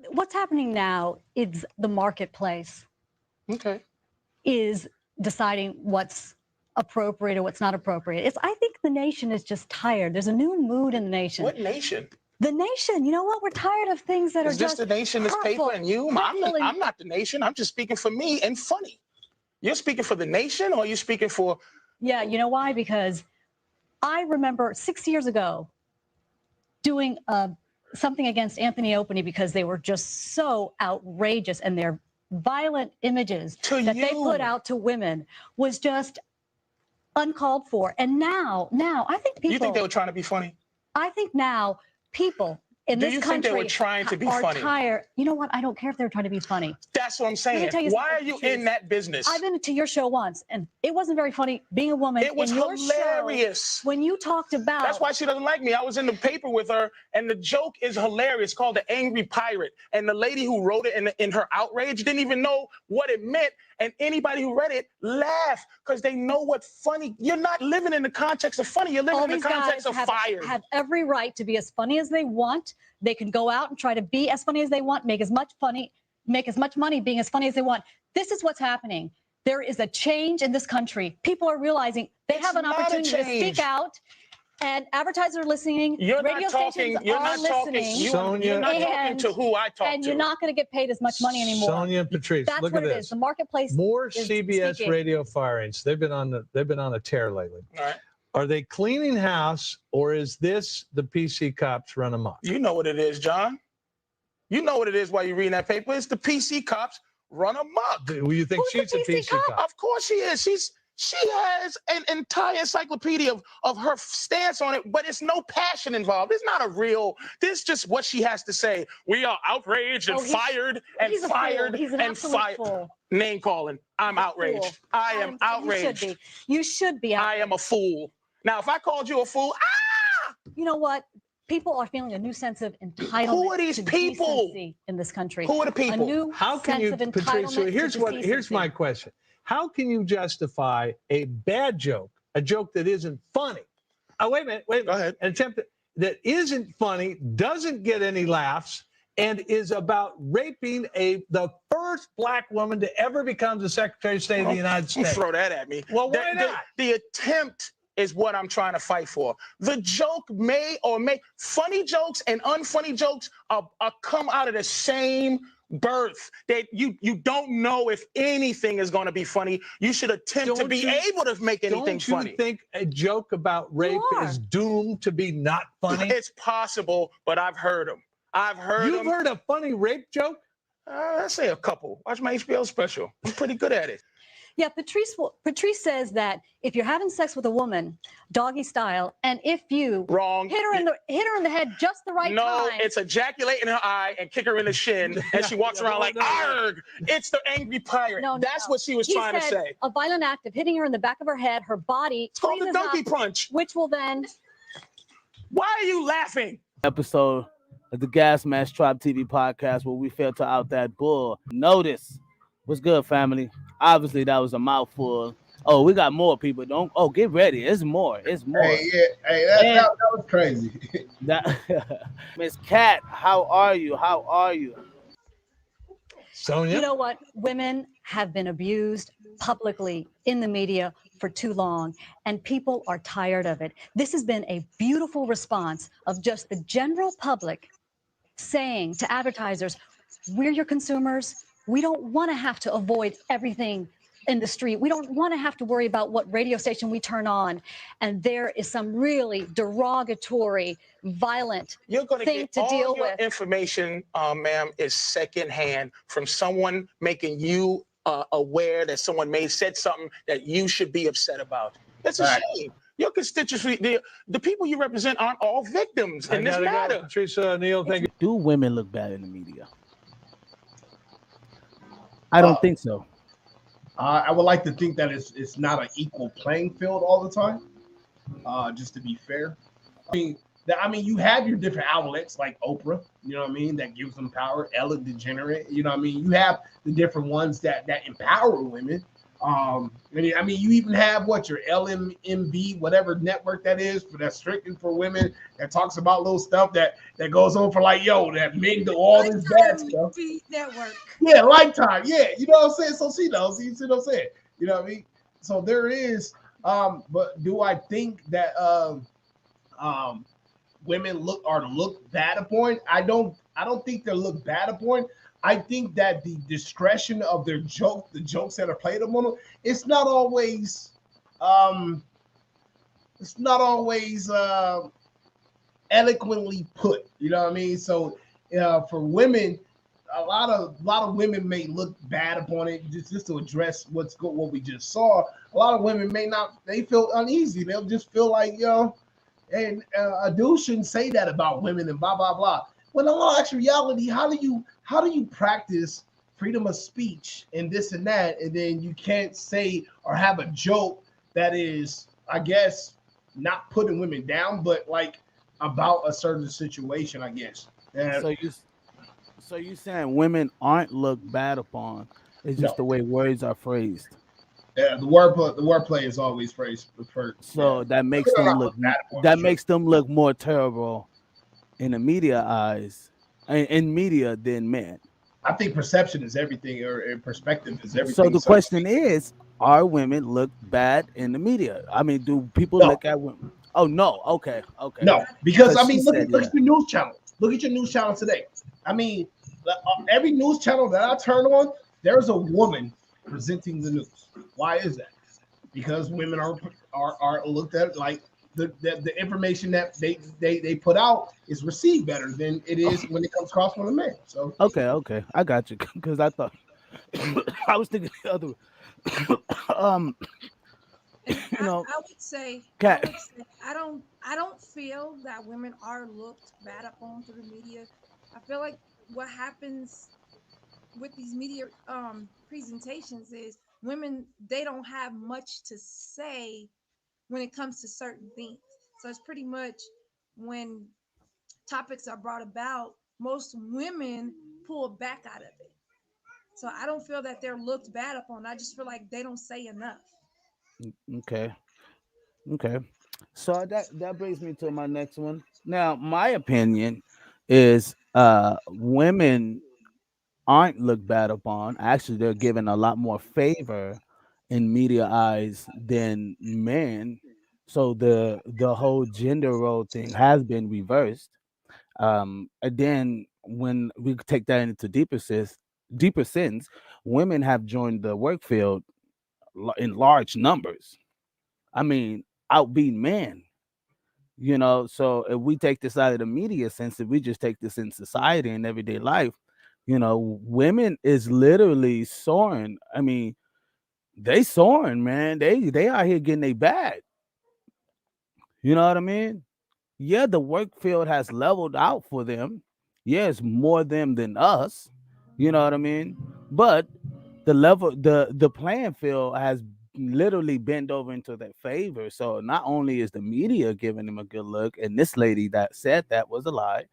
What's happening now is the marketplace is deciding what's appropriate or what's not appropriate. I think the nation is just tired. There's a new mood in the nation. What nation? The nation. You know what? We're tired of things that are just Is this the nation, this paper, and you? I'm not the nation. I'm just speaking for me and funny. You're speaking for the nation, or are you speaking for... Yeah, you know why? Because I remember 6 years ago doing something against Anthony Openy because they were just so outrageous, and their violent images that they put out to women was just uncalled for. And now I think people... You think they were trying to be funny? I think now people in this country... Do you think they were trying to be funny? Tired. You know what? I don't care if they're trying to be funny. That's what I'm saying. Why are you in that business? I've been to your show once, and it wasn't very funny being a woman. It was hilarious. When you talked about... That's why she doesn't like me. I was in the paper with her, and the joke is hilarious, called The Angry Pirate. And the lady who wrote it in her outrage didn't even know what it meant. And anybody who read it laughed because they know what funny... You're not living in the context of funny. You're living in the context of fire. Have every right to be as funny as they want. They can go out and try to be as funny as they want, make as much money being as funny as they want. This is what's happening. There is a change in this country. People are realizing they have an opportunity to speak out, and advertisers are listening. Radio stations are listening. Sonia, you're not talking to who I talk to. And you're not going to get paid as much money anymore. Sonia and Patrice, that's look what at it this. is. The marketplace. More is CBS speaking. radio firings. They've been on a tear lately. All right. Are they cleaning house, or is this the PC cops run amok? You know what it is, John. You know what it is while you're reading that paper. It's the PC cops run amok. Do you think she's a PC cop? Of course she is. She has an entire encyclopedia of her stance on it, but it's no passion involved. It's not a real, this is just what she has to say. We are outraged and fired and fired and fired. Name calling. I'm outraged. I am outraged. You should be outraged. I am a fool. Now, if I called you a fool, you know what? People are feeling a new sense of entitlement. Who are these people in this country? Who are the people? A new sense of entitlement. Here's my question. How can you justify a bad joke, a joke that isn't funny? Oh, wait a minute. Go ahead. An attempt that isn't funny, doesn't get any laughs, and is about raping the first black woman to ever become the Secretary of State of the United States. Throw that at me. Well, why not? The attempt is what I'm trying to fight for. The joke funny jokes and unfunny jokes are come out of the same birth. That you don't know if anything is going to be funny. You should attempt to be able to make anything funny. Don't you think a joke about rape is doomed to be not funny? It's possible, but I've heard them. You've heard a funny rape joke? I'd say a couple. Watch my HBO special. I'm pretty good at it. Yeah, Patrice says that if you're having sex with a woman, doggy style, and if you hit her in the head just the right time. No, it's ejaculate in her eye and kick her in the shin, and she walks around like, arg! It's the angry pirate. That's what she was trying to say. A violent act of hitting her in the back of her head, her body. It's called the donkey punch. Which will then... Why are you laughing? Episode of the Gasmasktribe TV podcast where we failed to out that bull. Notice. What's good, family? Obviously, that was a mouthful. Oh, we got more people. Get ready. It's more. It's more. Hey, that was crazy. Miss Cat, how are you? How are you? Sonia? You know what? Women have been abused publicly in the media for too long, and people are tired of it. This has been a beautiful response of just the general public saying to advertisers, we're your consumers. We don't want to have to avoid everything in the street. We don't want to have to worry about what radio station we turn on. And there is some really derogatory, violent thing to deal with. You're going to get all your information, ma'am, is secondhand from someone making you aware that someone may have said something that you should be upset about. It's a shame. Your constituency, the people you represent aren't all victims in this matter. Patrice O'Neill, thank you. Do women look bad in the media? I don't think so. I would like to think that it's not an equal playing field all the time. Just to be fair, I mean, you have your different outlets like Oprah. You know what I mean? That gives them power. Ellen DeGeneres. You know what I mean? You have the different ones that empower women. I mean, you even have what your LMMB, whatever network that is, for that's strictly for women, that talks about little stuff that goes on for like, yo, that men do all this bad stuff. Network. Yeah, Lifetime. Yeah, you know what I'm saying. So she knows. You see what I'm saying? You know what I mean? So there is. But do I think that women look bad upon? I don't think they're looked bad upon. I think that the discretion of the jokes that are played upon them, it's not always eloquently put. You know what I mean? So for women, a lot of women may look bad upon it just to address what we just saw. A lot of women they feel uneasy. They'll just feel like, and a dude shouldn't say that about women and blah blah blah. When in all actual reality, how do you practice freedom of speech and this and that, and then you can't say or have a joke that is, I guess, not putting women down, but like about a certain situation, I guess. So you saying women aren't looked bad upon? It's just No. the way words are phrased. Yeah, the wordplay is always phrased for. So Yeah. that makes them look more terrible in the media eyes, in media than men. I think perception is everything, or perspective is everything. So the question is, are women look bad in the media? I mean, do people look at women? Oh no, okay. No, because I mean, look at your news channel. Look at your news channel today. I mean, every news channel that I turn on, there's a woman presenting the news. Why is that? Because women are looked at like the information that they put out is received better than it is when it comes across from a man. So okay, I got you, because I thought I was thinking the other. I would say I don't feel that women are looked bad upon through the media. I feel like what happens with these media presentations is women, they don't have much to say when it comes to certain things. So it's pretty much when topics are brought about, most women pull back out of it. So I don't feel that they're looked bad upon. I just feel like they don't say enough. Okay. So that brings me to my next one. Now, my opinion is women aren't looked bad upon. Actually, they're given a lot more favor in media eyes than men. So the whole gender role thing has been reversed. And then when we take that into deeper sense, women have joined the work field in large numbers. I mean, outbeating men. So if we take this out of the media sense, if we just take this in society and everyday life, women is literally soaring. I mean, they soaring, man. They out here getting their bag. You know what I mean? Yeah, the work field has leveled out for them. Yeah, it's more them than us. You know what I mean? But the playing field has literally bent over into their favor. So not only is the media giving them a good look, and this lady that said that was a lie,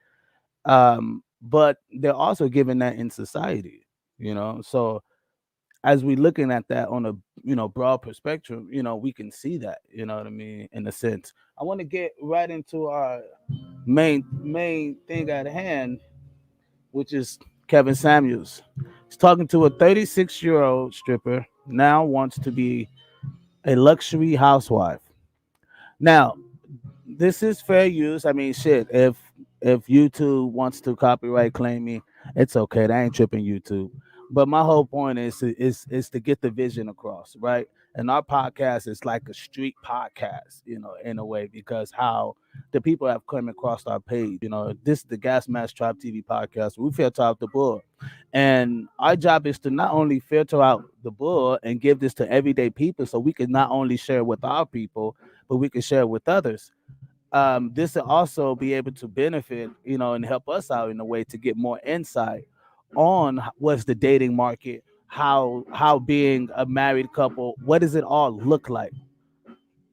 but they're also giving that in society. So as we looking at that on a broad perspective, we can see that. You know what I mean? In a sense, I want to get right into our main thing at hand, which is Kevin Samuels. He's talking to a 36-year-old stripper, now wants to be a luxury housewife. Now, this is fair use. I mean, shit, if YouTube wants to copyright claim me, it's okay. That ain't tripping YouTube. But my whole point is to get the vision across, right? And our podcast is like a street podcast, in a way, because how the people have come across our page. This is the Gasmasktribe TV podcast. We filter out the bull, and our job is to not only filter out the bull and give this to everyday people, so we can not only share with our people, but we can share with others. This will also be able to benefit, and help us out in a way to get more insight on what's the dating market, how being a married couple, what does it all look like?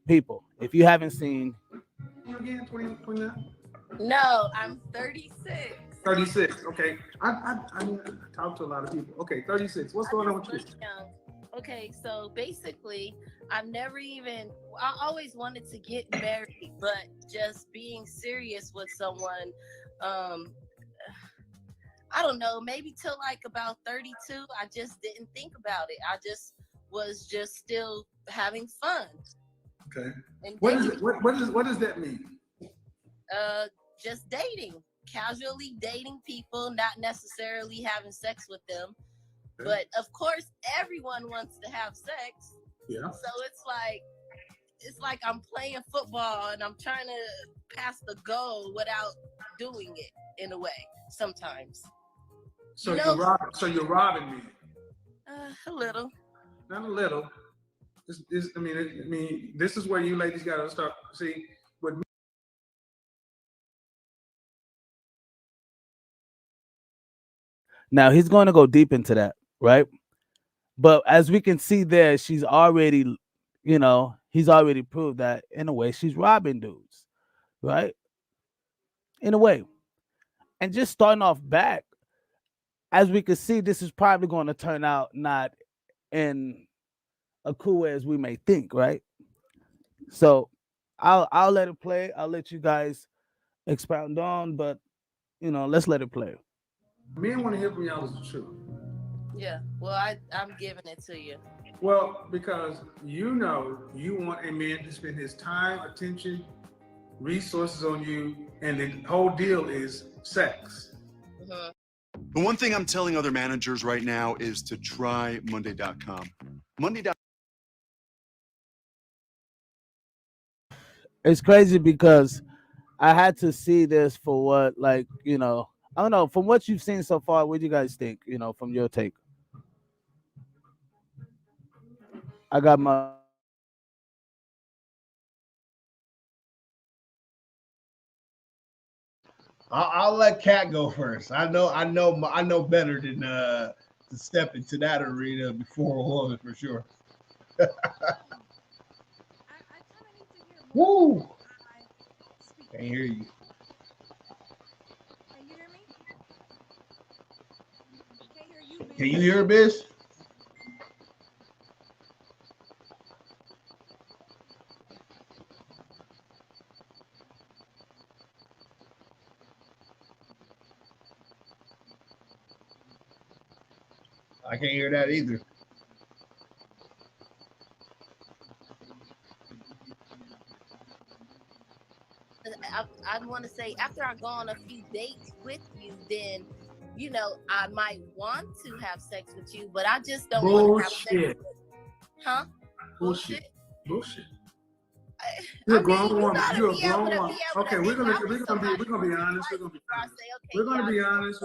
People, if you haven't seen. Again, 29? No, I'm 36. 36. Okay. I talk to a lot of people. Okay, 36. What's going on with you? Young. Okay, so basically, I always wanted to get married, but just being serious with someone, um, I don't know, maybe till like about 32, I just didn't think about it. I just was just still having fun. Okay. And What is it? What does that mean? Just dating, casually dating people, not necessarily having sex with them. Okay. But of course, everyone wants to have sex. Yeah. So it's like I'm playing football and I'm trying to pass the goal without doing it in a way sometimes. So you're robbing me. A little. Not a little. I mean, this is where you ladies got to start. See, with me. Now he's going to go deep into that, right? But as we can see there, she's already, he's already proved that in a way she's robbing dudes, right? In a way. And just starting off back, as we can see, this is probably going to turn out not in a cool way as we may think, right? So I'll let it play. I'll let you guys expound on, but let's let it play. Men want to hear from y'all is the truth. Yeah, well, I'm giving it to you. Well, because you want a man to spend his time, attention, resources on you, and the whole deal is sex. Mm-hmm. The one thing I'm telling other managers right now is to try Monday.com. Monday.com. It's crazy because I had to see this for what, I don't know, from what you've seen so far, what do you guys think, from your take? I got my... I'll let Kat go first. I know better than to step into that arena before a woman for sure. Woo! Can't hear you. Can you hear me? Can't hear you, Biz. Can you hear Biz? I can't hear that either. I want to say, after I go on a few dates with you, then I might want to have sex with you, but I just don't want to have sex with you. Huh? Bullshit. You're a grown woman. You're a grown woman. Okay, we're gonna be honest.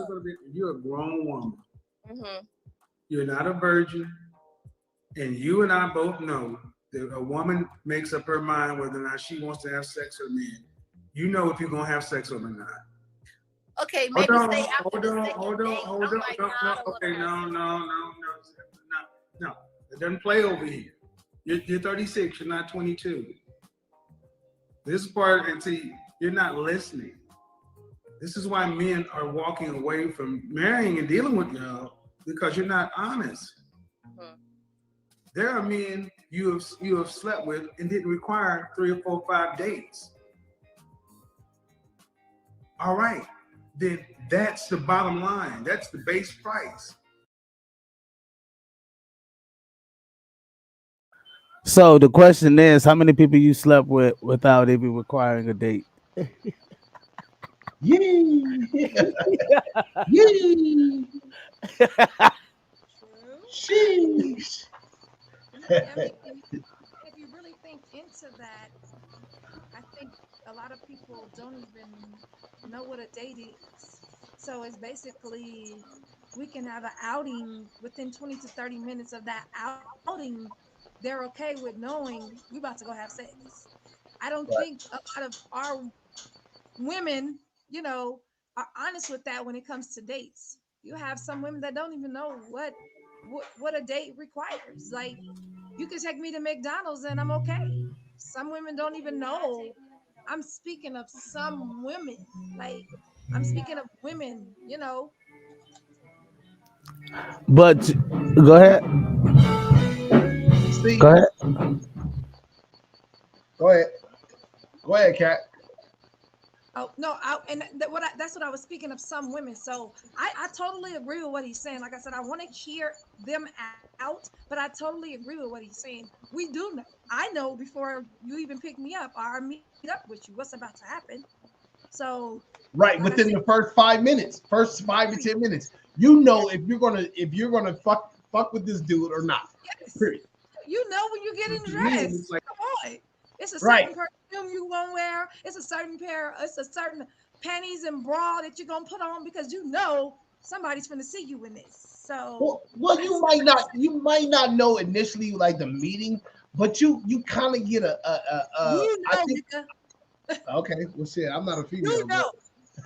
You're a grown woman. Mm-hmm. You're not a virgin, and you and I both know that a woman makes up her mind whether or not she wants to have sex with a man. You know if you're gonna have sex with him or not. Okay, maybe hold on. Okay, no. It doesn't play over here. You're 36. You're not 22. This part, and see, you're not listening. This is why men are walking away from marrying and dealing with y'all, because you're not honest. Mm-hmm. There are men you have slept with and didn't require 3 or 4 or 5 dates. All right, then that's the bottom line. That's the base price. So the question is, how many people you slept with without even requiring a date? Yee! Yee! Sheesh! If you really think into that, I think a lot of people don't even know what a date is. So it's basically, we can have an outing within 20 to 30 minutes of that outing. They're okay with knowing we about to go have sex. I don't think a lot of our women, are honest with that when it comes to dates. You have some women that don't even know what a date requires. Like, you can take me to McDonald's and I'm okay. Some women don't even know. I'm speaking of some women. Like, I'm speaking of women. But go ahead. See, Go ahead. go ahead, go ahead, Kat. Oh no, that's what I was speaking of some women. So I totally agree with what he's saying. Like I said, I want to hear them out, but I totally agree with what he's saying. We do know. I know before you even pick me up or meet up with you what's about to happen. So Right, like I within said, the first 5 minutes, first 5 to 10 minutes, you know if you're gonna fuck with this dude or not. yes, Period. you know when you're So getting to me, it's dressed. like Come on, it's a Right. certain perfume you gonna wear. It's a certain panties and bra that you're gonna put on because you know somebody's gonna see you in this. So Well, that's you might not know initially like the meeting, but you kind of get you I know, think Mika, okay, well shit, I'm not a you female, know.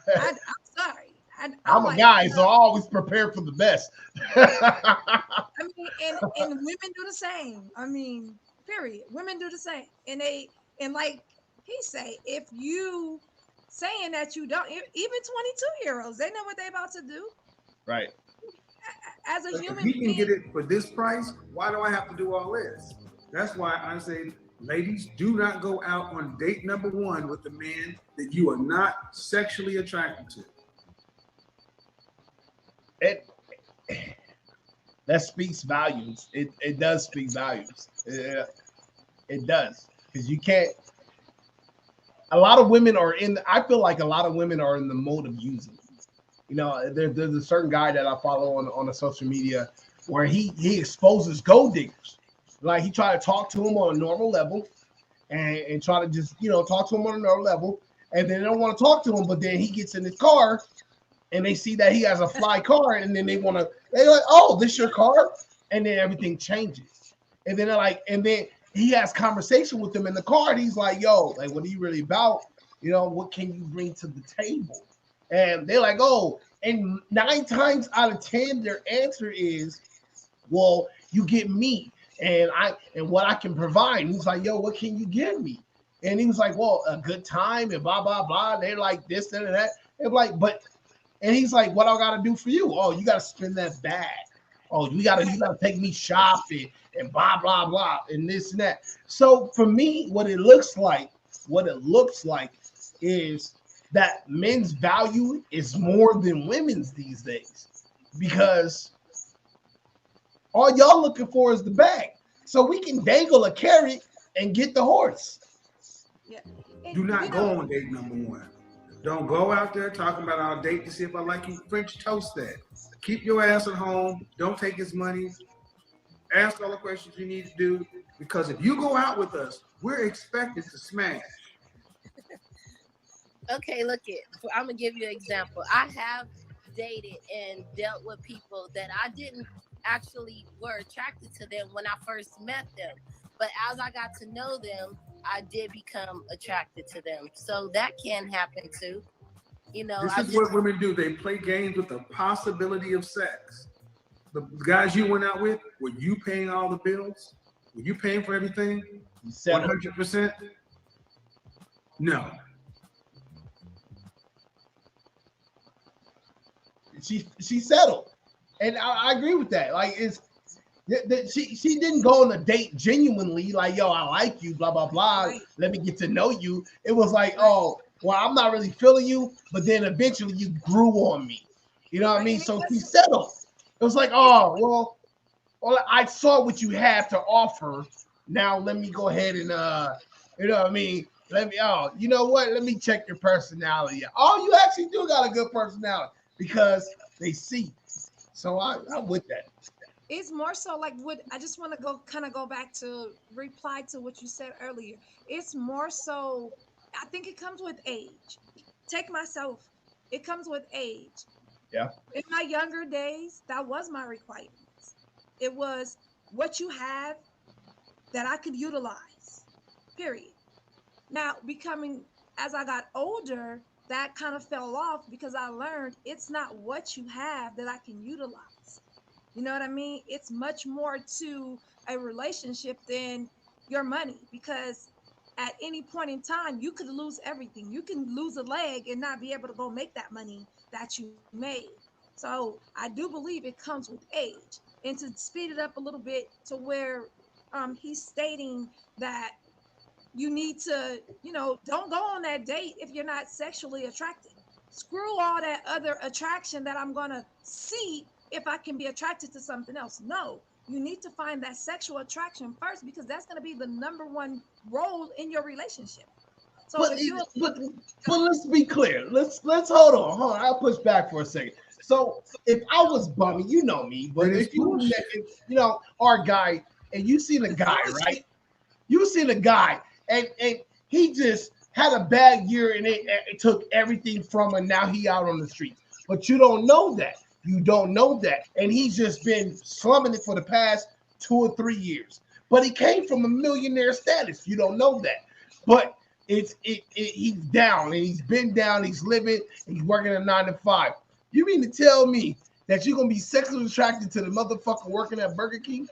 but I'm sorry. I'm I'm a like, guy, so I always prepare for the best. I mean, and women do the same. I mean, period. Women do the same, and like he say, if you saying that you don't, even 22-year-olds, they know what they about to do. Right. As a if human he can get being, it for this price, why do I have to do all this? That's why I say, ladies, do not go out on date number one with a man that you are not sexually attracted to. It that speaks volumes. It does speak volumes. It does because you can't. A lot of women are in. I feel like a lot of women are in the mode of using. You know, there's a certain guy that I follow on the social media where he exposes gold diggers. Like he try to talk to him on a normal level and try to just talk to him on a normal level, and then they don't want to talk to him. But then he gets in his car and they see that he has a fly car, and then they're like, oh, this your car, and then everything changes, and then they're like, and then he has conversation with them in the car, and he's like, yo, like, what are you really about? What can you bring to the table? And they're like, oh, and 9 times out of 10, their answer is, well, you get me, and what I can provide. And he's like, yo, what can you give me? And he was like, well, a good time and blah blah blah. They're like this and that. And like, but and he's like, what I gotta do for you? Oh, you gotta spend that bag. Oh, you gotta take me shopping and blah blah blah and this and that. So for me, what it looks like is that men's value is more than women's these days because all y'all looking for is the bag. So we can dangle a carrot and get the horse. yeah, Do and not go on date number one. Don't go out there talking about our date to see if I like you. French toast that. Keep your ass at home. Don't take his money. Ask all the questions you need to do. Because if you go out with us, we're expected to smash. Okay, look it. I'm gonna give you an example. I have dated and dealt with people that I didn't actually were attracted to them when I first met them, but as I got to know them, I did become attracted to them. So that can happen too. This is what women do. They play games with the possibility of sex. The guys you went out with, were you paying all the bills? Were you paying for everything? 100%? No. She settled, and I agree with that. Like she didn't go on a date genuinely like, yo, I like you, blah blah blah. right, Let me get to know you. It was like, oh, well, I'm not really feeling you, but then eventually you grew on me. You know what I right, mean? and So she settled. It was like, it's oh, well, I saw what you have to offer. Now let me go ahead and you know what I mean? You know what? Let me check your personality. Oh, you actually do got a good personality because they see. So I'm with that. it's more so like what I just want to go back to reply to what you said earlier. It's more so I think it comes with age. Take myself, it comes with age. Yeah. In my younger days, that was my requirements. It was what you have that I could utilize. Period. Now, becoming as I got older, that kind of fell off because I learned it's not what you have that I can utilize. You know what I mean? It's much more to a relationship than your money because at any point in time, you could lose everything. You can lose a leg and not be able to go make that money that you made. So I do believe it comes with age. And to speed it up a little bit to where he's stating that you need to, don't go on that date if you're not sexually attracted. Screw all that other attraction that I'm going to see if I can be attracted to something else. No, you need to find that sexual attraction first, because that's going to be the number one role in your relationship. So but let's be clear. Let's hold on. I'll push back for a second. So if I was bummy, you know me, but if our guy, and you seen a guy, right? You seen a guy, and he just had a bad year, and it took everything from him. Now he out on the streets, but you don't know that. You don't know that, and he's just been slumming it for the past 2 or 3 years. But he came from a millionaire status. You don't know that, but he's down, and he's been down. He's living, and he's working a 9 to 5. You mean to tell me that you're gonna be sexually attracted to the motherfucker working at Burger King?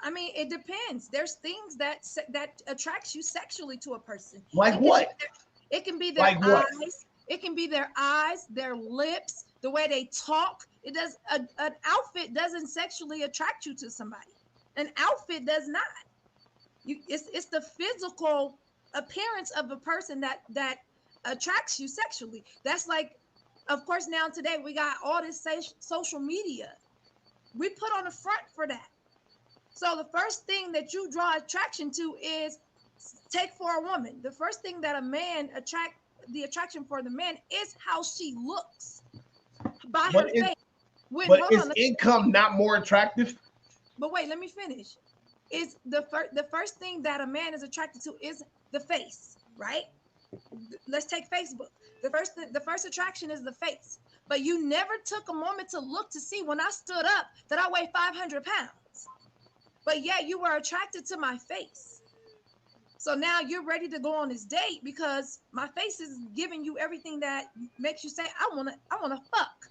I mean, it depends. There's things that attracts you sexually to a person. Like what? It can be their eyes. It can be their eyes, their lips, the way they talk. It does. An outfit doesn't sexually attract you to somebody. An outfit does not. It's the physical appearance of a person that attracts you sexually. That's like, of course, now today we got all this social media. We put on the front for that. So the first thing that you draw attraction to is, take for a woman. The first thing that a man the attraction for the man is how she looks by her face. But is income not more attractive? But wait, let me finish. Is the first thing that a man is attracted to is the face, right? Let's take Facebook. The first attraction is the face. But you never took a moment to look to see, when I stood up, that I weigh 500 pounds. But yeah, you were attracted to my face. So now you're ready to go on this date because my face is giving you everything that makes you say, I wanna fuck.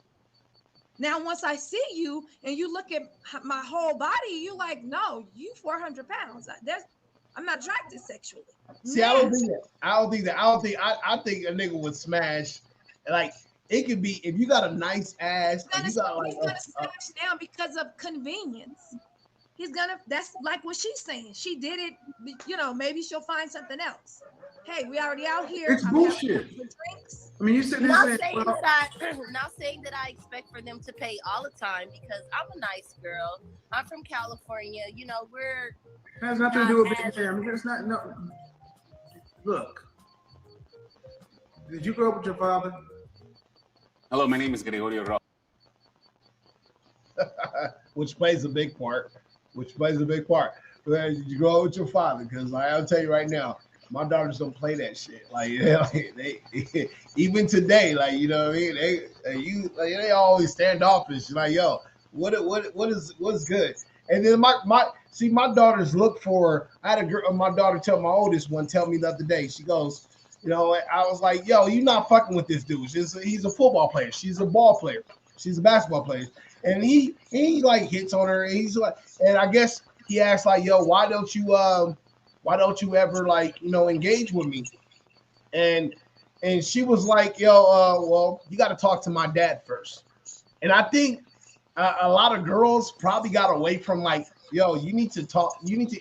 Now, once I see you and you look at my whole body, you like, no, you 400 pounds. I'm not attracted sexually. See, I don't think that. I think a nigga would smash. Like, it could be, if you got a nice ass. He's gonna smash now because of convenience. That's like what she's saying. She did it, maybe she'll find something else. Hey, we already out here. It's bullshit. Drinks. I mean, you said not saying that I expect for them to pay all the time, because I'm a nice girl. I'm from California. We're. It has nothing to do with being there. I mean, it's not. No. Look. Did you grow up with your father? Hello, my name is Gregorio Ross. Which plays a big part. Did you grow up with your father? Because I'll tell you right now, my daughters don't play that shit. Like, they even today, like, you know what I mean? They always standoffish. Like, yo, what's good? And then my daughters look for. I had a girl, my daughter tell my oldest one, tell me the other day. She goes, I was like, yo, you not fucking with this dude. He's a football player. She's a ball player. She's a basketball player. And he like hits on her. And he's like, and I guess he asked like, yo, why don't you ever like, engage with me? And she was like, yo, well, you got to talk to my dad first. And I think a lot of girls probably got away from like, yo, you need to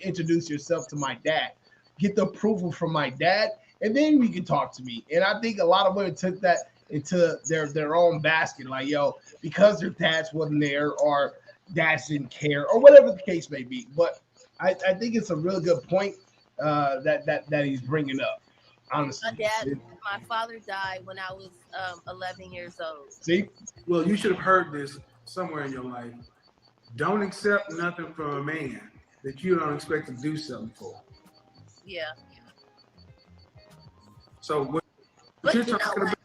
introduce yourself to my dad, get the approval from my dad, and then you can talk to me. And I think a lot of women took that into their own basket, like, yo, because their dads wasn't there or dads didn't care or whatever the case may be. But I think it's a really good point that he's bringing up, honestly. My father died when I was 11 years old. See? Well, you should have heard this somewhere in your life. Don't accept nothing from a man that you don't expect to do something for. Yeah. So what you're talking about.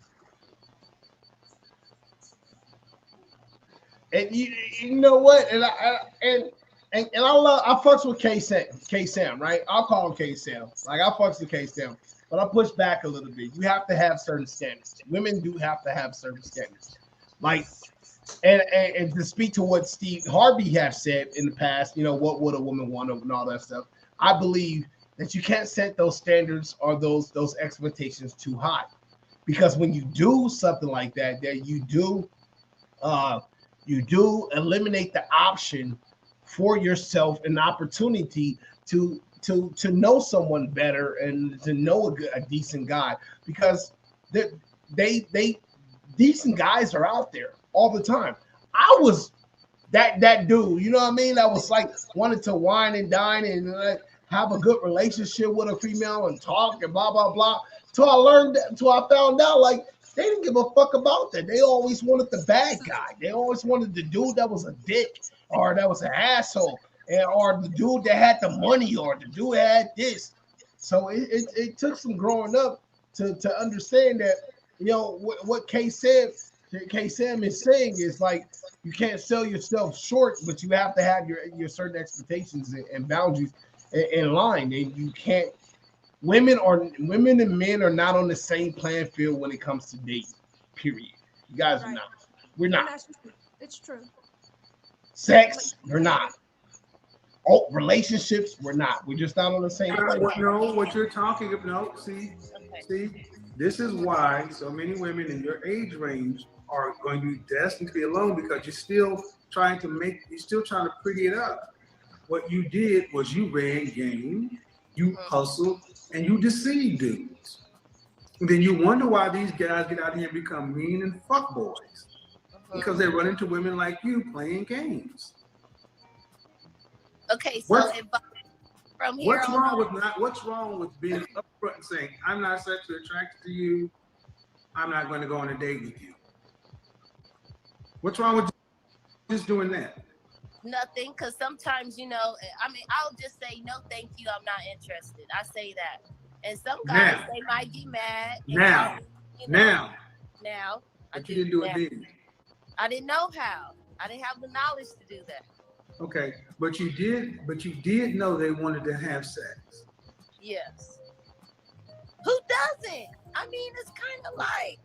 And you know what? And I fucks with K-Sam, right? I'll call him K-Sam. Like, I fucks with K-Sam, but I push back a little bit. You have to have certain standards. Women do have to have certain standards. Like, and to speak to what Steve Harvey has said in the past, what would a woman want and all that stuff. I believe that you can't set those standards or those expectations too high, because when you do something like that, you do eliminate the option for yourself an opportunity to know someone better and to know a decent guy, because they decent guys are out there all the time. I was that dude, you know what I mean? That was like wanted to wine and dine and have a good relationship with a female and talk and blah blah blah. Till I found out like they didn't give a fuck about that. They always wanted the bad guy. They always wanted the dude that was a dick or that was an asshole, or the dude that had the money or the dude that had this. So it took some growing up to understand that, you know, what K-Sam is saying is like, you can't sell yourself short, but you have to have your certain expectations and boundaries in line. And you can't. Women and men are not on the same playing field when it comes to dating. Period. You guys are not. We're not. It's true. Sex, we're not. Oh, relationships, we're not. We're just not on the same playing field. No, what you're talking about. No, see, this is why so many women in your age range are going to be destined to be alone, because you're still trying to pretty it up. What you did was you ran game, you hustled, and you deceive dudes. And then you wonder why these guys get out here and become mean and fuck boys. Because they run into women like you playing games. Okay, so from here what's wrong with being upfront and saying, I'm not sexually attracted to you, I'm not going to go on a date with you? What's wrong with just doing that? Nothing, because sometimes, you know, I mean, I'll just say, no, thank you, I'm not interested. I say that. And some guys, they might get mad. Now. But you didn't do it then. I didn't know how. I didn't have the knowledge to do that. Okay, but you did know they wanted to have sex. Yes. Who doesn't? I mean, it's kind of like.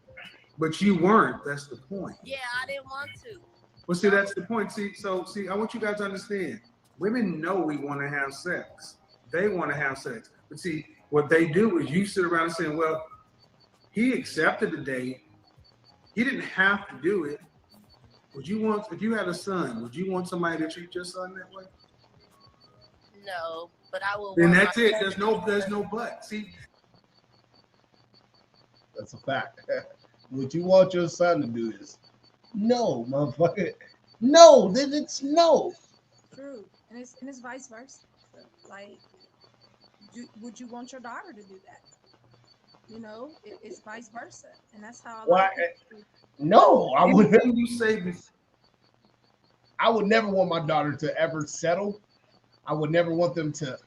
But you weren't. That's the point. Yeah, I didn't want to. Well, see, that's the point. See, I want you guys to understand. Women know we want to have sex. They want to have sex. But see, what they do is you sit around and say, well, he accepted the date. He didn't have to do it. If you had a son, would you want somebody to treat your son that way? No, but I will. Then that's it. There's no but. See, that's a fact. Would you want your son to do this? No, motherfucker. No, then it's no. True, and it's vice versa. Like, would you want your daughter to do that? You know, it's vice versa, and that's how. No, I would. I would never want my daughter to ever settle. I would never want them to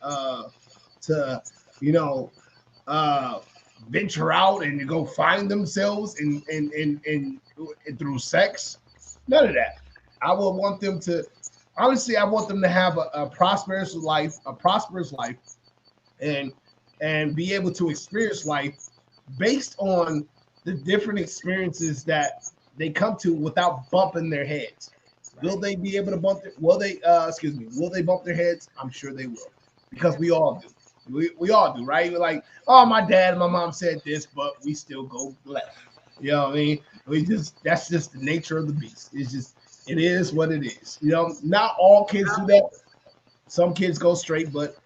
venture out and to go find themselves and through sex. None of that. I would want them to. Honestly, I want them to have a prosperous life, and be able to experience life based on the different experiences that they come to without bumping their heads. Will they be able to bump? Will they bump their heads? I'm sure they will, because we all do. We all do, right? We're like, oh, my dad and my mom said this, but we still go left. You know what I mean? That's just the nature of the beast. It is what it is. You know, not all kids do that. Some kids go straight, but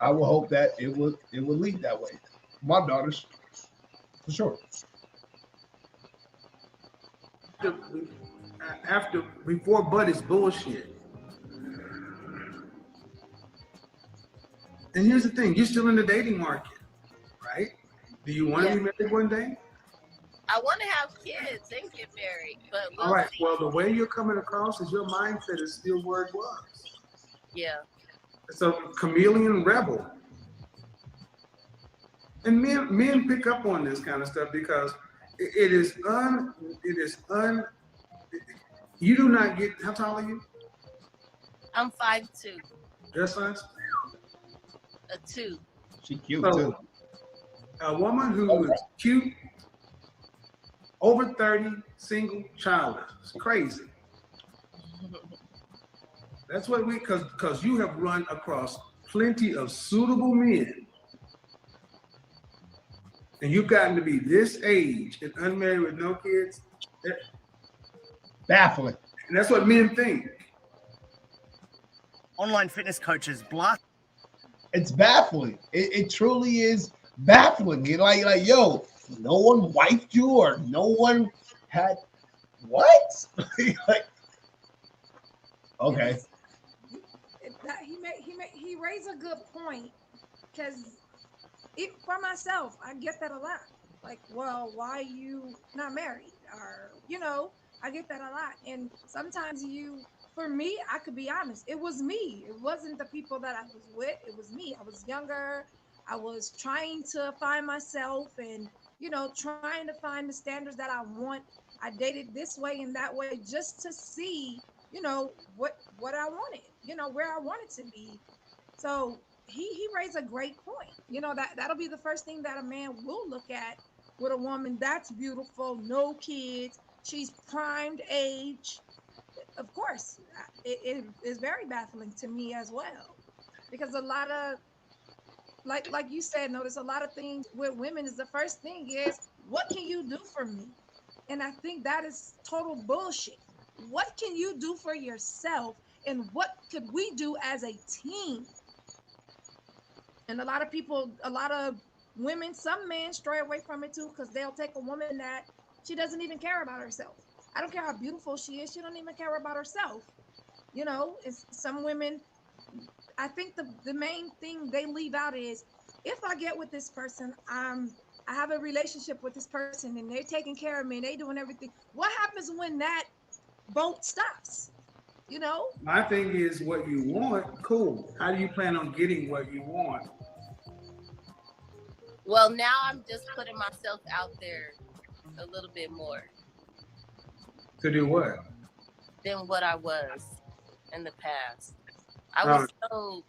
I will hope that it will lead that way. My daughters, for sure. Before Bud is bullshit. And here's the thing, you're still in the dating market, right? Do you want to be married one day? I want to have kids and get married, but all right. Well, the way you're coming across is your mindset is still where it was. Yeah. It's a chameleon rebel. And men pick up on this kind of stuff because you do not get, how tall are you? I'm 5'2". Your size? A 2. She cute too. A woman who is cute, over 30, single, childless. It's crazy. That's what because you have run across plenty of suitable men. And you've gotten to be this age and unmarried with no kids. Baffling. And that's what men think. online fitness coaches blast. It's baffling. It truly is baffling. You're like, yo, no one wiped you or no one had what? Like, okay. He raised a good point, because for myself, I get that a lot. Like, well, why you not married? Or, I get that a lot. And sometimes for me, I could be honest, it was me. It wasn't the people that I was with. It was me. I was younger. I was trying to find myself and, trying to find the standards that I want. I dated this way and that way just to see, what I wanted, where I wanted to be. So he raised a great point. That'll be the first thing that a man will look at with a woman that's beautiful, no kids, she's primed age. Of course, it is very baffling to me as well, because a lot of like you said, notice a lot of things with women is the first thing is, what can you do for me? And I think that is total bullshit. What can you do for yourself, and what could we do as a team? And a lot of women, some men stray away from it too, because they'll take a woman that she doesn't even care about herself. I don't care how beautiful she is, she don't even care about herself. It's some women, I think the main thing they leave out is, if I get with this person, I have a relationship with this person and they're taking care of me and they doing everything. What happens when that boat stops? My thing is, what you want, cool. How do you plan on getting what you want? Well, now I'm just putting myself out there a little bit more. To do what? Than what I was in the past. I was so.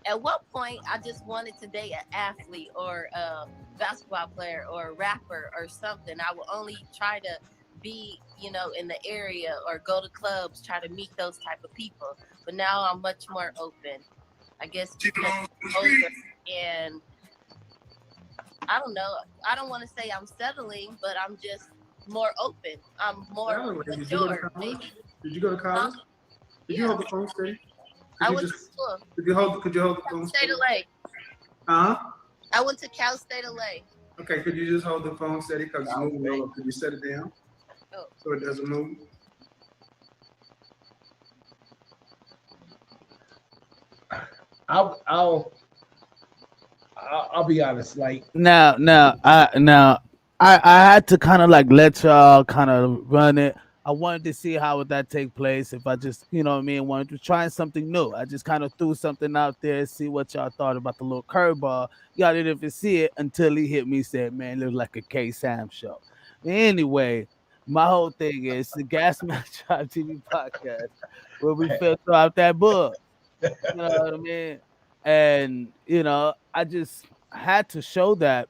At what point I just wanted to date an athlete or a basketball player or a rapper or something. I would only try to be, in the area or go to clubs, try to meet those type of people. But now I'm much more open. I guess because I'm older, and I don't know. I don't want to say I'm settling, but I'm just more open. I'm more mature. Did you go to college? Did you hold the phone steady? I went to school. Could you hold the phone steady? LA. Huh? I went to Cal State LA. Okay, could you just hold the phone steady because it's moving over? Could you set it down? Oh. So it doesn't move? I'll be honest. Like I had to kind of like let y'all kind of run it. I wanted to see how would that take place if I just, wanted to try something new. I just kind of threw something out there, see what y'all thought about the little curveball. Y'all didn't even see it until he hit me, said, man, it looked like a K-Sam show. Anyway, my whole thing is the Gasmasktribe TV podcast where we filter out that book. You know what I mean? And, I just had to show that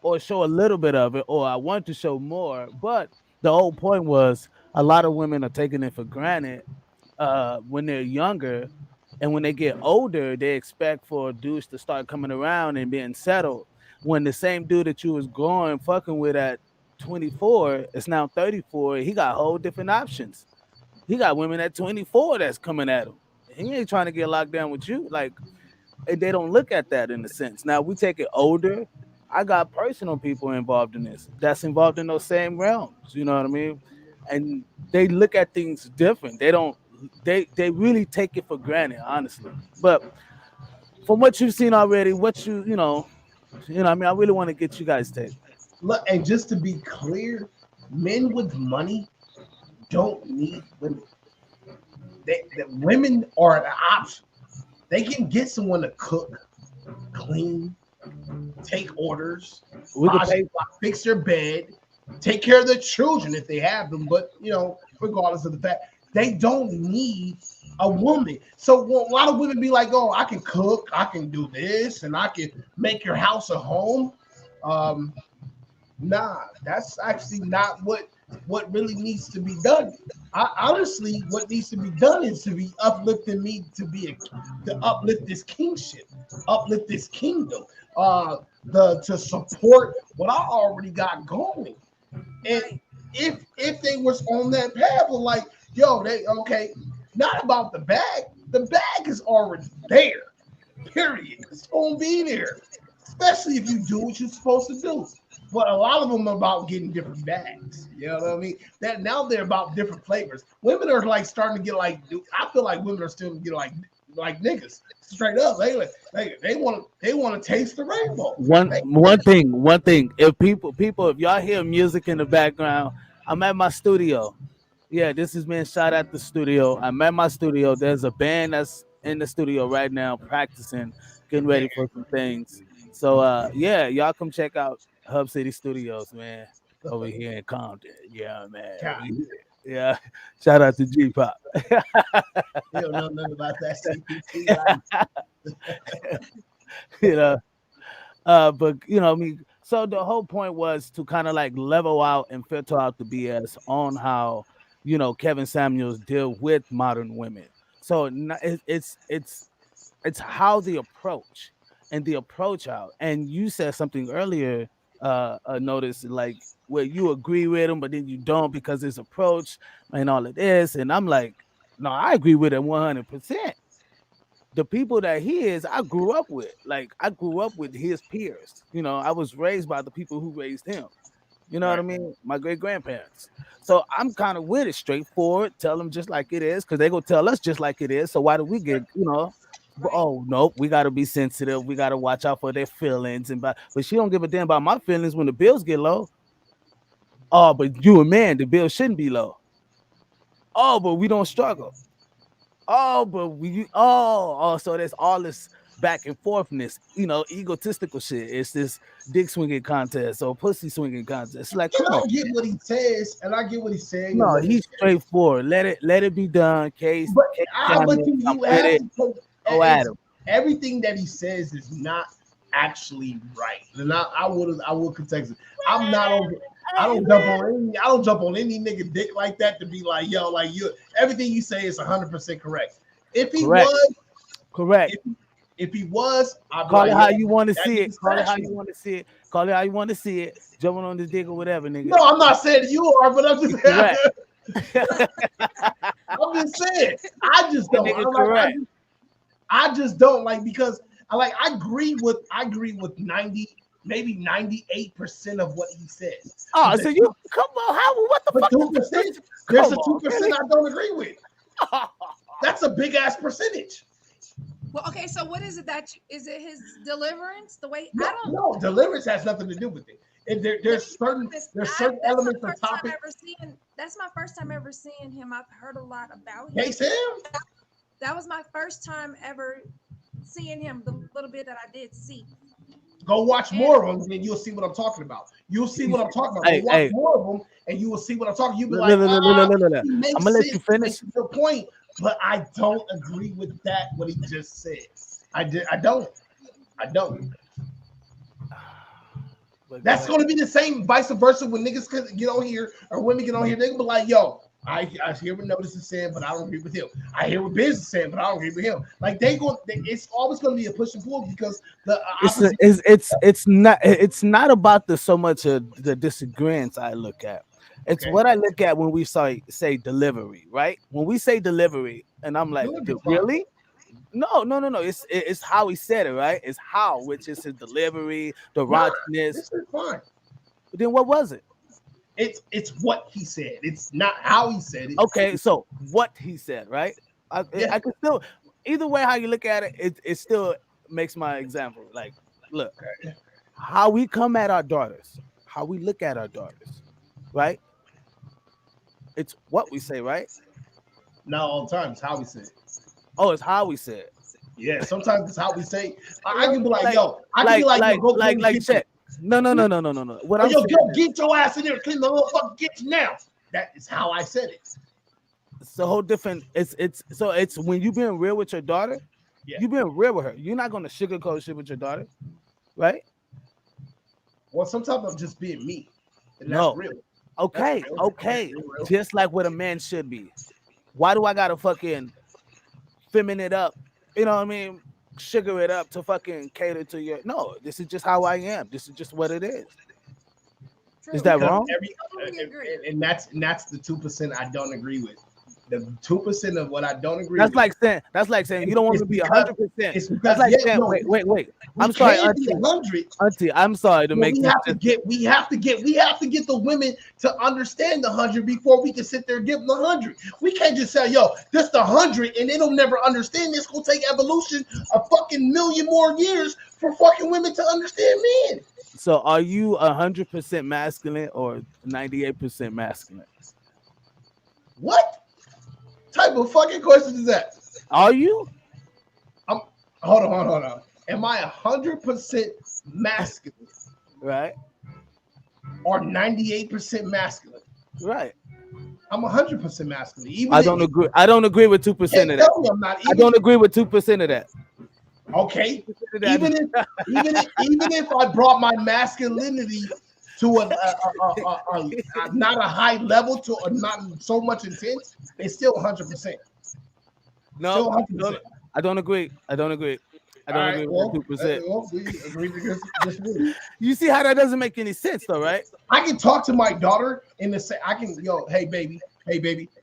or show a little bit of it, or I want to show more. But the whole point was a lot of women are taking it for granted when they're younger. And when they get older, they expect for dudes to start coming around and being settled. When the same dude that you was fucking with at 24 is now 34, he got whole different options. He got women at 24 that's coming at him. He ain't trying to get locked down with you. Like, they don't look at that in a sense. Now we take it older. I got personal people involved in this that's involved in those same realms. You know what I mean? And they look at things different. They really take it for granted, honestly. But from what you've seen already, what I really want to get you guys' take. Look, and just to be clear, men with money don't need women. The women are an option. They can get someone to cook, clean, take orders, fix their bed, take care of their children if they have them. But regardless of the fact, they don't need a woman. So a lot of women be like, "Oh, I can cook, I can do this, and I can make your house a home." Nah, that's actually not what really needs to be done. Honestly, what needs to be done is to be uplifting me to uplift this kingship, uplift this kingdom, to support what I already got going. And if they was on that path of like, yo, not about the bag. The bag is already there. Period. It's gonna be there, especially if you do what you're supposed to do. But a lot of them are about getting different bags. You know what I mean? That now they're about different flavors. Women are like starting to get like. I feel like women are still getting like niggas straight up. They want to taste the rainbow. One thing. If if y'all hear music in the background, I'm at my studio. Yeah, this is being shot at the studio. I'm at my studio. There's a band that's in the studio right now practicing, getting ready for some things. So yeah, y'all come check out Hub City Studios, man, over here in Compton. Yeah, man. Yeah. Shout out to G Pop. You don't know nothing about that CPT. You know. But you know, I mean, so the whole point was to kind of like level out and filter out the BS on how, you know, Kevin Samuels deal with modern women. So it's how the approach and the approach out. And you said something earlier, notice like where you agree with him, but then you don't because his approach and all of this. And I'm like, no, I agree with him 100%. The people that he is, I grew up with. Like I grew up with his peers. You know, I was raised by the people who raised him. You know what I mean? My great grandparents. So I'm kind of with it, straightforward. Tell them just like it is, because they gonna tell us just like it is. So why do we get, you know? Oh no, we gotta be sensitive. We gotta watch out for their feelings. But she don't give a damn about my feelings when the bills get low. Oh, but you a man, the bills shouldn't be low. Oh, but we don't struggle. Oh, but so there's all this back and forthness, you know, egotistical shit. It's this dick swinging contest or pussy swinging contest. It's like, come on. I get what he says, and I get what he's saying. No, he's straightforward. Let it be done. Case. But everything that he says is not actually right. And I would contest it. I'm not over. I don't jump on any nigga dick like that to be like, yo, like you. Everything you say is 100% correct. If he was correct, if he was, I'd call it how you want to see it. Call it how you want to see it. Call it how you want to see it. Jumping on the dick or whatever, nigga. No, I'm not saying you are, but I'm just saying. I'm just saying. I just don't. I just don't like because I agree with 90. Maybe 98% of what he says. Oh, so you come on? What the fuck? 2%? There's a 2% I don't agree with. That's a big ass percentage. Well, okay, so what is it is it his deliverance? The way no, deliverance has nothing to do with it. And there's certain elements of topic. That's my first time ever seeing him. I've heard a lot about him. Hey, Sam. That was my first time ever seeing him. The little bit that I did see. Go watch more of them, and you'll see what I'm talking about. You'll see what I'm talking about. Watch more of them, and you will see what I'm talking. You'll be like, I'm gonna let you finish your point, but I don't agree with that. What he just said, I don't. That's going to be the same, vice versa. When niggas get on here or women get on here, they gonna be like, yo. I hear what Notice is saying, but I don't agree with him. I hear what Biz is saying, but I don't agree with him. Like it's always going to be a push and pull because it's not about so much of the disagreements I look at. It's what I look at when we say delivery, right? When we say delivery, and I'm like, really? No. It's how he said it, right? It's how, which is his delivery, the raunchiness. This is fine. But then what was it? It's what he said. It's not how he said it. Okay, so what he said, right? I can still, either way how you look at it, it still makes my example. Like, look, how we come at our daughters, how we look at our daughters, right? It's what we say, right? No, all the time it's how we say it. Oh, it's how we say it. Yeah, sometimes it's how we say it. I can be like, yo, I can be like, go clean the kitchen. No. What I'm saying, get your ass in there, clean the motherfucking kitchen now. That is how I said it. It's a whole different. It's when you being real with your daughter. Yeah. You being real with her. You're not gonna sugarcoat shit with your daughter, right? Well, sometimes I'm just being me. And that's real. Okay, that's real. okay. That's real. Just like what a man should be. Why do I gotta fucking feminine it up? You know what I mean? Sugar it up to fucking cater to your. No, this is just how I am. This is just what it is. True. Is that wrong? And that's the 2% I don't agree with. the 2% of what I don't agree That's with. like saying you don't want to be 100%. It's because That's like saying, wait. I'm sorry, Auntie. 100. Auntie, I'm sorry to make we have to get the women to understand the 100 before we can sit there and give them the 100. We can't just say, yo, this the 100, and they don't never understand. It's gonna take evolution a fucking million more years for fucking women to understand men. So are you 100% masculine or 98% masculine? What type of fucking question is that? Are you? Hold on. Am I 100% masculine? Right. Or 98% masculine? Right. I'm 100% masculine. I don't agree. I don't agree with 2% of that. I'm not. I don't agree with 2% of that. Okay. Even if I brought my masculinity to a not a high level to a not so much intense, it's still 100%. No, I don't agree. I don't agree with 2%. We agree to disagree. You see how that doesn't make any sense, though, right? I can talk to my daughter and say, hey baby,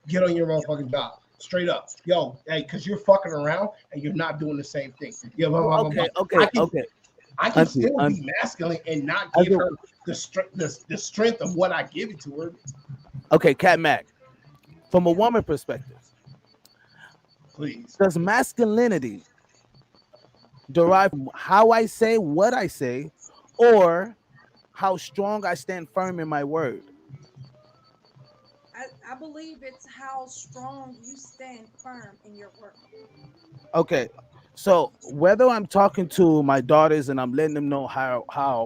get on your motherfucking job. Straight up, yo, hey, because you're fucking around and you're not doing the same thing. Okay. I can still be masculine and not give her the strength of what I give it to her. Okay, Cat Mac, from a woman perspective, please, does masculinity derive from how I say what I say, or how strong I stand firm in my word? I believe it's how strong you stand firm in your word. Okay, so whether I'm talking to my daughters and I'm letting them know how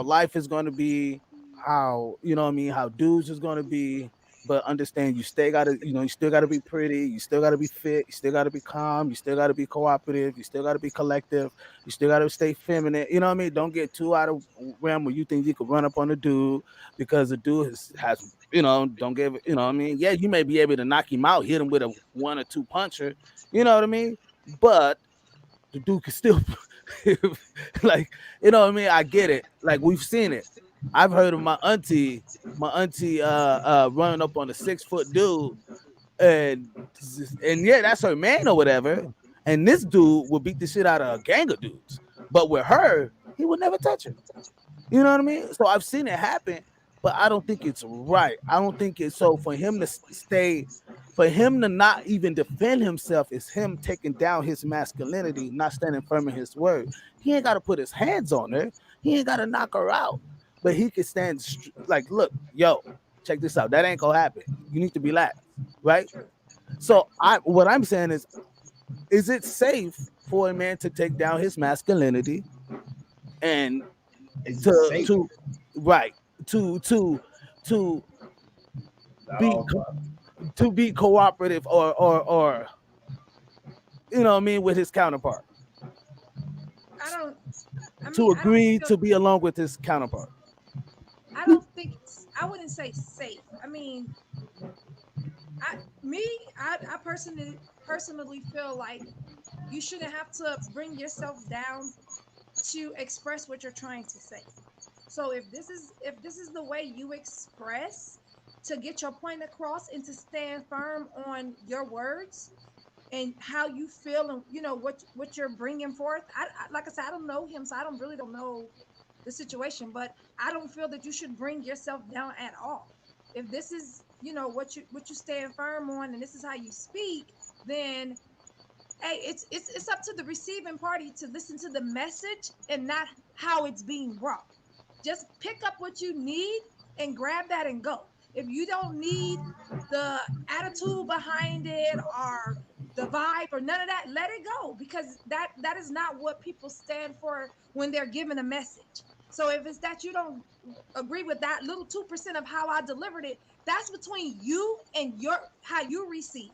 life is going to be, how, you know what I mean, how dudes is going to be, but understand you still gotta, you still gotta be pretty, you still gotta be fit, you still gotta be calm, you still gotta be cooperative, you still gotta be collective, you still gotta stay feminine. You know what I mean? Don't get too out of realm where you think you could run up on a dude because the dude has don't give it. You know what I mean? Yeah, you may be able to knock him out, hit him with a 1 or 2 puncher. You know what I mean? But the dude can still like, you know what I mean? I get it. Like, we've seen it. I've heard of my auntie running up on a 6-foot dude, and yeah, that's her man or whatever. And this dude will beat the shit out of a gang of dudes. But with her, he would never touch her. You know what I mean? So I've seen it happen, but I don't think it's right. I don't think it's so for him to not even defend himself is him taking down his masculinity, not standing firm in his word. He ain't got to put his hands on her. He ain't got to knock her out. But he can stand like, look, yo, check this out. That ain't gonna happen. You need to be relaxed, right? So what I'm saying is it safe for a man to take down his masculinity and to be cooperative or you know what I mean, with his counterpart? To agree to be along with his counterpart. I don't think I wouldn't say safe. I mean, I personally feel like you shouldn't have to bring yourself down to express what you're trying to say. So if this is the way you express to get your point across and to stand firm on your words and how you feel and what you're bringing forth. Like I said, I don't know him, so I don't know the situation, but I don't feel that you should bring yourself down at all. If this is what you stand firm on and this is how you speak, then hey, it's up to the receiving party to listen to the message and not how it's being brought. Just pick up what you need and grab that and go. If you don't need the attitude behind it or the vibe or none of that, let it go, because that is not what people stand for when they're given a message. So if it's that you don't agree with that little 2% of how I delivered it, that's between you and how you receive.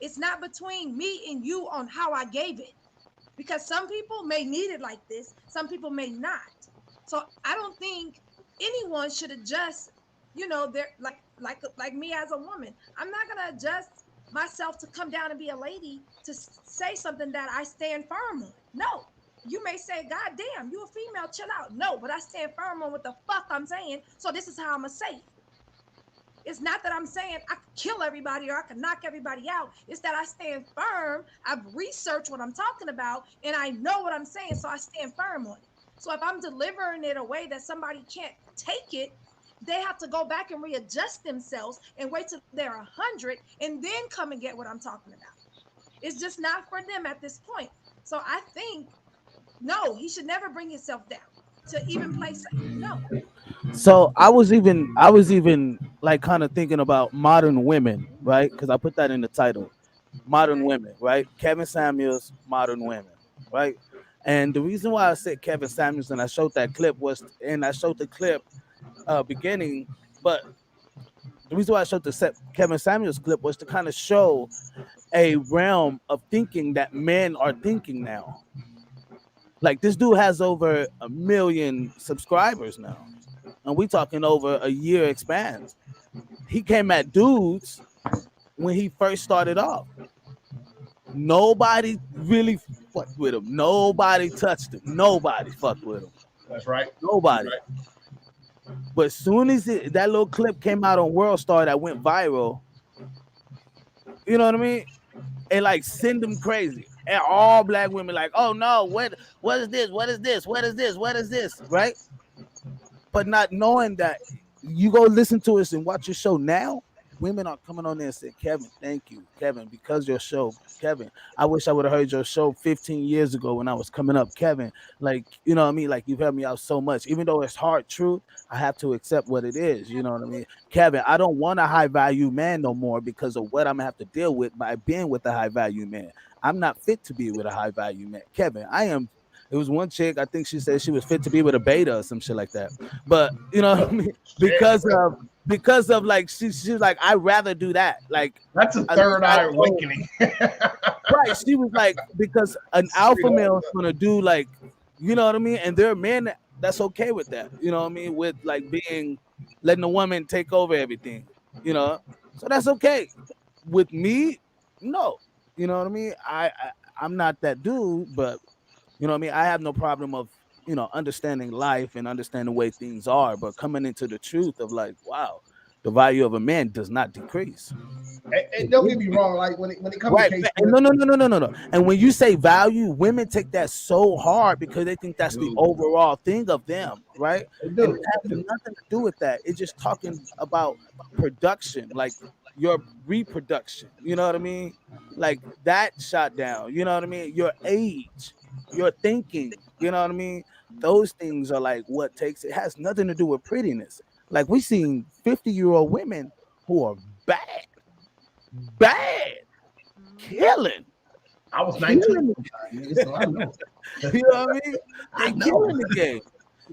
It's not between me and you on how I gave it, because some people may need it like this, some people may not. So I don't think anyone should adjust. They're like me as a woman. I'm not gonna adjust myself to come down and be a lady to say something that I stand firm on. No. You may say, God damn, you a female, chill out. No, but I stand firm on what the fuck I'm saying. So this is how I'm gonna say it. it's not that I'm saying I could kill everybody or I could knock everybody out. It's that I stand firm. I've researched what I'm talking about and I know what I'm saying, so I stand firm on it. So if I'm delivering it a way that somebody can't take it, they have to go back and readjust themselves and wait till they're 100 and then come and get what I'm talking about. It's just not for them at this point. So I think, no, he should never bring himself down to even play safe. No. So I was even like kind of thinking about modern women, right? Because I put that in the title, modern women, right? Kevin Samuels, modern women, right? And the reason why I said Kevin Samuels and I showed that clip was, and I showed the clip beginning, but the reason why I showed the Kevin Samuels clip was to kind of show a realm of thinking that men are thinking now. Like this dude has over 1 million subscribers now, and we talking over a year expands. He came at dudes when he first started off. Nobody really fucked with him. Nobody touched him. Nobody fucked with him. That's right. Nobody. That's right. But as soon as that little clip came out on World Star that went viral, you know what I mean? It like send them crazy. And all black women like, oh no, what is this? What is this? What is this? What is this? Right? But not knowing that you go listen to us and watch your show now, women are coming on there and saying, Kevin, thank you, Kevin, because your show, Kevin, I wish I would have heard your show 15 years ago when I was coming up, Kevin. Like, you know what I mean? Like, you've helped me out so much. Even though it's hard truth, I have to accept what it is. You know what I mean? Kevin, I don't want a high value man no more because of what I'm gonna have to deal with by being with a high value man. I'm not fit to be with a high value man. Kevin, I am. It was one chick, I think she said she was fit to be with a beta or some shit like that. But you know what I mean? Because of like she's like, I'd rather do that. Like that's a third eye awakening. Right. She was like, because an alpha male is gonna do like, you know what I mean? And there are men that's okay with that, you know what I mean, with like letting the woman take over everything, you know. So that's okay. With me, no. You know what I mean? I'm not that dude, but you know what I mean? I have no problem of, you know, understanding life and understanding the way things are, but coming into the truth of like, wow, the value of a man does not decrease. And don't get me wrong, like when it comes right. to case, No. And when you say value, women take that so hard because they think that's the overall thing of them, right? And it has nothing to do with that. It's just talking about production, like your reproduction. You know what I mean? Like that shot down. You know what I mean? Your age, your thinking. You know what I mean? Those things are like what takes it. Has nothing to do with prettiness. Like we seen 50-year-old women who are bad, killing. I was 19. So I know. You know what I mean? They killing the game.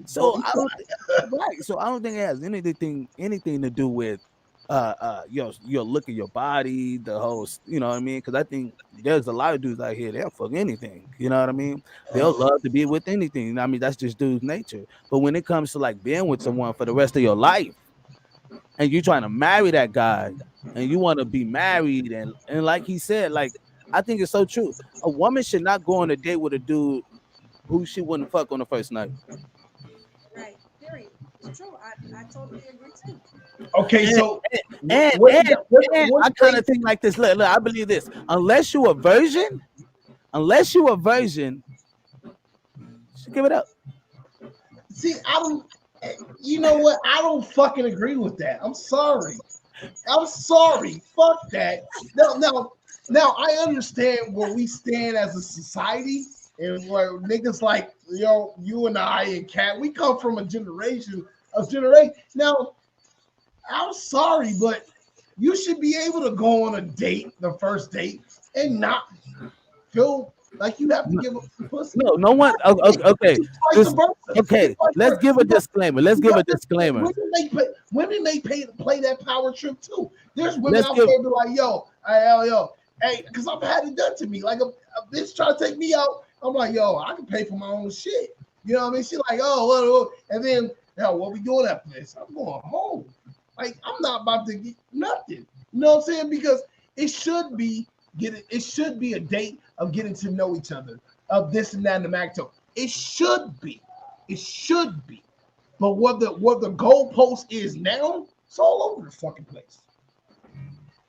So I don't So I don't think it has anything to do with your look of your body, the whole, you know what I mean? Because I think there's a lot of dudes out here, they'll fuck anything, you know what I mean? They'll love to be with anything. I mean, that's just dude's nature. But when it comes to like being with someone for the rest of your life, and you're trying to marry that guy, and you want to be married, and like he said, like I think it's so true. A woman should not go on a date with a dude who she wouldn't fuck on the first night. Right. Period. It's true. I totally agree too. Okay, so and I kind of think like this. Look, I believe this. Unless you a virgin, just give it up. See, you know what? I don't fucking agree with that. I'm sorry. Fuck that. Now I understand where we stand as a society, and where niggas like you and I and Kat, we come from a generation. Now, I'm sorry, but you should be able to go on a date, the first date, and not feel like you have to give up some pussy. No one. Okay. Let's give a disclaimer. Women may play that power trip too. There's women out there be like, yo, hey, because I've had it done to me. Like a bitch try to take me out. I'm like, yo, I can pay for my own shit. You know what I mean? She's like, oh, and then, what we doing after this? I'm going home. Like, I'm not about to get nothing. You know what I'm saying? Because it should be a date of getting to know each other, of this and that and the macto. It should be. But what the goalpost is now It's all over the fucking place.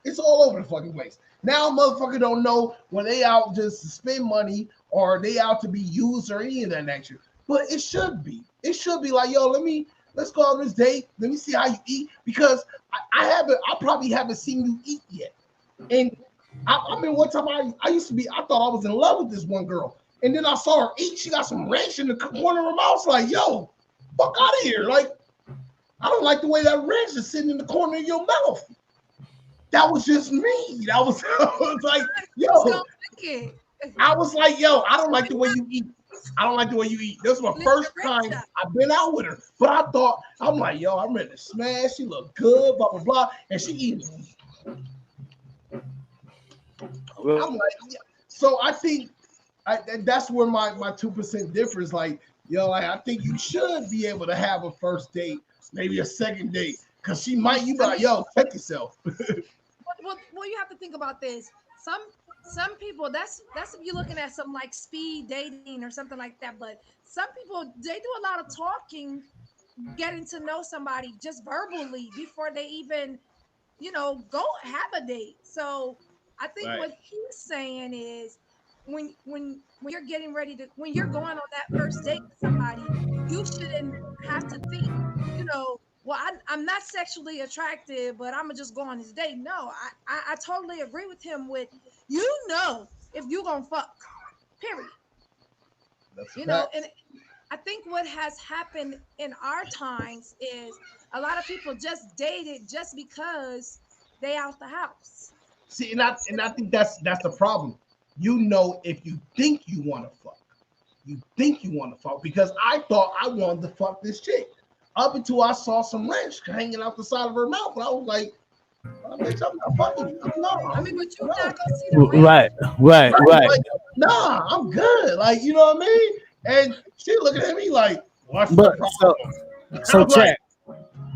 It's all over the fucking place. Now motherfucker don't know when they out just to spend money or they out to be used or any of that nature. But it should be. It should be like, yo, let's go on this date. Let me see how you eat. Because I probably haven't seen you eat yet. And I mean, one time I used to be, I thought I was in love with this one girl. And then I saw her eat. She got some ranch in the corner of her mouth. I was like, yo, fuck out of here. Like, I don't like the way that ranch is sitting in the corner of your mouth. That was just me. I was like, yo. I was like, yo, I don't like the way you eat. I don't like the way you eat. This was my first time I've been out with her. But I'm like, yo, I'm ready to smash. She look good, blah, blah, blah. And she eating. I'm like, yeah. So I think that's where my 2% difference. Like, yo, I think you should be able to have a first date, maybe a second date. Because you be like, yo, check yourself. Well, you have to think about this. Some people, that's if you're looking at something like speed dating or something like that. But some people, they do a lot of talking, getting to know somebody just verbally before they even, go have a date. So I think what he's saying is when you're getting ready to, when you're going on that first date with somebody, you shouldn't have to think, well, I'm not sexually attractive, but I'm gonna just go on this date. No, I totally agree with him with, if you're gonna fuck, period. And I think what has happened in our times is a lot of people just dated just because they out the house. See, and I think that's the problem. If you think you want to fuck, because I thought I wanted to fuck this chick. Up until I saw some ranch hanging out the side of her mouth, and I was like, bitch, I'm not fucking you. No. I mean, but you're not gonna see the ranch. Right. Like, nah, I'm good. Like, you know what I mean? And she looking at me like, what's the problem? So check.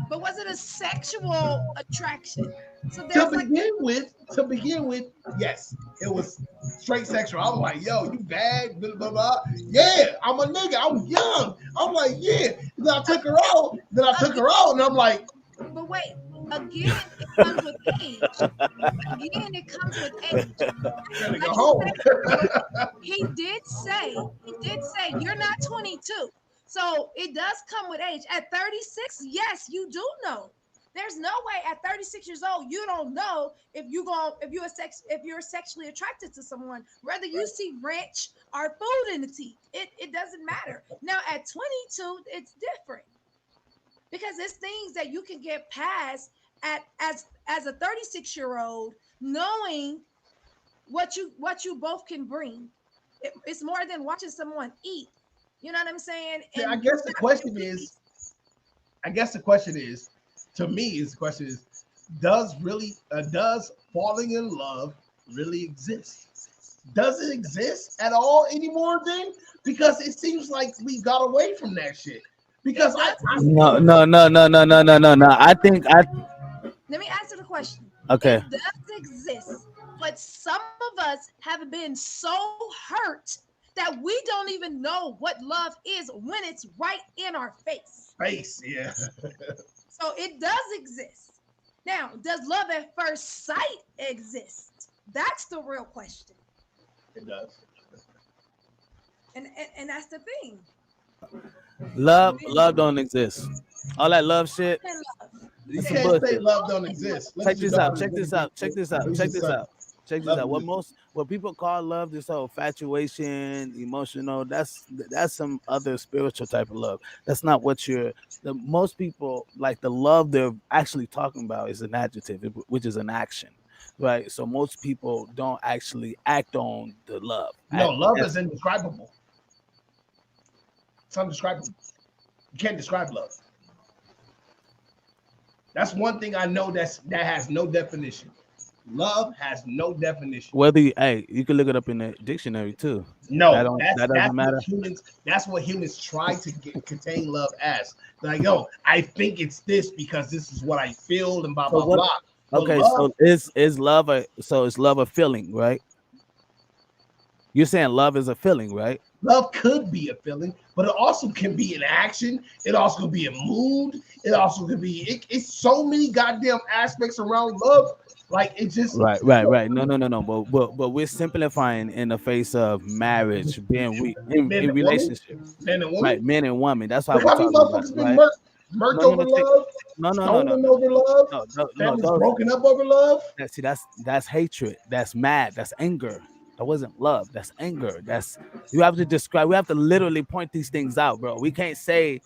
But was it a sexual attraction? So to begin with, yes, it was straight sexual. I was like, yo, you bad, blah, blah, blah. Yeah, I'm a nigga. I'm young. I'm like, yeah. Then I took her out. And I'm like, but wait, again, it comes with age. Gotta go home. He did say you're not 22. So it does come with age. At 36, yes, you do know. There's no way at 36 years old you don't know if you're sexually attracted to someone, whether you see ranch or food in the teeth. It doesn't matter. Now at 22, it's different because it's things that you can get past as a 36-year-old, knowing what you both can bring. It's more than watching someone eat. You know what I'm saying? And I guess the question is, to me, the question is, does falling in love really exist? Does it exist at all anymore then? Because it seems like we got away from that shit. Because No. I think Let me answer the question. Okay. It does exist, but some of us have been so hurt that we don't even know what love is when it's right in our face. Yeah. So it does exist. Now, does love at first sight exist? That's the real question. It does. And that's the thing. Love don't exist. All that love shit. You can't say love don't exist. Check this out. What people call love, this whole infatuation, emotional, that's some other spiritual type of love. That's not what most people, like, the love they're actually talking about is an adjective, which is an action, right? So most people don't actually act on the love. No, love is indescribable. It's undescribable. You can't describe love. That's one thing I know that has no definition. Love has no definition. Whether you can look it up in the dictionary too. No, that doesn't matter. That's what humans try to contain love as. Like, yo, I think it's this because this is what I feel and blah blah blah. Okay, so is love is love a feeling, right? You're saying love is a feeling, right? Love could be a feeling, but it also can be an action. It also could be a mood. It also could be. It's so many goddamn aspects around love. Like it just. Right. No. But we're simplifying in the face of marriage, being we Men in and woman, relationships, men and woman. right? Men and women. That's why Look we're how many talking about motherfuckers it, been right? murked No, no, over no, take, love, no. stolen over love, No, families broken up over love. see, that's hatred. That's mad. That's anger. That wasn't love. That's anger. That's you have to describe. We have to literally point these things out, bro. We can't say,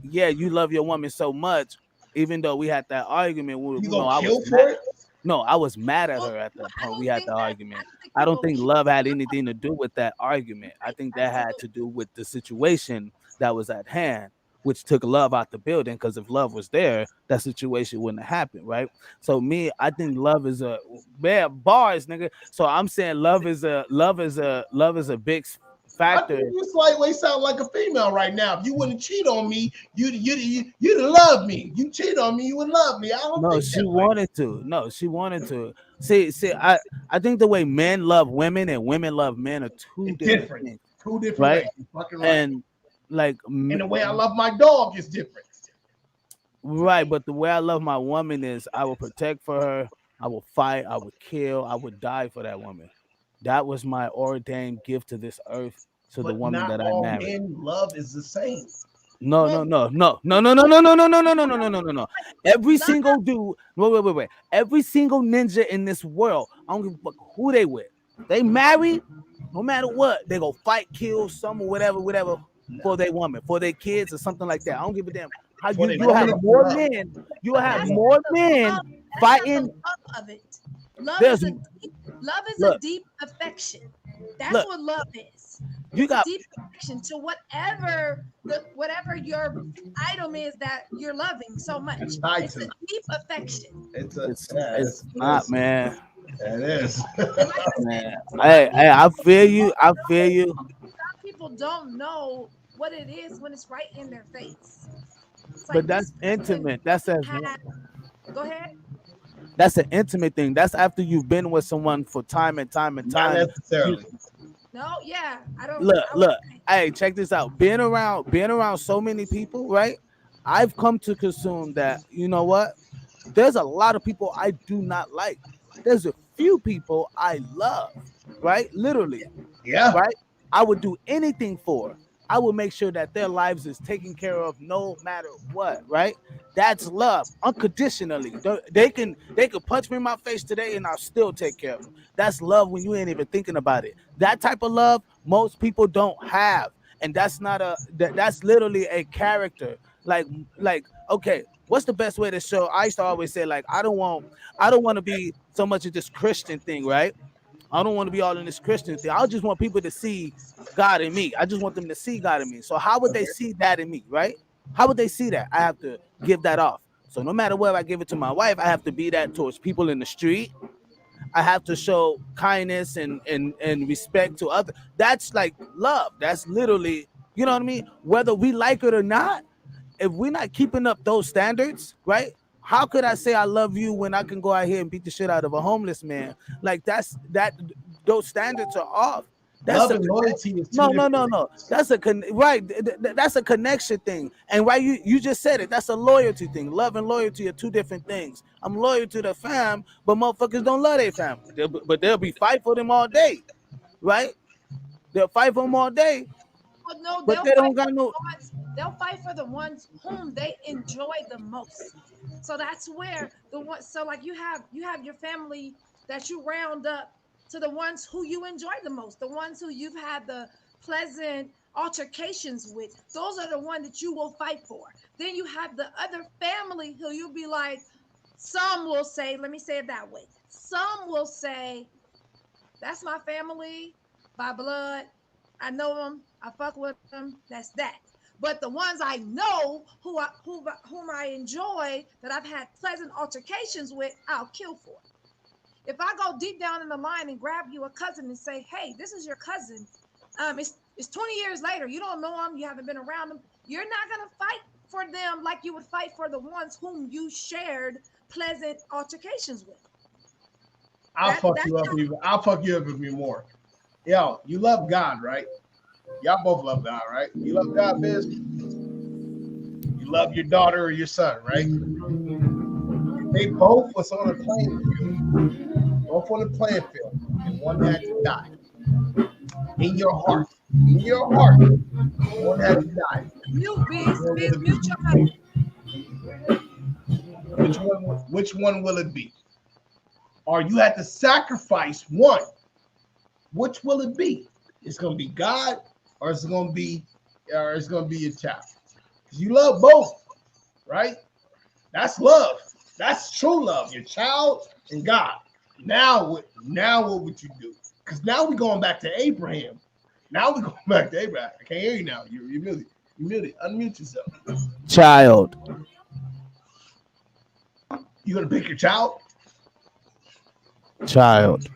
yeah, you love your woman so much, even though we had that argument. You No, gonna I was kill mad. for it? No, I was mad at her at that point. We had the argument. I don't think love had anything to do with that argument. I think that had to do with the situation that was at hand, which took love out the building. Because if love was there, that situation wouldn't have happened, right? So I think love is a bars, nigga. So I'm saying love is a big I factor. think you slightly sound like a female right now. If you wouldn't cheat on me, you'd love me. You cheat on me, you would love me. I don't No, think she that way. wanted to. No, she wanted to. See, I think the way men love women and women love men are two It's different different. things, Two different right? ways. You're fucking right. And like, And the way I love my dog is different. right, but the way I love my woman is I will protect for her, I will fight, I would kill, I would die for that woman. That was my ordained gift to this earth, to the But woman not that I all married. men love is the same. No. Every single dude, wait. Every single ninja in this world, I don't give a fuck who they with. They married, no matter what, they go fight, kill some or whatever for their woman, for their kids or something like that. I don't give a damn. How For you their have woman, more love. men, you will But have that's more not the men love. That's fighting. not the love of it. Love There's is a look, deep affection. That's look, what love is. you It's a got deep affection to whatever your item is that you're loving so much. It's tied It's to. a deep affection. it's not, man. It is. And like I Man, said, hey, I feel you. I feel you. some people don't know what it is when it's right in their face. It's But like that's this person intimate. That's had. Go ahead. an intimate thing. That's after you've been with someone for time and time. Not necessarily. No, yeah, I don't. Look, I would say hey, check this out. Being around so many people, right? I've come to consume that, you know what? There's a lot of people I do not like. There's a few people I love, right? Literally, Yeah. right? I would do anything for. I would make sure that their lives is taken care of no matter what, right? That's love unconditionally. They can punch me in my face today and I'll still take care of them. That's love when you ain't even thinking about it. That type of love most people don't have. And that's not that's literally a character. Like okay, what's the best way to show? I used to always say, like, I don't want to be so much of this Christian thing, right? I don't want to be all in this Christian thing. I just want people to see God in me. I just want them to see God in me. So how would they see that in me, right? How would they see that? I have to give that off. So no matter whether I give it to my wife, I have to be that towards people in the street. I have to show kindness and respect to others. That's like love. That's literally, you know what I mean? Whether we like it or not, if we're not keeping up those standards, right? How could I say I love you when I can go out here and beat the shit out of a homeless man? Like those standards are off. Love and loyalty is two no. different That's that's a connection thing. And right, you just said it. That's a loyalty thing. Love and loyalty are two different things. I'm loyal to the fam, but motherfuckers don't love their family. But they'll be fight for them all day, right? They'll fight for them all day. well, no, But they don't got no. they'll fight for the ones whom they enjoy the most. So that's where the one. So like you have your family that you round up to the ones who you enjoy the most, the ones who you've had the pleasant altercations with. Those are the ones that you will fight for. Then you have the other family who you'll be like, some will say, let me say it that way. Some will say, that's my family by blood. I know them. I fuck with them. That's that. But the ones I know whom I enjoy that I've had pleasant altercations with, I'll kill for. If I go deep down in the line and grab you a cousin and say, "Hey, this is your cousin," it's 20 years later. You don't know them. You haven't been around them. You're not gonna fight for them like you would fight for the ones whom you shared pleasant altercations with. I'll fuck you up even more. Yo, you love God, right? Y'all both love God, right? You love God, Biz? You love your daughter or your son, right? They both was on a playing field. Both on the playing field. And one had to die. In your heart. In your heart. One had to die. Mute, Biz. One will Biz, it mute be? your mic. Which one will it be? Or you had to sacrifice one. Which will it be? It's gonna be God, or it's gonna be your child. Because you love both, right? That's love. That's true love. Your child and God. Now what would you do? Because now we're going back to Abraham. Now we're going back to Abraham. I can't hear you now. You're muted. You're muted. Unmute yourself. Child. You gonna pick your child? Child.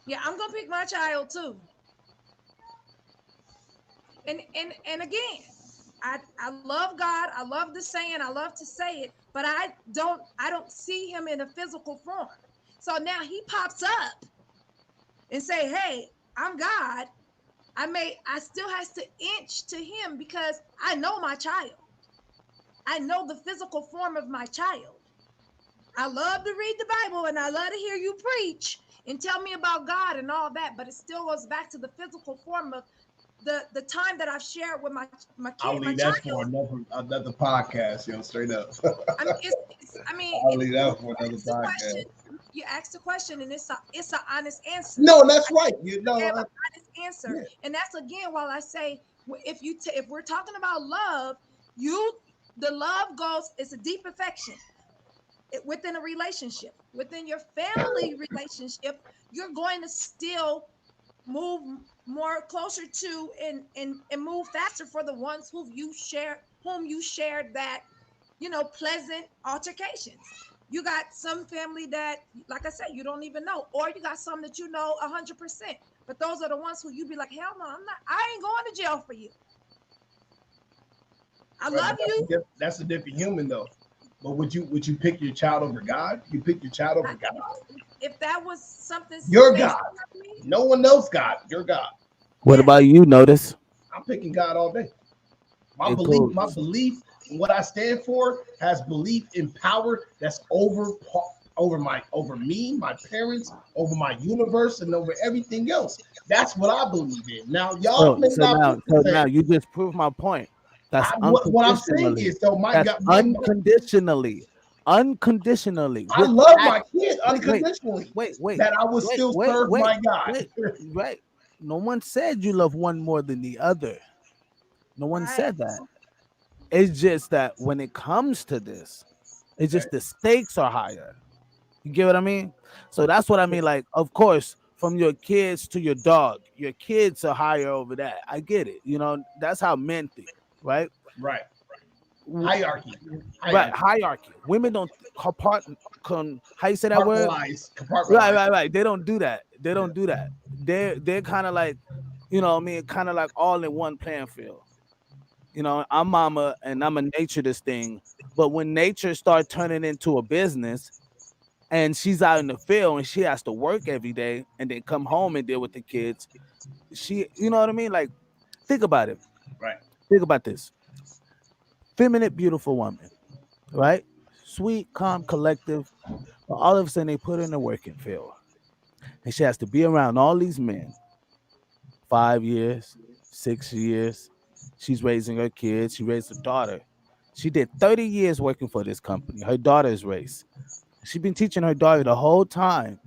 Yeah, I'm gonna pick my child too. And again, I love God. I love the saying. I love to say it, but I don't see him in a physical form. So now he pops up and say, "Hey, I'm God." I still has to inch to him because I know my child. I know the physical form of my child. I love to read the Bible and I love to hear you preach and tell me about God and all that, but it still goes back to the physical form of the time that I've shared with my kid, I'll leave that for another podcast, straight up. I'll leave that for another podcast. You asked the question, and it's an honest answer. No, that's right. You know, have an honest answer, yeah. And that's again while I say if we're talking about love, the love goes. It's a deep affection within a relationship, within your family relationship. You're going to still move more closer to and move faster for the ones whom you shared that pleasant altercations. You got some family that, like I said, you don't even know, or you got some that 100%. But those are the ones who you be like, hell no, I ain't going to jail for you. I love you. That's a different human though. But would you pick your child over God? You pick your child over God. If that was something, you're God. No one knows God. You're God. What about you, Notice? I'm picking God all day. My belief in what I stand for has belief in power that's over me, my parents, over my universe, and over everything else. That's what I believe in. Now, y'all now you just proved my point. That's what I'm saying is, though, unconditionally. Unconditionally. I love my kid unconditionally. Wait. That I would still serve my God. Right. No one said you love one more than the other. No one said that. It's just that when it comes to this, it's just the stakes are higher. You get what I mean? So that's what I mean. Like, of course, from your kids to your dog, your kids are higher over that. I get it. That's how men think, right? Right. Hierarchy. Right. Hierarchy. Women don't how you say that word? Right. They don't do that. They're kind of like, kind of like all in one playing field. I'm mama and I'm a nature this thing. But when nature starts turning into a business and she's out in the field and she has to work every day and then come home and deal with the kids, you know what I mean? Like, think about it. Right. Think about this. Feminine, beautiful woman, right? Sweet, calm, collective. But all of a sudden they put her in the working field. And she has to be around all these men. 5 years, 6 years. She's raising her kids. She raised her daughter. She did 30 years working for this company. Her daughter is raised. She's been teaching her daughter the whole time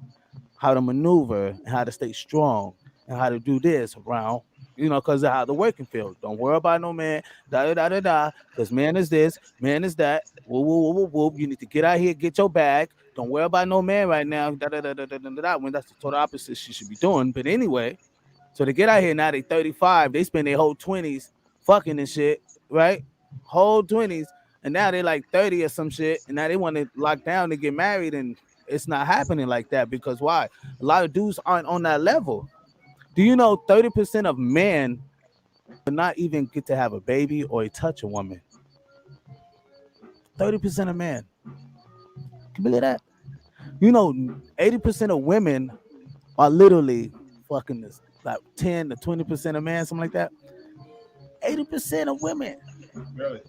how to maneuver and how to stay strong and how to do this around, because of how the working field. Don't worry about no man, because man is this, man is that. Whoop. You need to get out here, get your bag. Don't worry about no man right now. When that's the total opposite she should be doing. But anyway, so they get out here now, they 35. They spend their whole 20s fucking and shit, right? Whole 20s. And now they're like 30 or some shit. And now they want to lock down to get married. And it's not happening like that because why? A lot of dudes aren't on that level. Do you know 30% of men will not even get to have a baby or touch a woman? 30% of men. Can you believe that? 80% of women are literally fucking this like 10 to 20% of men, something like that. 80% of women. Really?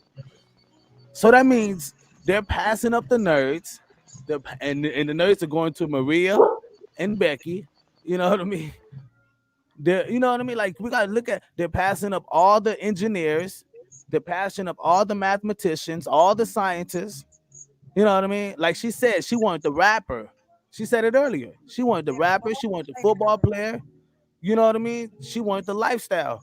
So that means they're passing up the nerds, and the nerds are going to Maria and Becky. You know what I mean? You know what I mean? Like we gotta look at, they're passing up all the engineers, they're passing up all the mathematicians, all the scientists. You know what I mean? Like she said, she wanted the rapper. She said it earlier. She wanted the rapper. She wanted the football player. You know what I mean? She wanted the lifestyle.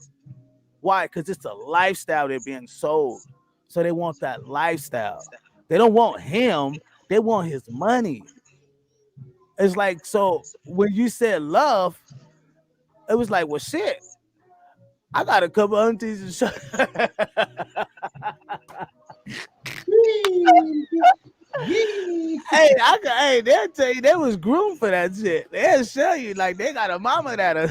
Why? Because it's a lifestyle they're being sold. So they want that lifestyle. They don't want him. They want his money. It's like, so when you said love, it was like, well, shit. I got a couple aunties and shit. Hey, they'll tell you they was groomed for that shit. They'll show you like they got a mama that'll.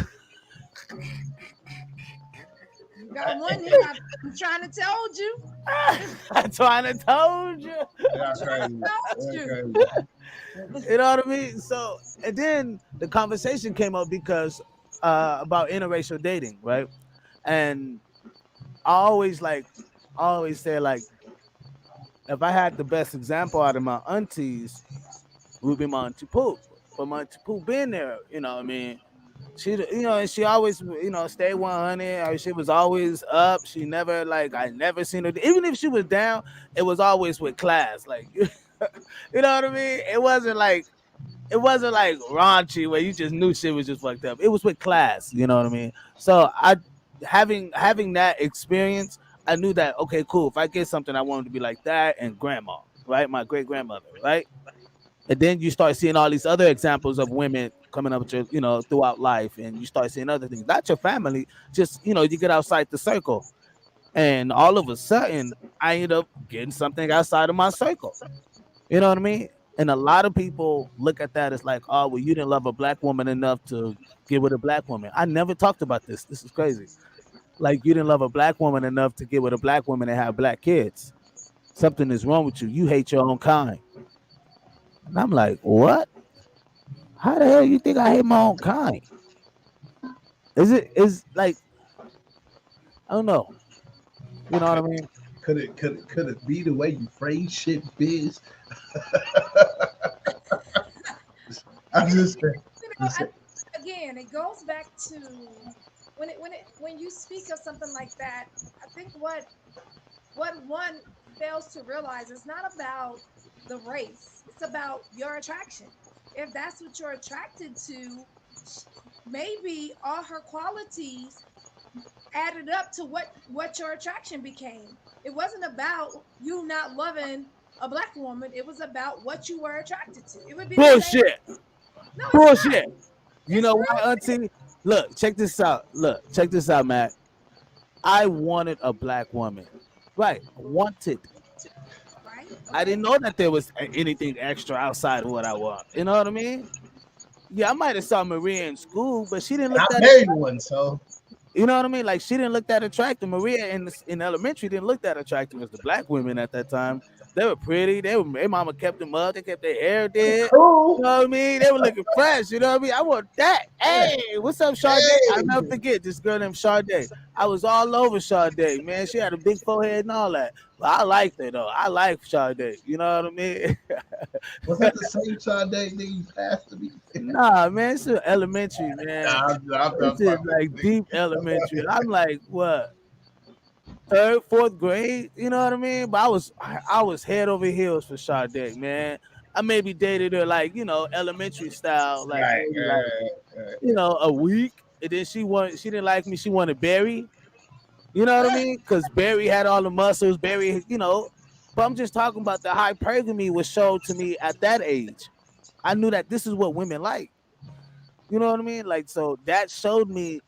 You got one here. I'm trying to tell you. I'm trying to told you. That's crazy. You know what I mean? So, and then the conversation came up because about interracial dating, right? And I always say like, if I had the best example out of my aunties, would be my auntie Pooh. But my auntie Pooh been there, you know what I mean? She, you know, and she always, you know, stay 100. She was always up. She never, like, I never seen her. Even if she was down, it was always with class. Like, you know what I mean? It wasn't like raunchy where you just knew shit was just fucked up. It was with class, you know what I mean? So having that experience, I knew that, okay, cool. If I get something, I want it to be like that and grandma, right? My great grandmother, right? And then you start seeing all these other examples of women coming up with your, you know, throughout life, and you start seeing other things, not your family, just, you know, you get outside the circle, and all of a sudden, I end up getting something outside of my circle. You know what I mean? And a lot of people look at that as like, oh, well, you didn't love a black woman enough to get with a black woman. I never talked about this. This is crazy. Like, you didn't love a black woman enough to get with a black woman and have black kids. Something is wrong with you. You hate your own kind. And I'm like, what? How the hell you think I hate my own kind? Is like, I don't know. You know what I mean? Could it be the way you phrase shit, Biz? I'm just saying. Again, it goes back to when you speak of something like that. I think what one fails to realize is not about the race. It's about your attraction. If that's what you're attracted to, maybe all her qualities added up to what your attraction became. It wasn't about you not loving a black woman. It was about what you were attracted to. It would be bullshit. No, bullshit. You know why, Auntie? Look, check this out. Matt. I wanted a black woman. Right. Wanted. Right. I didn't know that there was anything extra outside of what I want. You know what I mean? Yeah, I might have saw Maria in school, but she didn't look that attractive. One, so you know what I mean? Like, she didn't look that attractive. Maria in elementary didn't look that attractive as the black women at that time. They were pretty. Their mama kept them up. They kept their hair dead. Cool. You know what I mean? They were looking fresh. You know what I mean? I want that. Hey, what's up, Sade? Hey. I'll never forget this girl named Sade. I was all over Sade, man. She had a big forehead and all that. But I liked her, though. I like Sade. You know what I mean? Was that the same Sade that you passed to me? Nah, man. It's elementary, man. This is like deep elementary. I'm like, what? 3rd, 4th grade, you know what I mean? But I was head over heels for Sade, man. I maybe dated her like, you know, elementary style, like, you know, a week. And then she didn't like me. She wanted Barry. You know what I mean? Because Barry had all the muscles. Barry, you know. But I'm just talking about the hypergamy was showed to me at that age. I knew that this is what women like. You know what I mean? Like, so that showed me,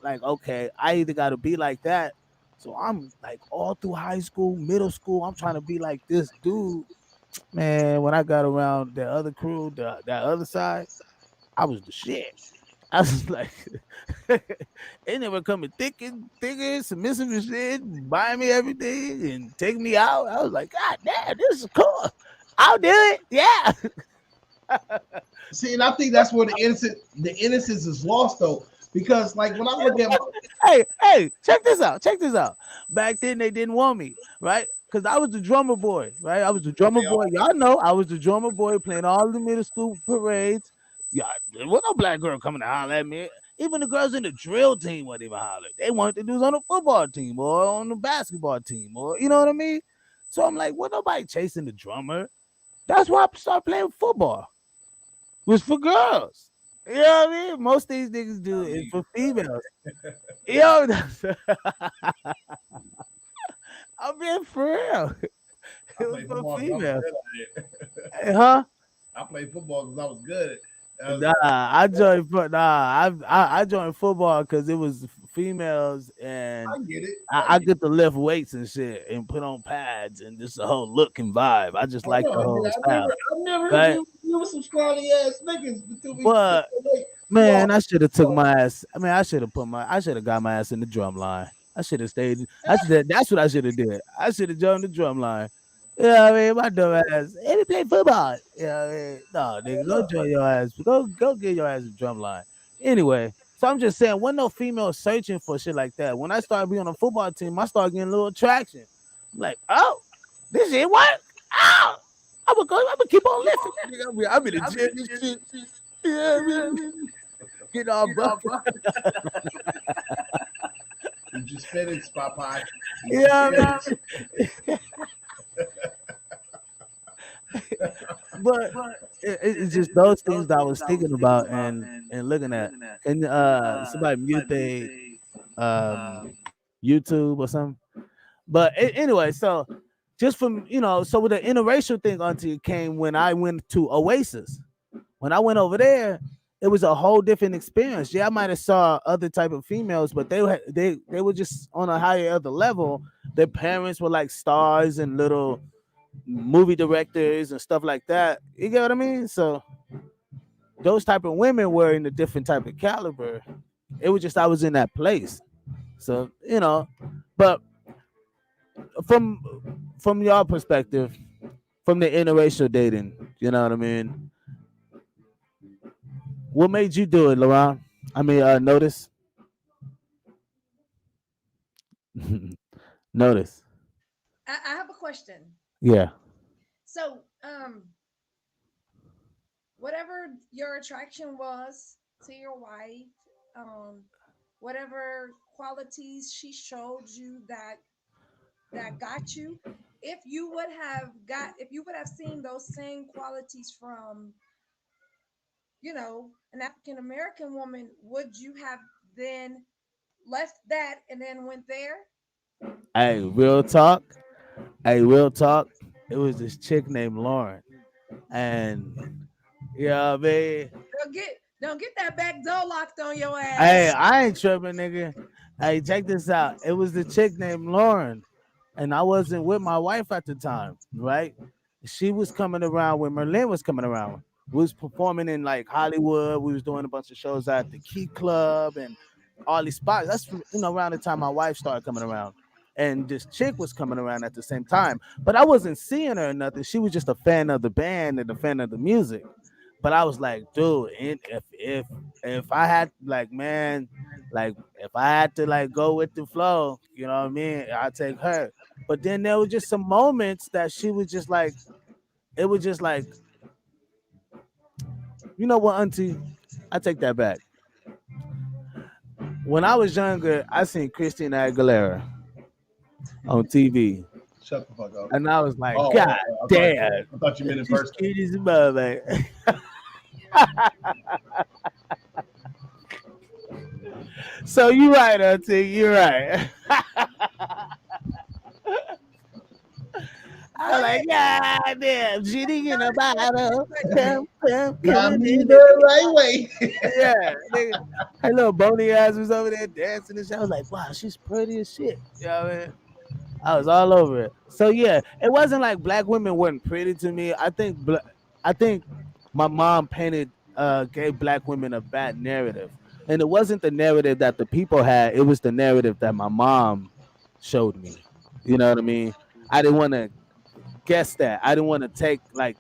like, okay, I either got to be like that. So I'm like all through high school, middle school, I'm trying to be like this dude. Man, when I got around the other crew, that other side, I was the shit. I was like, they never coming thicker, submissive and shit, buying me everything and taking me out. I was like, God damn, this is cool. I'll do it. Yeah. See, and I think that's where the innocence is lost, though. Because like when I look at hey, check this out. Back then they didn't want me, right? Because I was the drummer boy, right? I was the drummer boy. Y'all know I was the drummer boy playing all the middle school parades. Yeah, there was no black girl coming to holler at me. Even the girls in the drill team wouldn't even holler. They wanted to do on the football team or on the basketball team, or you know what I mean? So I'm like, well, nobody chasing the drummer. That's why I started playing football. It was for girls. You know what I mean? Most of these niggas do it for females. Yo, I'm being for real. It was for females. Huh? I played football because I was good. I joined. I joined football because it was females, and I get it. I get to lift weights and shit, and put on pads, and just the whole look and vibe. I just like the whole style. I never you were some scrawny ass niggas. But man, I should have took my ass. I mean, I should have got my ass in the drum line. I should have stayed. That's what I should have did. I should have joined the drum line. You know what I mean? My dumb ass. Hey, we play football. You know what I mean? No, nigga, go join your ass. Go get your ass a drum line. Anyway, so I'm just saying, when no female searching for shit like that. When I started being on a football team, I started getting a little traction. I'm like, oh, this shit work. Oh, I'm gonna keep on lifting. I'm in the gym and shit. Yeah, get all buff. You just finished, Popeye. Yeah, but it's just those things that I was thinking about and looking at. And somebody mute they YouTube or something. But anyway, so just from so with the interracial thing until it came when I went to Oasis. When I went over there, it was a whole different experience. Yeah, I might have saw other type of females, but they were just on a higher other level. Their parents were like stars and little movie directors and stuff like that. You get what I mean? So those type of women were in a different type of caliber. It was just I was in that place. So but from your perspective, from the interracial dating, you know what I mean? What made you do it, Laurent? I mean, notice. Notice. I have a question. Yeah. So, whatever your attraction was to your wife, whatever qualities she showed you that got you, if you would have seen those same qualities from an African American woman, would you have then left that and then went there? Hey, real talk. It was this chick named Lauren, and I mean, don't get that back door locked on your ass. Hey, I ain't tripping, nigga. Hey, check this out. It was the chick named Lauren, and I wasn't with my wife at the time, right? She was coming around when Merlin was coming around. We was performing in like Hollywood. We was doing a bunch of shows at the Key Club and all these spots. That's around the time my wife started coming around. And this chick was coming around at the same time. But I wasn't seeing her or nothing. She was just a fan of the band and a fan of the music. But I was like, dude, if I had if I had to like go with the flow, you know what I mean? I'd take her. But then there were just some moments that she was just like, it was just like, you know what, auntie? I take that back. When I was younger, I seen Christina Aguilera on TV. Shut the fuck up. And I was like, God damn. I thought you meant in person. Cute as a mother. So you're right, auntie. You're right. I'm like, God damn, Genie in a bottle. Got me the right way. Yeah. Nigga. Her little bony ass was over there dancing and shit. I was like, wow, she's pretty as shit. You know what I mean? I was all over it. So yeah, it wasn't like black women weren't pretty to me. I think my mom gave black women a bad narrative. And it wasn't the narrative that the people had, it was the narrative that my mom showed me. You know what I mean? I didn't want to guess that. I didn't want to take, like,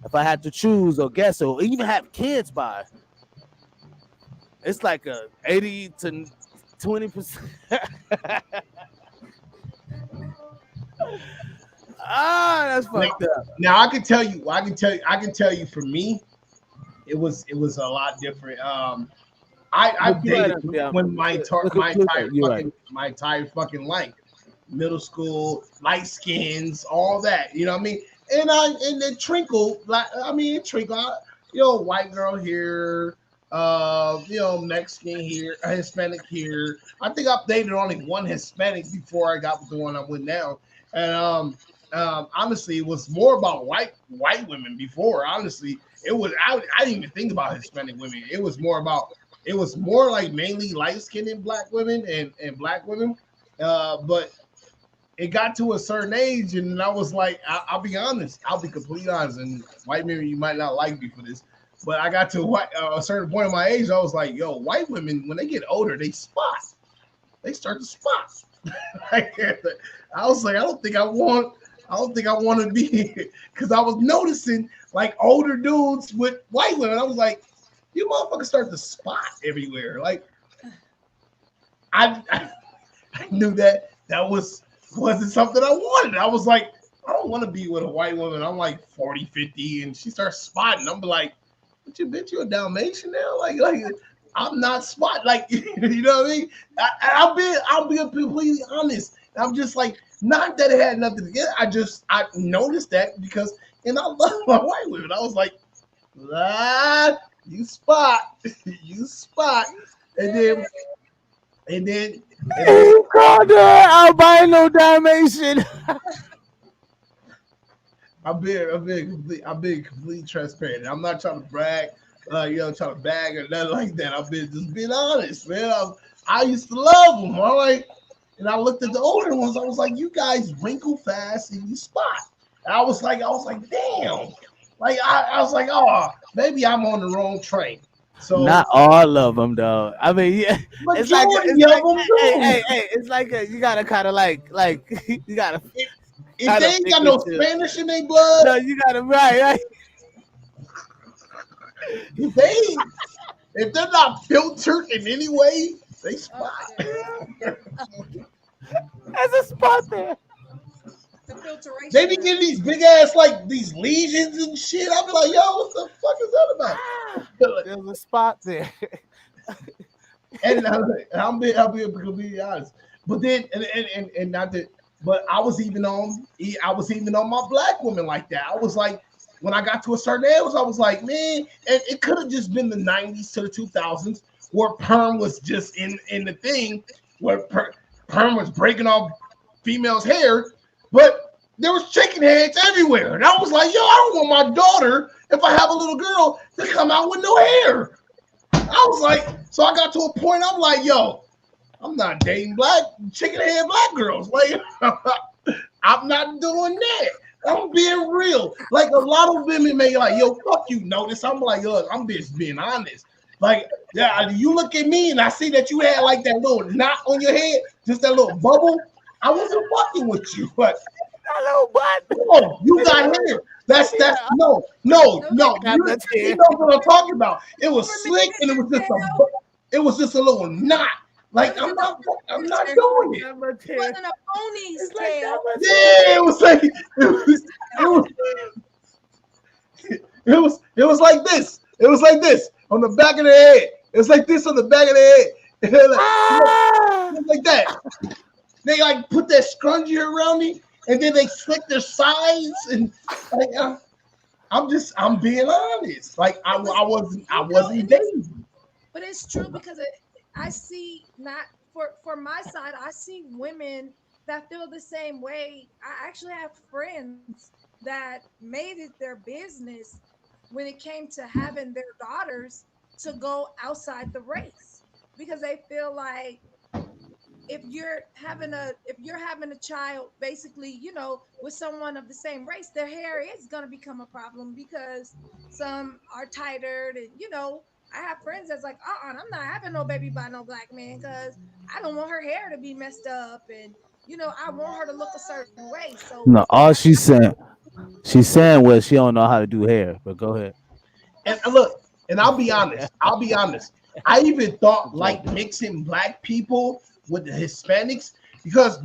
if I had to choose or guess or even have kids by, It's like a 80 to 20%. That's fucked up. Now I can tell you. For me, it was a lot different. I've dated when my entire fucking life, middle school, light skins, all that. You know what I mean? And it trickled white girl here, Mexican here, Hispanic here. I think I've dated only one Hispanic before I got with the one I'm with now. And honestly, it was more about white women before. Honestly, it was I didn't even think about Hispanic women. It was more like mainly light-skinned black women and black women. But it got to a certain age, and I was like, I'll be honest. I'll be completely honest. And white men, you might not like me for this, but I got to a certain point of my age. I was like, yo, white women, when they get older, they spot. They start to spot. I was like, I don't think I want to be, because I was noticing like older dudes with white women. I was like, you motherfuckers start to spot everywhere. Like, I knew that wasn't something I wanted. I was like, I don't want to be with a white woman. I'm like 40, 50, and she starts spotting. I'm like, bitch, you a Dalmatian now? Like I'm not spot. Like, you know what I mean? I'll be completely honest. I'm just like, not that it had nothing to get. I noticed that because, and I love my white women. I was like, you spot, and then you called her albino Dalmatian. I'm being completely transparent. I'm not trying to brag, trying to bag or nothing like that. I've been just being honest, man. I used to love them. All right. And I looked at the older ones. I was like, you guys wrinkle fast and you spot. And I was like, damn. Like I was like, oh, maybe I'm on the wrong train. So not all of them, though. I mean, yeah, it's like you gotta kind of like you gotta. If they ain't got no Spanish in their blood, no, you gotta right. If they're not filtered in any way, they spot. There's a spot there. They be getting these big ass like these lesions and shit. I'm like, yo, what the fuck is that about? There's a spot there. And I'll be honest. But then and not that, but I was even on my black woman like that. I was like, when I got to a certain age, I was like, man, and it could have just been the 90s to the 2000s where perm was just in the thing, where perm was breaking off females' hair, but there was chicken heads everywhere. And I was like, yo, I don't want my daughter, if I have a little girl, to come out with no hair. I was like, so I got to a point, I'm like, yo, I'm not dating chicken head black girls. Like, I'm not doing that. I'm being real. Like, a lot of women may like, yo, fuck you, notice. I'm like, yo, I'm just being honest. Like, yeah, you look at me and I see that you had like that little knot on your head, just that little bubble. I wasn't fucking with you, but that little butt. Oh, you got hair. That's no. You know what I'm talking about. It was slick and it was just a little knot. Like I'm not doing it. It wasn't a pony's tail. Yeah, it was like this. It was like this on the back of the head. It was like this on the back of the head. It was like that. They like put that scrunchie around me, and then they slick their sides, and like, I'm being honest. Like I wasn't dating. But it's true because I see not for my side. I see women that feel the same way. I actually have friends that made it their business when it came to having their daughters to go outside the race because they feel like if you're having a child basically, with someone of the same race, their hair is going to become a problem because some are tighter and I have friends that's like, I'm not having no baby by no black man because I don't want her hair to be messed up and I want her to look a certain way. So no, all she's saying was she don't know how to do hair. But go ahead. And look, and I'll be honest. I even thought like mixing black people with the Hispanics because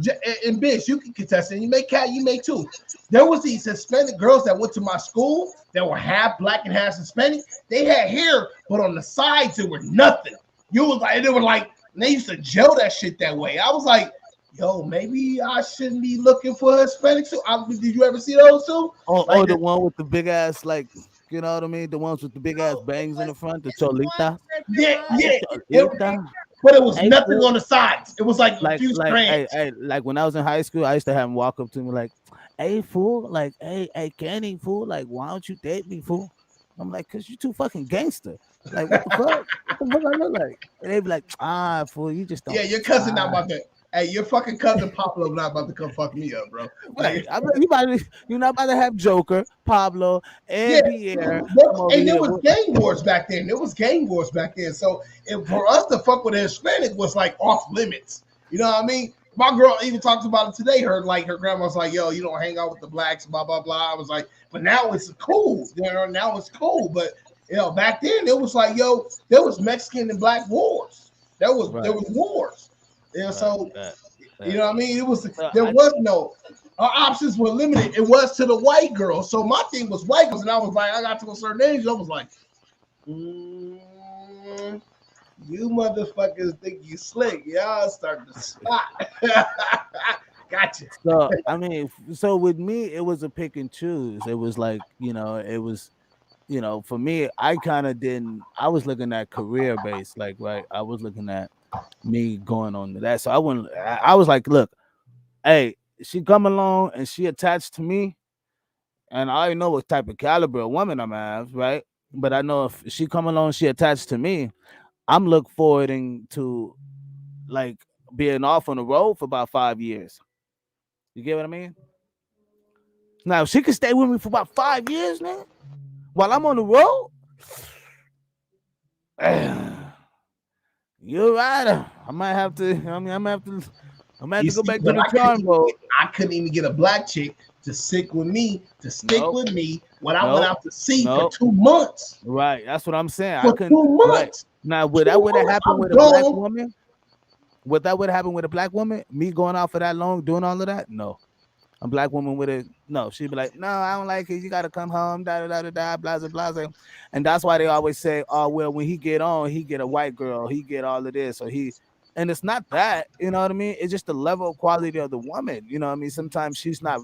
and bitch, you can contest and you make cat, you make too. There was these Hispanic girls that went to my school that were half black and half Hispanic. They had hair, but on the sides it were nothing. You was like, they were like, they used to gel that shit that way. I was like, yo, maybe I shouldn't be looking for Hispanics too. Did you ever see those too? Like the one with the big ass, like, you know what I mean? The ones with the big ass bangs in the front, the cholita. Yeah. But it was nothing on the sides. It was like a few strands. Like when I was in high school, I used to have them walk up to me like, "Hey fool, like, hey Kenny fool, like, why don't you date me, fool?" I'm like, "Cause you too fucking gangster." Like, what the fuck? What the fuck I look like? And they be like, fool, you just don't. Yeah, your cousin not about to. Hey, your fucking cousin Pablo not about to come fuck me up, bro. Right. You're not about to have Joker, Pablo, and Pierre. And there was gang wars back then. There was gang wars back then. So for us to fuck with a Hispanic was like off limits. You know what I mean? My girl even talks about it today. Her grandma's like, yo, you don't hang out with the blacks, blah, blah, blah. I was like, but now it's cool. You know, now it's cool. But back then it was like, yo, there was Mexican and black wars. There was wars. Yeah, so you know what I mean? It was there was no our options were limited. It was to the white girls. So my thing was white girls, and I was like, I got to a certain age, I was like, you motherfuckers think you slick. Y'all starting to spot. Gotcha. So I mean, so with me, it was a pick and choose. It was like, it was, for me, I kind of didn't. I was looking at career based, like, right. I was looking at me going on to that. So I was like, look, hey, she come along and she attached to me, and I already know what type of caliber of woman I'm at, right? But I know if she come along, she attached to me, I'm look forwarding to like being off on the road for about 5 years. You get what I mean? Now, if she could stay with me for about 5 years, man, while I'm on the road, you're right. I might have to. I'm gonna have to go back to the drawing board. I couldn't even get a black chick to stick with me with me when I went out to sea for 2 months. Right, that's what I'm saying. For 2 months. Right. Now, would that happen with a black woman? Would that happen with a black woman? Me going out for that long, doing all of that? No. A black woman she'd be like, no, I don't like it. You got to come home, blah, blah, blah. And that's why they always say, oh, well, when he get on, he get a white girl, he get all of this. And it's not that, you know what I mean? It's just the level of quality of the woman. You know what I mean? Sometimes she's not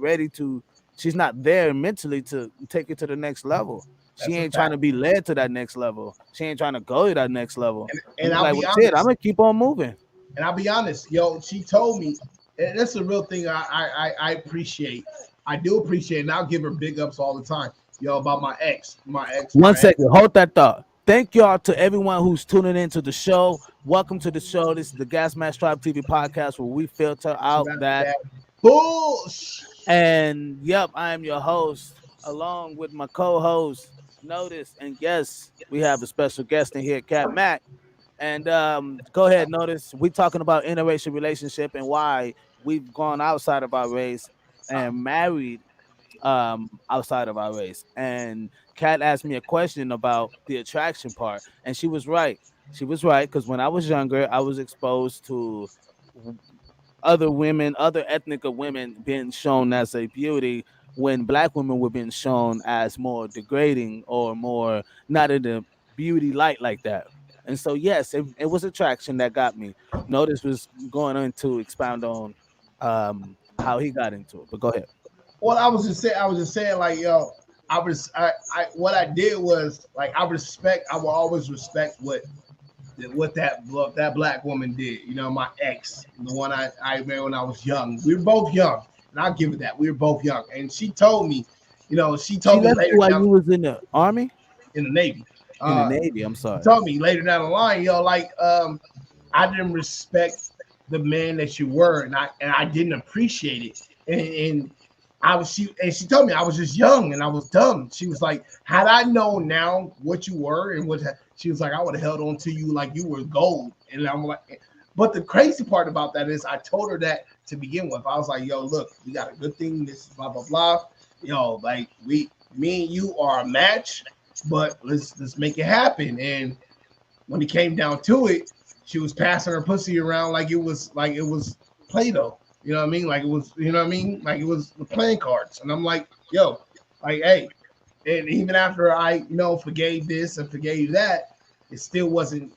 she's not there mentally to take it to the next level. She ain't trying to be led to that next level. She ain't trying to go to that next level. And I'll be honest, I'm going to keep on moving. And I'll be honest, yo, she told me, and that's a real thing I appreciate. I do appreciate it, and I'll give her big ups all the time. Yo, about my ex. One second, hold that thought. Thank y'all to everyone who's tuning into the show. Welcome to the show. This is the Gasmasktribe TV podcast where we filter out that bullshit. And yep, I am your host, along with my co-host, Notice. And yes, we have a special guest in here, Cat Mac. And go ahead, Notice. We're talking about interracial relationship and why we've gone outside of our race and married outside of our race. And Kat asked me a question about the attraction part, and she was right. She was right, because when I was younger, I was exposed to other women, other ethnic women being shown as a beauty, when black women were being shown as more degrading or more not in the beauty light like that. And so, yes, it was attraction that got me. Notice was going on to expound on how he got into it. But go ahead. Well, I was just saying, like, yo, what I did was, like, I will always respect what that black woman did. You know, my ex, the one I met when I was young. We were both young, and I'll give it that. We were both young, and she told me, me later. While you was in the Army? In the Navy. In the Navy, I'm sorry. She told me later down the line, yo, like, I didn't respect the man that you were, and I didn't appreciate it, and she told me I was just young and I was dumb. She was like, had I known now what you were and she was like, I would have held on to you like you were gold. And I'm like, but the crazy part about that is I told her that to begin with. I was like, yo, look, we got a good thing. This is blah, blah, blah. Yo, like me and you are a match, but let's make it happen. And when it came down to it, she was passing her pussy around like it was Play-Doh. You know what I mean? Like it was, you know what I mean? Like it was the playing cards. And I'm like, yo, like, hey. And even after I, forgave this and forgave that, she still wasn't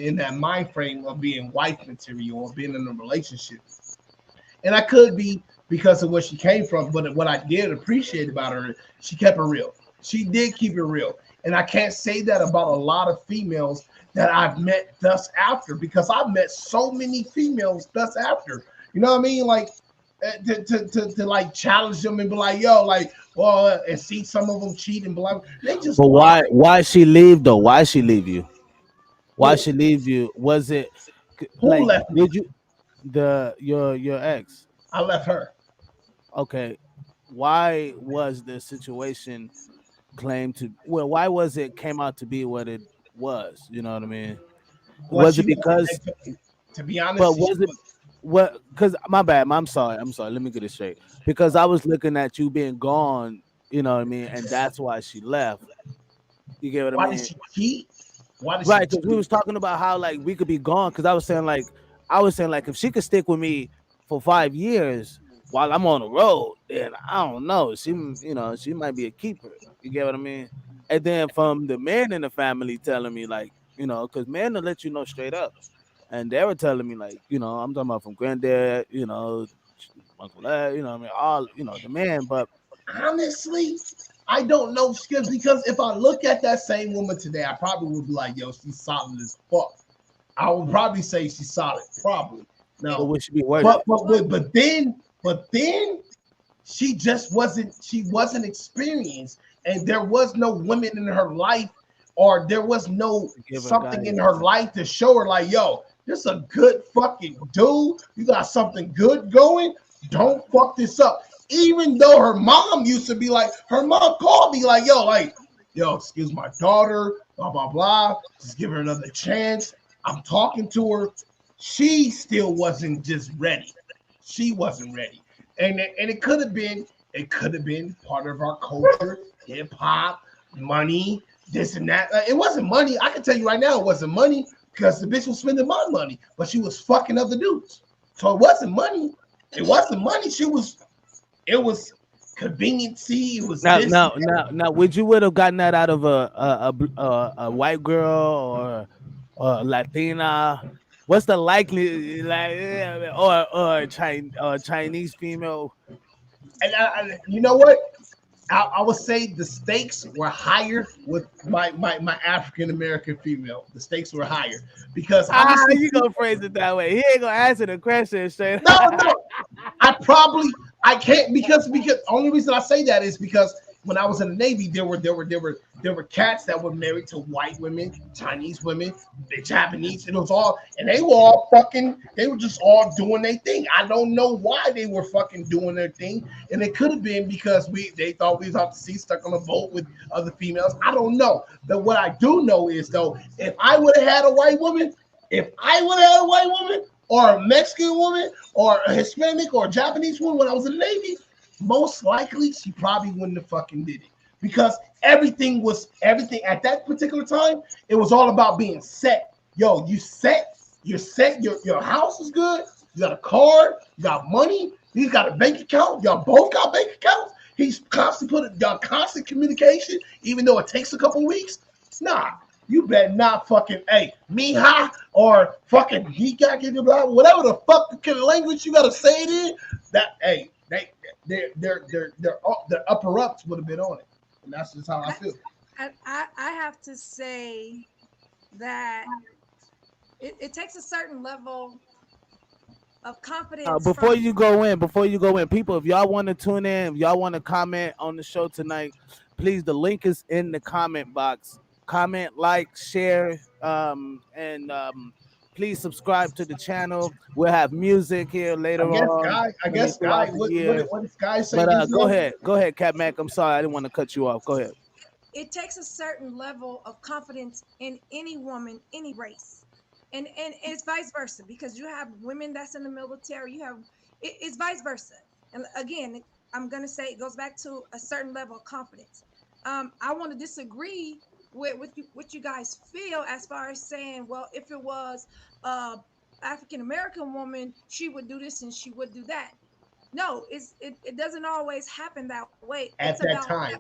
in that mind frame of being wife material or being in a relationship. And I could be because of where she came from, but what I did appreciate about her, she kept it real. She did keep it real. And I can't say that about a lot of females that I've met thus after, because I've met so many females thus after. You know what I mean? Like to like challenge them and be like, yo, like, well, and see some of them cheat and blah. They just. But why she leave though? Why she leave you? Why she leave you? Was it who left me? Did you your ex? I left her. Okay. Why was the situation claimed to why was it came out to be what it was? You know what I mean? Was it because to be honest, but was it what because my bad, I'm sorry, let me get it straight. Because I was looking at you being gone, you know what I mean, and that's why she left. You get what I mean? Why did she cheat? Right, because we was talking about how like we could be gone. Because I was saying like if she could stick with me for 5 years while I'm on the road, then I don't know. She might be a keeper. You get what I mean? And then from the men in the family telling me like, because men will let you know straight up, and they were telling me like, I'm talking about from granddad, Uncle Ed, I mean, all the man, but honestly, I don't know, Skips, because if I look at that same woman today, I probably would be like, yo, she's solid as fuck. I would probably say she's solid, probably. No, but would she be worth it? But then she just wasn't experienced, and there was no women in her life, or there was no something in her life to show her like, yo, this is a good fucking dude. You got something good going. Don't fuck this up. Even though her mom used to be like, her mom called me like, yo, excuse my daughter, blah, blah, blah. Just give her another chance. I'm talking to her. She still wasn't just ready. She wasn't ready. And it could have been part of our culture, hip hop, money, this and that. It wasn't money. I can tell you right now, it wasn't money because the bitch was spending my money, but she was fucking other dudes. So it wasn't money. It wasn't money. It was conveniency. It was now. Would you would have gotten that out of a white girl or a Latina? What's the likely or Chinese female? And you know what? I would say the stakes were higher with my African American female. The stakes were higher because you gonna phrase it that way? He ain't gonna answer the question straight. No. I can't because only reason I say that is because when I was in the Navy, there were cats that were married to white women, Chinese women, the Japanese, and they were just all doing their thing. I don't know why they were fucking doing their thing, and it could have been because they thought we was off the sea stuck on a boat with other females. I don't know. But what I do know is though, if I would have had a white woman, or a Mexican woman, or a Hispanic, or a Japanese woman when I was in the Navy, most likely she probably wouldn't have fucking did it because everything at that particular time. It was all about being set. Yo, you're set. Your house is good. You got a car. You got money. He's got a bank account. Y'all both got bank accounts. He's constant communication, even though it takes a couple weeks. Nah, you better not fucking mija or fucking he got give you blah whatever the fuck kind of language you gotta say it in. That their upper ups would have been on it, and that's just how I feel. I have to say that it takes a certain level of confidence. Before you go in, people, if y'all want to tune in, if y'all want to comment on the show tonight, please, the link is in the comment box. Comment, like, share, and please subscribe to the channel. We'll have music here later on. I guess, Guy, what does Guy say? But go ahead, Cat Mac. I'm sorry, I didn't want to cut you off. Go ahead. It takes a certain level of confidence in any woman, any race, and it's vice versa because you have women that's in the military. It's vice versa. And again, I'm gonna say it goes back to a certain level of confidence. I want to disagree what you guys feel as far as saying, well, if it was African American woman, she would do this and she would do that. No, it doesn't always happen that way. At It's that about time.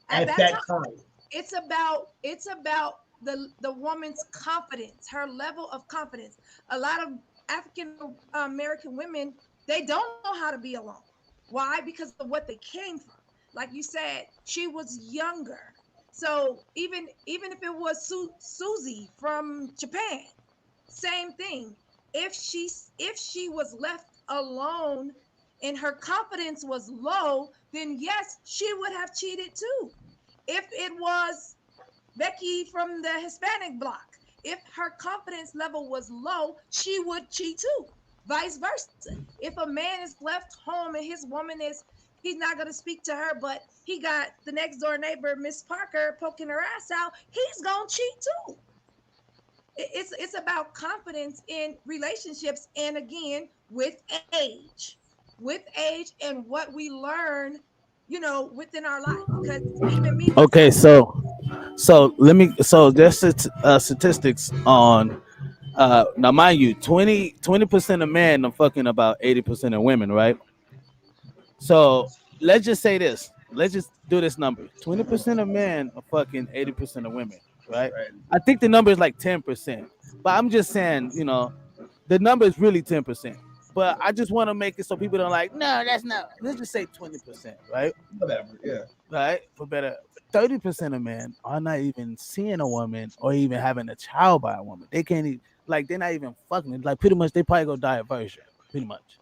at At that that time. time. It's about the woman's confidence, her level of confidence. A lot of African American women, they don't know how to be alone. Why? Because of what they came from. Like you said, she was younger. So even if it was Susie from Japan, same thing. If she was left alone and her confidence was low, then yes, she would have cheated too. If it was Becky from the Hispanic block, if her confidence level was low, she would cheat too. Vice versa. If a man is left home and his woman he's not going to speak to her, but he got the next door neighbor, Miss Parker, poking her ass out, he's going to cheat too. It's about confidence in relationships, and again, with age and what we learn, within our life. Because even me, Okay, so let me. So there's statistics on. Now, mind you, 20% of men are fucking about 80% of women, right? So let's just say this. Let's just do this number. 20% of men are fucking 80% of women, right? I think the number is like 10%. But I'm just saying, the number is really 10%. But I just want to make it so people don't like, no, that's not. Let's just say 20%, right? Whatever, yeah. Right? For better. 30% of men are not even seeing a woman or even having a child by a woman. They can't even, they're not even fucking. Like, pretty much, they probably go die of virgin. Pretty much.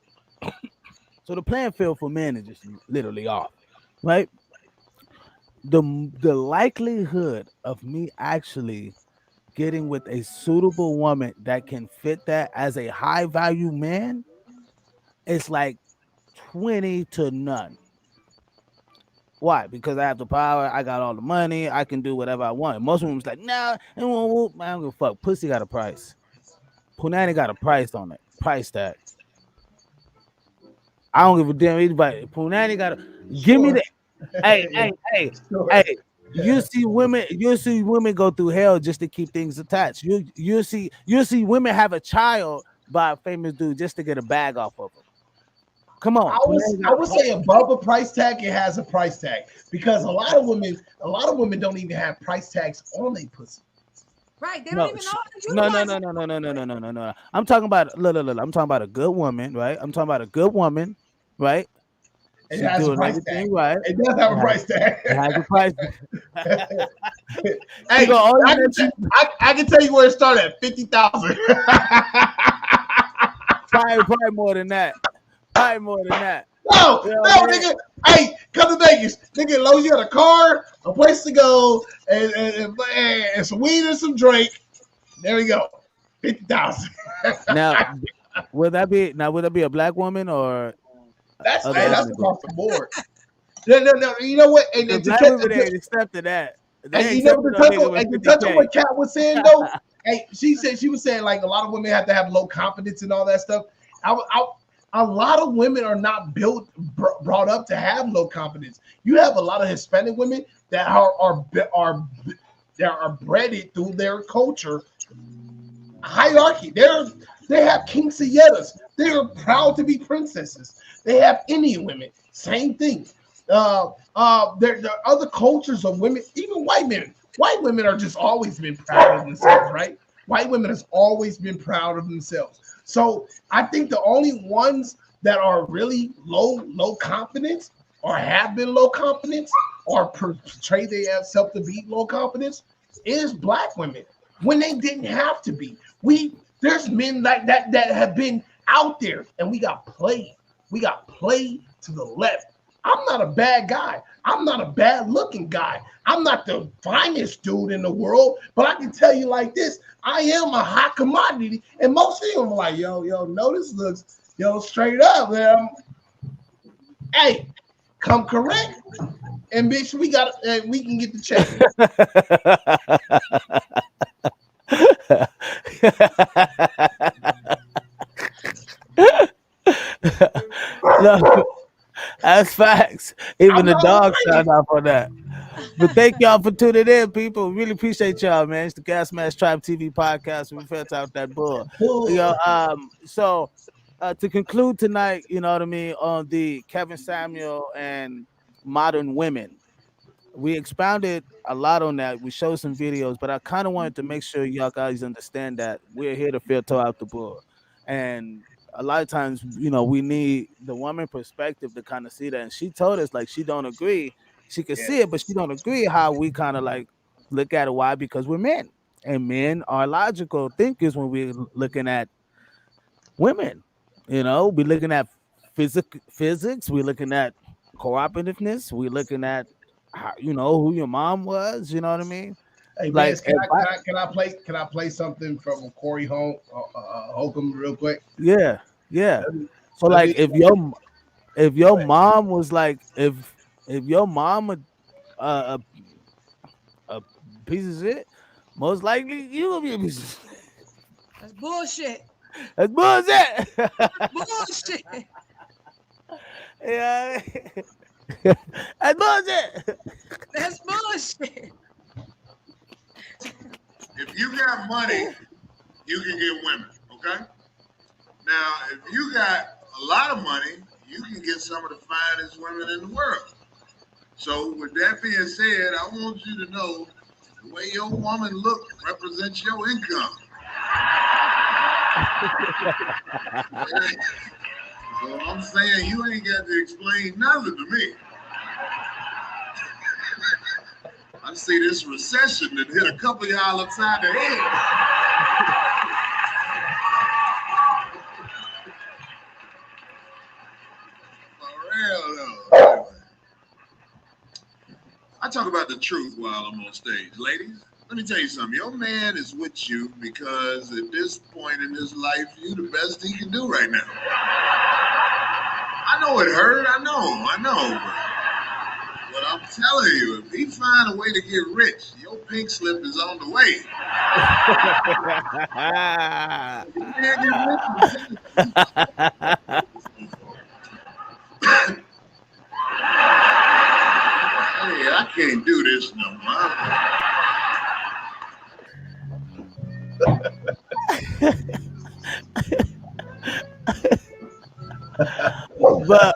So the playing field for men is just literally off, right? The likelihood of me actually getting with a suitable woman that can fit that as a high value man is like 20 to none. Why? Because I have the power, I got all the money, I can do whatever I want. Most women's like, nah, I don't give a fuck. Pussy got a price. Punani got a price on it. Price tag. I don't give a damn anybody. Punani got a give me the hey. You see women go through hell just to keep things attached. You see women have a child by a famous dude just to get a bag off of them. Come on. I would say above a price tag, it has a price tag, because a lot of women don't even have price tags on their pussy. Right. They don't even know how to utilize No. I'm talking about look. I'm talking about a good woman, right? I'm talking about a good woman, right? It has a price tag. Right. It does have a price tag. It has a price tag. Hey, I can tell you where it started at 50,000. Probably more than that. No, nigga. Hey, come to Vegas. Nigga, as long as you got a car, a place to go, and some weed and some drink, there we go. 50,000. Now, would that be a black woman or that's across the board. No. You know what? And black women ain't accepted that. And to touch on what Kat was saying though, hey, she was saying like a lot of women have to have low confidence and all that stuff. A lot of women are not brought up to have low confidence. You have a lot of Hispanic women that are bred through their culture hierarchy. They have quinceañeras. They are proud to be princesses. They have Indian women. Same thing. There are other cultures of women, even white men. White women are just always been proud of themselves, right? White women has always been proud of themselves. So I think the only ones that are really low confidence or have been low confidence or portray themselves to be low confidence is black women when they didn't have to be. There's men like that have been out there and we got played. We got played to the left. I'm not a bad guy. I'm not a bad looking guy. I'm not the finest dude in the world, but I can tell you like this, I am a hot commodity. And most of them are like, yo, no, this looks, straight up, man. Hey, come correct. And bitch, we can get the check. No, that's facts. Even the dog signed off on that. But thank y'all for tuning in, people. Really appreciate y'all, man. It's the Gasmasktribe TV podcast. We felt out that bull. So to conclude tonight, you know what I mean, on the Kevin Samuel and modern women, we expounded a lot on that. We showed some videos, but I kind of wanted to make sure y'all guys understand that we're here to filter out the bull. And a lot of times, you know, we need the woman perspective to kind of see that. And she told us like she don't agree. She could see it, but she don't agree how we kind of like look at it. Why? Because we're men, and men are logical thinkers when we're looking at women. You know, we're looking at physics. We're looking at cooperativeness. We're looking at how, you know, who your mom was. You know what I mean? Hey, Like, Vance, can I play something from Corey Holcomb real quick? yeah. So like, if your mom was like, if your mom a piece of shit, most likely you will be a piece of shit. That's bullshit. That's bullshit. Bullshit. Yeah. That's bullshit. That's bullshit. If you got money, you can get women, okay? Now, if you got a lot of money, you can get some of the finest women in the world. So with that being said, I want you to know the way your woman look represents your income. So I'm saying you ain't got to explain nothing to me. I see this recession that hit a couple of y'all upside the head. For real though. I talk about the truth while I'm on stage. Ladies, let me tell you something. Your man is with you because at this point in his life, you the best he can do right now. I know it hurt. I know. But I'm telling you, if he find a way to get rich, your pink slip is on the way. Hey, I can't do this no more. But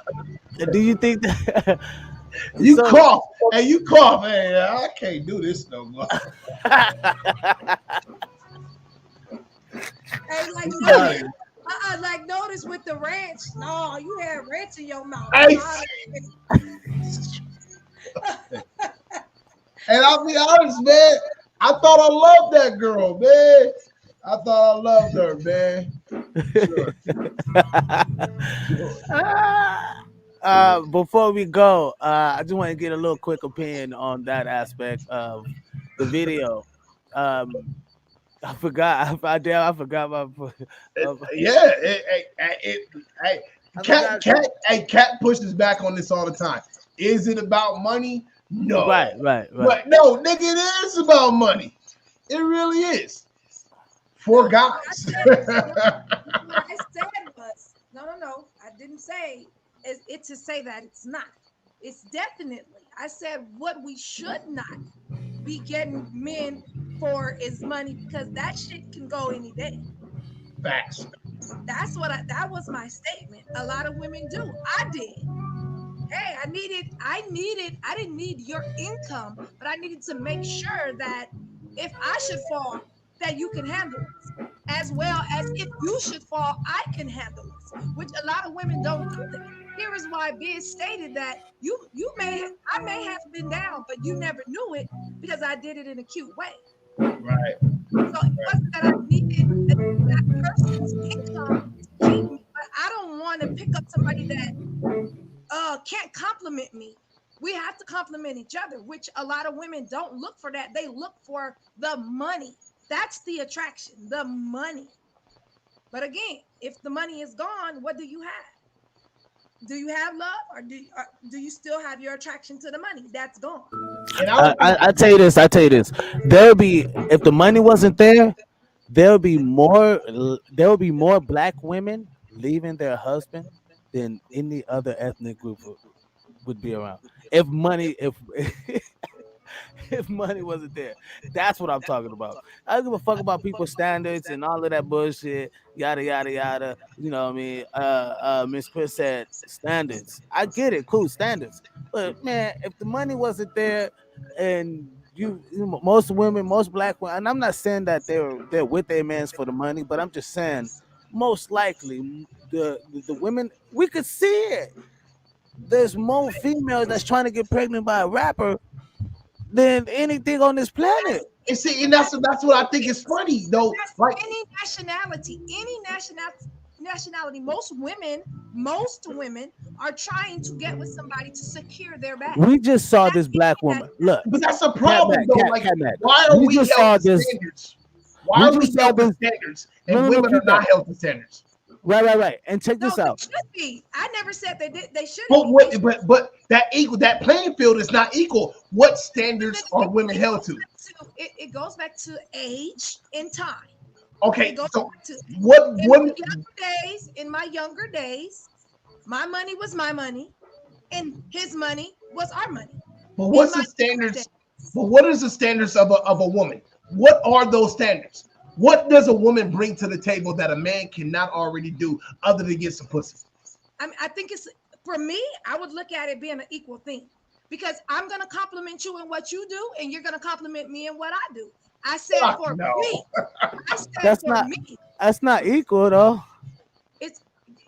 do you think that you cough? Hey, you cough, man. I can't do this no more. Hey, like notice with the ranch. No, you had ranch in your mouth. And I'll be honest, man. I thought I loved that girl, man. I thought I loved her, man. Sure. Before we go, I just want to get a little quick opinion on that aspect of the video. I forgot. I forgot my. Cat pushes back on this all the time. Is it about money? No. Right. But no, nigga, it is about money. It really is. For guys. What I said was no. I didn't say it to say that it's not. It's definitely. I said what we should not be getting men for is money because that shit can go any day. Facts. That was my statement. A lot of women do. I did. Hey, I didn't need your income, but I needed to make sure that if I should fall, that you can handle it. As well as if you should fall, I can handle it, which a lot of women don't do that. Here is why Biz stated that I may have been down, but you never knew it because I did it in a cute way. Right. So it wasn't that I needed that person's income to keep me, but I don't want to pick up somebody that can't compliment me. We have to compliment each other, which a lot of women don't look for that. They look for the money. That's the attraction, the money. But again, if the money is gone, what do you have? Do you have love, or do you still have your attraction to the money? That's gone. I tell you this. There'll be, if the money wasn't there, there'll be more black women leaving their husband than any other ethnic group would be around. If money, if money wasn't there. That's what I'm talking about. I don't give a fuck about people's standards and all of that bullshit, yada yada yada. You know what I mean? Miss Chris said standards. I get it, cool standards. But man, if the money wasn't there and most women, most black women, and I'm not saying that they're with their mans for the money, but I'm just saying most likely the women, we could see it. There's more females that's trying to get pregnant by a rapper than anything on this planet. And see, and that's what I think is funny though. Like any nationality, most women are trying to get with somebody to secure their bag. We just saw this black woman. Look, but that's a problem though. Like, why are we just held saw to this. standards? Why are we held to standards and women are not held to standards? Right. And check this out. Should be. I never said they shouldn't. But that playing field is not equal. What standards are women held to? It goes back to age and time. Okay, so what women in my younger days, my money was my money, and his money was our money. But what's the standards? But what is the standards of a woman? What are those standards? What does a woman bring to the table that a man cannot already do other than get some pussy? I think it's, for me, I would look at it being an equal thing, because I'm going to compliment you in what you do, and you're going to compliment me in what I do. I said me. I said me. That's not equal though. It's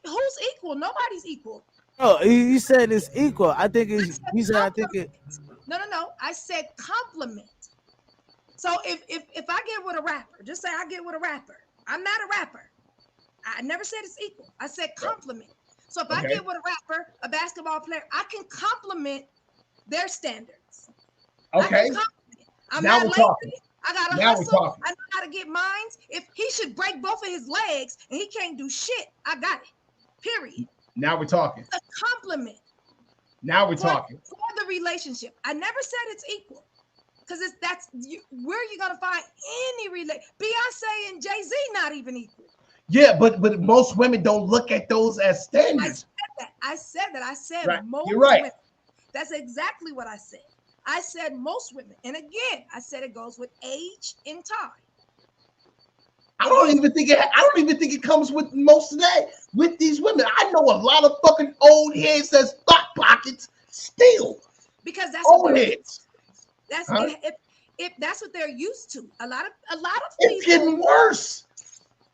who's equal? Nobody's equal. Oh, he said it's equal. I think it's. He said I think it. No. I said compliment. So if I get with a rapper, just say I get with a rapper. I'm not a rapper. I never said it's equal. I said compliment. So if I get with a rapper, a basketball player, I can compliment their standards. Okay. I'm now not we're lazy. talking. I got to hustle. I know how to get mines. If he should break both of his legs and he can't do shit, I got it. Period. Now we're talking. It's a compliment. Now we're talking. For the relationship. I never said it's equal. Because where you gonna find any Beyonce and Jay-Z not even equal. Yeah, but most women don't look at those as standards. I said that. I said right. Most You're right. women. That's exactly what I said. I said most women, and again, I said it goes with age and time. I don't even think it comes with most of that with these women. I know a lot of fucking old heads that's thought pockets still. Because that's old heads. That's if that's what they're used to. A lot of people. It's getting worse.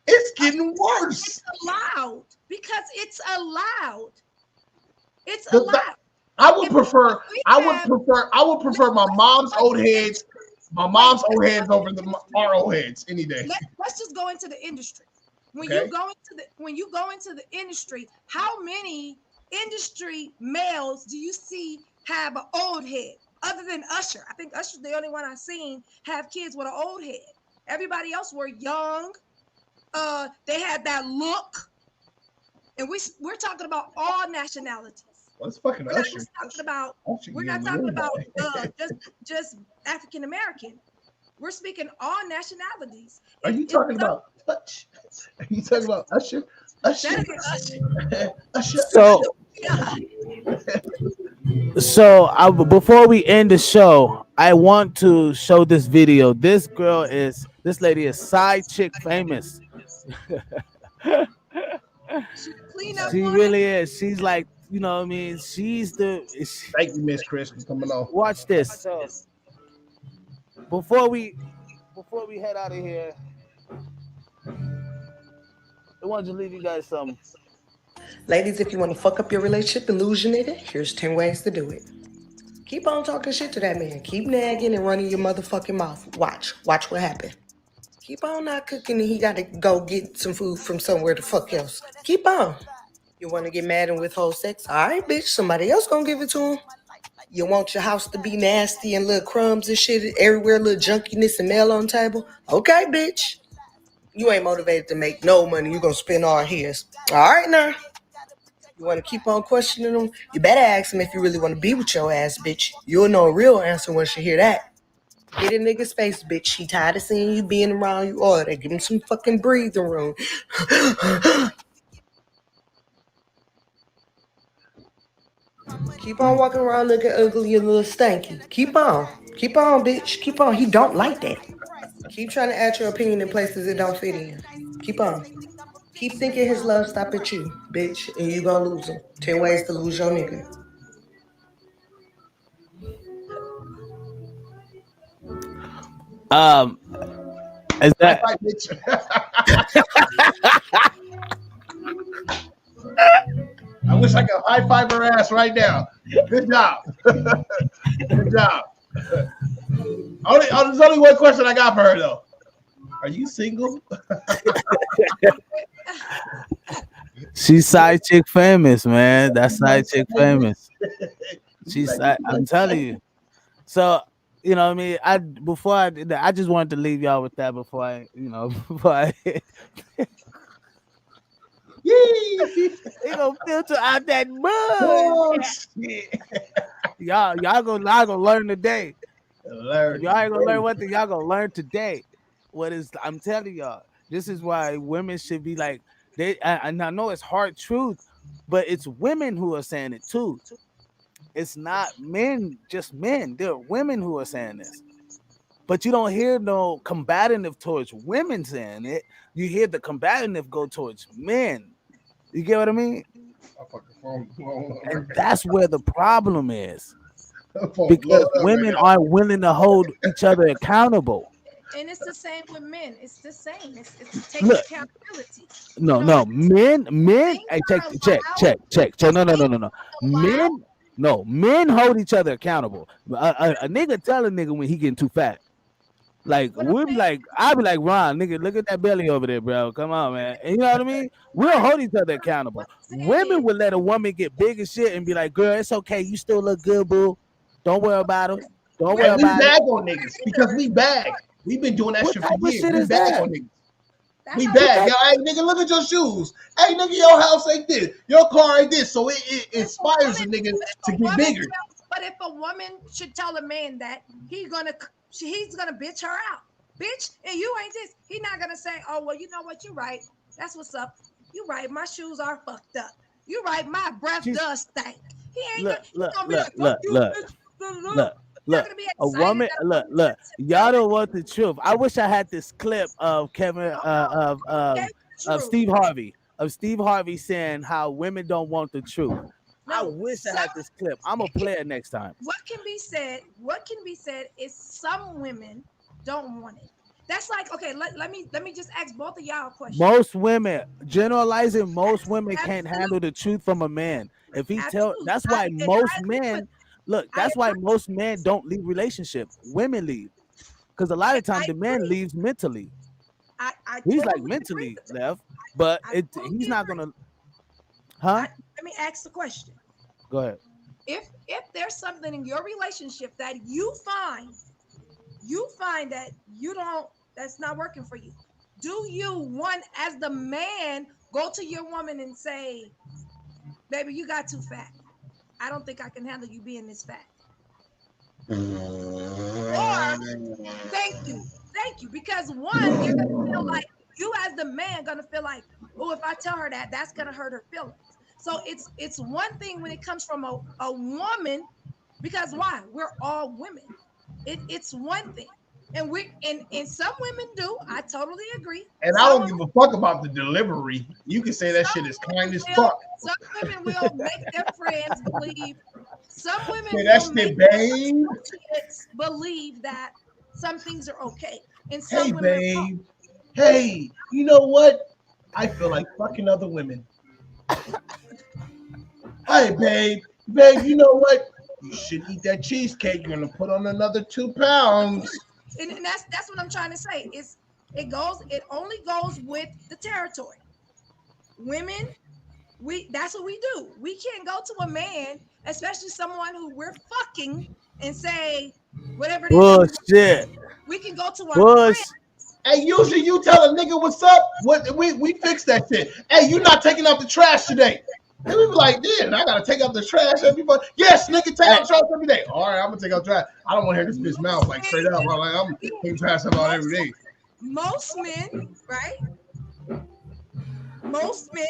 It's getting worse. It's allowed because it's allowed. It's allowed. I would prefer my mom's old heads, over our old heads any day. Let's just go into the industry. When you go into the industry, how many industry males do you see have an old head? Other than Usher, I think Usher's the only one I've seen have kids with an old head. Everybody else were young. They had that look, and we're talking about all nationalities. What's fucking Usher? We're not talking about just African American. We're speaking all nationalities. Are you talking about Touch? Are you talking about Usher? Usher. So. So before we end the show, I want to show this video. This lady is side chick famous. She really is. She's like, you know what I mean? Thank you, Miss Chris, for coming on. Watch this. So before we head out of here, I want to leave you guys some. Ladies, if you want to fuck up your relationship and lose your nigga, here's 10 ways to do it. Keep on talking shit to that man. Keep nagging and running your motherfucking mouth. Watch what happens. Keep on not cooking and he got to go get some food from somewhere the fuck else. Keep on. You want to get mad and withhold sex? All right, bitch, somebody else gonna give it to him. You want your house to be nasty and little crumbs and shit everywhere, little junkiness and mail on the table? Okay, bitch. You ain't motivated to make no money. You gonna spend all his. All right, now. You want to keep on questioning him? You better ask him if you really want to be with your ass, bitch. You'll know a real answer once you hear that. Get a nigga's face, bitch. He tired of seeing you being around you all day. Give him some fucking breathing room. Keep on walking around looking ugly and a little stanky. Keep on. Keep on, bitch. Keep on. He don't like that. Keep trying to add your opinion in places it don't fit in. Keep on. Keep thinking his love stop at you, bitch, and you gonna lose him. 10 ways to lose your nigga. Is that? High five, bitch. I wish I could high five her ass right now. Good job. Good job. There's only one question I got for her though. Are you single? She's side chick famous, man. That's side chick famous. She's. I'm telling you. So you know what I mean. Before I did that, I just wanted to leave y'all with that before I. He gonna filter out that mud. Oh, shit. Y'all gonna learn today. If y'all ain't gonna learn one thing, y'all gonna learn today. I'm telling y'all, this is why women should be like and I know it's hard truth, but it's women who are saying it too. It's not men, just men. There are women who are saying this. But you don't hear no combative towards women saying it. You hear the combative go towards men. You get what I mean? And that's where the problem is. Because women aren't willing to hold each other accountable. And it's the same with men. It's the same. It's taking accountability. No. Men. Hey, check. No. Men hold each other accountable. A nigga tell a nigga when he getting too fat. Like I'll be like, Ron, nigga, look at that belly over there, bro. Come on, man. And you know what I mean? We'll hold each other accountable. Women will let a woman get big as shit and be like, girl, it's okay. You still look good, boo. Don't worry about it. Don't worry about it. We bag on niggas because we bag. We've been doing that shit for years. We bag on niggas. We bag. Yo, hey, nigga, look at your shoes. Hey, nigga, your house ain't this. Your car ain't this. So it inspires a nigga to get bigger. But if a woman should tell a man that he's gonna bitch her out, bitch, and you ain't this, he's not gonna say, oh well, you know what, you're right. That's what's up. You right. My shoes are fucked up. You right. My breath does stink. He ain't gonna be like, fuck you, bitch. Look, a woman. Look. Y'all don't want the truth. I wish I had this clip of of Steve Harvey saying how women don't want the truth. I wish I had this clip. I'm gonna play it next time. What can be said is some women don't want it. That's like, okay, let me just ask both of y'all a question. Most women, generalizing, most women can't handle the truth from a man. If he that's why most men. Look, that's why most men don't leave relationship. Women leave. Because a lot of times the man leaves mentally. He's like mentally left, but he's not gonna let me ask the question. Go ahead. If there's something in your relationship that you find that that's not working for you, do you as the man go to your woman and say, baby, you got too fat? I don't think I can handle you being this fat. Or thank you. Because one, you're gonna feel like you as the man gonna feel like, oh, if I tell her that's gonna hurt her feelings. So it's one thing when it comes from a woman, because why? We're all women. It's one thing. And some women do. I totally agree. And I don't give a fuck about the delivery. You can say that shit is kind as fuck. Some women will make their friends believe. Some women will make their associates believe that some things are okay. And some women babe. Hey, you know what? I feel like fucking other women. Hey, babe, you know what? You should eat that cheesecake. You're gonna put on another 2 pounds. And that's what I'm trying to say. It only goes with the territory. Women, that's what we do. We can't go to a man, especially someone who we're fucking, and say whatever it is. Bullshit. We can go to our friend. Hey, usually you tell a nigga what's up. We fix that shit. Hey, you're not taking out the trash today. And we be like, damn, I gotta take out the trash every day. Yes, nigga, take out the trash every day. All right, I'm gonna take out trash. I don't want to hear this bitch mouth like straight up. Like I'm taking trash out every day. Most men, right? Most men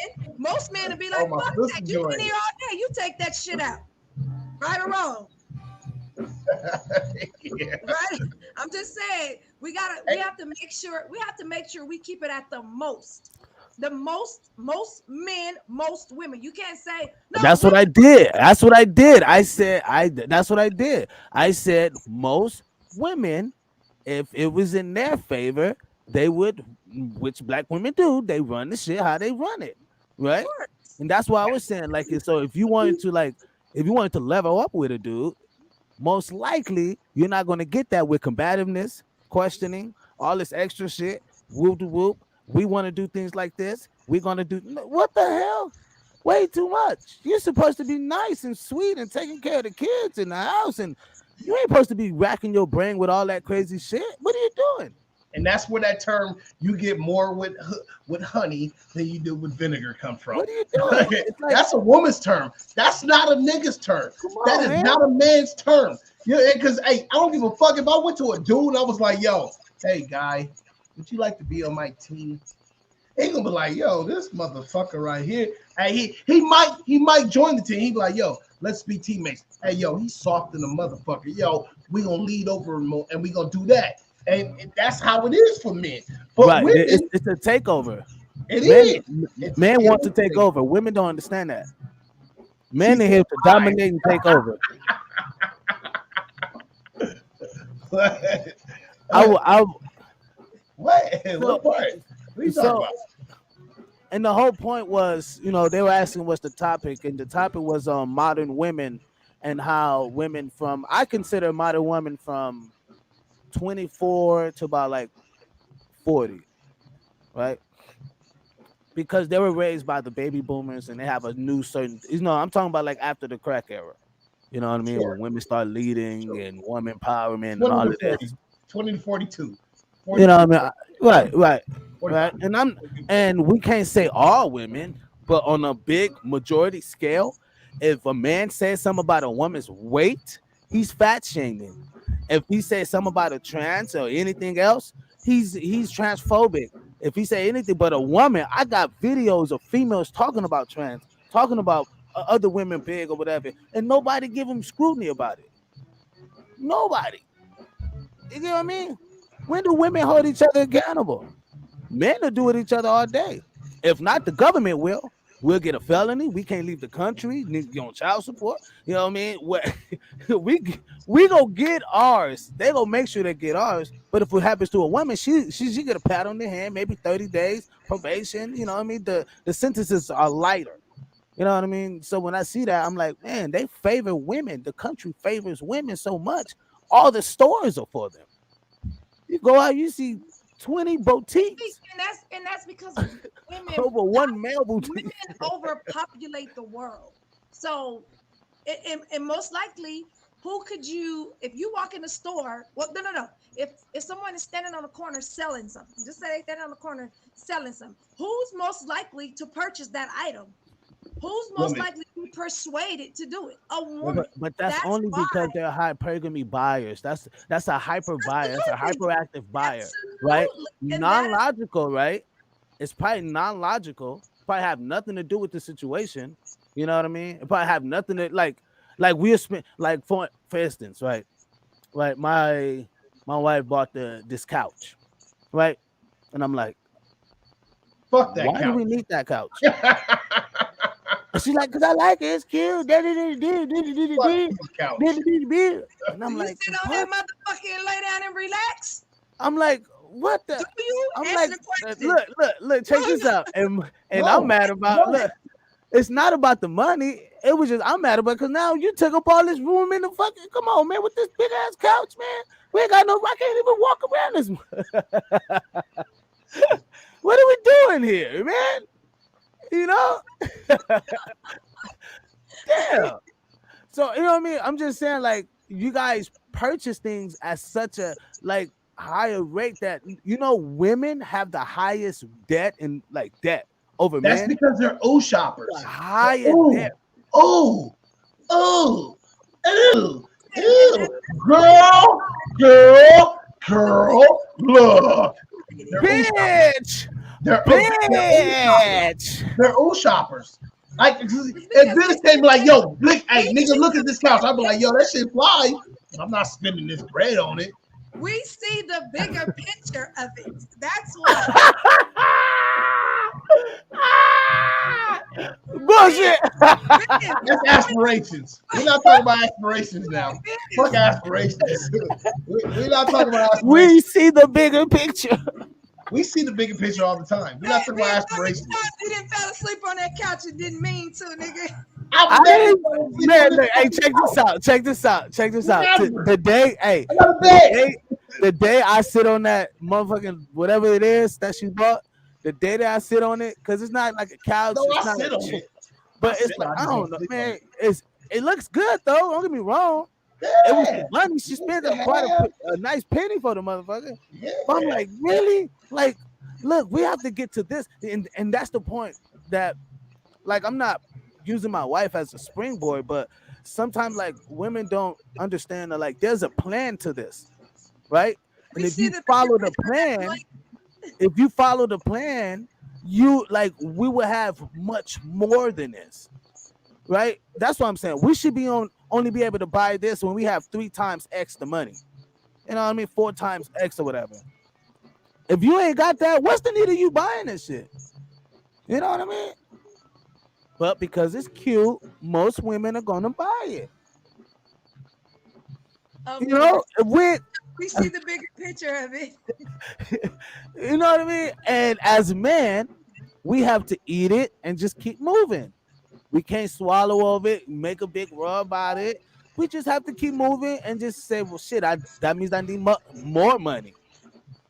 will be like, fuck that. You've been here all day. You take that shit out. Right or wrong? Yeah. Right? I'm just saying we have to make sure we keep it at the most. The most men, most women. You can't say no. That's what I did. That's what I did. That's what I did. I said most women, if it was in their favor, they would, which black women do, they run the shit how they run it. Right? And that's why I was saying, like, so if you wanted to level up with a dude, most likely you're not going to get that with combativeness, questioning, all this extra shit, whoop de whoop. We want to do things like this. We're going to do what the hell? Way too much. You're supposed to be nice and sweet and taking care of the kids in the house, and you ain't supposed to be racking your brain with all that crazy shit. What are you doing? And that's where that term "you get more with honey than you do with vinegar" come from. What are you doing? That's a woman's term. That's not a nigga's term. That is not a man's term. Because hey, I don't give a fuck if I went to a dude and I was like, "Yo, hey guy, would you like to be on my team?" He gonna be like, "Yo, this motherfucker right here." Hey, he might join the team. He be like, "Yo, let's be teammates." Hey, yo, he's soft in the motherfucker. Yo, we gonna lead over him and we gonna do that. And that's how it is for men. But right, women, it's a takeover. Men want to take over. Women don't understand that. Men are here to dominate and take over. What part? And the whole point was, they were asking what's the topic, and the topic was modern women and how women I consider modern women from 24 to about like 40, right? Because they were raised by the baby boomers and they have a new certain, I'm talking about like after the crack era. You know what I mean? When women start leading and woman empowerment and all of that. 20 to 42. 40, you know what I mean? Right. And we can't say all women, but on a big majority scale, if a man says something about a woman's weight, he's fat shaming. If he says something about a trans or anything else, he's transphobic. If he say anything but a woman, I got videos of females talking about trans, talking about other women big or whatever, and nobody give them scrutiny about it. Nobody. You know what I mean? When do women hold each other accountable? Men will do it each other all day. If not, the government will. We'll get a felony. We can't leave the country. Need to be on child support. You know what I mean? We go get ours. They gonna make sure they get ours. But if it happens to a woman, she get a pat on the hand, maybe 30 days probation. You know what I mean? The sentences are lighter. You know what I mean? So when I see that, I'm like, man, they favor women. The country favors women so much. All the stores are for them. You go out, you see 20 boutiques. And that's because women over one male boutique. Women overpopulate the world. So and most likely, who could you, if you walk in the store, well, no. If someone is standing on the corner selling something, just say they standing on the corner selling something, who's most likely to purchase that item? Who's most likely to be persuaded to do it? A woman. But that's only because they're hypergamy buyers. That's a hyper buyer. That's a hyperactive buyer, right? Non-logical, right? It's probably non-logical. Probably have nothing to do with the situation. You know what I mean? It probably have nothing to like we'll spend like for instance, right? Like my wife bought this couch, right? And I'm like, fuck that. Why do we need that couch? She's like, because I like it. It's cute. And I'm you like, sit on that motherfucker and lay down and relax. I'm like, what the? I'm like, look, check this out. And I'm mad about look. It's not about the money. It was just I'm mad about because now you took up all this room in the fucking. Come on, man, with this big ass couch, man. We ain't got no. I can't even walk around this. What are we doing here, man? You know? Damn. So you know what I mean? I'm just saying, like, you guys purchase things at such a like higher rate that women have the highest debt over men. That's because they're shoppers. The highest debt. Girl, look. Bitch. They're shoppers. Like, if Dennis came like, yo, look, hey, nigga, look at this couch. I'd be like, yo, that shit fly. I'm not spending this bread on it. We see the bigger picture of it. That's why. Bullshit. That's aspirations. We're not talking about aspirations now. Fuck aspirations. We're not talking about aspirations. We see the bigger picture. We see the bigger picture all the time. We're not talking about aspirations. You didn't fall asleep on that couch and didn't mean to, nigga. Hey, check this out. Check this out. The day I sit on that motherfucking whatever it is that she bought, the day that I sit on it, because it's not like a couch. No, it's I not sit like on it. But it's like, I don't know, man. It looks good though. Don't get me wrong. Yeah. It was the money. She spent quite a nice penny for the motherfucker. Yeah. But I'm like, really? Like, look, we have to get to this, and that's the point that, like, I'm not using my wife as a springboard, but sometimes like women don't understand that like there's a plan to this, right? And if you follow the plan, you like we will have much more than this, right? That's what I'm saying. We should be only be able to buy this when we have 3 times X the money. You know what I mean? 4 times X or whatever. If you ain't got that, what's the need of you buying this shit? You know what I mean? But because it's cute, most women are gonna buy it. You know, we see the bigger picture of it. You know what I mean? And as men, we have to eat it and just keep moving. We can't swallow of it, make a big row about it. We just have to keep moving and just say, well, shit, that means I need more money.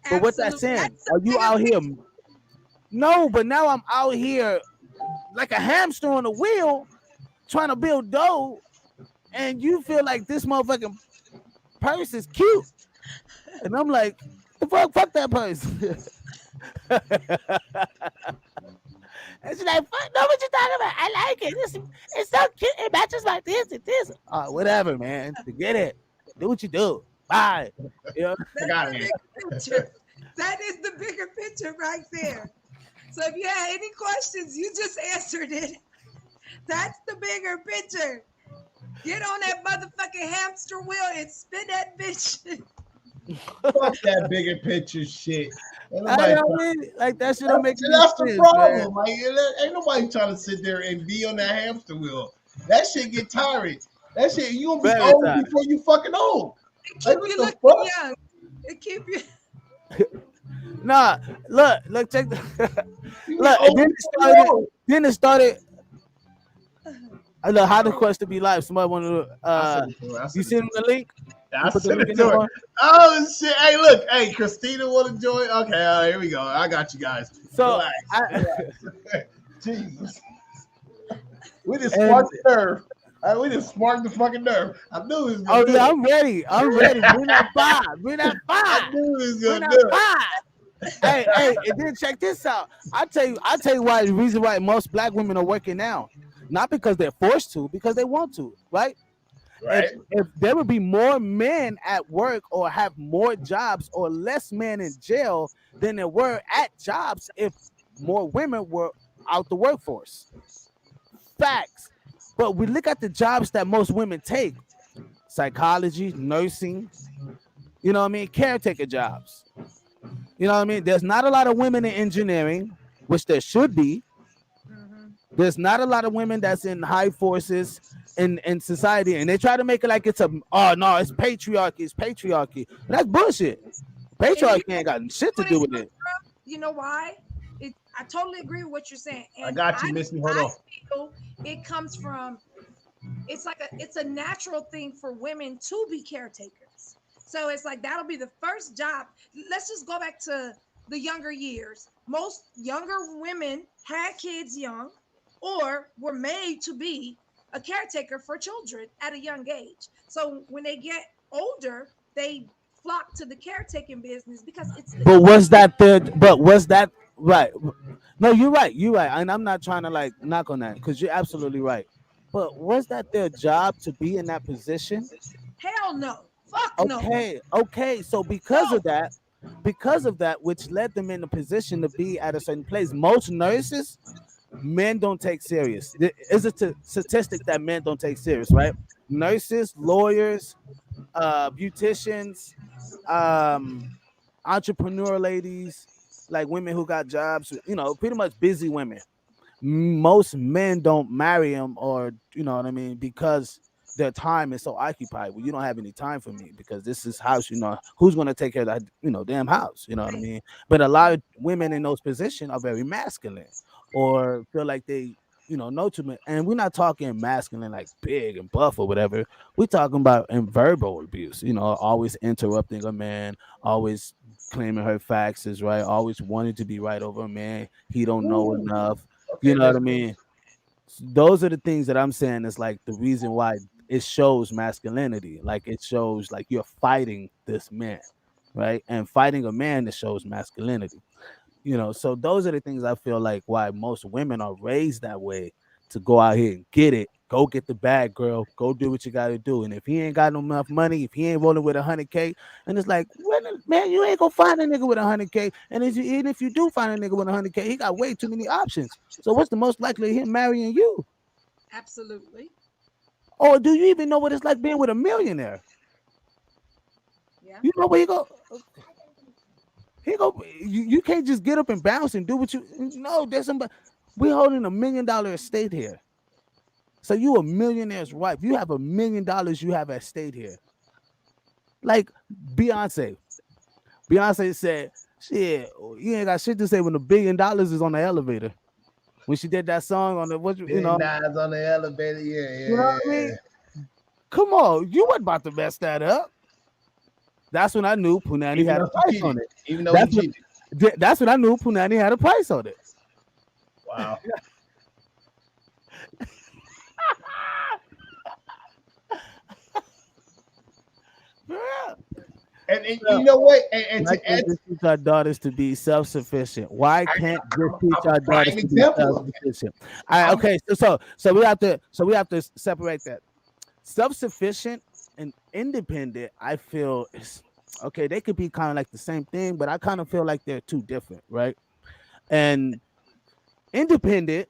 But what's that saying? Are you out here? No, but now I'm out here like a hamster on a wheel trying to build dough, and you feel like this motherfucking purse is cute. And I'm like, fuck that purse. And she's like, fuck, no, what you talking about? I like it. It's so cute. It matches like this and this. Whatever, man. Forget it. Do what you do. Bye. You know? That is the bigger picture right there. So if you had any questions, you just answered it. That's the bigger picture. Get on that motherfucking hamster wheel and spin that bitch. Fuck that bigger picture shit. I mean, like that shit don't make any That's sense, the problem. man. Like, ain't nobody trying to sit there and be on that hamster wheel. That shit get tiring. That shit, you gonna be Very old tired. before you fucking old. Keep you looking young. It keep you. Nah, look, check the look. And then it started. I look, how the question be live. Somebody wanted to. You send him the link. I sent it to her. Oh shit! Hey, look. Hey, Christina want to join? Okay, here we go. I got you guys. So, Jesus, we just sparked the nerve. We just sparked the fucking nerve. I knew it was gonna do it. I'm ready. Bring that fire. I knew it was gonna do it. Hey, and then check this out. I tell you why the reason why most black women are working now, not because they're forced to, because they want to, right? Right. If there would be more men at work or have more jobs or less men in jail than there were at jobs if more women were out the workforce. Facts. But we look at the jobs that most women take: psychology, nursing, you know what I mean, caretaker jobs. You know what I mean? There's not a lot of women in engineering, which there should be. There's not a lot of women that's in high forces in society, and they try to make it like it's it's patriarchy. That's bullshit. Patriarchy ain't got shit to do with it. You know why? I totally agree with what you're saying. And I got you, Missy. Hold on. Feel it comes from. It's a natural thing for women to be caretakers. So it's like that'll be the first job. Let's just go back to the younger years. Most younger women had kids young, or were made to be a caretaker for children at a young age. So when they get older, they flock to the caretaking business because it's. But was that right? No, you're right. And I'm not trying to like knock on that because you're absolutely right. But was that their job to be in that position? Hell no. Fuck no. Okay. So because of that, which led them in a position to be at a certain place, most nurses men don't take serious. There is a statistic that men don't take serious, right? Nurses, lawyers, beauticians, um, entrepreneur ladies, like women who got jobs, pretty much busy women. Most men don't marry them, or you know what I mean, because their time is so occupied. Well, you don't have any time for me because this is house. Who's going to take care of that? Damn house. You know what I mean. But a lot of women in those positions are very masculine, or feel like they know too much. And we're not talking masculine like big and buff or whatever. We're talking about in verbal abuse. Always interrupting a man, always claiming her facts is right, always wanting to be right over a man. He don't know enough. You know what I mean? Those are the things that I'm saying is like the reason why it shows masculinity. Like it shows like you're fighting this man, right? And fighting a man that shows masculinity. So those are the things I feel like why most women are raised that way, to go out here and get it. Go get the bag, girl. Go do what you got to do. And if he ain't got no enough money, if he ain't rolling with 100K, and it's like, man, you ain't gonna find a nigga with 100K. And even if you do find a nigga with 100K, he got way too many options. So what's the most likely of him marrying you? Absolutely. Or do you even know what it's like being with a millionaire? Yeah. You know where you go. You can't just get up and bounce and do what you. No, there's somebody. We're holding $1 million estate here. So you a millionaire's wife. You have $1 million. You have at estate here. Like Beyonce. Beyonce said, "Shit, you ain't got shit to say when $1 billion is on the elevator." When she did that song on the on the elevator, yeah. You know what I mean? Come on, you wasn't about to mess that up. That's when I knew Punani had a price on it. Even though he cheated. That's when I knew Punani had a price on it. Wow. And you know what? And to teach our daughters to be self-sufficient. Why can't just teach our daughters to be self-sufficient? All right, okay. So we have to separate that. Self-sufficient and independent, I feel is okay. They could be kind of like the same thing, but I kind of feel like they're two different, right? And independent,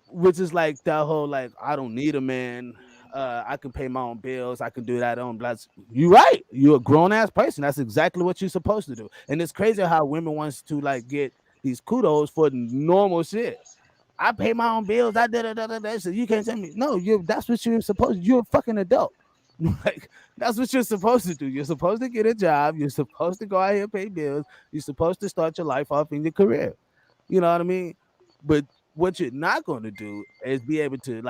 which is like that whole like I don't need a man. I can pay my own bills. I can do that on blood. You're right. You're a grown ass person. That's exactly what you're supposed to do. And it's crazy how women wants to like get these kudos for normal shit. I pay my own bills. I did it. So you can't tell me no. That's what you're supposed. You're a fucking adult. Like that's what you're supposed to do. You're supposed to get a job. You're supposed to go out here and pay bills. You're supposed to start your life off in your career. You know what I mean? But what you're not going to do is be able to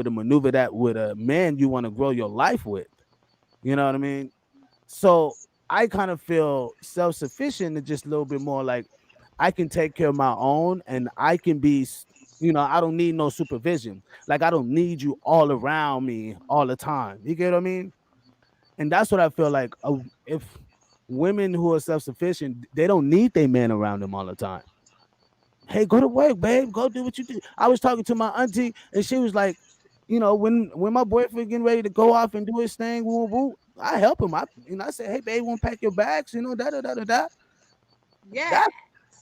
maneuver that with a man you want to grow your life with. You know what I mean? So I kind of feel self-sufficient and just a little bit more like I can take care of my own and I can be, I don't need no supervision. Like I don't need you all around me all the time. You get what I mean? And that's what I feel like. If women who are self-sufficient, they don't need their man around them all the time. Hey, go to work, babe. Go do what you do. I was talking to my auntie, and she was like, when my boyfriend getting ready to go off and do his thing, woo, woo, I help him. I say, hey, babe, want to pack your bags? Da. Yeah.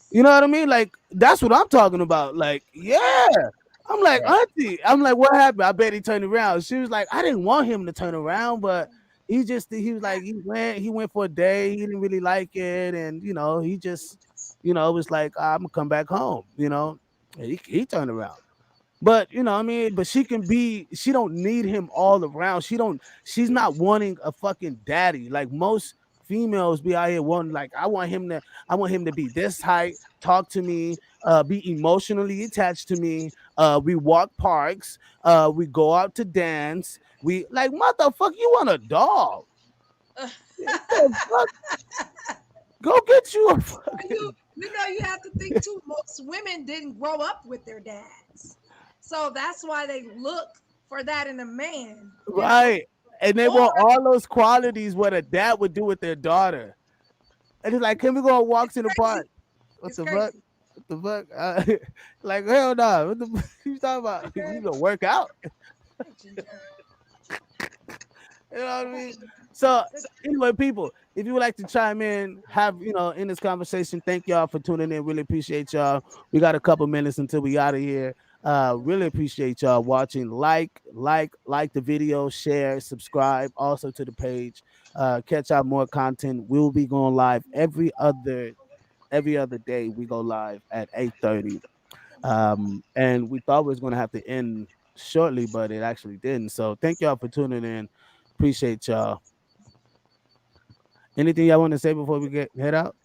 You know what I mean? Like that's what I'm talking about. Like, yeah. I'm like, auntie. I'm like, what happened? I bet he turned around. She was like, I didn't want him to turn around, but he was like, he went for a day. He didn't really like it, and he just. It was like I'm gonna come back home. He turned around, but I mean, but she don't need him all around. She's not wanting a fucking daddy like most females be out here wanting. Like I want him to be this height, talk to me, be emotionally attached to me. We walk parks, we go out to dance. We like motherfucker. You want a dog? Go get you a fucking. You have to think too. Most women didn't grow up with their dads, so that's why they look for that in a man. Right, and they want all those qualities what a dad would do with their daughter. And it's like, can we go on walks in the park? What the fuck? What the fuck? Like hell no. What the you talking about? You gonna work out? You know what I mean? So anyway, people, if you would like to chime in, have in this conversation, thank y'all for tuning in. Really appreciate y'all. We got a couple minutes until we out of here. Really appreciate y'all watching. Like the video, share, subscribe also to the page. Catch out more content. We'll be going live every other day. We go live at 8:30. And we thought we was gonna have to end shortly, but it actually didn't. So thank y'all for tuning in. Appreciate y'all. Anything y'all want to say before we head out?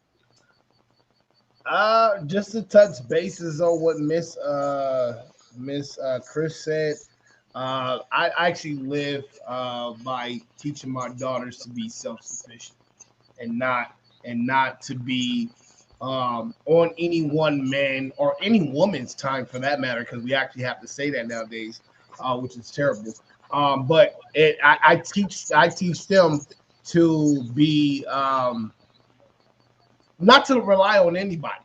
Just to touch bases on what Miss Chris said. I actually live by teaching my daughters to be self-sufficient and not to be on any one man or any woman's time for that matter, because we actually have to say that nowadays, which is terrible. But I teach them to be not to rely on anybody.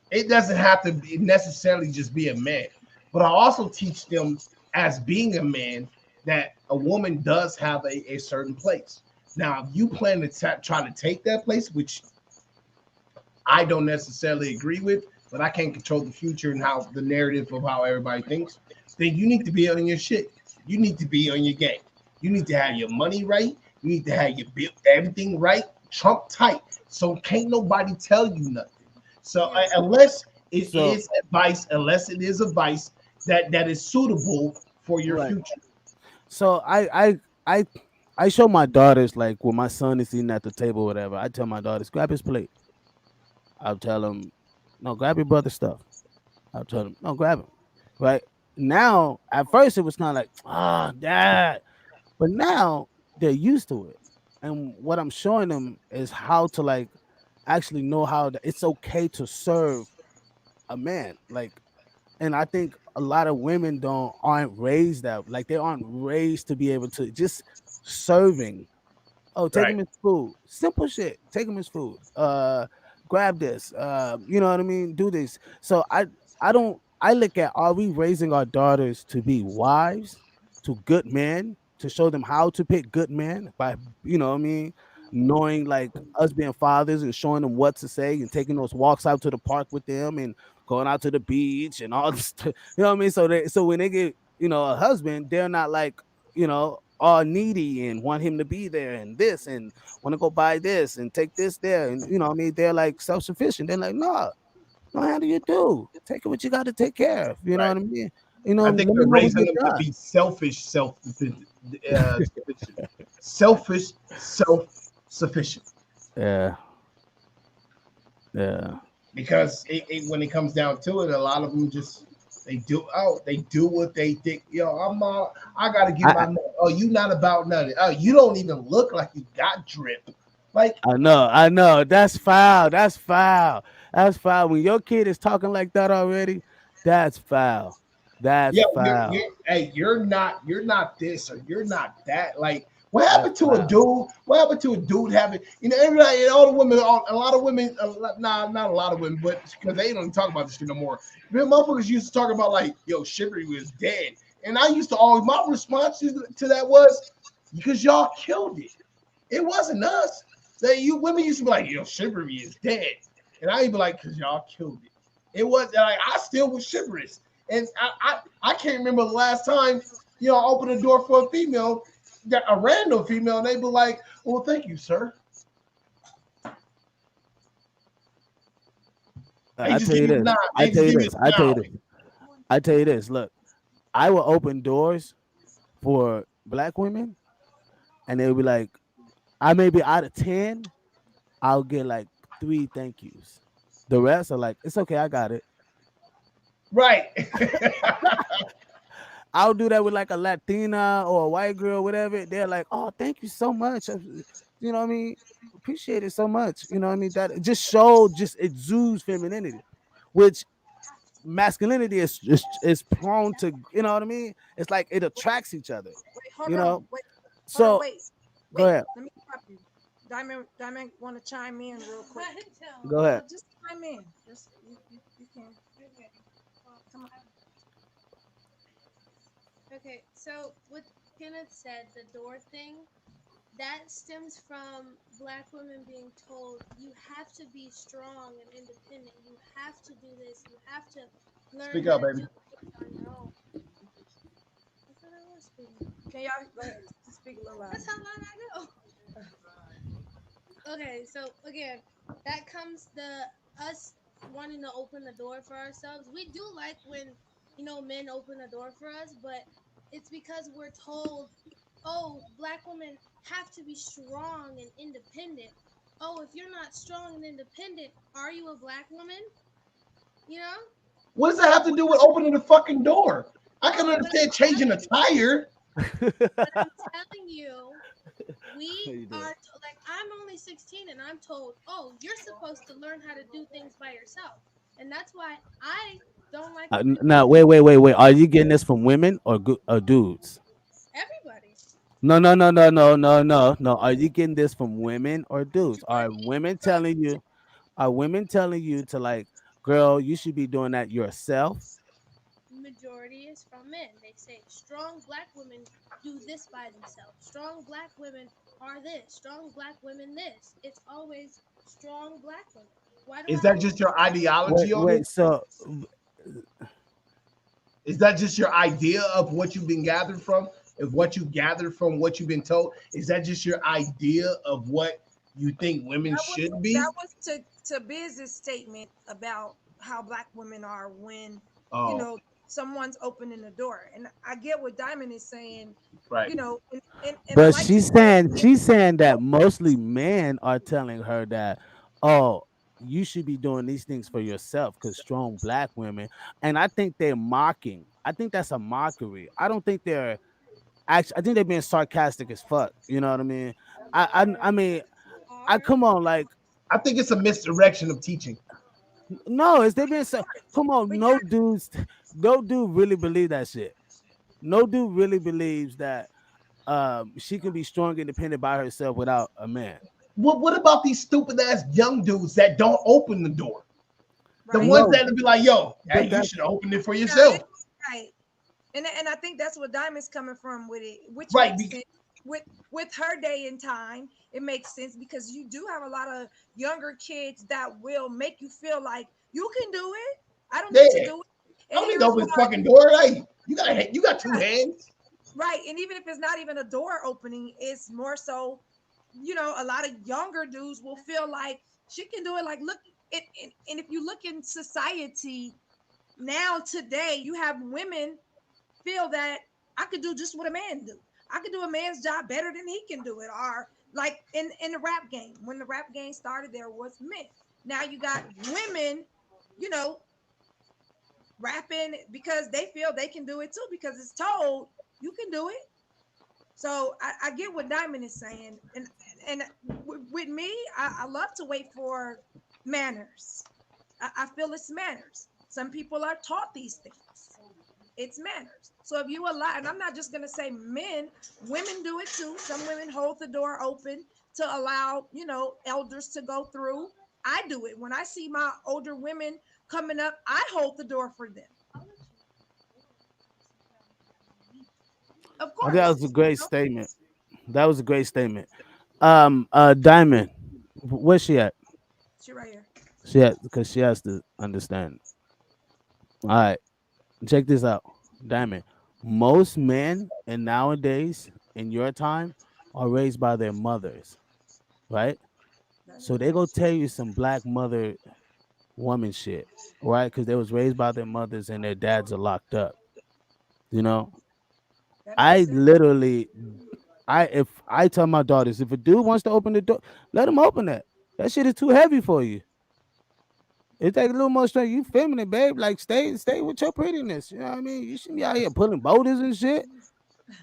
It doesn't have to be necessarily just be a man, but I also teach them as being a man that a woman does have a certain place. Now, if you plan to try to take that place, which I don't necessarily agree with, but I can't control the future and how the narrative of how everybody thinks, then you need to be on your shit. You need to be on your game. You need to have your money right. You need to have your everything right, Trump tight. So can't nobody tell you nothing. So unless it is advice that is suitable for your future. So I show my daughters, like when my son is eating at the table, or whatever. I tell my daughters, grab his plate. I'll tell him, no, grab your brother's stuff. I'll tell him, no, grab him. Right now, at first it was kind of like, dad, but now they're used to it. And what I'm showing them is how to like actually know how it's okay to serve a man. Like, and I think a lot of women aren't raised that, like they aren't raised to be able to just serving. Oh, take him his food. Simple shit. Take him his food. Grab this. You know what I mean? Do this. So I look at, are we raising our daughters to be wives to good men, to show them how to pick good men by, you know what I mean, knowing like us being fathers and showing them what to say and taking those walks out to the park with them and going out to the beach and all this, you know what I mean? So when they get, a husband, they're not like, all needy and want him to be there and this and want to go buy this and take this there. And you know what I mean? They're like self-sufficient. They're like, no, how do you do? Take it what you got to take care of. You know what I mean? I think let they're me know when raising you're them to done. be self-sufficient. Yeah. Because when it comes down to it, a lot of them just they do what they think. I gotta get my money. Oh, you not about nothing. Oh, you don't even look like you got drip. Like I know. That's foul. That's foul. That's foul. When your kid is talking like that already, that's foul. That's foul. You're not this or you're not that. Like, what happened to a dude? What happened to a dude having, everybody, all the women, a lot of women, not a lot of women, but because they don't talk about this shit no more. Motherfuckers used to talk about like, yo, Chivalry was dead. And I used to always, my response to that was, because y'all killed it. It wasn't us. Women used to be like, yo, Chivalry is dead. And I'd be like, because y'all killed it. It was like, I still was chivalrous. And I can't remember the last time, I opened a door for a female, a random female, and they be like, well, thank you, sir. I tell you this. I tell you this. Look, I will open doors for black women, and they'll be like, I may be out of 10, I'll get like 3 thank yous. The rest are like, it's okay, I got it. Right. I'll do that with like a Latina or a white girl, whatever. They're like, oh, thank you so much. You know what I mean? Appreciate it so much. You know what I mean? That just exudes femininity, which masculinity is prone to, you know what I mean? It's like it attracts each other. Wait, hold on. Wait. Go ahead. Let me stop you. Diamond want to chime in real quick. Go ahead. Just chime in. Just you can. Okay. Come on. Okay, so what Kenneth said, the door thing, that stems from black women being told you have to be strong and independent. You have to do this. You have to learn. Speak up, baby. On your Can y'all go ahead? Speak a little louder. That's how long I go. Okay, so again, that comes the us wanting to open the door for ourselves. We do like when men open the door for us, but it's because we're told, oh, black women have to be strong and independent. Oh, if you're not strong and independent, are you a black woman? You know? What does that have to do with opening the fucking door? I can understand changing a tire. But I'm telling you, we are like, I'm only 16 and I'm told, oh, you're supposed to learn how to do things by yourself. And that's why I don't like Now, wait. Are you getting this from women or dudes? everybody. No. Are you getting this from women or dudes? Are women telling you? Are women telling you to like, girl, you should be doing that yourself? Majority is from men. They say strong black women do this by themselves. Strong black women are this. Strong black women this. It's always strong black women. Why do Is I that have just to your ideology on it? So is that just your idea of what you've been gathered from? Of what you gathered from what you've been told? Is that just your idea of what you think women should be? That was to Biz's statement about how black women are when someone's opening the door, and I get what Diamond is saying. Right. And but like she's saying that mostly men are telling her that, oh, you should be doing these things for yourself because strong black women. And I think they're mocking. I think that's a mockery. I don't think they're actually. I think they're being sarcastic as fuck. You know what I mean? I mean, come on, like. I think it's a misdirection of teaching. No, it's they been so. Come on, no dude really believe that shit. No dude really believes that she can be strong, independent by herself without a man. What about these stupid ass young dudes that don't open the door? The Right. ones that will be like, yo, hey, you should have opened it for yourself. Right. And I think that's what Diamond's coming from with it, which Right, makes sense. With her day and time, it makes sense because you do have a lot of younger kids that will make you feel like you can do it. I don't need to do it. I don't need to open this fucking door. Hey, you got two hands. Right. And even if it's not even a door opening, it's more so, a lot of younger dudes will feel like she can do it. Like, look, and if you look in society now today, you have women feel that I could do just what a man do. I could do a man's job better than he can do it. Or like in the rap game, when the rap game started, there was men. Now you got women, rapping because they feel they can do it too because it's told you can do it. So I get what Diamond is saying, and with me, I love to wait for manners. I feel it's manners. Some people are taught these things. It's manners. So if you allow, and I'm not just gonna say men, women do it too. Some women hold the door open to allow, elders to go through. I do it. When I see my older women coming up, I hold the door for them. Of course. That was a great statement. That was a great statement. Diamond, where's she at? She right here. Because she has to understand. All right, check this out, Diamond. Most men and nowadays in your time are raised by their mothers, right? So they go tell you some black mother woman shit, right? Because they was raised by their mothers and their dads are locked up. I literally, if I tell my daughters, if a dude wants to open the door, let him open that. That shit is too heavy for you. It takes a little more strength. You feminine, babe. Like stay with your prettiness. You know what I mean? You shouldn't be out here pulling boulders and shit.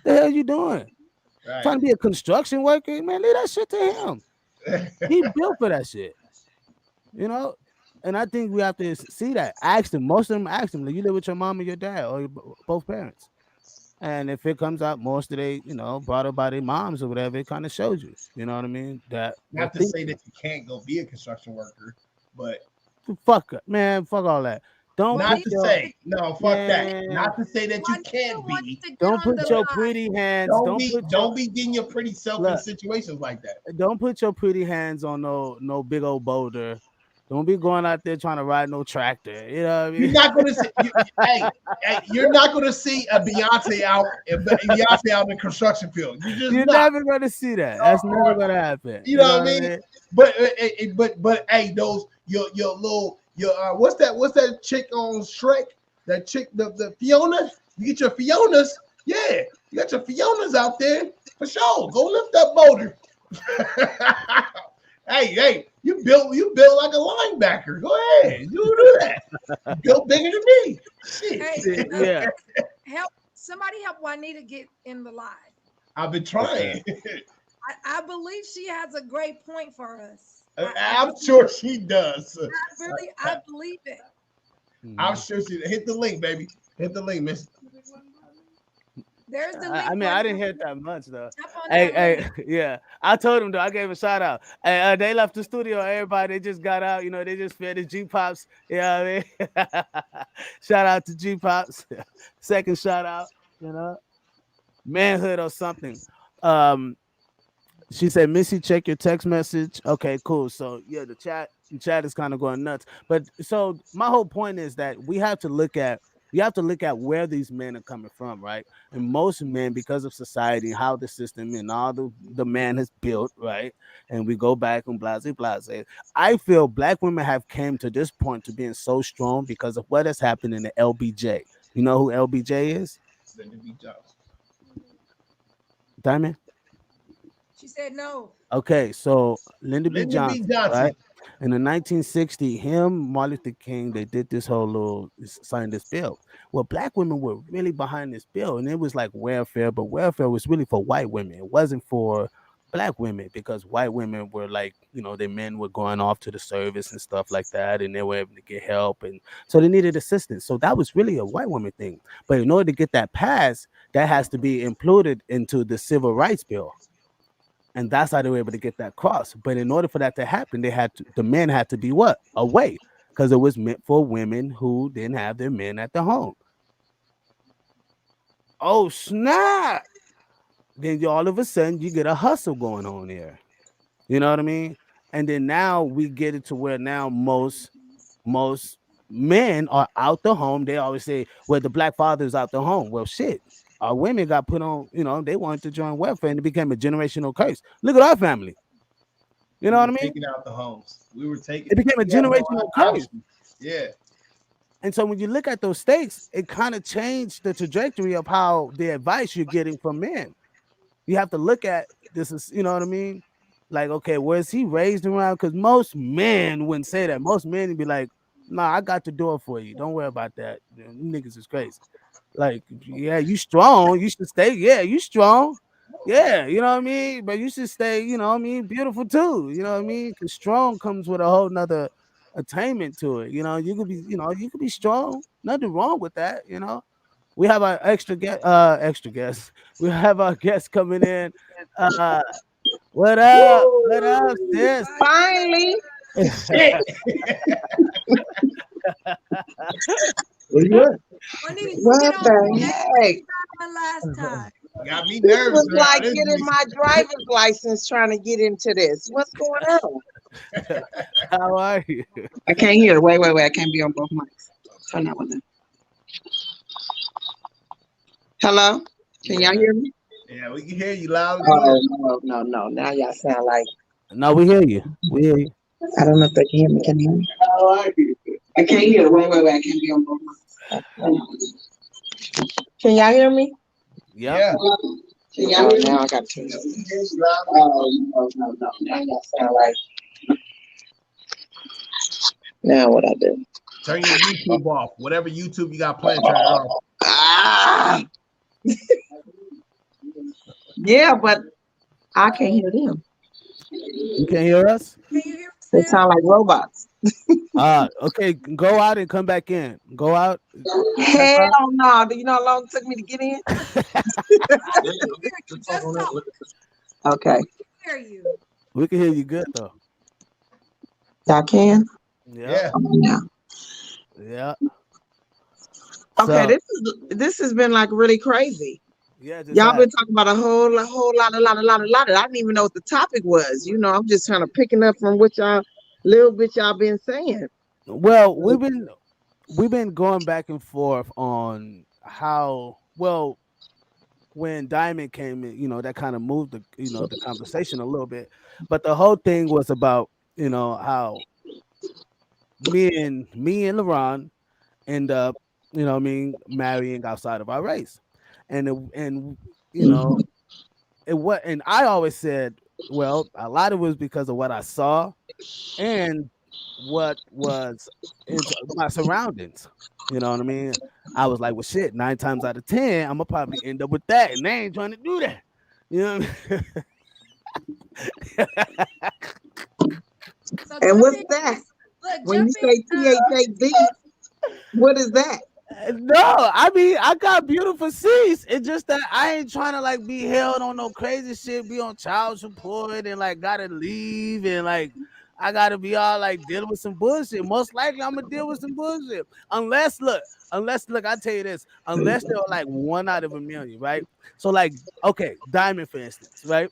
The hell you doing? Right. Trying to be a construction worker, man. Leave that shit to him. He built for that shit. And I think we have to see that. Ask them. Most of them ask them. Like, you live with your mom and your dad, or both parents. And if it comes out most of they, brought up by their moms or whatever, it kind of shows you. You know what I mean? Not to say that you can't go be a construction worker, but fuck it, man. Fuck all that. Fuck that. Not to say that you can't be. Don't put your pretty hands. Don't be getting your pretty self in situations like that. Don't put your pretty hands on no big old boulder Don't be going out there trying to ride no tractor. You know what I mean? You're not gonna see. You're not gonna see a Beyonce out in the construction field. You're never gonna see that. That's never gonna happen. You know what I mean? But hey, those your what's that chick on Shrek? That chick, the Fiona. You get your Fionas. Yeah, you got your Fionas out there for sure. Go lift that boulder. Hey, you built like a linebacker. Go ahead, you do that. You built bigger than me. Shit. Hey, yeah. Somebody help Juanita get in the live. I've been trying. I believe she has a great point for us. I'm sure she does. I believe it. I'm sure she hit the link, baby. Hit the link, miss. There's the link. I mean, I didn't hit that much though. Hey, yeah. I told him though. I gave a shout out. Hey, they left the studio. Everybody, they just got out. You know, they just fed the G Pops. You know what I mean? Shout out to G Pops. Second shout out. You know, manhood or something. She said, Missy, check your text message. Okay, cool. So yeah, the chat is kind of going nuts. But so my whole point is that we have to look at where these men are coming from, right? And most men, because of society, how the system and all the man has built, right? And we go back and blase. I feel black women have came to this point to being so strong because of what has happened in the LBJ. You know who LBJ is? Diamond? She said no. Okay, so Lyndon B. Johnson, right? In the 1960s, him, Martin Luther King, they did this whole little signed this bill. Well, black women were really behind this bill, and it was like welfare, but welfare was really for white women. It wasn't for black women because white women were like, you know, their men were going off to the service and stuff like that, and they were able to get help, and so they needed assistance. So that was really a white woman thing. But in order to get that passed, that has to be included into the civil rights bill. And that's how they were able to get that cross. But in order for that to happen, the men had to be what? Away. Because it was meant for women who didn't have their men at the home. Oh, snap. Then all of a sudden you get a hustle going on there. You know what I mean? And then now we get it to where now most men are out the home. They always say, well, the black father is out the home. Well, shit. Our women got put on, you know, they wanted to join welfare and it became a generational curse. Look at our family. You know what I mean? Taking out the homes. It became a generational curse. Yeah. And so when you look at those states, it kind of changed the trajectory of how the advice you're getting from men. You have to look at this is, you know what I mean? Like, okay, where's he raised around? Because most men wouldn't say that. Most men would be like, nah, I got the door for you. Don't worry about that. Them niggas is crazy. Like, yeah, you strong. You should stay. Yeah, you strong. Yeah, you know what I mean? But you should stay, you know what I mean, beautiful too. You know what I mean? Because strong comes with a whole nother attainment to it. You know, you could be strong. Nothing wrong with that, you know. We have our extra guest. We have our guest coming in. What up? What up, sis? Finally. What you doing? What the heck? Last time. Got me This nervous. was like getting my driver's license trying to get into this. What's going on? How are you? I can't hear. Wait. I can't be on both mics. Turn that one down. Hello? Can y'all hear me? Yeah, we can hear you loud. Oh, no. Now y'all sound like. No, we hear you. We hear you. I don't know if they can hear me. Can you hear me? I can't hear. Wait. I can't be on both mics. Can y'all hear me? Yeah. Now I got to turn it on. No. Now y'all sound like. Now what I do? Turn your YouTube off. Whatever YouTube you got playing, turn it off. Ah! Yeah, but I can't hear them. You can't hear us? They sound like robots. Okay. Go out and come back in. Go out. Hell no. Do you know how long it took me to get in? Okay. We can hear you good though. Y'all can? Yeah. Yeah. Okay, So, this has been like really crazy. Yeah, Y'all been talking about a whole lot. I didn't even know what the topic was. You know, I'm just kind of picking up from what y'all little bit y'all been saying. Well, we've been going back and forth on how well when Diamond came in, that kind of moved the conversation a little bit. But the whole thing was about, how me and LeBron end up, marrying outside of our race. And and I always said, well, a lot of it was because of what I saw and what was into my surroundings. You know what I mean? I was like, well, shit, 9 times out of 10, I'm gonna probably end up with that, and they ain't trying to do that. You know what I mean? And what's that? When you say THAB, what is that? No, I mean, I got beautiful C's. It's just that I ain't trying to like be held on no crazy shit, be on child support and like gotta leave and like I gotta be all like dealing with some bullshit. Most likely I'm gonna deal with some bullshit. Unless look, I tell you this, unless they're like 1 out of a million, right? So like, okay, Diamond, for instance, right?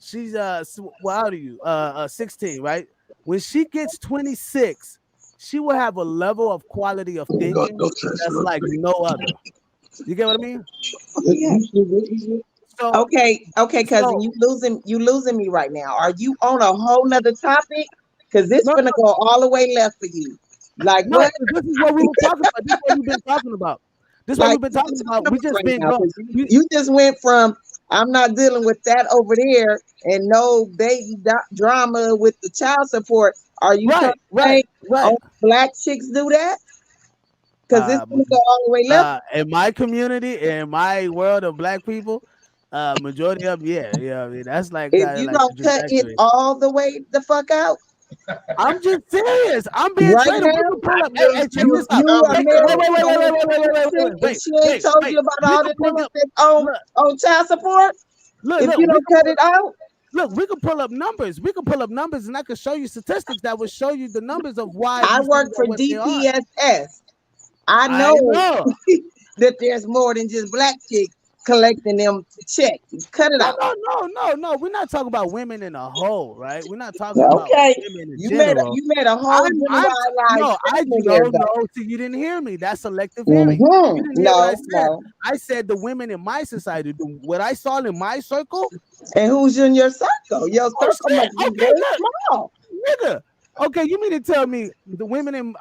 She's how old are you? 16, right? When she gets 26, she will have a level of quality of thinking that's like no other. You get what I mean? So, okay, cousin, you losing me right now. Are you on a whole nother topic? Because this gonna go all the way left for you. Like what? This is what we were talking about. This is what we've been talking about. This is what we've been talking about. We just been going. You just went from I'm not dealing with that over there and no baby drama with the child support. Are you right. Black chicks do that? Because this gonna go all the way left. In my community, in my world of Black people, majority of them, yeah. I mean, that's like if you don't cut it all the way the fuck out. I'm just serious. I'm being straight up. Hey, check this out. Wait. She ain't told you about all the niggas that's on child support. If you don't cut it out. Look, we can pull up numbers. And I can show you statistics that would show you the numbers of why. I work for DPSS. I know that there's more than just Black chicks collecting them checks. Cut it out. No. We're not talking about women in a whole, right? We're not talking about women in general. You made a whole I don't know. So you didn't hear me. That's selective hearing. You didn't hear what I said. I said the women in my society, what I saw in my circle. And who's in your circle? Your circle must be very small. Nigga. Okay, you mean to tell me the women in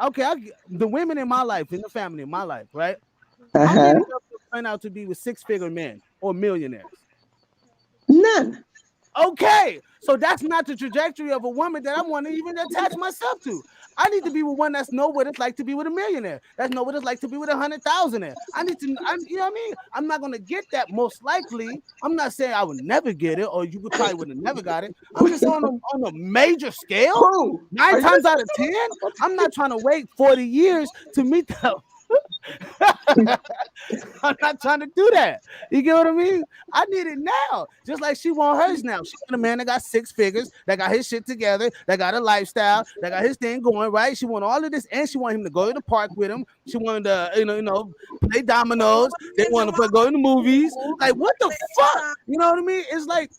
the women in my life, in the family in my life, right? How many of them turn out to be with 6-figure men or millionaires? None. Okay, so that's not the trajectory of a woman that I want to even attach myself to. I need to be with one that's know what it's like to be with a millionaire. That's know what it's like to be with 100,000. I need to, you know what I mean? I'm not gonna get that most likely. I'm not saying I would never get it, or you probably would have never got it. I'm just on a major scale. 9 times out of 10, I'm not trying to wait 40 years to meet them. I'm not trying to do that. You get what I mean? I need it now. Just like she want hers now. She want a man that got 6 figures, that got his shit together, that got a lifestyle, that got his thing going, right? She want all of this, and she want him to go to the park with him. She wanted to, play dominoes. They want to go in the movies. Like, what the fuck? You know what I mean? It's like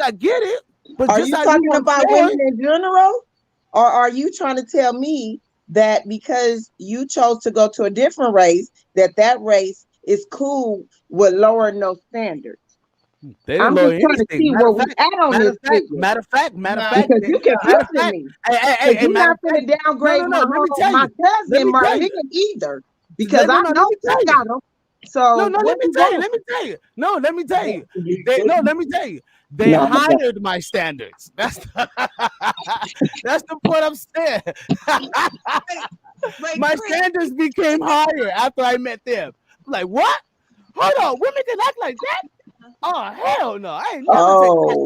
I get it. But are you talking about women in general? Or are you trying to tell me that because you chose to go to a different race, that race is cool with lowering those standards? I'm just trying to see where we at on this. Matter of fact, because you can me. Hey, you're not going to downgrade my cousin Marlene either, because I know I got him. So let me tell you. They hired my standards. That's the point I'm saying. My standards became higher after I met them. I'm like, what? Hold on, women can act like that? Oh, hell no. I ain't never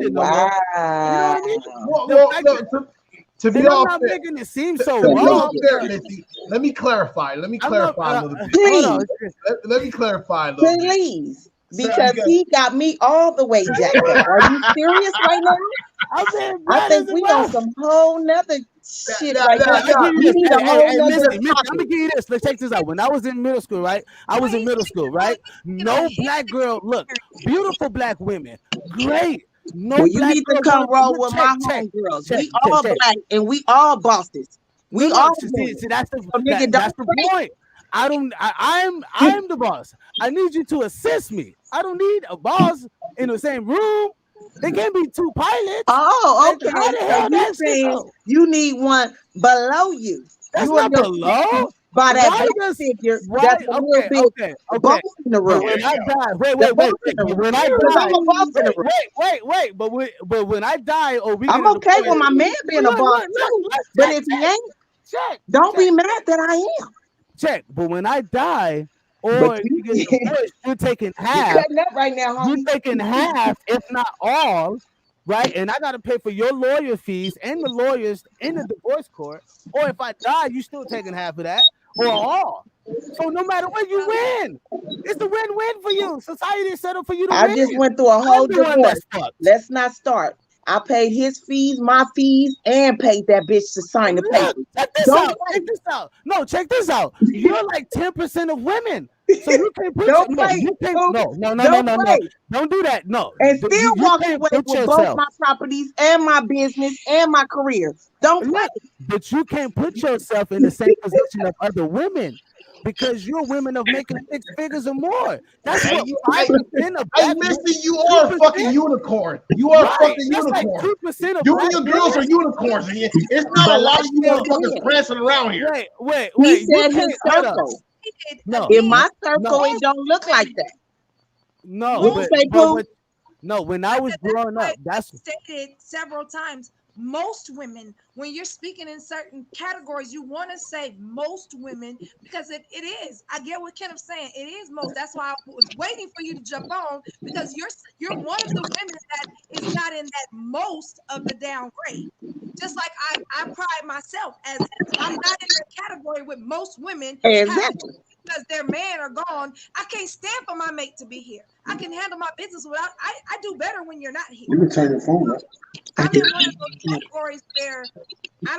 taking that shit no more. You know what I mean? To be I'm not making it seem so wrong. Let me clarify. Let me clarify a little bit. Please. Let me clarify a little bit. Please. Because he got me all the way jacked up. Are you serious right now? I think we on some whole nother shit right now. We need a whole nother topic. Let me give you this. Let's check this out. When I was in middle school, right? No Black girl, look, beautiful Black women, great. No Well, you black need to girl come wants roll with my homegirls. We check, all check. black and we all bosses. We No, all see, that's the so, nigga, that's don't the point. I'm the boss. I need you to assist me. I don't need a boss in the same room. They can't be two pilots. Oh, okay. How the So hell you that's saying you need one below you. That's You not are below. by that Why black does figure why? that's a little bit Okay. boss in the room. But when I die, wait. The boss But in the room. when I 'Cause die, I'm a boss in the room. wait. But when I die, or we I'm get to the okay point, with my man being a boss too. But if he ain't, don't be mad that I am. Check. But when I die, or But you get divorced, you're taking you half. cutting up right now, homie. You're taking half, if not all, right? And I got to pay for your lawyer fees and the lawyers in the divorce court. Or if I die, you still taking half of that, or all. So no matter what, you win. It's a win-win for you. Society is set up for you to win. I just went through a whole Everyone divorce. gets fucked. Let's not start. I paid his fees, my fees, and paid that bitch to sign the paper. Check this Don't out. Check this out. No, check this out. You're like 10% of women. So you can't put Don't no, play. you can't, no. Don't play. Don't do that. No. And still you walk can't away put with both my properties and my business and my career. Don't play. But you can't put yourself in the same position of other women because you're women of making 6 figures or more. That's what 5% of Hey, black listen, you are a 2%. fucking unicorn. You are a Right. fucking That's like unicorn. 2% of You black and your girls are women. unicorns. And it's not But a lot like of you you motherfuckers said, prancing around here. Wait. He You said his can't hold up. circle. No. In my circle, No. it don't look like that. No, What you say, Pooh? no, when I was growing up, that's stated several times. Most women, when you're speaking in certain categories, you want to say most women because it is. I get what Kenneth's saying. It is most. That's why I was waiting for you to jump on because you're one of the women that is not in that most of the downgrade. Just like I pride myself as I'm not in the category with most women. Exactly. Because their men are gone, I can't stand for my mate to be here. I can handle my business without. I do better when you're not here. You can turn your phone up. I'm in one of those categories where I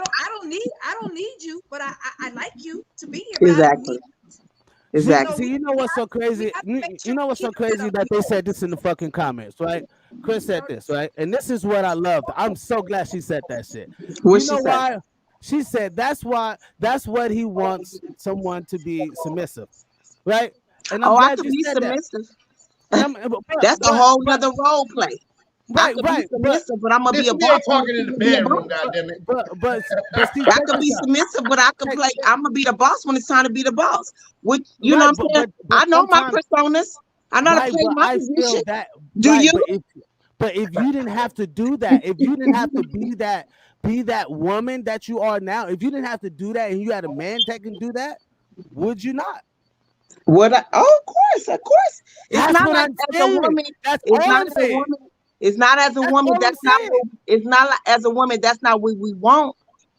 don't need you, but I like you to be here. Exactly. Exactly. See, you know what's so crazy? You know what's so crazy that they said this in the fucking comments, right? Chris said this, right? And this is what I loved. I'm so glad she said that shit. What you know she said? why? She said that's what he wants someone to be submissive, right? And I'm I glad could you be said that. submissive. But- That's a whole other role play. I Right, could right, be submissive, but I'm gonna be This a man boss. talking in the bedroom, goddammit. But see, I check could be this out. submissive, but I could play. I'm gonna be the boss when it's time to be the boss. Which you know Right, what I'm saying? but I know my sometimes- personas. I know how to Right, play but my I position. feel that. Do right, you? But if you didn't have to do that, if you didn't have to be that woman that you are now, if you didn't have to do that, and you had a man that can do that, would you not? Would I? Oh, of course. It's That's not what like I'm as a saying. woman. That's It's all not I'm as a saying. woman. It's not as a That's woman. all That's I'm not. saying. It's not like, as a woman. That's not what we want.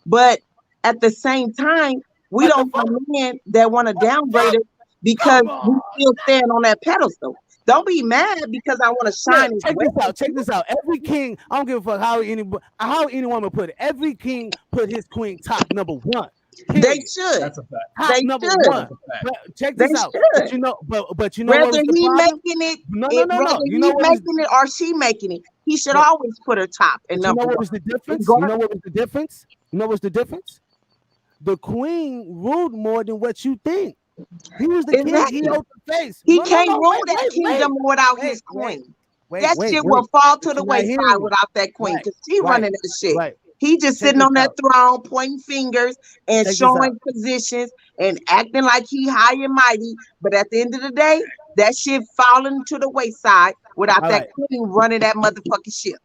But at the same time, we What the don't want men that want to downgrade us because we still stand on that pedestal. Don't be mad because I want to shine. Look, as well. check this out. Every king, I don't give a fuck how any woman put it. Every king put his queen top number 1. They Period. should. That's a fact. Top They number should. 1. But check They this out. should. But you know what Whether was the he problem? making it, No. whether You he know what was making it or she making it, he should But- always put her top and you know number what one. was the difference? Regardless. You know what was the difference? You know what's the difference? The queen ruled more than what you think. He was the king. Exactly. He held the face. He No, can't rule wait, that kingdom without his queen. That shit wait. will fall to But the you're not hearing wayside me. without that queen Right, because she right, running that shit. right. He just Check sitting this on that out. throne, pointing fingers and Check this showing out. positions and acting like he high and mighty. But at the end of the day, that shit falling to the wayside without All that right. queen running that motherfucking ship.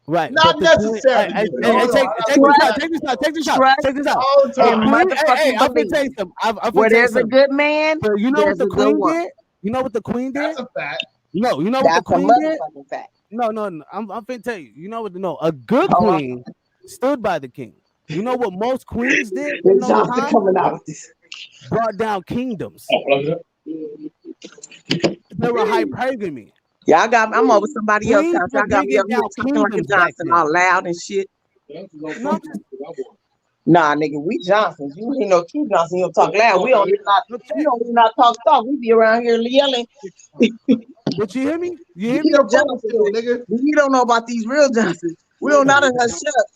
Right. Not but the queen, necessarily. hey, No, no, check I this don't out. think Check this out. Check this out. Trust Check this out. all the The time. and queen, motherfucking I'm gonna believe. tell you something. I'm Where gonna tell you there's a something. good man, So you know what there's the a good queen woman. did? You know what the queen did? That's a fact. No, you know what the That's a queen did? motherfucking fact. No. I'm finna tell you. You know what? No, a good Hold on. queen stood by the king. You know what most queens did in When those Johnson times? coming out with this. Brought down kingdoms. They were hypergamy. Yeah, I'm over somebody else's Queens house. were Y'all got me bringing up here down talking like a kingdoms back Johnson, then. all loud and shit. No, Nah, nigga, we Johnsons. You ain't no true Johnson. You don't talk loud. We don't even not. no, We don't even not talk. We be around here yelling. Did you hear me? You hear Keep me? your Johnson, nigga. You don't know about these real Johnsons. We don't know how to shut up.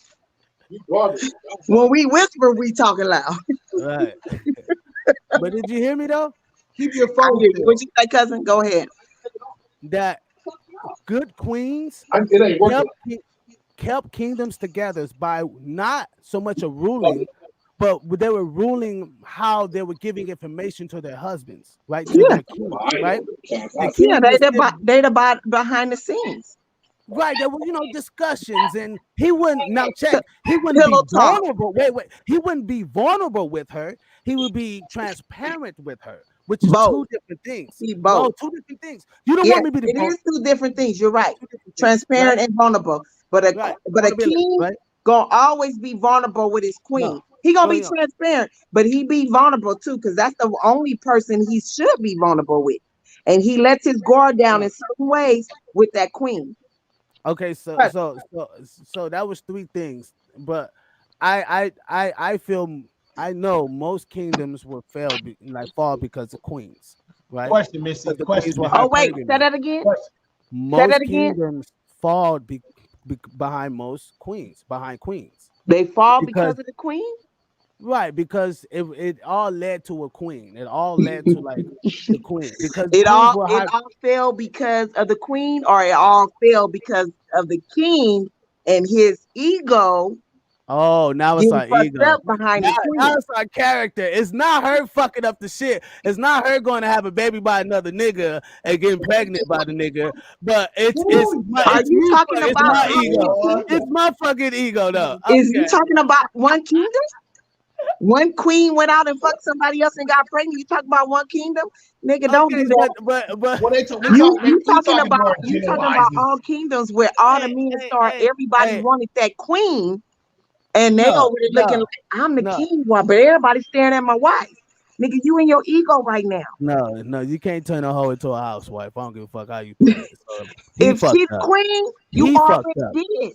When we whisper, we talking loud. Right. But did you hear me though? Keep your phone. What you say, cousin? Go ahead. That good queens kept kingdoms together by not so much a ruling, but they were ruling how they were giving information to their husbands, right? To their king, right? They behind the scenes. Right, there were discussions, and he wouldn't he wouldn't be vulnerable. Wait, he wouldn't be vulnerable with her. He would be transparent with her, which is two different things. No, two different things. You don't want me to be. It is two different things. You're right. Transparent and vulnerable, but a king gonna always be vulnerable with his queen. He gonna be transparent, but he be vulnerable too, because that's the only person he should be vulnerable with, and he lets his guard down in certain ways with that queen. Okay, so that was three things, but I know most kingdoms will fall because of queens, right? Question, Missy. Question. Oh wait, say that again. Most kingdoms fall behind queens. They fall because of the queen. Right, because it all led to a queen. It all led to the queen because it all fell because of the queen, or it all fell because of the king and his ego. Oh, now it's our ego. Behind the queen. Now it's our character. It's not her fucking up the shit. It's not her going to have a baby by another nigga and getting pregnant by the nigga. But it's my ego. It's my fucking ego, though. Is you talking about one kingdom? One queen went out and fucked somebody else and got pregnant. You talking about one kingdom, nigga? Don't do that. But you talking about all kingdoms where all the men start. Everybody wanted that queen, and they over there looking like I'm the king one, but everybody's staring at my wife. Nigga, you in your ego right now. No, you can't turn a hoe into a housewife. I don't give a fuck how you put it. If she's queen, you already did.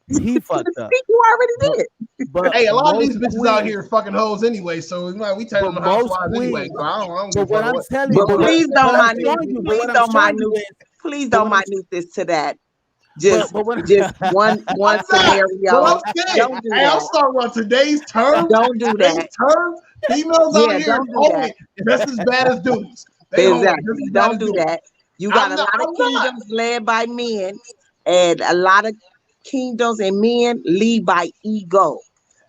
He fucked up. You already did. But hey, a lot of these bitches out here fucking hoes anyway, so we turn them housewives anyway. So I don't what I'm telling you, please don't minute this to that. Just one scenario. Don't do that. I'll start on today's terms. Don't do that. Females out here only just as bad as dudes. Exactly. Don't do that. You got a lot of kingdoms led by men, and a lot of kingdoms and men lead by ego.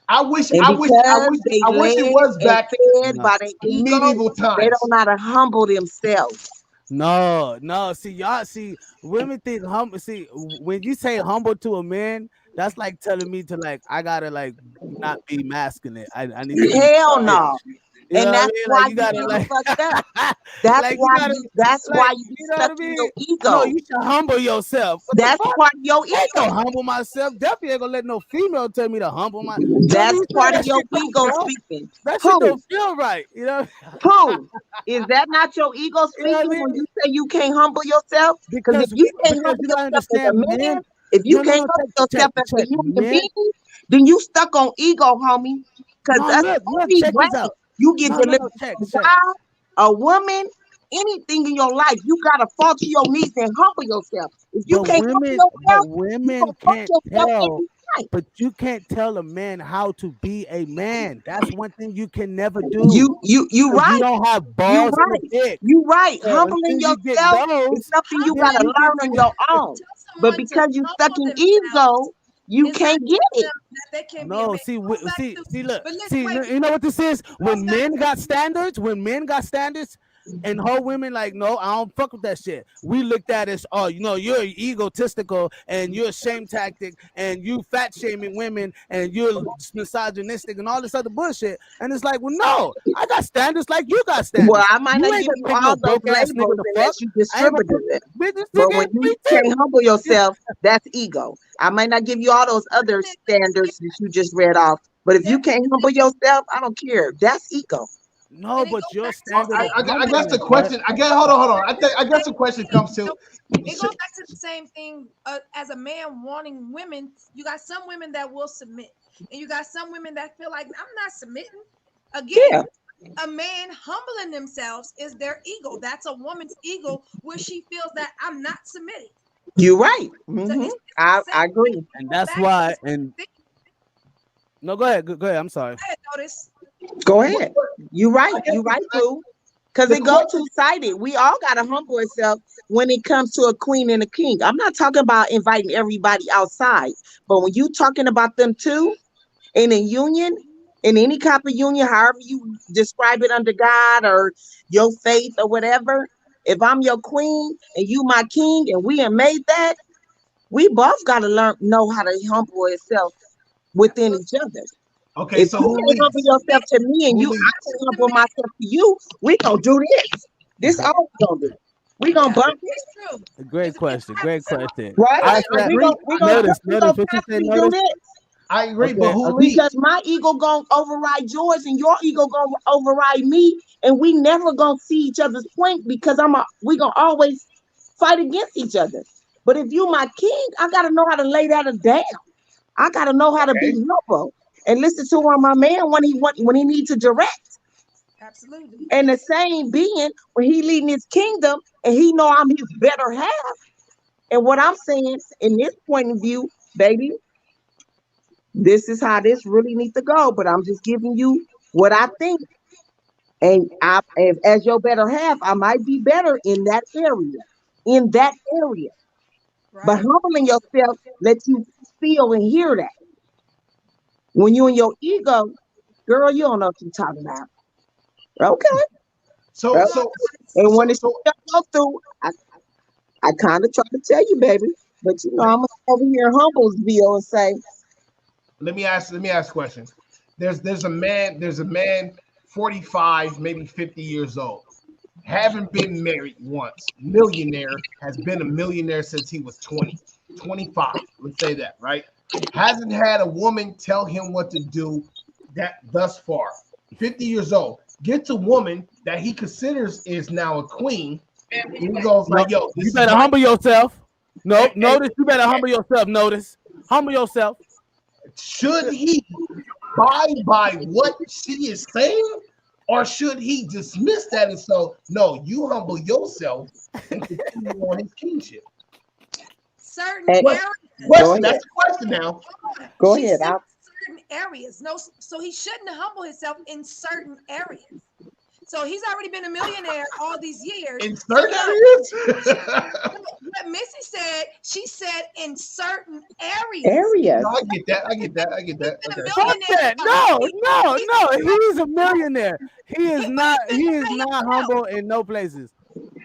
I wish it was back by the medieval times. They don't know how to humble themselves. No. See, women think humble. See, when you say humble to a man, that's like telling me to I gotta not be masculine. I need to hell no. And that's why you gotta fucked up. That's why you stuck in your ego. No, you should humble yourself. That's part of your ego. I ain't gonna humble myself. Definitely ain't gonna let no female tell me to humble myself. That's part of your ego speaking. That shit don't feel right, you know. Who is that? Not your ego speaking when you say you can't humble yourself? Because if you can't humble yourself as a man, if you can't humble yourself as a human being, then you stuck on ego, homie. Because you get delivered. A woman, anything in your life, you gotta fall to your knees and humble yourself. If you can't humble yourself, women can't tell. But you can't tell a man how to be a man. That's one thing you can never do. You right. You don't have balls in the dick. You right. So humbling yourself is something you gotta learn on your own. But because you stuck in ego, you can't get it. No, look, you know what this is? When men got standards, and whole women no, I don't fuck with that shit. We looked at as, you're egotistical and you're shame tactic and you fat shaming women and you're misogynistic and all this other bullshit. And it's like, well, no, I got standards like you got standards. Well, I might not give you all those labels unless you distribute it. But when you can't humble yourself, that's ego. I might not give you all those other standards that you just read off. But if you can't humble yourself, I don't care. That's ego. No, but your standard. I guess the question. Hold on. I guess the question comes to. It goes back to the same thing as a man wanting women. You got some women that will submit, and you got some women that feel like I'm not submitting. Again, a man humbling themselves is their ego. That's a woman's ego where she feels that I'm not submitted. You're right. So I agree. And that's why. And no, go ahead. Go ahead. I'm sorry. Notice. Go ahead. You're right. You're right, Boo. Because it goes two-sided. We all got to humble ourselves when it comes to a queen and a king. I'm not talking about inviting everybody outside. But when you talking about them two in a union, in any type of union, however you describe it under God or your faith or whatever, if I'm your queen and you my king and we have made that, we both got to know how to humble ourselves within each other. Okay, if so you who can't leads? humble yourself to me and Who you, leads? I can humble myself to you, we gonna do this. This all we gonna do. We gonna bump it. Great question. Great question. Right? I said, We gonna notice what you say. definitely do Notice. this. I agree, Okay, but who okay. leads? Because my ego gonna override yours and your ego gonna override me, and we never gonna see each other's point because we gonna always fight against each other. But if you my king, I gotta know how to lay that down. I gotta know how to be humble and listen to my man when he needs to direct. Absolutely. And the same being when he leading his kingdom and he know I'm his better half. And what I'm saying in this point of view, baby, this is how this really needs to go. But I'm just giving you what I think. And as your better half, I might be better in that area. Right. But humbling yourself lets you feel and hear that. When you in your ego, girl, you don't know what you're talking about. Okay. So and when it's go through, I kind of try to tell you, baby, but you know, I'm gonna over here Humblesville and say, let me ask a question. There's a man 45, maybe 50 years old, haven't been married once, millionaire, has been a millionaire since he was 20, 25, let's say that, right? Hasn't had a woman tell him what to do that thus far. 50 years old, gets a woman that he considers is now a queen, and he goes like, yo, you better humble yourself. No, notice you better humble yourself. Notice, humble yourself. Should he abide by what she is saying, or should he dismiss that and say, no, you humble yourself and continue on his kingship? Certain areas. Question, that's the question now. Go ahead. Certain areas. No, so he shouldn't humble himself in certain areas. So he's already been a millionaire all these years. In certain areas? What Missy said, she said in certain areas. Areas. No, I get that. Okay. Fuck that. No. He's a millionaire. He is not humble in no places.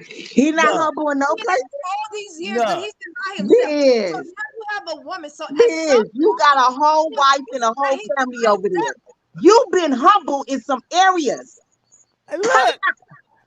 He's not humble in no place. All these years that he's been by himself. So now you have a woman. So you got a whole wife and a whole family over there. You've been humble in some areas. Look,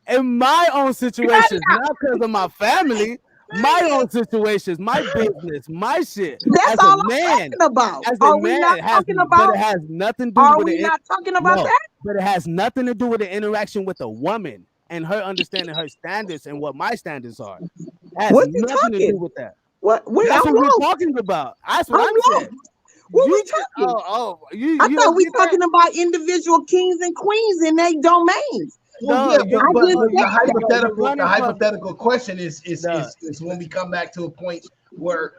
in my own situations, not because of my family, my own situations, my business, my shit. That's as all a man, I'm talking about. As a Are man, we not talking about? But it has nothing to do Are with we it. not talking about that? But it has nothing to do with the interaction with a woman and her understanding her standards and what my standards are. It has nothing to do with that. That's what we're talking about. That's what I'm saying. What we talking? I thought we talking about individual kings and queens in their domains. Well, yeah, but the hypothetical question is when we come back to a point where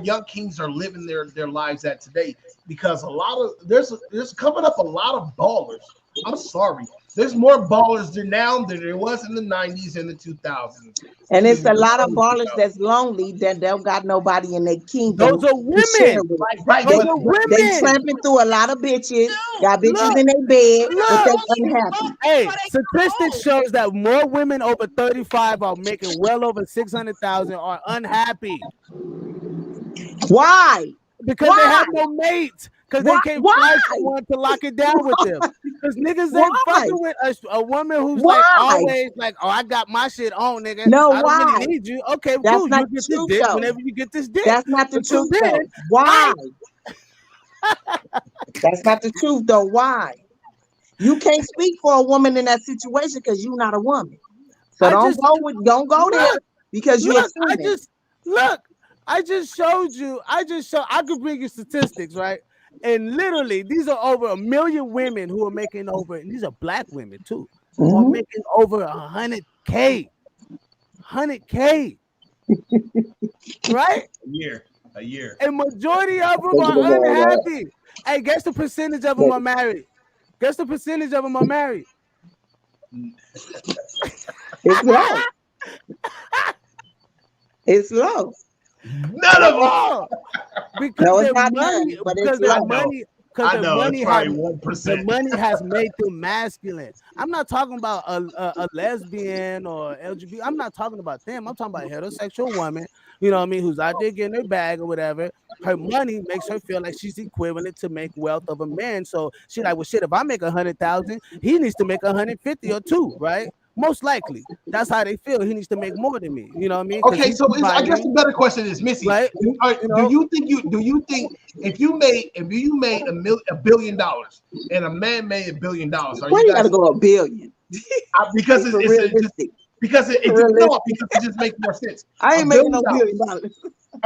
young kings are living their lives at today, because a lot of there's coming up a lot of ballers. I'm sorry. There's more ballers now than there was in the 90s and the 2000s. And it's a lot of ballers that's lonely that don't got nobody in their kingdom. Those are women. Right. Those are women. They tramping through a lot of bitches, got bitches in their bed, but they unhappy. Hey, statistics shows that more women over 35 are making well over 600,000 are unhappy. Why? Because they have no mates. Because they can't find someone to lock it down with them. Because niggas ain't fucking with a woman who's like always like, oh, I got my shit on, nigga. No, I don't really need you. Okay, that's cool. Not you get true, this dick though. whenever you get this dick. That's not the truth, though. Why? That's not the truth, though. Why? You can't speak for a woman in that situation because you're not a woman. So don't go there because you're assuming. I just showed you. I could bring you statistics, right? And literally, these are over 1 million women who are making over, and these are black women too, who are making over 100K. 100K. Right? A year. And majority of them are unhappy. Hey, guess the percentage of them are married. Guess the percentage of them are married. It's low. It's low. None of them. No, it's not money, but it's low. Because I know, it's probably 1%. The money has made them masculine. I'm not talking about a lesbian or LGBT. I'm not talking about them. I'm talking about a heterosexual woman, you know what I mean, who's out there getting her bag or whatever. Her money makes her feel like she's equivalent to make wealth of a man. So she's like, well, shit, if I make 100,000, he needs to make 150 or 2, right? Most likely. That's how they feel. He needs to make more than me. You know what I mean? Okay, so I guess the better question is, Missy, right? Do you think if you made $1 billion and a man made $1 billion, why you gotta go $1 billion? Because it just makes more sense. I ain't making no $1 billion.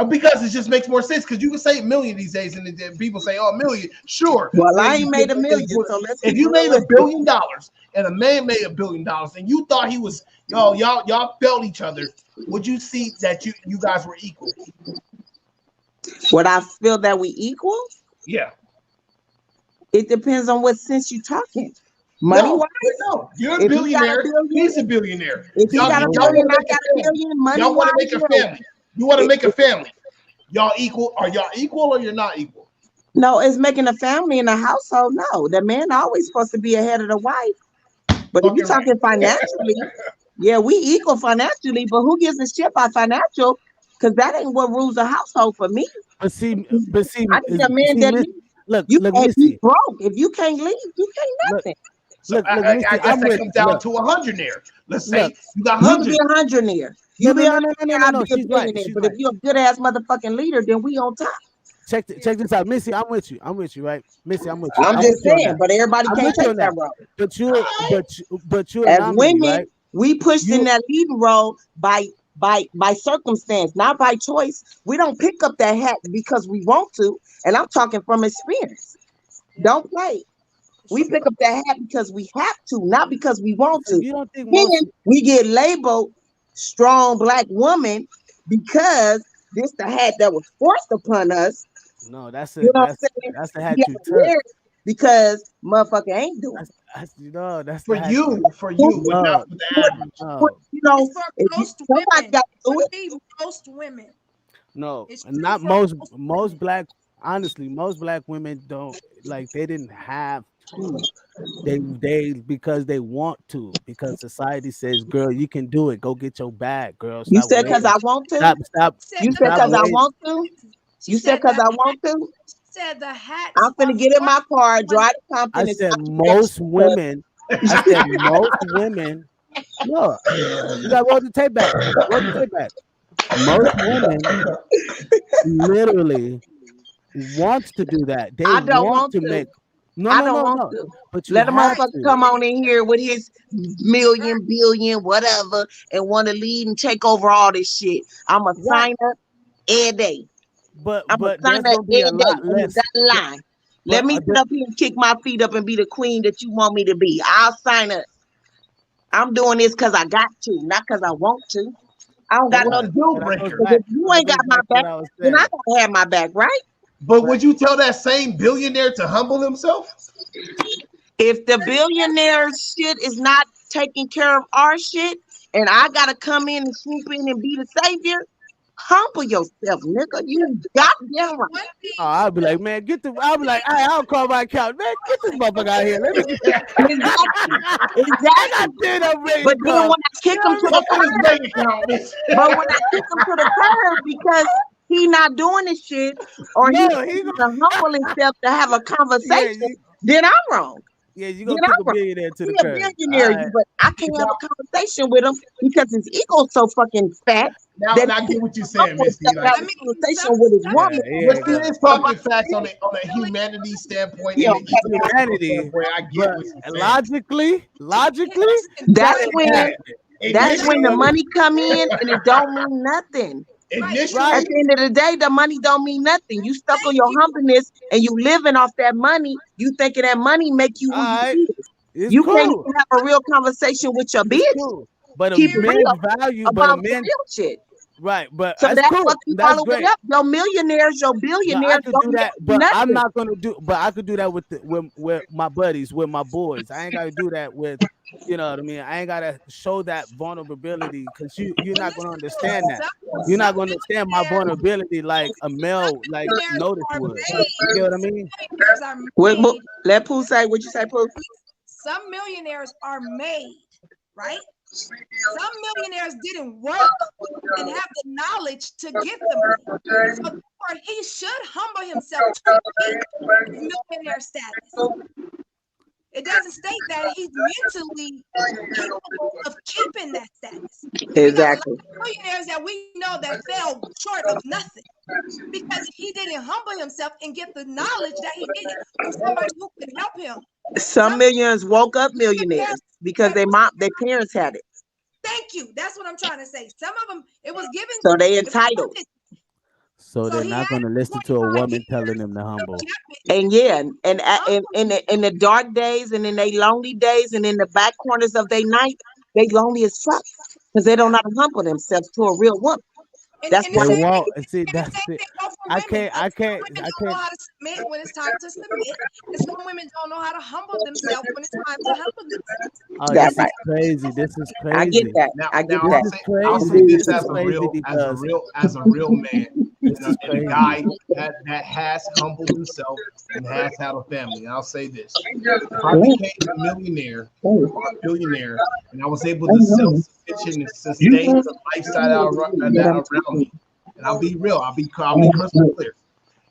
Because it just makes more sense, because you can say $1 million these days, and then people say, "Oh, $1 million, sure." Well, I ain't made $1 million, so let's. If you made $1 billion and a man made $1 billion, and you thought he was, y'all felt each other, would you see that you guys were equal? Would I feel that we equal? Yeah. It depends on what sense you're talking. Money-wise? No, you're a billionaire. He's a billionaire. If he got $1 billion, I got $1 billion. Money. Y'all want to make a family. You want to make a family. Y'all equal? Are y'all equal or you're not equal? No, it's making a family in a household. No, the man always supposed to be ahead of the wife. But if you're talking financially, yeah, we equal financially. But who gives a shit about financial? Because that ain't what rules a household for me. But see, I think a man that look, if you broke, if you can't leave, you can't nothing. So I guess that comes down to a hundredonaire. Let's say you got 100. You be a hundredonaire. You be a billionaire. But if you're a good ass motherfucking leader, then we on top. Check this out, Missy. I'm with you, right? Missy, I'm with you. I'm just saying, but everybody can't take that role. But you as women, right? We pushed in that leading role by circumstance, not by choice. We don't pick up that hat because we want to, and I'm talking from experience. Don't play. We pick up that hat because we have to, not because we want to. You don't think we get labeled strong black woman because this the hat that was forced upon us. No, that's the hat you took. Because motherfucker ain't doing it. That's for you, but not for the average. You know, somebody got to do it. Most women. No, not most black. Honestly, most black women don't they didn't have to. They because they want to, because society says, girl, you can do it. Go get your bag, girl. You said because I want to? Stop. You said because I want to? You said because I want to? Said the hat. I'm finna get in my car, drive to Compton. I said most women. I said most women. Look, you got to roll the tape back. Most women literally wants to do that. They I don't want to make. I don't want to. But let a motherfucker come on in here with his million, billion, whatever, and want to lead and take over all this shit. I'm a sign up every day. But there's gonna be a lot less. Line. Let me sit up here and kick my feet up and be the queen that you want me to be. I'll sign up. I'm doing this because I got to, not because I want to. I don't got no deal breaker. If you ain't got my back, then I gotta have my back, right? But would you tell that same billionaire to humble himself? If the billionaire shit is not taking care of our shit, and I gotta come in and swoop in and be the savior, humble yourself, nigga. You goddamn right. Oh, I'll be like, man, I'll be like, I'll call my account. Man, get this motherfucker out here. Let me get exactly. But then when I kick him to the curb, because he not doing this shit, or he's gonna humble himself to have a conversation, then I'm wrong. Yeah, you're gonna kick a billionaire to the curb. He's a billionaire, but I can't have a conversation with him because his ego's so fucking fat. Now I get what you're saying, Misty. Like, conversation with his woman. But still is talking facts on a humanity standpoint. Humanity. I get what you're saying. Logically, that's when the money come in and it don't mean nothing. Initially, at the end of the day, the money don't mean nothing. You stuck on your humbleness and you living off that money. You thinking that money make you who you is. It's You can't cool. even have a real conversation with your bitch. Cool. But a Keep it man's real value, about the real shit. right? But So that's that's cool. what you That's follow great. it up. Your millionaires, your But billionaires I could don't do that. mean But I'm nothing. not gonna do. But I could do that with my buddies, with my boys. I ain't gotta do that with, you know what I mean. I ain't gotta show that vulnerability because you're not gonna understand that. You're not gonna understand my vulnerability like a male like Notice would. You get what I mean? Let Pooh say what you say, Pooh. Some millionaires are made, right? Some millionaires didn't work and have the knowledge to get the money. So therefore, he should humble himself to keep his millionaire status. It doesn't state that he's mentally capable of keeping that status. Exactly. Millionaires that we know that fell short of nothing because he didn't humble himself and get the knowledge that he needed from somebody who could help him. Some millions woke up millionaires because their parents had it. Thank you. That's what I'm trying to say. Some of them, it was given. So they entitled. So they're not gonna listen to a woman telling them to humble. And yeah, and in the dark days and in their lonely days and in the back corners of their night, they lonely as fuck because they don't know how to humble themselves to a real woman. That's They why won't. See, that's it. I can't. Know how to submit when it's time to submit, and some women don't know how to humble themselves when it's time to humble themselves. Oh, this is crazy. This is crazy. I get that. I get that. This is crazy. I'll say this This as is a crazy real man, this is and a guy that has humbled himself and has had a family. And I'll say this: if I became a millionaire or a billionaire, and I was able to self-sufficient and sustain the lifestyle around me, and I'll be real, I'll be crystal clear.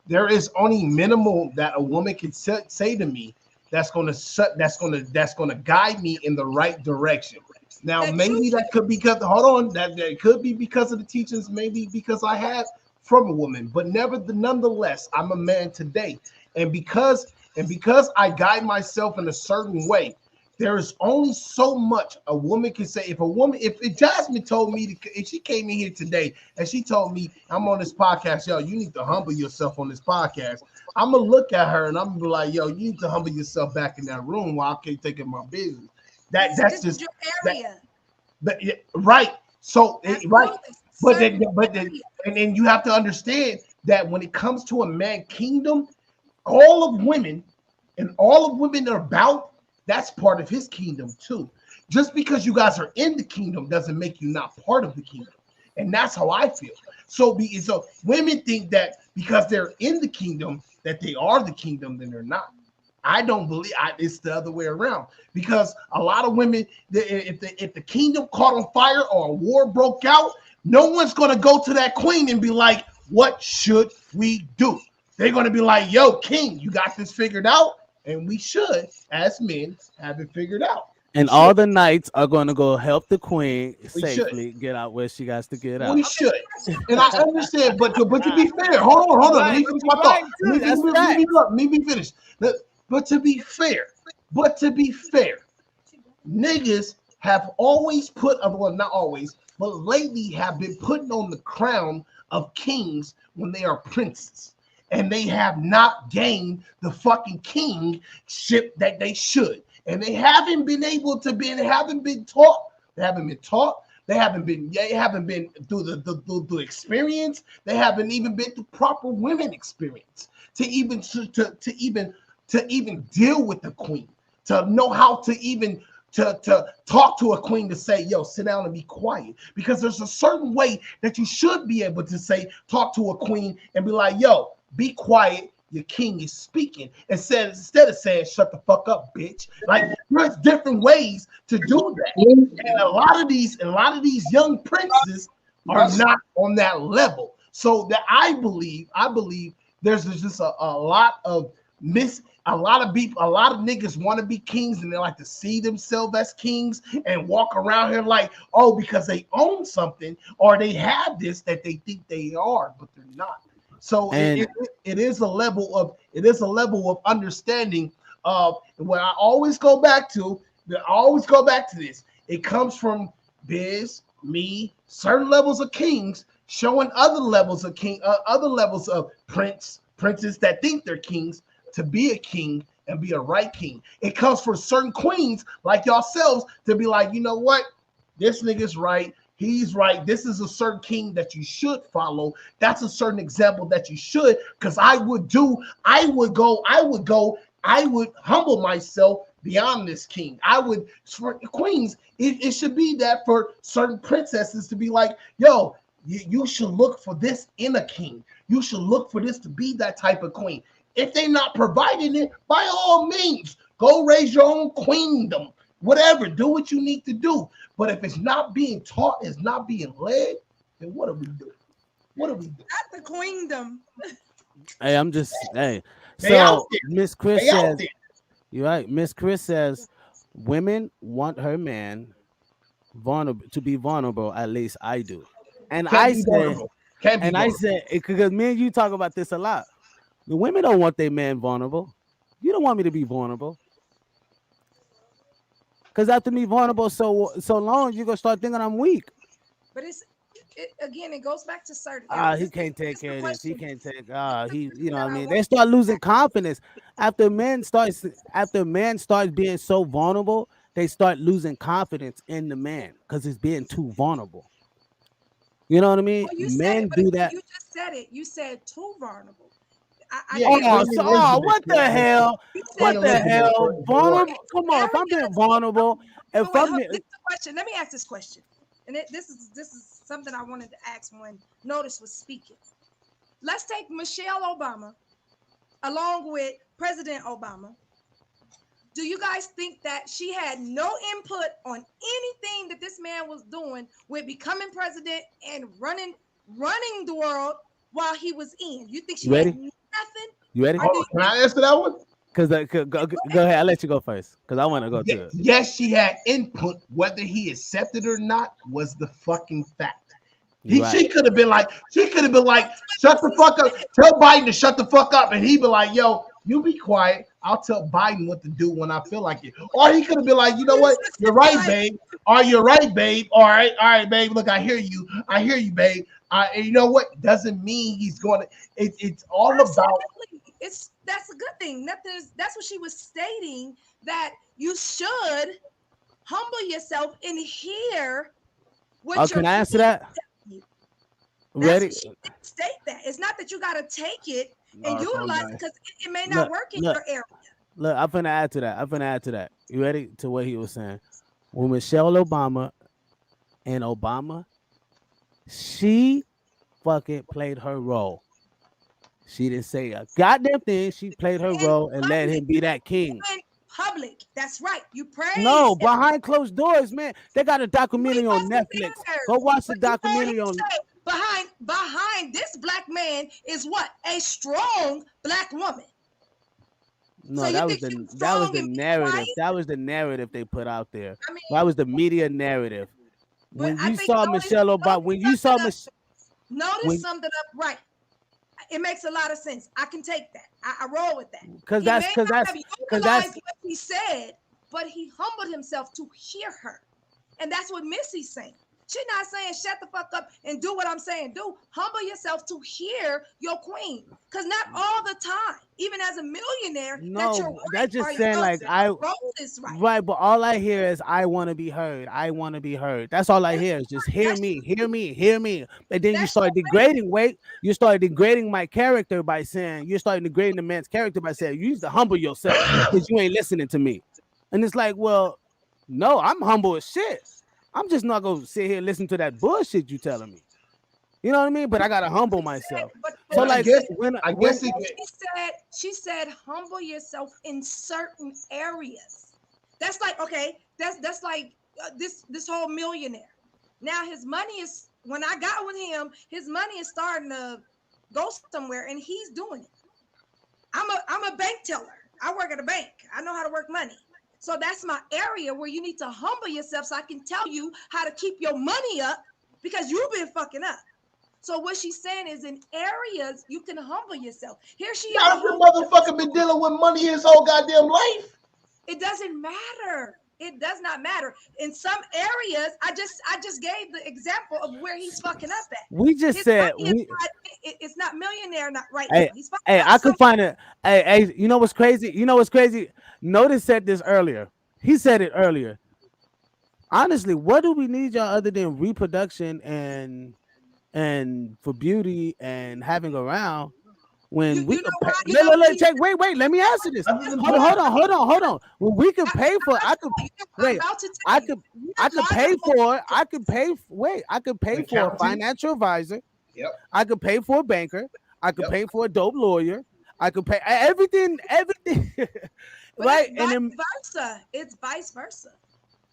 There is only minimal that a woman can say to me that's gonna guide me in the right direction. Now, maybe that could be because that could be because of the teachings, maybe because I have from a woman, but nonetheless, I'm a man today, and because I guide myself in a certain way, there is only so much a woman can say. If Jasmine told me, if she came in here today and she told me, I'm on this podcast, yo, you need to humble yourself on this podcast, I'm gonna look at her and I'm gonna be like, yo, you need to humble yourself back in that room while I can't take care of my business. That's just your area. Right. So right. But then you have to understand that when it comes to a man kingdom, all of women are about, that's part of his kingdom too. Just because you guys are in the kingdom doesn't make you not part of the kingdom. And that's how I feel. So women think that because they're in the kingdom that they are the kingdom, then they're not. I don't believe it's the other way around, because a lot of women, if the kingdom caught on fire or a war broke out, no one's going to go to that queen and be like, what should we do? They're going to be like, yo, king, you got this figured out? And we should, as men, have it figured out. And all the knights are going to go help the queen safely get out where she has to get out. We should. And I understand, but to be fair, hold on. Let me finish my thought. Let me be finished. But to be fair, niggas have always well, not always, but lately have been putting on the crown of kings when they are princes. And they have not gained the fucking kingship that they should. And they haven't been able to be, they haven't been taught. They haven't been through the experience. They haven't even been through proper women experience to even deal with the queen, to know how to even to talk to a queen, to say, yo, sit down and be quiet. Because there's a certain way that you should be able to say, talk to a queen and be like, yo, be quiet, your king is speaking. Instead of saying, shut the fuck up, bitch. Like, there's different ways to do that. And a lot of these young princes are not on that level. So that I believe there's just a lot of niggas want to be kings, and they like to see themselves as kings and walk around here like, oh, because they own something or they have this that they think they are, but they're not. So it is a level of understanding of what I always go back to. This. It comes from Biz, me, certain levels of kings showing other levels of king, other levels of princes that think they're kings to be a king and be a right king. It comes for certain queens like yourselves to be like, you know what? This nigga's right. He's right. This is a certain king that you should follow. That's a certain example that you should, because I would humble myself beyond this king. I would, for queens, it should be that for certain princesses to be like, yo, you should look for this in a king. You should look for this to be that type of queen. If they're not providing it, by all means, go raise your own queendom. Whatever, do what you need to do. But if it's not being taught, it's not being led, then what do we do? What do we do? Not the queendom. Hey, I'm just So Miss Chris says, you're right. Miss Chris says, women want her man vulnerable to be vulnerable. At least I do. And I said, because me and you talk about this a lot. The women don't want their man vulnerable. You don't want me to be vulnerable. Because after me vulnerable so long, you're gonna start thinking I'm weak. But again, it goes back to certain. He can't take care of this. He can't take. You know what I mean. They start losing confidence after men starts being so vulnerable. They start losing confidence in the man because it's being too vulnerable. You know what I mean? Men do that. You just said it. You said too vulnerable. What the hell? What the hell? Vulnerable? Come on, if I'm being vulnerable, this is a question. Let me ask this question, and this is something I wanted to ask when Notice was speaking. Let's take Michelle Obama, along with President Obama. Do you guys think that she had no input on anything that this man was doing with becoming president and running the world while he was in? You think she had nothing? You ready? Can I answer that one? Because go ahead. I'll let you go first because I want to go to it. Yes, she had input. Whether he accepted or not was the fucking fact. She could have been like, shut the fuck up. Tell Biden to shut the fuck up, and he'd be like, yo, you be quiet. I'll tell Biden what to do when I feel like it. Or he could have been like, you know what? You're right, babe. Or you're right, babe. All right, babe. Look, I hear you, babe. And you know what? Doesn't mean he's going to. It's all about. That's a good thing. That's what she was stating, that you should humble yourself and hear what. Can I answer that? Ready? State that. It's not that you got to take it and utilize it because it may not work in your area. Look, I'm finna add to that. You ready to what he was saying? When Michelle Obama and Obama, she fucking played her role. She didn't say a goddamn thing. She played her role and let him be that king. In public, that's right. You praise. No, behind closed doors, man. They got a documentary on Netflix. Go watch the documentary on. Behind this black man is what? A strong black woman. No, so that was the narrative. That was the narrative they put out there. I mean, that was the media narrative. When you saw Michelle Obama, Notice summed it up right. It makes a lot of sense. I can take that. I roll with that. Because that's what he said, but he humbled himself to hear her, and that's what Missy's saying. She's not saying shut the fuck up and do what I'm saying. Do humble yourself to hear your queen, because not all the time, even as a millionaire, that's just saying like right. But all I hear is I want to be heard. I want to be heard. That's all I hear is just hear me. And then you start degrading. You start degrading my character by saying you start degrading the man's character by saying you need to humble yourself because you ain't listening to me. And it's like, well, no, I'm humble as shit. I'm just not gonna sit here and listen to that bullshit you telling me. You know what I mean? But I gotta humble myself. So like, she said, humble yourself in certain areas. That's like, okay, that's like this whole millionaire. Now his money is, when I got with him, his money is starting to go somewhere, and he's doing it. I'm a bank teller. I work at a bank. I know how to work money. So that's my area where you need to humble yourself so I can tell you how to keep your money up because you've been fucking up. So what she's saying is in areas you can humble yourself. Here she is. Your motherfucker been dealing with money his whole goddamn life. It doesn't matter. It does not matter. In some areas, I just gave the example of where he's fucking up at. We just His said money it's not millionaire not right Hey, now. He's fucking hey, up I could some. find it. Hey, you know what's crazy? You know what's crazy? Notice said this earlier. He said it earlier. Honestly, what do we need y'all other than reproduction and for beauty and having around when we You could know pay? why? You know Look, check. Wait. Let me answer this. Hold on. When we could pay for, I could wait. I could pay for. I could pay. Wait, I could pay for a financial advisor. Yep. I could pay for a banker. I could pay for a dope lawyer. I could pay everything. Right? It's vice versa. It's vice versa.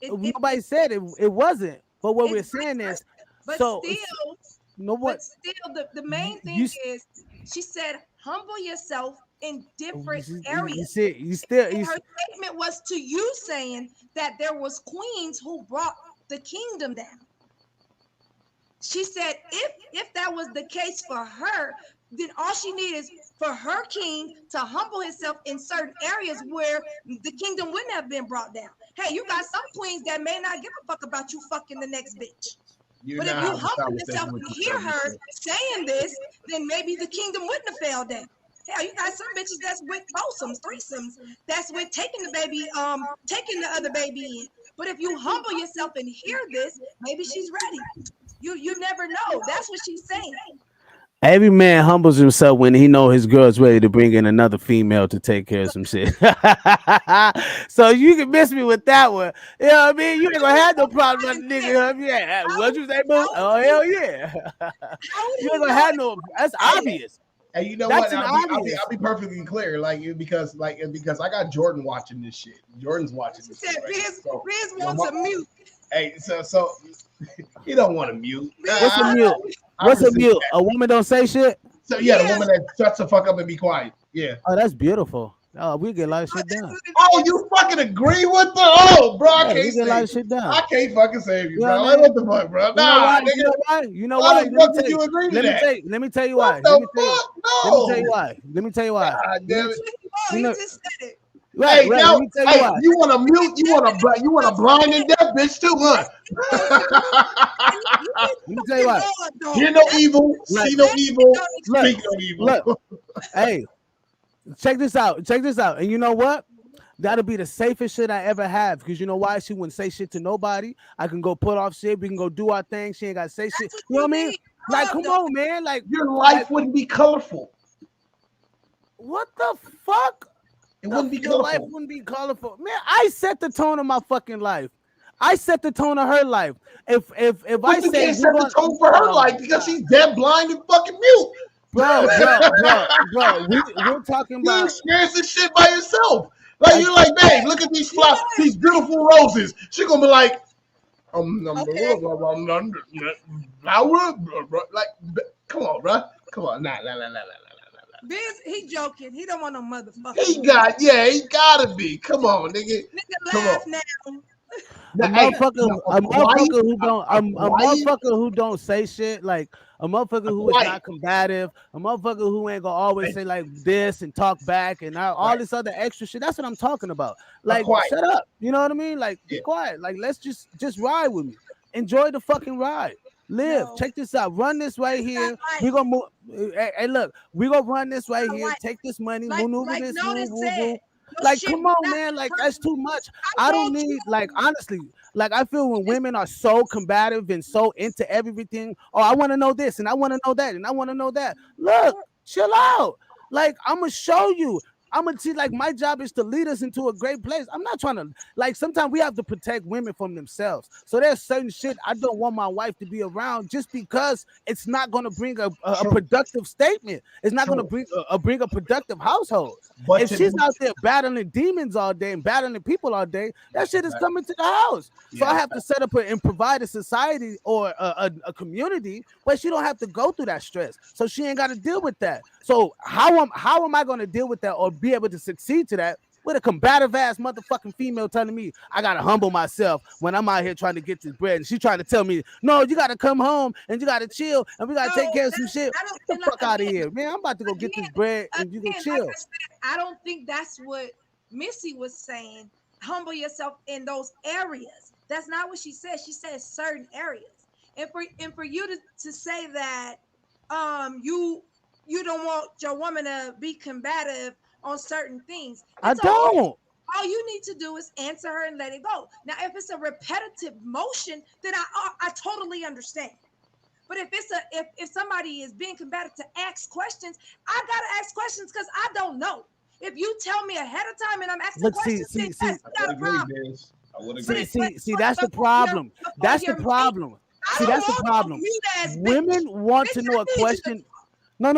Nobody said it wasn't. But what we're saying is, but so still, no what? But still, the main thing is, she said, humble yourself in different areas. Her statement was to you saying that there was queens who brought the kingdom down. She said, if that was the case for her, then all she needed is for her king to humble himself in certain areas where the kingdom wouldn't have been brought down. Hey, you got some queens that may not give a fuck about you fucking the next bitch. But if you humble yourself and hear her saying this, then maybe the kingdom wouldn't have fell down. Hell, you got some bitches that's with foursomes, threesomes, that's with taking the baby, taking the other baby in. But if you humble yourself and hear this, maybe she's ready. You never know. That's what she's saying. Every man humbles himself when he know his girl's ready to bring in another female to take care of some shit. So you can miss me with that one. You know what I mean? You ain't gonna have no problem with the nigga. Yeah. What you say, boo? Oh, hell yeah. You ain't gonna have no. That's obvious. And you know what? I'll be perfectly clear, because I got Jordan watching this shit. Jordan's watching this shit. Riz wants a mute. Hey, so he don't want to mute. What's a mute? What's a mute? A woman don't say shit? So yeah, the woman that shuts the fuck up and be quiet. Yeah. Oh, that's beautiful. Oh, we get a lot of shit done. Oh, you fucking agree with the bro? I can't get a lot of shit done. I can't fucking save you, bro. Like, what the fuck, bro? Nah, you know why? Let me tell you why. Let me tell you why. God damn it. You just said it. Right, now, you want to mute? You want to blind and deaf bitch too, huh? Let me tell you why. Hear no evil, see no evil, speak no evil. Look, hey, check this out. And you know what? That'll be the safest shit I ever have. Because you know why? She wouldn't say shit to nobody. I can go put off shit. We can go do our thing. She ain't got to say shit. You know what I mean? Like, come on, man. Like, your life wouldn't be colorful. What the fuck? It wouldn't be colorful. Life wouldn't be colorful. Man, I set the tone of my fucking life. I set the tone of her life. If I say can't set the tone for her life because she's dead, blind, and fucking mute. Bro, we're talking about you experience this shit by yourself. Like you're like, babe, look at these flowers, these beautiful roses. She gonna be like, like, come on, bro, come on, nah. Biz, he joking. He don't want no motherfucker. He gotta be. Come on, nigga. Laugh now. A motherfucker who don't say shit, like a motherfucker who is not combative, a motherfucker who ain't gonna always say like this and talk back and all this other extra shit. That's what I'm talking about. Like, shut up. You know what I mean? Like, be quiet. Like, let's just ride with me. Enjoy the fucking ride. Live. Check this out. Run this right here. We're gonna move. Hey, look, we're gonna run this right here. Take this money, maneuver this. Like, come on, man. Like, that's too much. I don't need, like, honestly, like, I feel when women are so combative and so into everything. Oh, I want to know this and I want to know that and I want to know that. Look, chill out. Like, I'm gonna show you. I'm gonna see, like, my job is to lead us into a great place. I'm not trying to, like, sometimes we have to protect women from themselves. So there's certain shit I don't want my wife to be around just because it's not gonna bring a productive statement. It's not gonna bring a productive household. But if she's out there battling demons all day and battling people all day, that shit is coming to the house. So I have to set up and provide a society or a community where she don't have to go through that stress. So she ain't got to deal with that. So how am I going to deal with that or be able to succeed to that with a combative ass motherfucking female telling me I gotta humble myself when I'm out here trying to get this bread, and she trying to tell me, no, you gotta come home and you gotta chill and we gotta take care of some shit. Get the fuck out of here, man. I'm about to go get this bread and you can chill. Like I don't think that's what Missy was saying. humble yourself in those areas. That's not what she said. She said certain areas. And for you to say that you don't want your woman to be combative on certain things, I it's okay. don't. All you need to do is answer her and let it go. Now, if it's a repetitive motion, then I totally understand. But if it's if somebody is being combative to ask questions, I gotta ask questions because I don't know. If you tell me ahead of time and I'm asking questions, then yes, not a problem. See, that's the problem. That's the problem. See, that's the problem. Women want to know a question. No.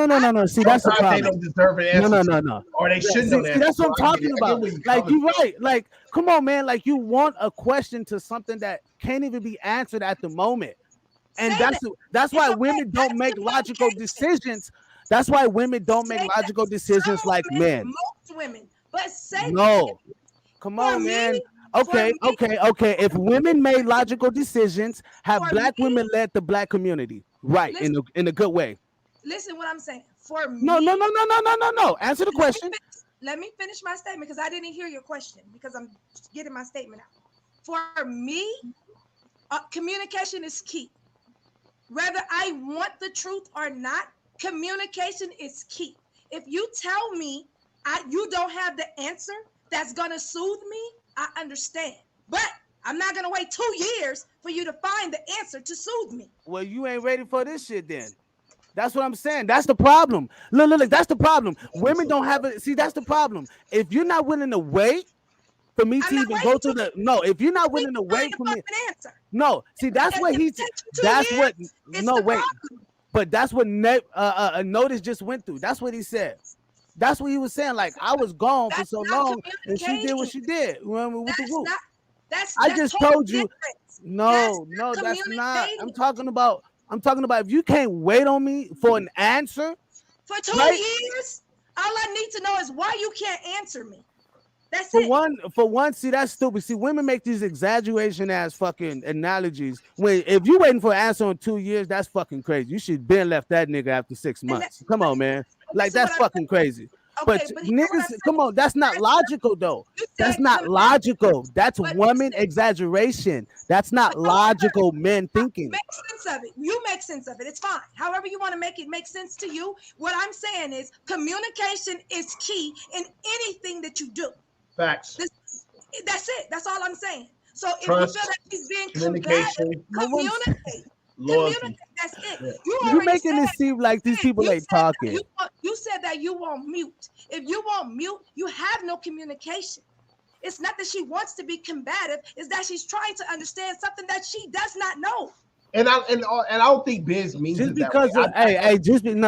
See, that's the problem. They don't deserve an answer. No. Or they shouldn't know that. See, that's what I'm talking about. Like, you're right. Like, come on, man. Like, you want a question to something that can't even be answered at the moment. And that's why women don't make logical decisions. That's why women don't make logical decisions like men. Most women, but say no. Come on, man. Okay. If women made logical decisions, have black women led the black community, right? In a good way. Listen, what I'm saying. For me, no. Answer the question. Let me finish my statement because I didn't hear your question because I'm getting my statement out. For me, communication is key. Whether I want the truth or not, communication is key. If you tell me you don't have the answer that's gonna soothe me, I understand. But I'm not gonna wait 2 years for you to find the answer to soothe me. Well, you ain't ready for this shit then. That's what I'm saying. That's the problem. Look, that's the problem. Women don't have it. See, that's the problem. If you're not willing to wait for me to even go to the if you're not willing to wait for me. No, see, that's what But that's what Notice just went through. That's what he said. That's what he was saying. Like, I was gone for so long, and she did what she did. Remember with the group. I just told you. No, that's not. I'm talking about if you can't wait on me for an answer for 2 years. All I need to know is why you can't answer me. That's it. For one, see, that's stupid. See, women make these exaggeration ass fucking analogies. When if you waiting for an answer in 2 years, that's fucking crazy. You should been left that nigga after 6 months. Come on, man. Like, that's fucking crazy. But niggas, come on, that's not logical though. That's not logical. That's woman exaggeration. That's not logical men thinking. Make sense of it. You make sense of it. It's fine. However you want to make it make sense to you. What I'm saying is communication is key in anything that you do. Facts. That's it. That's all I'm saying. So if Trust, you feel that he's being communication, communicate. loyalty. That's it. Yeah. You're making it seem like these people ain't talking. You said that you won't mute. If you won't mute, you have no communication. It's not that she wants to be combative. It's that she's trying to understand something that she does not know. And I don't think Biz means just it because that way.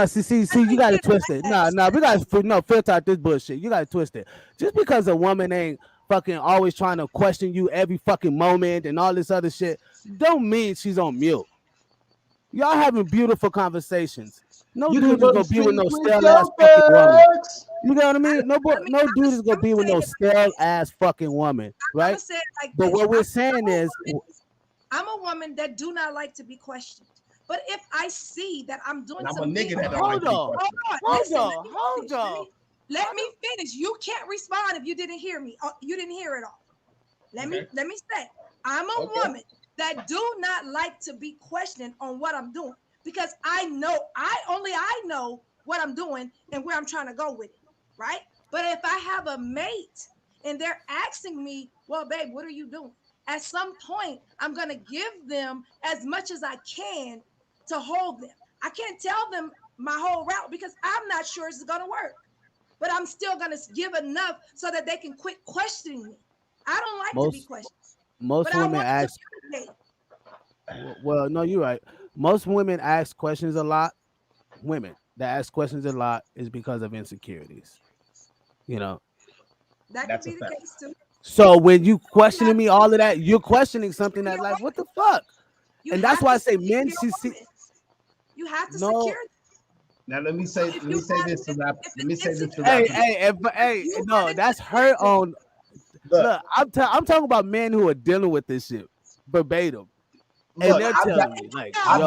See, you gotta twist it. No, we gotta filter out this bullshit. You gotta twist it. Just because a woman ain't fucking always trying to question you every fucking moment and all this other shit, don't mean she's on mute. Y'all having beautiful conversations. No dude is gonna be with no stale ass fucking woman. You know what I mean? No dude is gonna be with no stale ass fucking woman, right? But what we're saying is, I'm a woman that do not like to be questioned. But if I see that I'm doing something, hold on. Let me finish. You can't respond if you didn't hear me. You didn't hear it all. Let me say, I'm a woman that do not like to be questioned on what I'm doing because I know what I'm doing and where I'm trying to go with it, right? But if I have a mate and they're asking me, well, babe, what are you doing? At some point, I'm going to give them as much as I can to hold them. I can't tell them my whole route because I'm not sure it's going to work. But I'm still going to give enough so that they can quit questioning me. I don't like to be questioned. Most women ask. Well, no, you're right. Most women ask questions a lot. Women that ask questions a lot is because of insecurities. You know. That could be the case too. So when you questioning me, all of that, you're questioning something that, like, what the fuck? And that's why I say men see. You have to secure. Now let me say this to wrap. Hey, no, that's her own. Look, I'm talking about men who are dealing with this shit verbatim. And look, they're telling me, like, I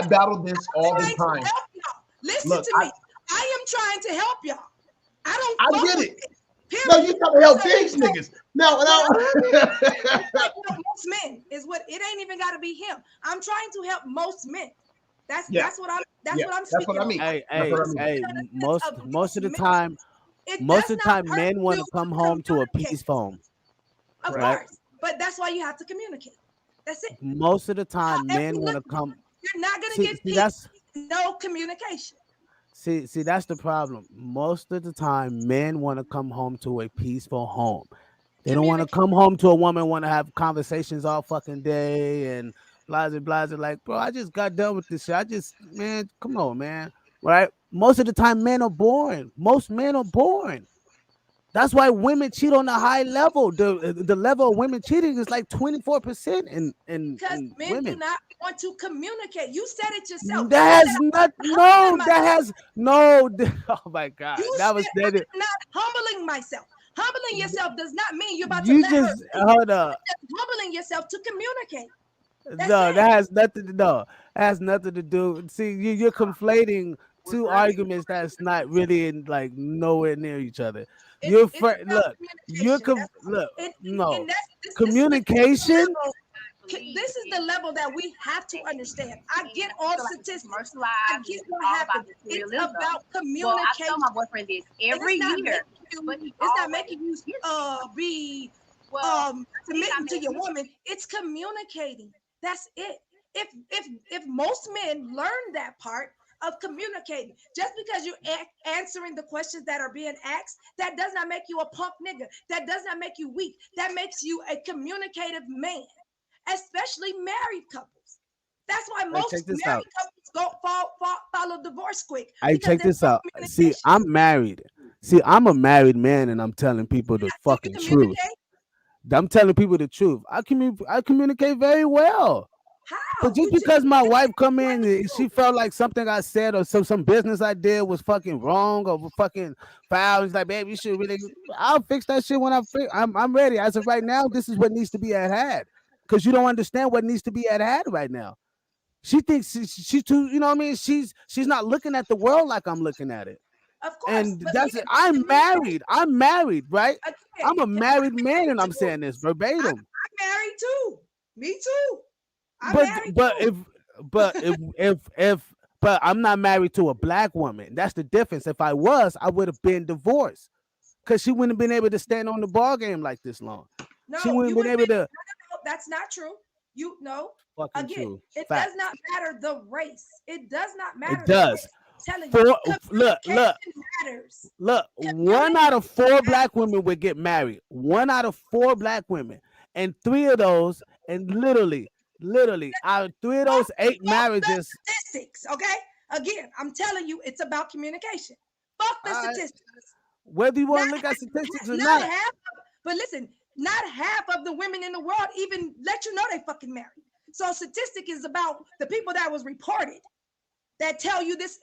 battle this all the time. Listen to me. I am trying to help y'all. I get it. Period. No, you trying to help these niggas. No. Like most men is what it ain't even got to be him. I'm trying to help most men. That's what I'm speaking. I mean. Hey, most of the time, men want to come home to a peace home. Of course, but that's why you have to communicate. That's it. Most of the time, men want to come. You're not gonna get peace. No communication. See, that's the problem. Most of the time, men want to come home to a peaceful home. They don't want to come home to a woman, want to have conversations all fucking day and blah, blah, blah. Like, bro, I just got done with this shit. Man, come on, man. Right? Most of the time, men are boring. Most men are boring. That's why women cheat on a high level. The level of women cheating is like 24% in because men women. do not want to communicate. You said it yourself. That has not. No, that has no. Oh my God, that was I'm not humbling myself. Humbling yourself does not mean you're about to you let just her. hold up. Humbling yourself to communicate. No, that has nothing to no. That has nothing to do. See, you're conflating two arguments that's not really in like nowhere near each other. Look. No communication. This is the level that we have to understand. I get all statistics. I get what happened. It's about communication. Well, I tell my boyfriend this every year. It's not making you be submitting to your woman. It's communicating. That's it. If most men learn that part of communicating, just because you're answering the questions that are being asked, that does not make you a punk nigga. That does not make you weak. That makes you a communicative man, especially married couples. That's why most married couples follow divorce quick. Check this out. See, I'm married. See, I'm a married man, and I'm telling people the fucking truth. I'm telling people the truth. I communicate very well. How? But just because my wife come in and she felt like something I said or some business I did was fucking wrong or fucking foul, it's like, babe, you should really. I'll fix that shit when I'm ready. As of right now, this is what needs to be at hand. Because you don't understand what needs to be at hand right now. She thinks she's too. You know what I mean? She's not looking at the world like I'm looking at it. Of course, and that's it. I'm married, right? Okay, I'm a married man, and I'm saying this verbatim. I'm married too. Me too. But I'm not married to a black woman. That's the difference. If I was, I would have been divorced, because she wouldn't have been able to stand on the ball game like this long. No, she wouldn't have been able to. No, that's not true. You know, fucking again, true. It does not matter the race. It does not matter. It does. Look. 1 out of 4 black women would get married. 1 out of 4 black women, and 3 of those, and literally, out of 3 of those 8 marriages. Statistics, okay? Again, I'm telling you, it's about communication. Fuck the statistics. Whether you want to look at statistics or not. But listen, not half of the women in the world even let you know they fucking married. So statistic is about the people that was reported that tell you this.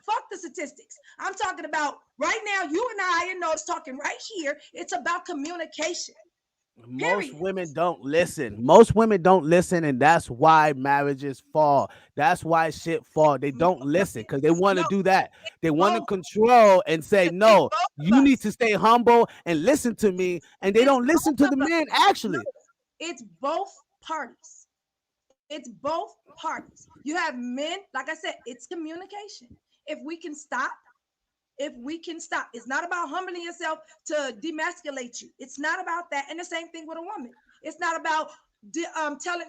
Fuck the statistics. I'm talking about right now, you and I know it's talking right here. It's about communication. Most women don't listen. And that's why marriages fall. That's why shit fall. They don't listen because they want to do that. They want to control and say, no, you need to stay humble and listen to me. And they don't listen to the man, actually. It's both parties. It's both parties. You have men, like I said, it's communication. If we can stop, it's not about humbling yourself to demasculate you. It's not about that. And the same thing with a woman. It's not about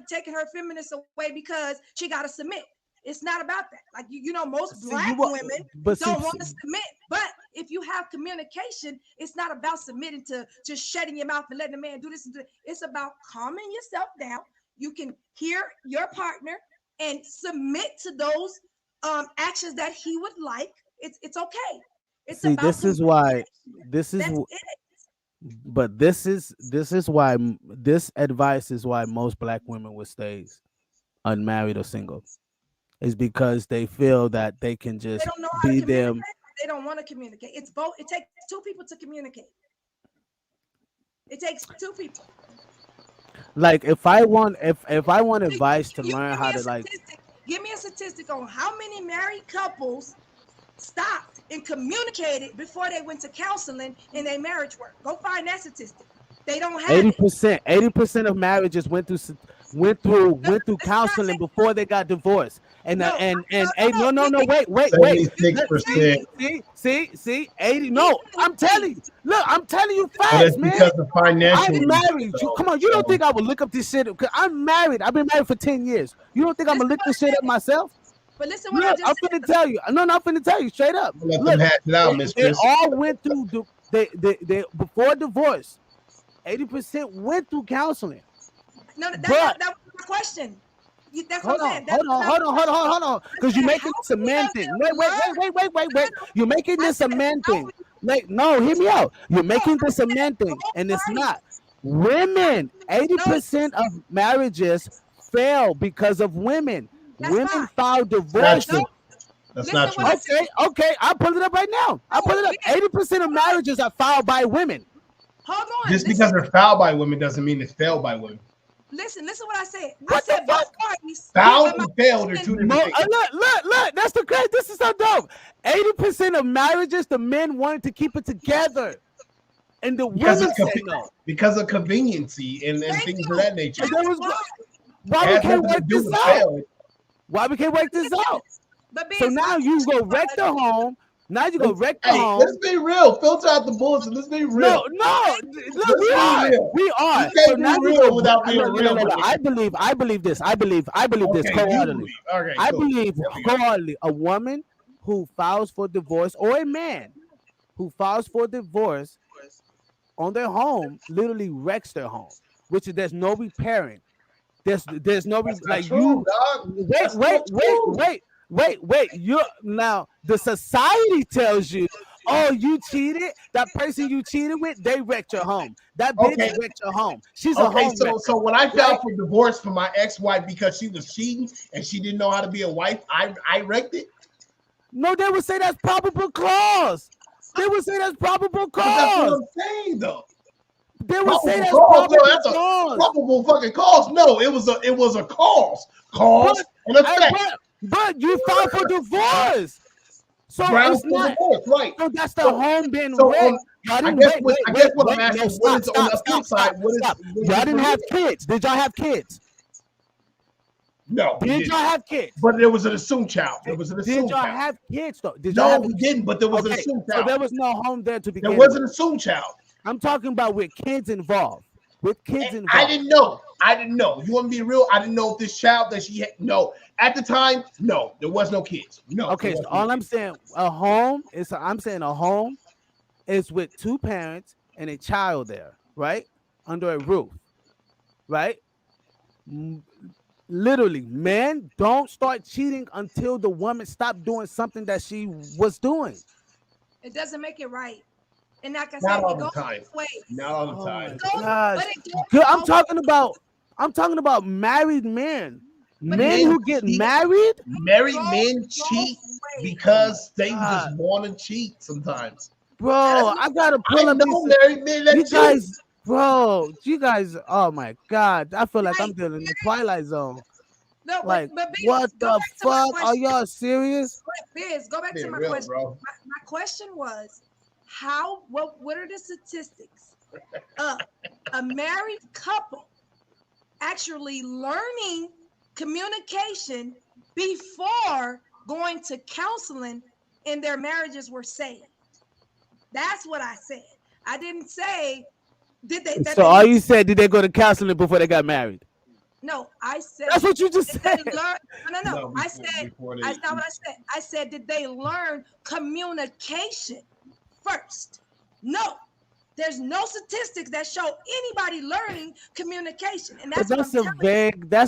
taking her feminist away because she got to submit. It's not about that. Like, you know, most black women don't want to submit. But if you have communication, it's not about submitting to just shutting your mouth and letting the man do this. It's about calming yourself down. You can hear your partner and submit to those actions that he would like. It's okay. See, this is why this advice is why most black women will stay unmarried or single. Is because they feel that they can just be them. They don't want to communicate. It's both. It takes 2 people to communicate. It takes 2 people. Like if I want advice to learn how to like. Give me a statistic on how many married couples stopped and communicated before they went to counseling in their marriage work. Go find that statistic. They don't have 80%. 80% of marriages went through counseling before they got divorced. And no, wait. 76%. See, 80. No, I'm telling you. Look, I'm telling you But facts, it's man. because of financial. I'm married. Come on, you don't think I would look up this shit? Cause I'm married. I've been married for 10 years. You don't think I'm gonna look this shit up myself? But listen, what look, I'm finna tell you. No, I'm finna tell you straight up. Let Look, them hash it out, they all went through they before divorce. 80% went through counseling. No, that was my question. That's what I'm saying. Hold on. Because you're making this a man thing. Wait. You're making this a man thing. Like, no, hear me out. You're making this a man thing, and it's not. Women, 80% of marriages fail because of women. Women file divorce. That's not true. Okay. I'll pull it up right now. 80% of marriages are filed by women. Hold on. Just because they're fouled by women doesn't mean it's failed by women. Listen what I said. I said both parties. Fouled and failed are two different things. Look, that's the crazy. This is so dope. 80% of marriages, the men wanted to keep it together. And the women say no. Because of conveniency and things of that nature. Why we can't work this out? Why we can't work this out? So now you go wreck the home. Now you go wreck the home. Let's be real. Filter out the bullshit. Let's be real. No. Look, we are. You can't be real without being real. I believe this. I believe this wholeheartedly. I believe wholeheartedly a woman who files for divorce or a man who files for divorce on their home literally wrecks their home, which is there's no repairing. There's no like you. Wait. You now the society tells you, oh, you cheated. That person you cheated with, they wrecked your home. That bitch wrecked your home. She's a home wrecker. So when I filed for divorce for my ex-wife because she was cheating and she didn't know how to be a wife, I wrecked it. No, they would say that's probable cause. They would say that's probable cause. That's what I'm saying, though. They would say that's probable that's cause. A probable fucking cause. No, it was a cause. Cause and effect. But you filed for divorce. So it's not divorce, right. So that's the home being so, wrecked. I guess what I'm asking, what is on the flip side? Y'all didn't have kids. Did y'all have kids? No. Did y'all have kids? But there was an assumed child. Did y'all have kids though? No, we didn't, but there was an assumed child. So there was no home there to begin with. There was an assumed child. I'm talking about with kids involved. I didn't know. You want to be real? I didn't know if this child that she had. No, at the time, no, there was no kids. No. Okay, so all I'm saying, a home is with two parents and a child there, right, under a roof, right. Literally, men don't start cheating until the woman stopped doing something that she was doing. It doesn't make it right. And like I said, not all the time. Not all the time. I'm talking about married men. Men who get married. Married men cheat because they just want to cheat sometimes. Bro, I gotta pull up married men that you guys, bro. You guys, oh my god, I feel like I'm in the Twilight Zone. No, like, but Biz, what the fuck? Are y'all serious? Biz, go back to my question. My question was, what are the statistics of a married couple actually learning communication before going to counseling and their marriages were saved? That's what I said. I didn't say did they. So you said did they go to counseling before they got married? No, I said that's what you just said. No. I said that's not what I said. I said did they learn communication first? No. There's no statistics that show anybody learning communication, and that's That's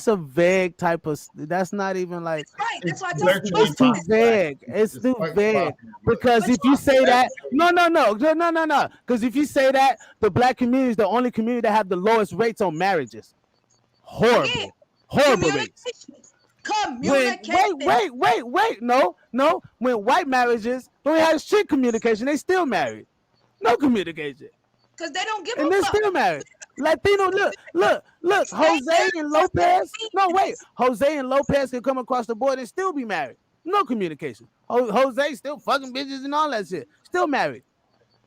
a vague type of. That's not even like. Right. That's why I told you. It's too vague. It's too vague because if you say that, no. Because if you say that, the black community is the only community that have the lowest rates on marriages. Horrible rates. Wait. No. When white marriages don't have shit communication, they still married. No communication. Because they don't give a fuck. And they're still married. Latino, look. Jose and Lopez. No, wait. Jose and Lopez can come across the board and still be married. No communication. Jose still fucking bitches and all that shit. Still married.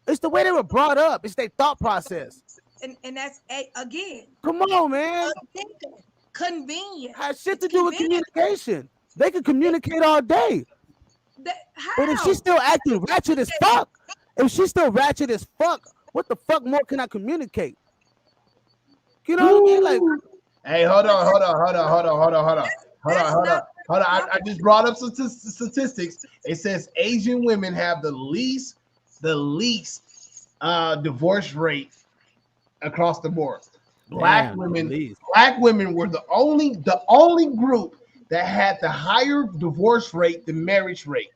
It's the way they were brought up. It's their thought process. And that's again. Come on, man. Convenient. Has shit to do with communication. They can communicate all day. But if she's still acting ratchet as fuck, what the fuck more can I communicate? You know what I mean? Like, hey, hold on. I just brought up some statistics. It says Asian women have the least divorce rate across the board. Black women were the only group that had the higher divorce rate than marriage rate,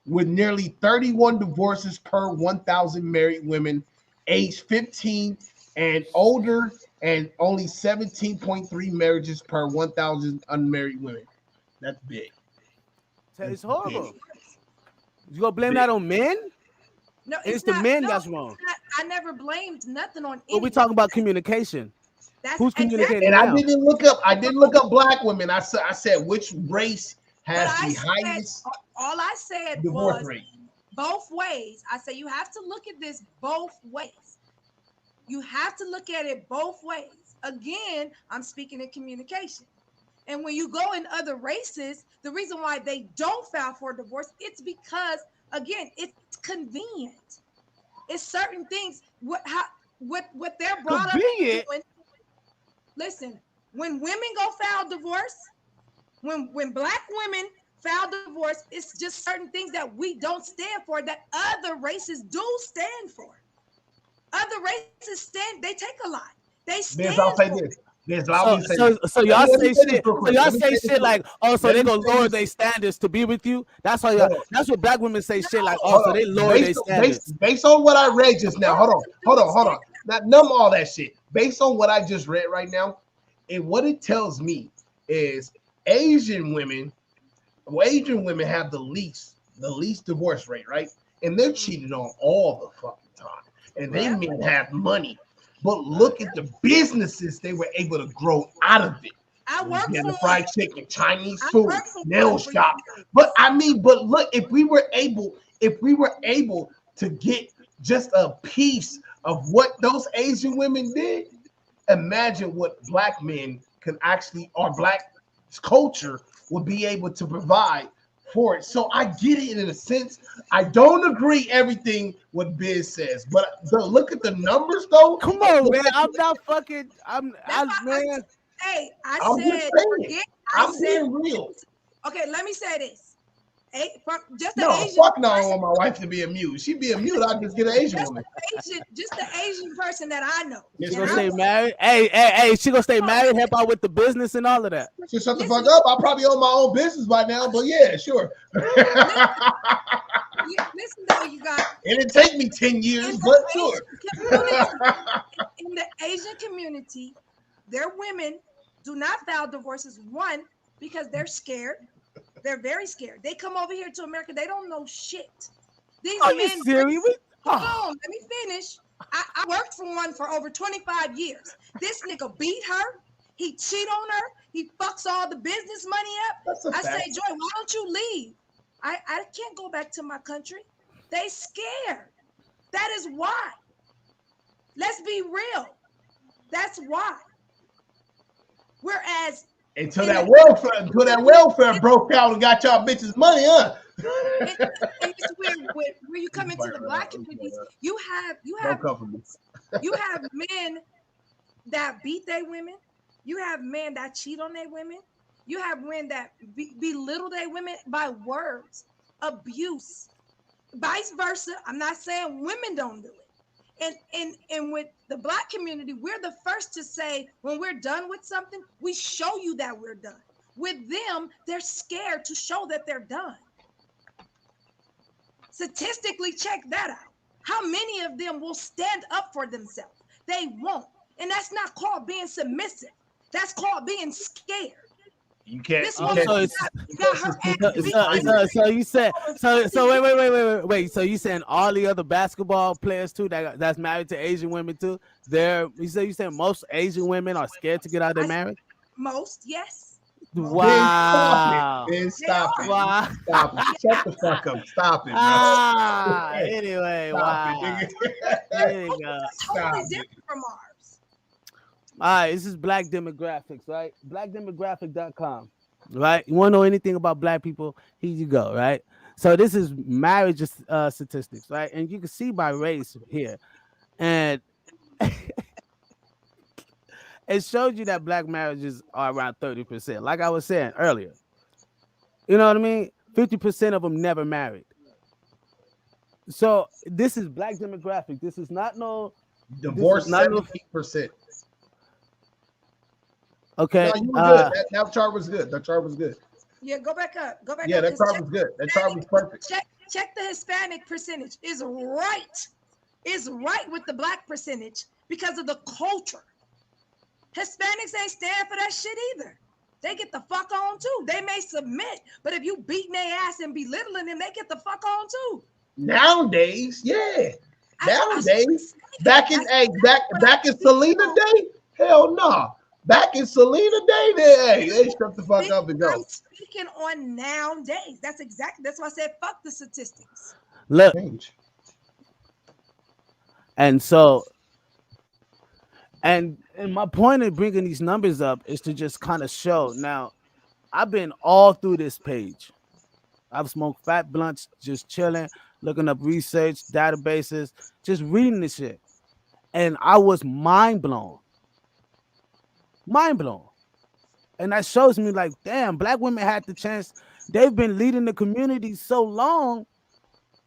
with nearly 31 divorces per 1,000 married women aged 15 and older, and only 17.3 marriages per 1,000 unmarried women. That's big. It's horrible. You gonna blame that on men? No, it's the men that's wrong. I never blamed nothing on. But we talking about communication. Who's communicating? And now? I didn't look up black women. I said which race has the highest. All I said divorce was rate. Both ways. I said you have to look at this both ways. You have to look at it both ways. Again, I'm speaking in communication. And when you go in other races, the reason why they don't file for divorce, it's because, again, it's convenient. It's certain things. What they're brought convenient. up doing. Listen, when women go file divorce, when black women file divorce, it's just certain things that we don't stand for that other races do stand for. Other races they take a lot. They stand I'll say for this. So y'all say shit. So y'all say shit like, oh, so they gonna lower their standards to be with you. That's how y'all. That's what black women say shit like, oh, so they lower their standards. Based on what I read just now, hold on. Not numb all that shit. Based on what I just read right now, and what it tells me is Asian women have the least divorce rate, right? And they're cheated on all the fucking time. And they men have money. But look at the businesses they were able to grow out of it. I work for fried chicken, Chinese food, nail shop. But look, if we were able to get just a piece of what those Asian women did, imagine what black men can actually, or black culture would be able to provide for it. So I get it in a sense. I don't agree everything what Biz says, but look at the numbers though. Come on, man. I'm not fucking. I'm man. Hey, I'm being real. Okay, let me say this. Just no, Asian fuck no, I want my wife to be a mute. She be a mute, I'll just get an Asian woman. Just the Asian person that I know. She gonna stay married. Hey, she gonna stay married, help out with the business and all of that. She shut the fuck up. I probably own my own business by now, but yeah, sure. Listen though, you guys. It'd take me 10 years, but sure. In the Asian community, their women do not file divorces. One, because they're scared. They're very scared. They come over here to America. They don't know shit. These Are men. you serious? Hold on, let me finish. I worked for one for over 25 years. This nigga beat her. He cheat on her. He fucks all the business money up. I say, Joy, why don't you leave? I can't go back to my country. They scared. That is why. Let's be real. That's why. Whereas until that welfare broke out and got y'all bitches money, huh? It's where you come into the black communities, you have men that beat their women, you have men that cheat on their women, you have men that belittle their women by words, abuse, vice versa. I'm not saying women don't do it. And with the black community, we're the first to say when we're done with something, we show you that we're done. With them, they're scared to show that they're done. Statistically, check that out. How many of them will stand up for themselves? They won't. And that's not called being submissive. That's called being scared. You can't. This woman got her ass So you said wait. So you saying all the other basketball players too that's married to Asian women too? You saying most Asian women are scared to get out of their marriage? Most, yes. Wow. Then stop it. Wow. Stop it. Shut the fuck up. Stop it, bro. Anyway, Stop wow. it, nigga. There you go. Totally different from ours. All right, this is Black Demographics, right? Blackdemographic.com, right? You want to know anything about black people? Here you go, right? So this is marriage statistics, right? And you can see by race here. And it shows you that black marriages are around 30%. Like I was saying earlier. You know what I mean? 50% of them never married. So this is Black Demographic. This is not no divorce. 17%. Okay. No, you were good. That chart was good. That chart was good. Yeah, go back up. Go back up. Yeah, that chart was good. That chart was perfect. Check the Hispanic percentage. Is right. Is right with the black percentage because of the culture. Hispanics ain't stand for that shit either. They get the fuck on too. They may submit, but if you beating their ass and belittling them, they get the fuck on too. Nowadays, yeah. Nowadays, back in Selena day, hell no. Back in Selena day, they shut the fuck up and go. I'm speaking on nowadays. That's why I said fuck the statistics. Look. And so, and my point in bringing these numbers up is to just kind of show. Now, I've been all through this page. I've smoked fat blunts, just chilling, looking up research, databases, just reading this shit. And I was mind blown. Mind blown. And that shows me like, damn, black women had the chance. They've been leading the community so long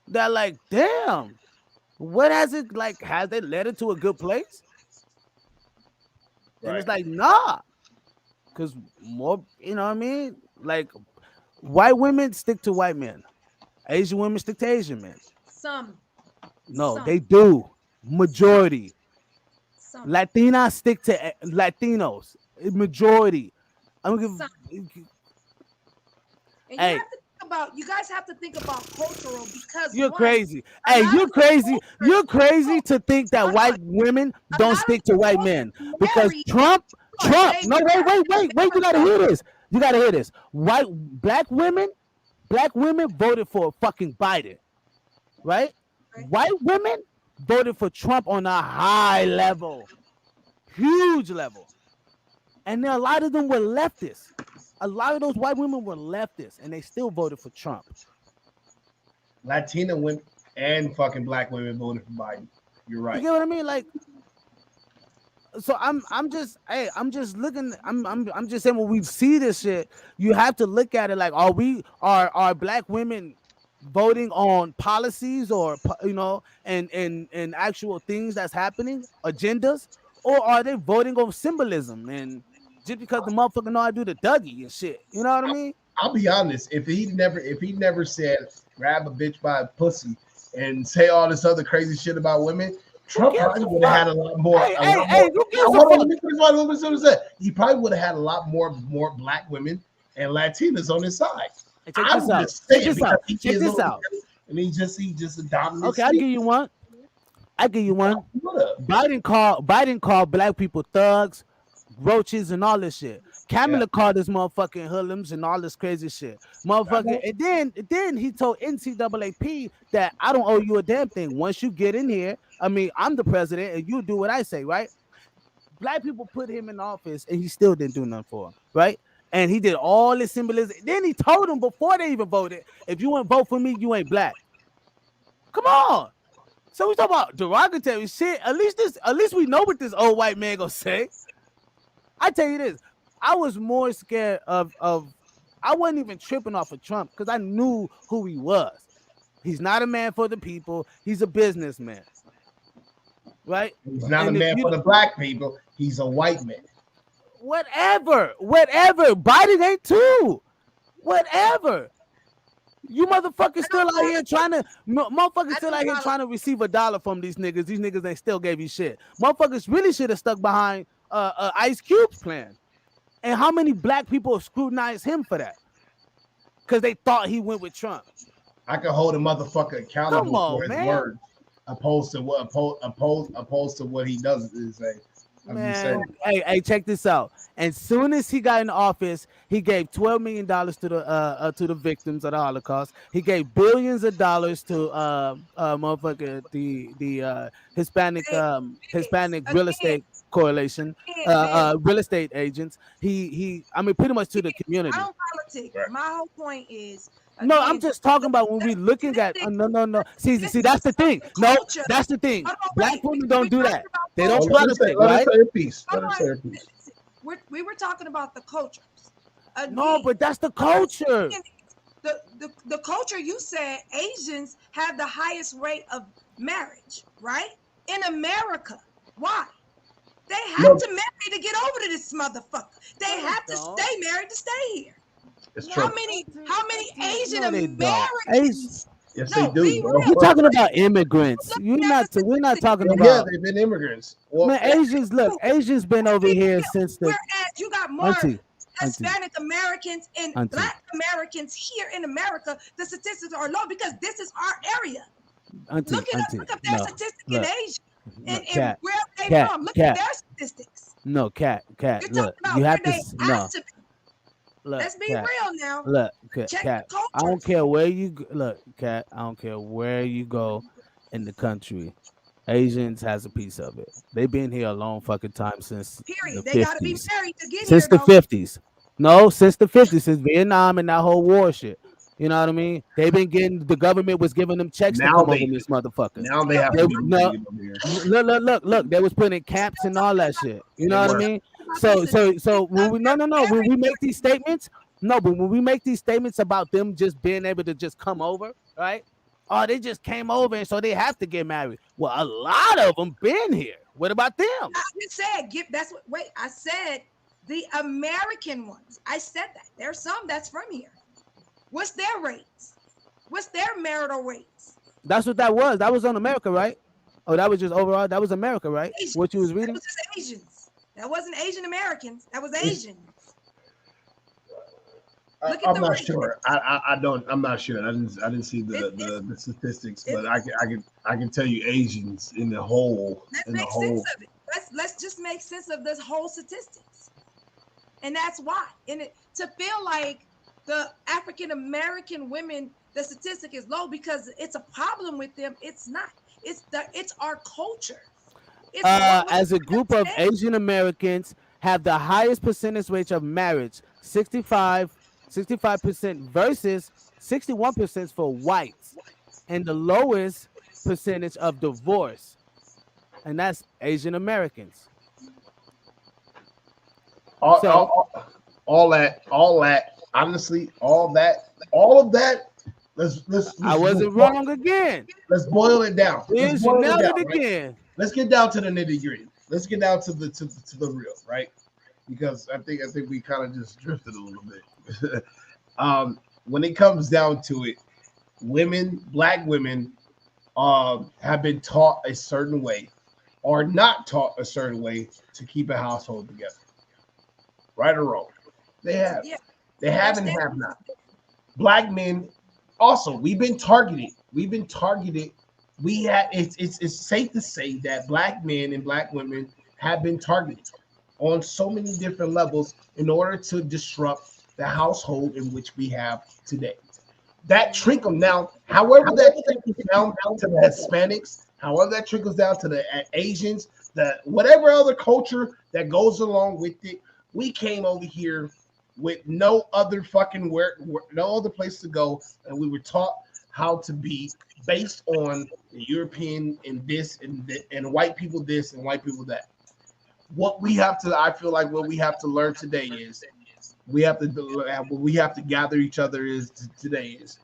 that like, damn, what has it like? Has it led it to a good place? Right. And it's like, nah. Because more, you know what I mean? Like, white women stick to white men. Asian women stick to Asian men. No, they do. Majority. Latinas stick to Latinos. Majority. I'm gonna give. Hey, you guys have to think about cultural because you're crazy. Hey, you're crazy. You're crazy to think that white women don't stick to white men because Trump. No, wait. You gotta hear this. You gotta hear this. Black women voted for fucking Biden, right? White women voted for Trump on a high level, huge level, and then a lot of them were leftists. A lot of those white women were leftists, and they still voted for Trump. Latina women and fucking black women voted for Biden. You're right. You get what I mean? Like, so I'm just looking. I'm just saying when we see this shit, you have to look at it like, are black women voting on policies or and actual things that's happening, agendas, or are they voting on symbolism and just because the motherfucker know I do the Dougie and shit? You know what I mean? I'll be honest. If he never said grab a bitch by a pussy and say all this other crazy shit about women, Trump probably would have had a lot more. He probably would have had a lot more black women and Latinas on his side. Hey, check this out. And he just a dominant. Okay, I'll give you one. Biden called black people thugs, roaches, and all this shit. Kamala called this motherfucking hoodlums and all this crazy shit. Motherfucker, and then he told NCAAP that I don't owe you a damn thing. Once you get in here, I mean, I'm the president and you do what I say, right? Black people put him in office and he still didn't do nothing for him, right? And he did all this symbolism. Then he told them before they even voted, if you won't vote for me, you ain't black. Come on. So we talk about derogatory shit. At least we know what this old white man gonna say. I tell you this, I was more scared of I wasn't even tripping off of Trump because I knew who he was. He's not a man for the people. He's a businessman. Right? He's not a man for the black people. He's a white man. Whatever. Biden ain't too. Whatever. You motherfuckers still out here trying to receive $1 from these niggas. These niggas ain't still gave you shit. Motherfuckers really should have stuck behind Ice Cube's plan. And how many black people scrutinized him for that? Because they thought he went with Trump. I can hold a motherfucker accountable for his words, opposed to what he doesn't say. Man, hey, check this out. As soon as he got in office, he gave $12 million to the victims of the Holocaust. He gave billions of dollars to motherfucker the Hispanic real estate coalition, real estate agents. I mean, pretty much to the community. I don't politic. Right. My whole point is. No, I'm just talking about when we looking at no. See, that's the thing. No, that's the thing. Black women don't do that. They don't politic, let right? her say her piece. Let her say her piece. We were talking about the cultures. Again, no, but that's the culture. The culture, you said Asians have the highest rate of marriage, right? In America. Why? They have to marry to get over to this motherfucker. They have to stay married to stay here. It's how true. many Asian Americans? Yes, they do. You're talking about immigrants. We're not talking about. Yeah, they've been immigrants. Well, man, Asians been over here since the. Whereas you got more Hispanic Americans and Black Americans here in America, the statistics are low because this is our area. Look up their statistics in Asia and where they from. Look at their statistics. No, Cat. Look, you have to. No. Look, let's be real now. Look, Cat. I don't care where you look, Cat. I don't care where you go in the country. Asians has a piece of it. They've been here a long fucking time since the 50s. They gotta be married to get since here, the 50s. No, since the 50s, since Vietnam and that whole war shit. You know what I mean? They've been getting the government was giving them checks to come over this motherfucker. Now they have to look. They was putting camps and all that shit. You know what I mean? So when we when we make these statements, but when we make these statements about them just being able to just come over, right? Oh, they just came over and so they have to get married. Well, a lot of them been here. What about them? I just said I said the American ones. I said that. There's some that's from here. What's their rates? What's their marital rates? That's what that was. That was on America, right? Oh, that was just overall. That was America, right? Asians. What you was reading? That was just Asians. That wasn't Asian Americans. That was Asians. I'm not sure. I'm not sure. I didn't see the statistics, but I can tell you Asians in the whole. Let's make sense of it. Let's just make sense of this whole statistics, and that's why. To feel like the African American women, the statistic is low because it's a problem with them. It's not. It's our culture. As a group of Asian Americans have the highest percentage rate of marriage, 65% versus 61% for whites, and the lowest percentage of divorce, and that's Asian Americans. All that. Honestly, all of that. Let's I wasn't wrong again. Let's boil it down. Again. Right? Let's get down to the nitty gritty. Let's get down to the real, right? Because I think we kind of just drifted a little bit. When it comes down to it, Black women, have been taught a certain way, or not taught a certain way to keep a household together. Right or wrong? They have. Yeah. They have and have not. Black men also, we've been targeted. It's safe to say that Black men and Black women have been targeted on so many different levels in order to disrupt the household in which we have today. That trickle now, however that trickles down to the Hispanics, however that trickles down to the Asians, the whatever other culture that goes along with it, we came over here with no other no other place to go, and we were taught how to be based on the European and this and white people this and white people that. I feel like what we have to learn today is we have to gather each other today is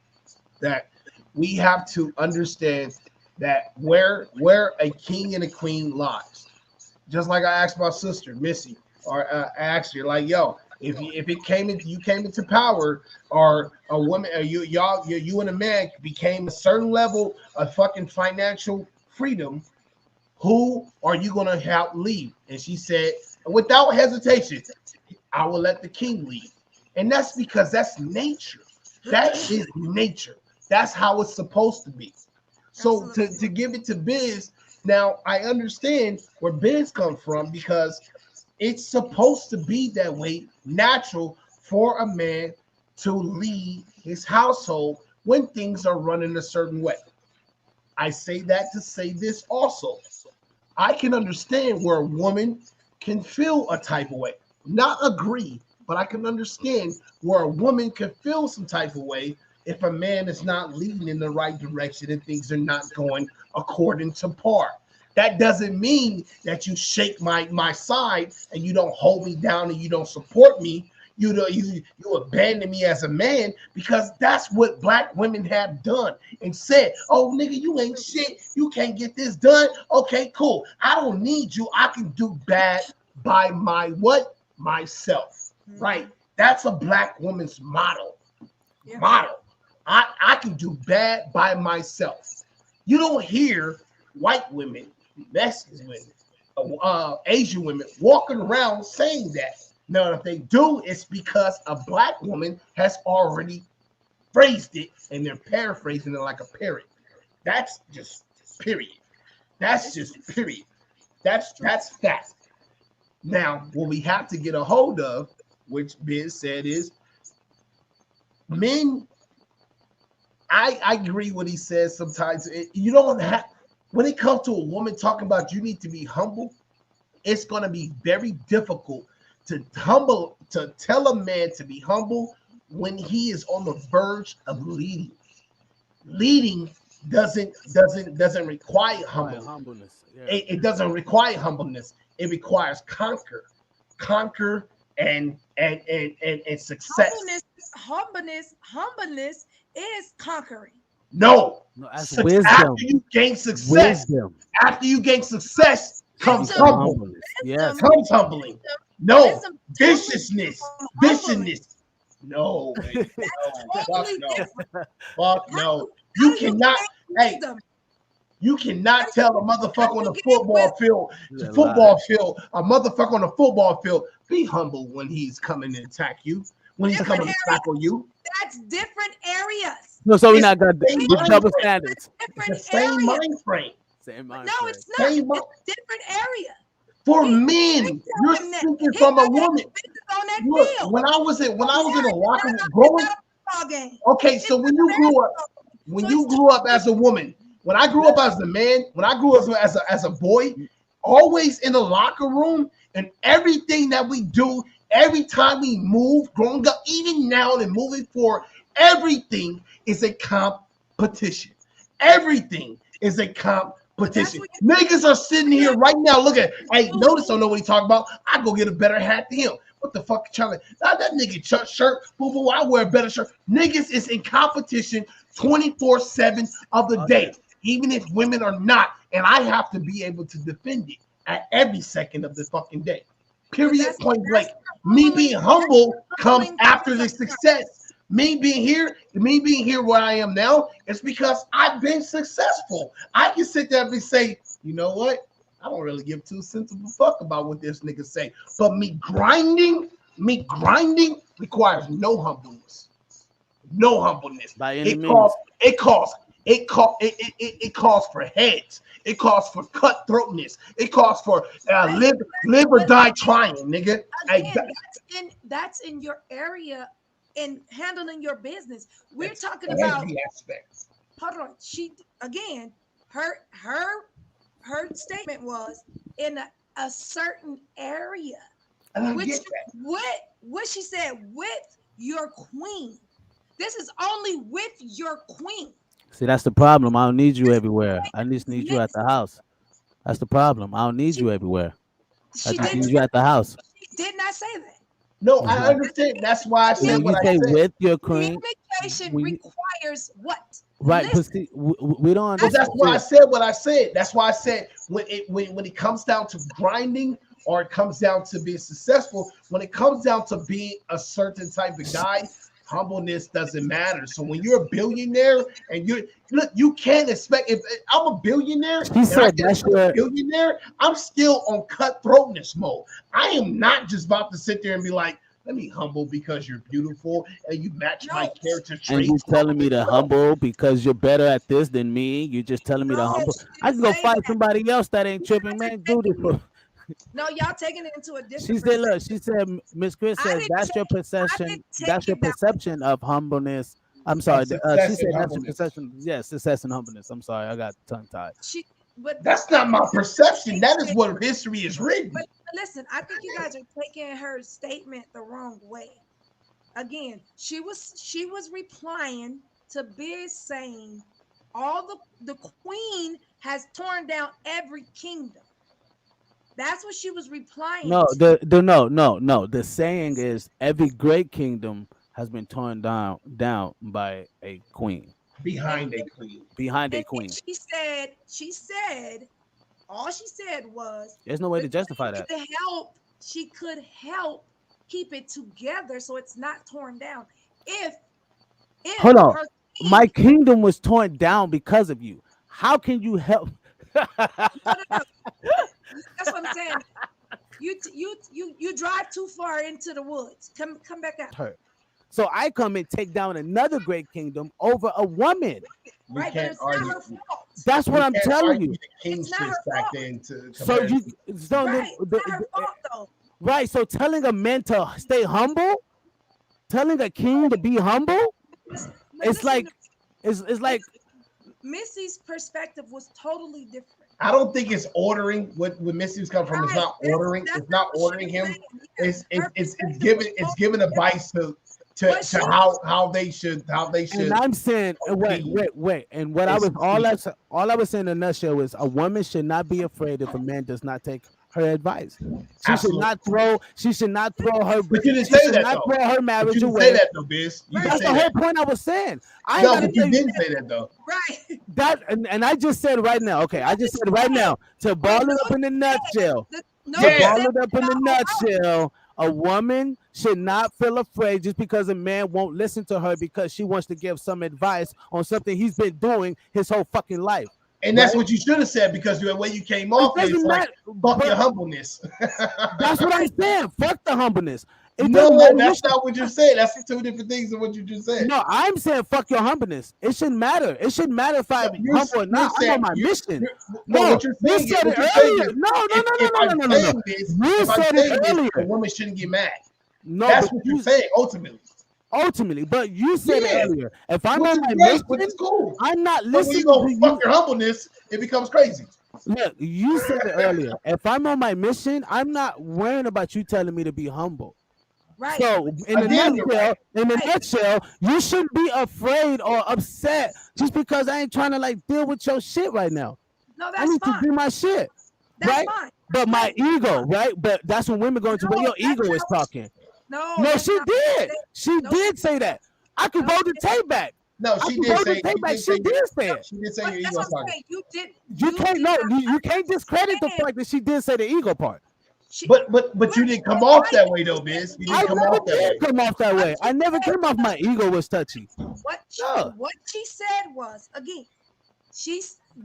that we have to understand that where a king and a queen lies. Just like I asked my sister Missy, or I asked her, like, yo, if you came into power, or a woman, or you and a man became a certain level of fucking financial freedom, who are you gonna help leave? And she said, without hesitation, I will let the king lead. And that's because that's nature. That is nature. That's how it's supposed to be. So to give it to Biz, Now I understand where Ben's come from because it's supposed to be that way, natural for a man to lead his household when things are running a certain way. I say that to say this also. I can understand where a woman can feel a type of way. Not agree, but I can understand where a woman can feel some type of way if a man is not leading in the right direction and things are not going according to par. That doesn't mean that you shake my side and you don't hold me down and you don't support me. You abandon me as a man, because that's what black women have done and said, oh nigga, you ain't shit, you can't get this done. Okay, cool, I don't need you, I can do bad by myself. Right? That's a black woman's motto. I can do bad by myself. You don't hear white women, Mexican women, Asian women walking around saying that. Now, if they do, it's because a black woman has already phrased it and they're paraphrasing it like a parrot. That's just period. That's just period. That's fact. Now, what we have to get a hold of, which Ben said, is men. I agree what he says sometimes. You don't have, when it comes to a woman talking about you need to be humble, it's going to be very difficult to tell a man to be humble when he is on the verge of leading. Leading doesn't require humbleness. Yeah. It doesn't require humbleness. It requires conquer and success. Humbleness is conquering. No, that's wisdom. After you gain success, comes humbling. Yes, comes humbling. No, viciousness. No, baby. Fuck no. You cannot. Hey, you cannot tell a motherfucker on the football field, a motherfucker on the football field, be humble when he's coming to attack you, when he's coming to tackle you. That's different areas. No, so we're not gonna double standards. It's the same mind frame. No, it's not. It's a different area. For men, you're speaking from a woman. Look, when I was in a locker room growing. Okay, so when you grew up as a woman, when I grew up as a man, when I grew up as a boy, always in the locker room, and everything that we do, every time we move, growing up, even now and moving forward, everything is a competition. Everything is a competition. Niggas are sitting here right now. Look at, hey, notice I don't know what he talking about. I go get a better hat than him. What the fuck, Charlie? Now that nigga shirt, boo boo. I wear a better shirt. Niggas is in competition 24/7 of the day, even if women are not. And I have to be able to defend it at every second of the fucking day. Period. Point blank. Me being humble comes after the success. Me being here where I am now, it's because I've been successful. I can sit there and say, you know what? I don't really give 2 cents of a fuck about what this nigga say. But me grinding requires no humbleness. No humbleness. By any means. It calls for heads. It calls for cutthroatness. It calls for live or die trying, nigga. Again, that's in your area in handling your business. We're talking about every aspect. Hold on. Her statement was in a certain area. What she said with your queen. This is only with your queen. See, that's the problem. I don't need you everywhere. I just need you at the house. That's the problem. I don't need you everywhere. I just need you at the house. She did not say that. No, I understand. That's why I said what I said. With your queen. Communication requires what? Right, but see, we don't understand. That's why I said what I said. That's why I said when it comes down to grinding or it comes down to being successful, when it comes down to being a certain type of guy, humbleness doesn't matter. So when you're a billionaire and you can't expect, if I'm a billionaire, I'm still on cutthroatness mode. I am not just about to sit there and be like, Let me humble because you're beautiful and you match my character And traits. you telling me to humble because you're better at this than me? You just telling me to humble? I can go fight somebody else that ain't tripping, man. Do this for. No, y'all taking it into a different She said, "Look," she said, Miss Chris says that's your perception. That's your perception of humbleness. I'm sorry. She said that's your perception. Yes, success and humbleness. I'm sorry, I got tongue tied. That's not my perception. That is what history is written. But listen, I think you guys are taking her statement the wrong way. Again, she was replying to Biz saying the queen has torn down every kingdom. That's what she was replying No, to. no. The saying is every great kingdom has been torn down by a queen. Behind a queen. Behind a queen. She said, all she said was There's no way to justify that. She could help keep it together so it's not torn down. If Hold on, my kingdom was torn down because of you. How can you help? No. That's what I'm saying. You drive too far into the woods. Come back out. Her. So I come and take down another great kingdom over a woman. Right, but it's not her fault. That's what I'm telling you. It's not her fault. So you right. So telling a man to stay humble, telling a king to be humble, it's like Missy's perspective was totally different. I don't think it's ordering what Missy was coming from. It's not ordering. It's not ordering him. It's giving advice to how they should. And I'm saying, wait. And what all I was saying in a nutshell was a woman should not be afraid if a man does not take her advice. She should not throw her. But you didn't say that though. Throw her marriage away. Say that though, Biz. That's the whole point I was saying. But you didn't say that though. Right. That and I just said right now. Okay, I just said right now to ball it up in the nutshell. A woman should not feel afraid just because a man won't listen to her because she wants to give some advice on something he's been doing his whole fucking life. And that's what you should have said because the way you came off is like, fuck your humbleness. That's what I'm saying. Fuck the humbleness. No, that's not what you said. That's two different things than what you just said. No, I'm saying fuck your humbleness. It shouldn't matter. It shouldn't matter if I'm humble or not. I'm on my mission. No, what you're saying you said it earlier. No. You said it earlier. A woman shouldn't get mad. No, that's what you're saying ultimately, but you said it earlier. If I'm on my mission, cool. I'm not listening to you. Fuck your humbleness, it becomes crazy. Look, you said it earlier. If I'm on my mission, I'm not worrying about you telling me to be humble. Right. So in a nutshell, you shouldn't be afraid or upset just because I ain't trying to like deal with your shit right now. No, that's I need fine. to do my shit. That's right? fine. But my ego, right? But that's when women go into where your ego is talking. No, she did. She did say that. I can roll the tape back. No, she did say it. She did say it. She did say your ego talking. You can't discredit the fact that she did say the ego part. But you didn't come off that way though, Biz. You didn't come off that way. I never came off my ego was touchy. What she said was, again,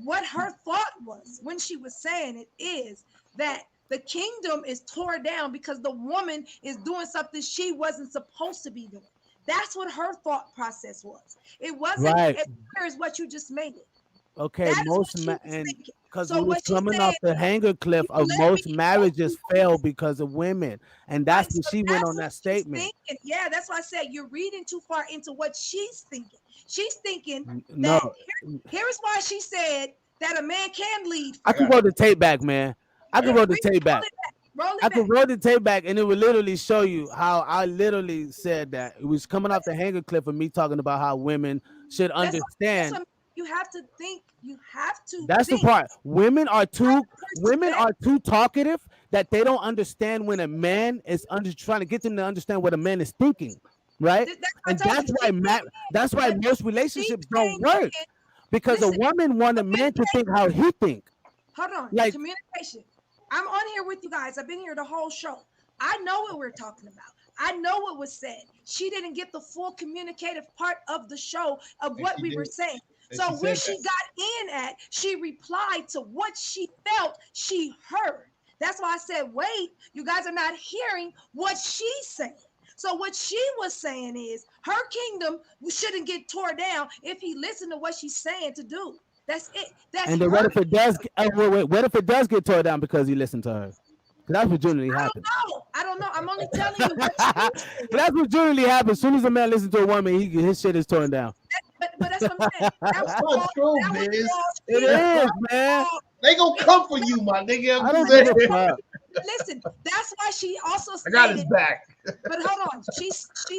what her thought was when she was saying it is that the kingdom is torn down because the woman is doing something she wasn't supposed to be doing. That's what her thought process was. It wasn't as clear as what you just made it. Okay, because we was coming off the hanger cliff of most marriages fail because of women, and that's what she went on that statement. Yeah, that's why I said you're reading too far into what she's thinking. She's thinking no. Here's why she said that a man can lead. I can roll the tape back, man. I can roll the tape back. I can roll the tape back, and it will literally show you how I literally said that. It was coming off the hanger cliff of me talking about how women should understand. You have to think. You have to. That's the part. Women are too talkative that they don't understand when a man is trying to get them to understand what a man is thinking, right? And that's why most relationships don't work because a woman wants a man to think how he think. Hold on, like communication. I'm on here with you guys. I've been here the whole show. I know what we're talking about. I know what was said. She didn't get the full communicative part of the show of what we were saying. So where she got in at, she replied to what she felt she heard. That's why I said, wait, you guys are not hearing what she's saying. So what she was saying is her kingdom shouldn't get torn down if he listened to what she's saying to do. That's it. That's And then her. what if it does? Wait, what if it does get torn down because he listened to her? That's what generally happens. I don't know. I'm only telling you what she said. That's what generally happens. As soon as a man listens to a woman, his shit is torn down. But that's what I'm saying. That's not true, Biz. It is, man. They gonna come for you, my nigga. I don't give a fuck. Listen, that's why she also stated. I got his back. But hold on. She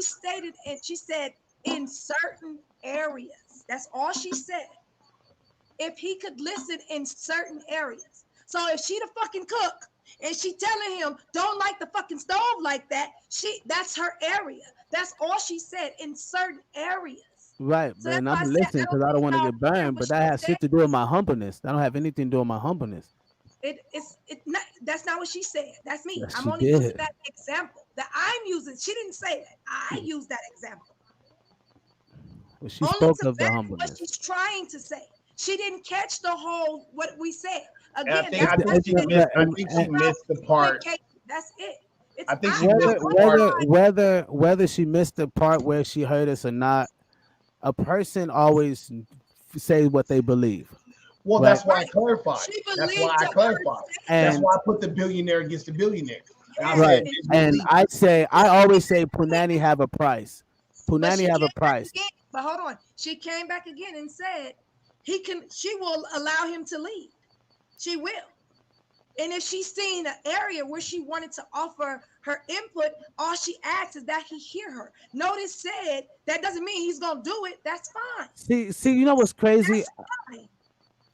stated, and she said in certain areas. That's all she said. If he could listen in certain areas. So if she the fucking cook and she telling him don't light the fucking stove like that, that's her area. That's all she said, in certain areas. Right, So man. that's why I'm I said, listening because I don't want to get burned, but that has shit to do with my humbleness. That don't have anything to do with my humbleness. That's not what she said. That's me. Yes, I'm she only did. using that example that I'm using. She didn't say that. I used that example. Well, she Only spoke to of the back humbleness. what she's trying to say. She didn't catch the whole what we said. And Again, I think she missed the part. That's it. I think she missed the part. Whether she missed the part where she heard us or not, a person always say what they believe. Well, right? that's why I clarified. That's why I clarified. That's And- why I put the billionaire against the billionaire. And I Right. said, And I always say Punani have a price. Punani have a price. Again, but hold on. She came back again and said she will allow him to lead. She will. And if she's seen an area where she wanted to offer her input, all she asks is that he hear her. Notice said that doesn't mean he's gonna do it. That's fine. See, you know what's crazy? Fine.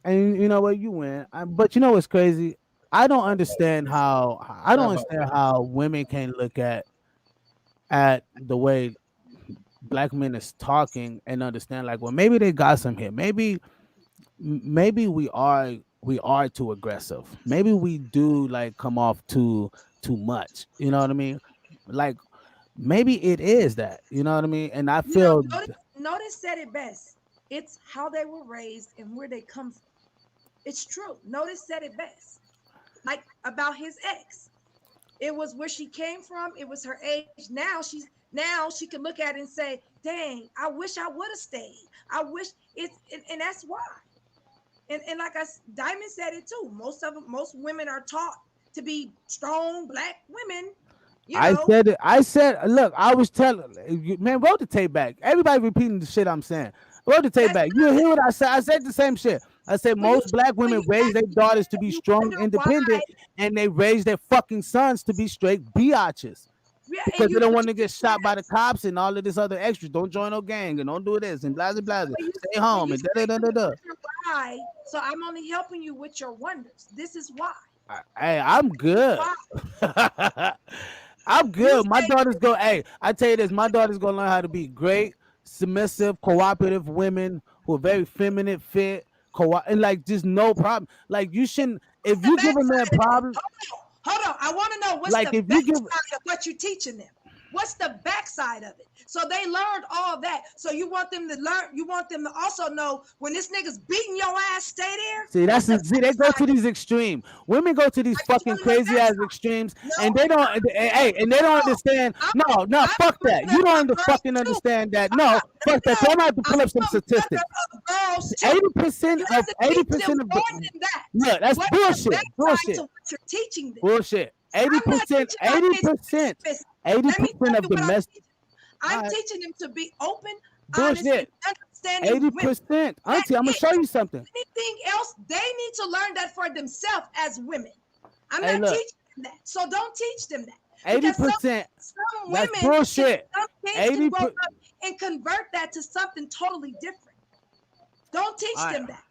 And you know what, you win. But you know what's crazy? I don't understand how women can look at the way black men is talking and understand, like, well, maybe they got some here. Maybe we are too aggressive. Maybe we do like come off too much. You know what I mean? Like maybe it is that. You know what I mean? And I feel Notice said it best. It's how they were raised and where they come from. It's true. Notice said it best. Like about his ex. It was where she came from. It was her age. Now she can look at it and say, dang, I wish I would have stayed. I wish and that's why. And like Diamond said it too. Most women are taught to be strong black women. I said it. I said, look, I was telling, man, roll the tape back. Everybody repeating the shit I'm saying. Roll the tape back. You hear what I said? I said the same shit. I said most black women raise their daughters to be strong, independent, and they raise their fucking sons to be straight biatches. Because they don't want to get shot by the cops and all of this other extras. Don't join no gang and don't do this and blah, blah, blah. Stay home and da. Why? So I'm only helping you with your wonders. This is why. Hey, I'm good. I'm good. My daughter's go. Hey, I tell you this. My daughter's gonna learn how to be great, submissive, cooperative women who are very feminine, fit, and like just no problem. Like you shouldn't. If you give a man problems. Hold on. I want to know what's like the backside of what you're teaching them. What's the backside of it? So they learned all that. So you want them to learn. You want them to also know when this nigga's beating your ass, stay there. See, they go to these extreme. Women go to these fucking crazy ass extremes, and they don't. And they don't understand. No, fuck that. You don't fucking understand that. No, fuck that. I'm about to pull up some statistics. 80% of yeah, that's bullshit. Bullshit. You're teaching them. Bullshit. 80%. 80% of domestic. I'm teaching them to be open, bullshit. understanding. 80%. Auntie, I'm gonna show you something. Anything else, they need to learn that for themselves as women. I'm Hey, not look. teaching them that. So don't teach them that. 80%. Some That's women, bullshit. some kids can 80%. grow up and convert that to something totally different. Don't teach them that.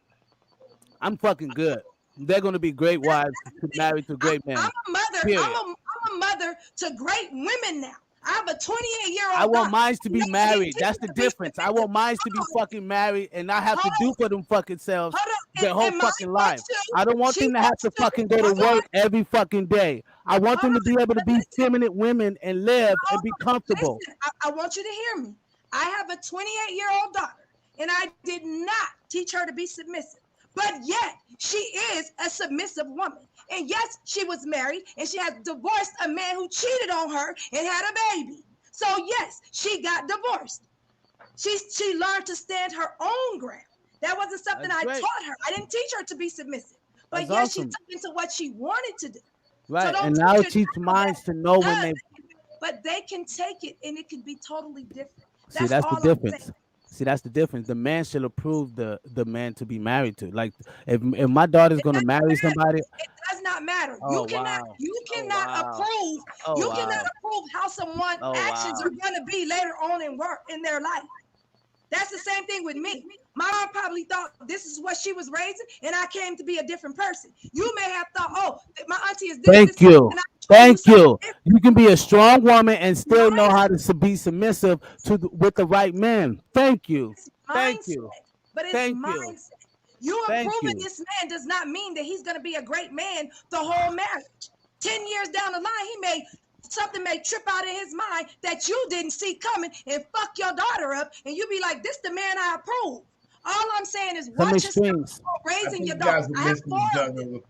I'm fucking good. They're gonna be great wives married to great men. I'm a mother. Period. I'm a mother to great women now. I have a 28-year-old. I want mine to be married. That's the difference. I want mine to be fucking married and not have to do for them fucking selves their whole fucking life. I don't want them to have to fucking go to work every fucking day. I want them to be able to be feminine women and live and be comfortable. Listen, I want you to hear me. I have a 28-year-old daughter, and I did not teach her to be submissive. But yet, she is a submissive woman. And yes, she was married, and she has divorced a man who cheated on her and had a baby. So yes, she got divorced. She learned to stand her own ground. That wasn't something I taught her. I didn't teach her to be submissive. But yes, she took into what she wanted to do. Right, So and now teach minds to know when they. But they can take it, and it can be totally different. See, that's the difference. See, that's the difference. The man should approve the man to be married to. Like, if my daughter's gonna marry somebody, it does not matter. Oh, You cannot wow. you cannot approve. Oh, You wow. cannot approve how someone's actions are gonna be later on in their life. That's the same thing with me. My mom probably thought this is what she was raising, and I came to be a different person. You may have thought, oh, my auntie is this. Thank this, you. and Thank you. You can be a strong woman and still know how to be submissive with the right man. Thank you. Thank you. But it's Thank mindset. you. You Thank approving you. this man does not mean that he's going to be a great man the whole marriage. 10 years down the line, something may trip out in his mind that you didn't see coming and fuck your daughter up, and you be like, this the man I approve. All I'm saying is watch yourself raising your daughter. I have four of them.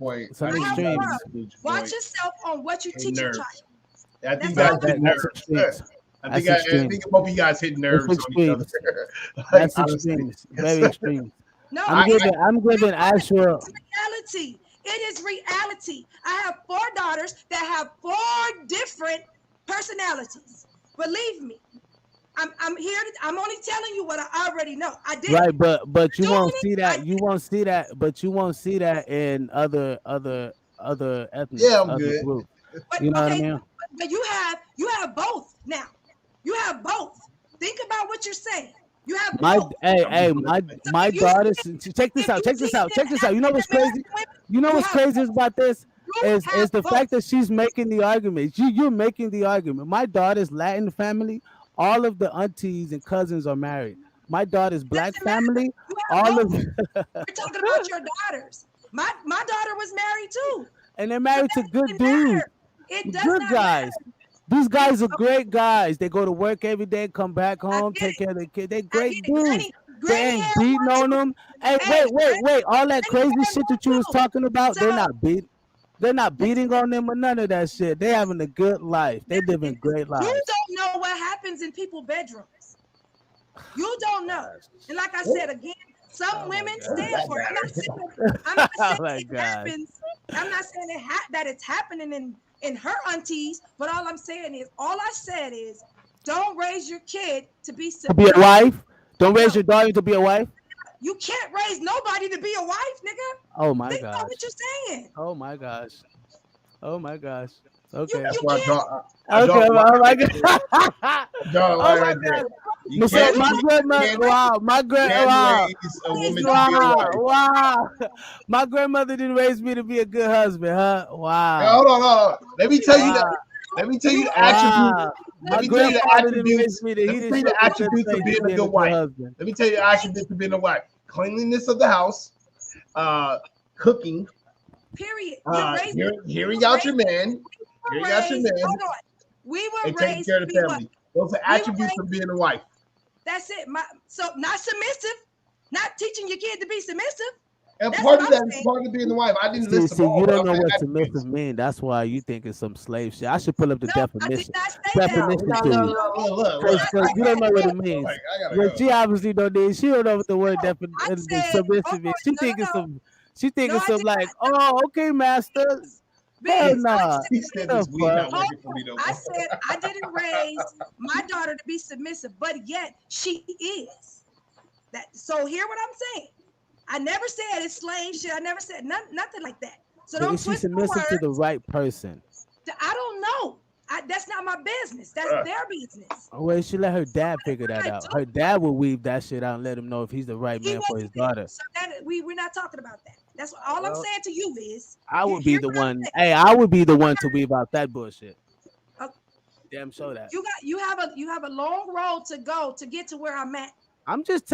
Watch yourself on what you teach your child. I think you guys hit nerves. I think both of you guys hit nerves on each other. That's extreme. Very extreme. No, I'm giving actual reality. It is reality. I have 4 daughters that have 4 different personalities. Believe me. I'm here. I'm only telling you what I already know. I did. Right, but you won't see that. You won't see that. But you won't see that in other ethnic groups. You know what I mean? But you have both now. You have both. Think about what you're saying. You have both. My daughters. Check this out. You know what's crazy? You know what's crazy about this is the fact that she's making the argument. You're making the argument. My daughter's Latin family. All of the aunties and cousins are married. My daughter's black family. All of. We're talking about your daughters. My daughter was married too. And they're married to good dudes. Good guys. These guys are great guys. They go to work every day, come back home, take care of their kids. They're great dudes. They ain't beating on them. Hey, wait. All that crazy shit that you was talking about, they're not beating on them or none of that shit. They having a good life. They living great lives. You don't know what happens in people's bedrooms. You don't know. And like I said again, some women stand for it. I'm not saying it happens. I'm not saying that it's happening in her aunties, but all I said is don't raise your kid to be a wife. Don't raise your daughter to be a wife. You can't raise nobody to be a wife, nigga. Oh my Think gosh. about what you're saying. Oh my gosh. Okay. That's why Oh my god. Right there. My grandmother didn't raise me to be a good husband, huh? Wow. Hold on. Let me tell you that. Let me tell you the attributes. Let me tell you the attributes of being a good wife. Let me tell you the attributes of being a wife. Cleanliness of the house, cooking. Period. Hearing out your man. Hearing out your man. Hold on. We were and taking care of the family. Those are attributes of being a wife. That's it. So not submissive, not teaching your kid to be submissive. And part of that is part of being the wife. I didn't listen. See, you don't know what submissive means. That's why you think it's some slave shit. I should pull up the definition. Definition to you. You don't know what it means. Well, she obviously don't know. She don't know what the word submissive is. She think it's some. She think it's some like, oh, okay, master. Hell nah. I said I didn't raise my daughter to be submissive, but yet she is. So hear what I'm saying. I never said it's slave shit. I never said nothing like that. So don't is she submissive to the right person? I don't know. That's not my business. That's their business. Well, she let her dad figure that out. Her dad will weave that shit out and let him know if he's the right man for his daughter. So we're not talking about that. That's all I'm saying to you is I would be the one. Hey, I would be the one to weave out that bullshit. Damn, show that. You have a long road to go to get to where I'm at. I'm just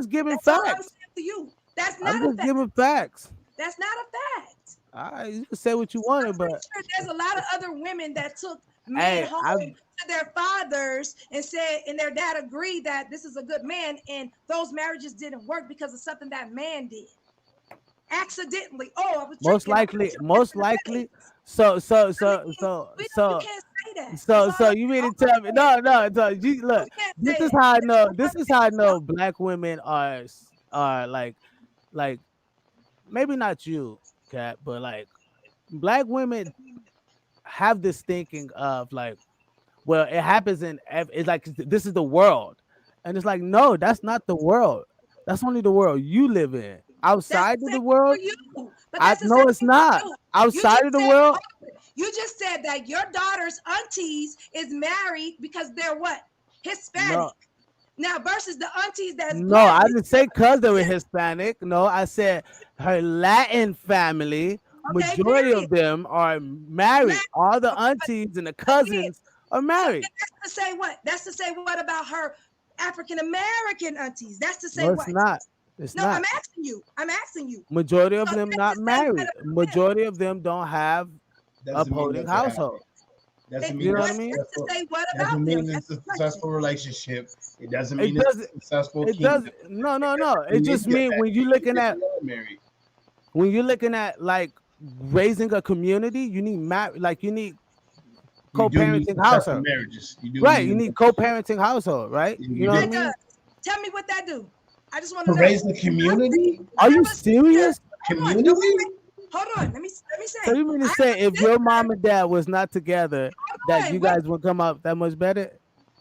giving facts. All I'm saying to you. That's not I'm a just fact. giving facts. That's not a fact. All right, you can say what you wanted, but there's a lot of other women that took men home to their fathers and said, and their dad agreed that this is a good man, and those marriages didn't work because of something that man did. accidentally. Oh, I was Most drinking. likely. So You can't say that. so you mean to tell me? No. You, look, this is how I know. This is how I know black women are like maybe not you, Kat, but like black women have this thinking of like, well, it happens it's like this is the world, and it's like no, that's not the world. That's only the world you live in. Outside of the world, I no, it's not. Outside of the world, you just said that your daughter's aunties is married because they're what? Hispanic. No. Now versus the aunties that's no, black. I didn't say because they were Hispanic. No, I said her Latin family. Majority of them are married. All the aunties and the cousins are married. That's to say what? That's to say what about her African American aunties? That's to say No, what? it's not. It's no, not. I'm asking you. Majority of them not married. Majority of them don't have upholding household. Doesn't mean you know what I mean? Doesn't mean it's a successful relationship. It doesn't mean it's a successful It kingdom. does. No. It just means when you're looking at like raising a community, you need you need co-parenting household. Marriages. You need co-parenting household, right? You know what I mean? Tell me what that do. I just want to know. raise the community. Are you serious? Community. Hold on. Let me say. So you mean to say if your mom and dad was not together, that you guys would come up that much better?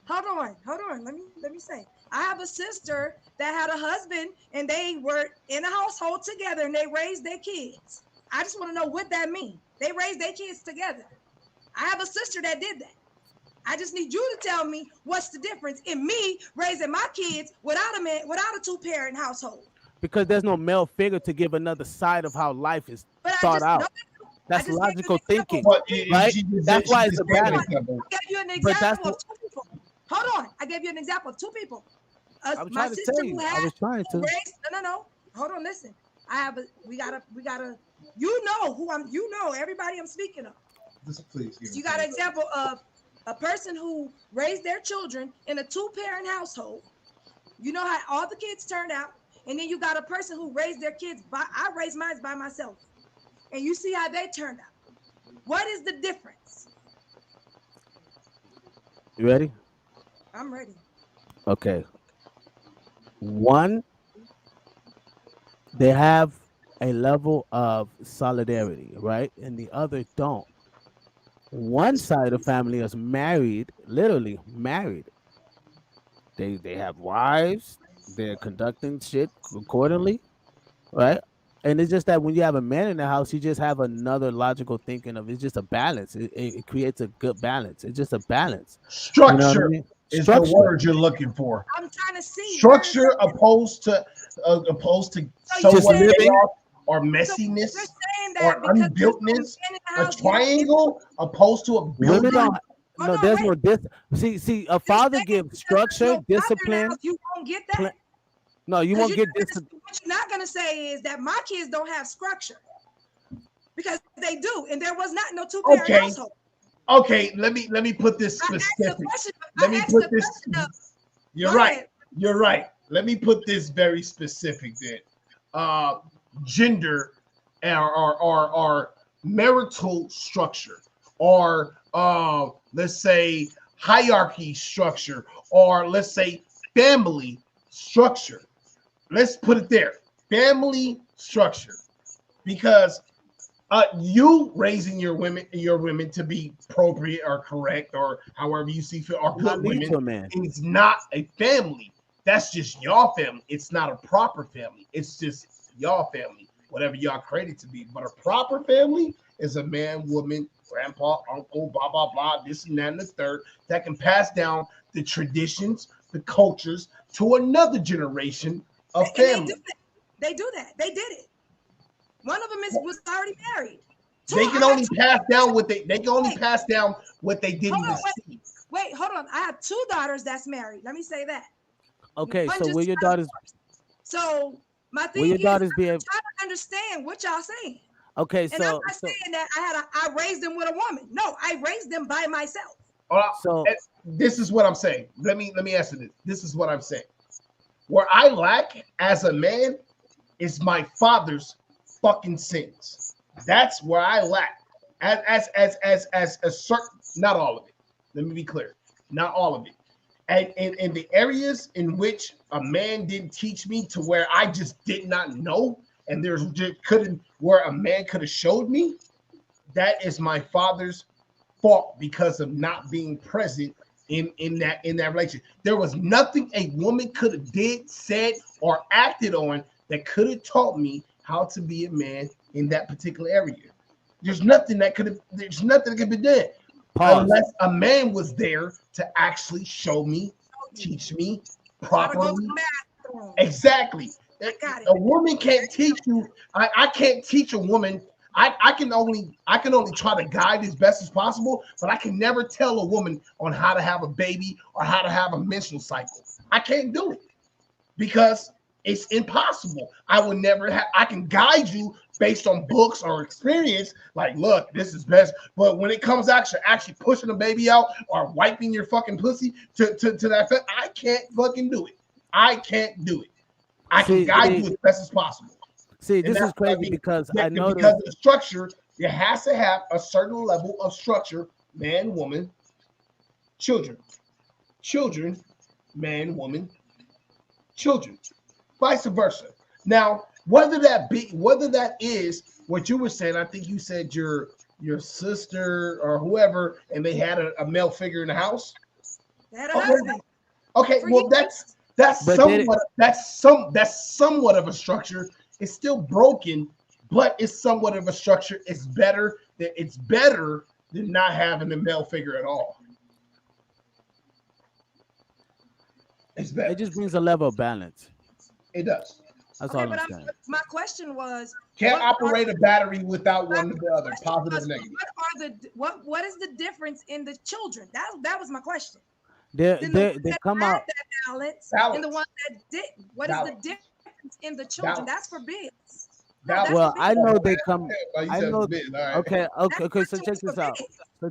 Hold on. Let me say. I have a sister that had a husband and they were in a household together and they raised their kids. I just want to know what that means. They raised their kids together. I have a sister that did that. I just need you to tell me what's the difference in me raising my kids without a two-parent household. Because there's no male figure to give another side of how life is thought out. That's logical thinking, right? That's why it's a balance. I gave you an example of two people. Hold on. I gave you an example of two people. I was trying to tell you. I was trying to. No. Hold on. Listen. We gotta. You know who I'm. You know everybody I'm speaking of. Please. You got an example of a person who raised their children in a two-parent household. You know how all the kids turned out. And then you got a person who raised their kids I raised mine by myself. And you see how they turned out. What is the difference? You ready? I'm ready. Okay. One, they have a level of solidarity, right? And the other don't. One side of the family is married, literally married. They have wives. They're conducting shit accordingly, right? And it's just that when you have a man in the house, you just have another logical thinking of it's just a balance. It creates a good balance. It's just a balance. Structure you know what I mean? is the word you're looking for. I'm trying to see structure opposed to somewhat chaos or messiness or unbuiltness. A triangle opposed to a building. No, there's no see. A father gives structure, discipline. You won't get that. No, you won't get discipline. What you're not gonna say is that my kids don't have structure because they do, and there was not no two-parent household. Okay, let me put this specific. Let me put this. You're right. You're right. Let me put this very specific then. Gender or marital structure or let's say hierarchy structure or let's say family structure. Let's put it there. Family structure. Because you raising your women to be appropriate or correct or however you see fit or good women, it's not a family. That's just y'all family. It's not a proper family. It's just y'all family, whatever y'all created to be. But a proper family is a man, woman, grandpa, uncle, blah, blah, blah, this and that and the third that can pass down the traditions, the cultures to another generation of family. They do that. They did it. One of them was already married. They can only pass down what they can only pass down what they didn't receive. Wait, hold on. I have two daughters that's married. Let me say that. Okay, so where your daughters? So my thing is, I'm trying to understand what y'all saying. Okay, and I'm not saying that I raised them with a woman. No, I raised them by myself. So this is what I'm saying. Let me answer this. This is what I'm saying. Where I lack as a man is my father's fucking sense. That's where I lack. As a certain, not all of it. Let me be clear, not all of it. And in the areas in which a man didn't teach me to where I just did not know, and there's just couldn't where a man could have showed me, that is my father's fault because of not being present in that relationship. There was nothing a woman could have did, said, or acted on that could have taught me how to be a man in that particular area. There's nothing that could be done. Pause. Unless a man was there to actually show me, teach me properly. Exactly. A woman can't teach you. I can't teach a woman. I can only try to guide as best as possible, but I can never tell a woman on how to have a baby or how to have a menstrual cycle. I can't do it because it's impossible. I will never have. I can guide you based on books or experience. Like, look, this is best. But when it comes actually pushing a baby out or wiping your fucking pussy to that effect, I can't fucking do it. I can't do it. I can guide you as best as possible. See, this is crazy because I know because of the structure, it has to have a certain level of structure: man, woman, children, man, woman, children, vice versa. Now, whether that is what you were saying, I think you said your sister or whoever, and they had a male figure in the house. Okay, well that's somewhat of a structure. It's still broken, but it's somewhat of a structure. It's better than not having a male figure at all. It's better. It just brings a level of balance. It does. That's okay, all I'm but saying. my question was, can't operate a battery without one or the other, positive or negative. What is the difference in the children? That was my question. They come out that balance and the one that didn't. What is the difference in the children? That's for biz. Well, I know they come. I know. Okay. So check this out. So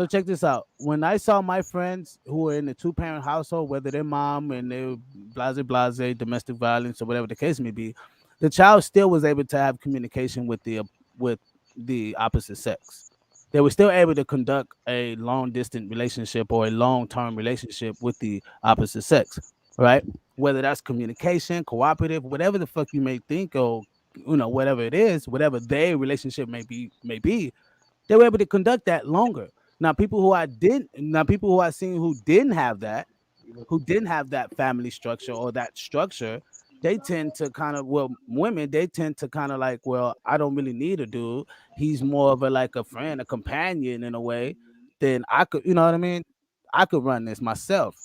check this out. When I saw my friends who were in a two-parent household, whether their mom and they blase, domestic violence or whatever the case may be, the child still was able to have communication with the opposite sex. They were still able to conduct a long-distance relationship or a long-term relationship with the opposite sex, right? Whether that's communication, cooperative, whatever the fuck you may think, or whatever it is, whatever their relationship may be, they were able to conduct that longer. Now, people who I seen who didn't have that family structure or that structure, they tend to women, they tend to kind of like, well, I don't really need a dude. He's more of a friend, a companion in a way. Then I could, you know what I mean? I could run this myself,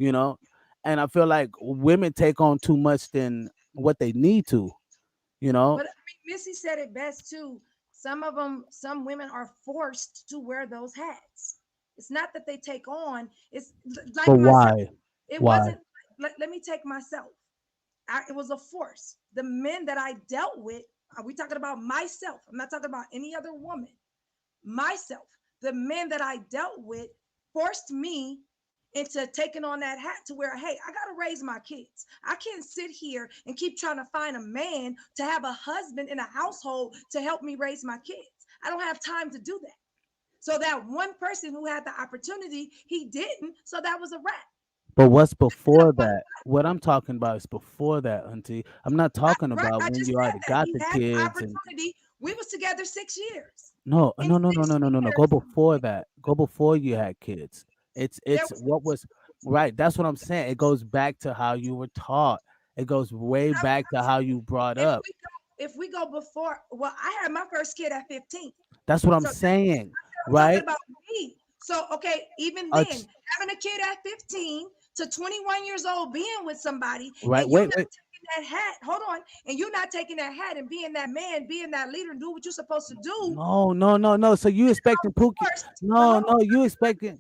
and I feel like women take on too much than what they need to, But I mean, Missy said it best too. Some women are forced to wear those hats. It's not that they take on. It's like but myself. why? It Why? wasn't. Let me take myself. It was a force. The men that I dealt with. Are we talking about myself? I'm not talking about any other woman. Myself. The men that I dealt with forced me into taking on that hat to where, hey, I got to raise my kids. I can't sit here and keep trying to find a man to have a husband in a household to help me raise my kids. I don't have time to do that. So that one person who had the opportunity, he didn't. So that was a wrap. But what's before that? What I'm talking about is before that, auntie. I'm not talking about I when just you said already that. got He the had the kids and opportunity. We was together 6 years. no. In Go 6 years, before that. Go before you had kids. It's there what was right. That's what I'm saying. It goes back to how you were taught. It goes way back to how you brought up. if we go before, well, I had my first kid at 15. That's what I'm So saying, I'm right? talking about me. So okay, even Uh, then, having a kid at 15 to 21 years old, being with somebody, right. and you Wait. not taking that hat. Hold on, and you not taking that hat and being that man, being that leader, and do what you're supposed to do. No. So you expecting Pookie? No. You expecting?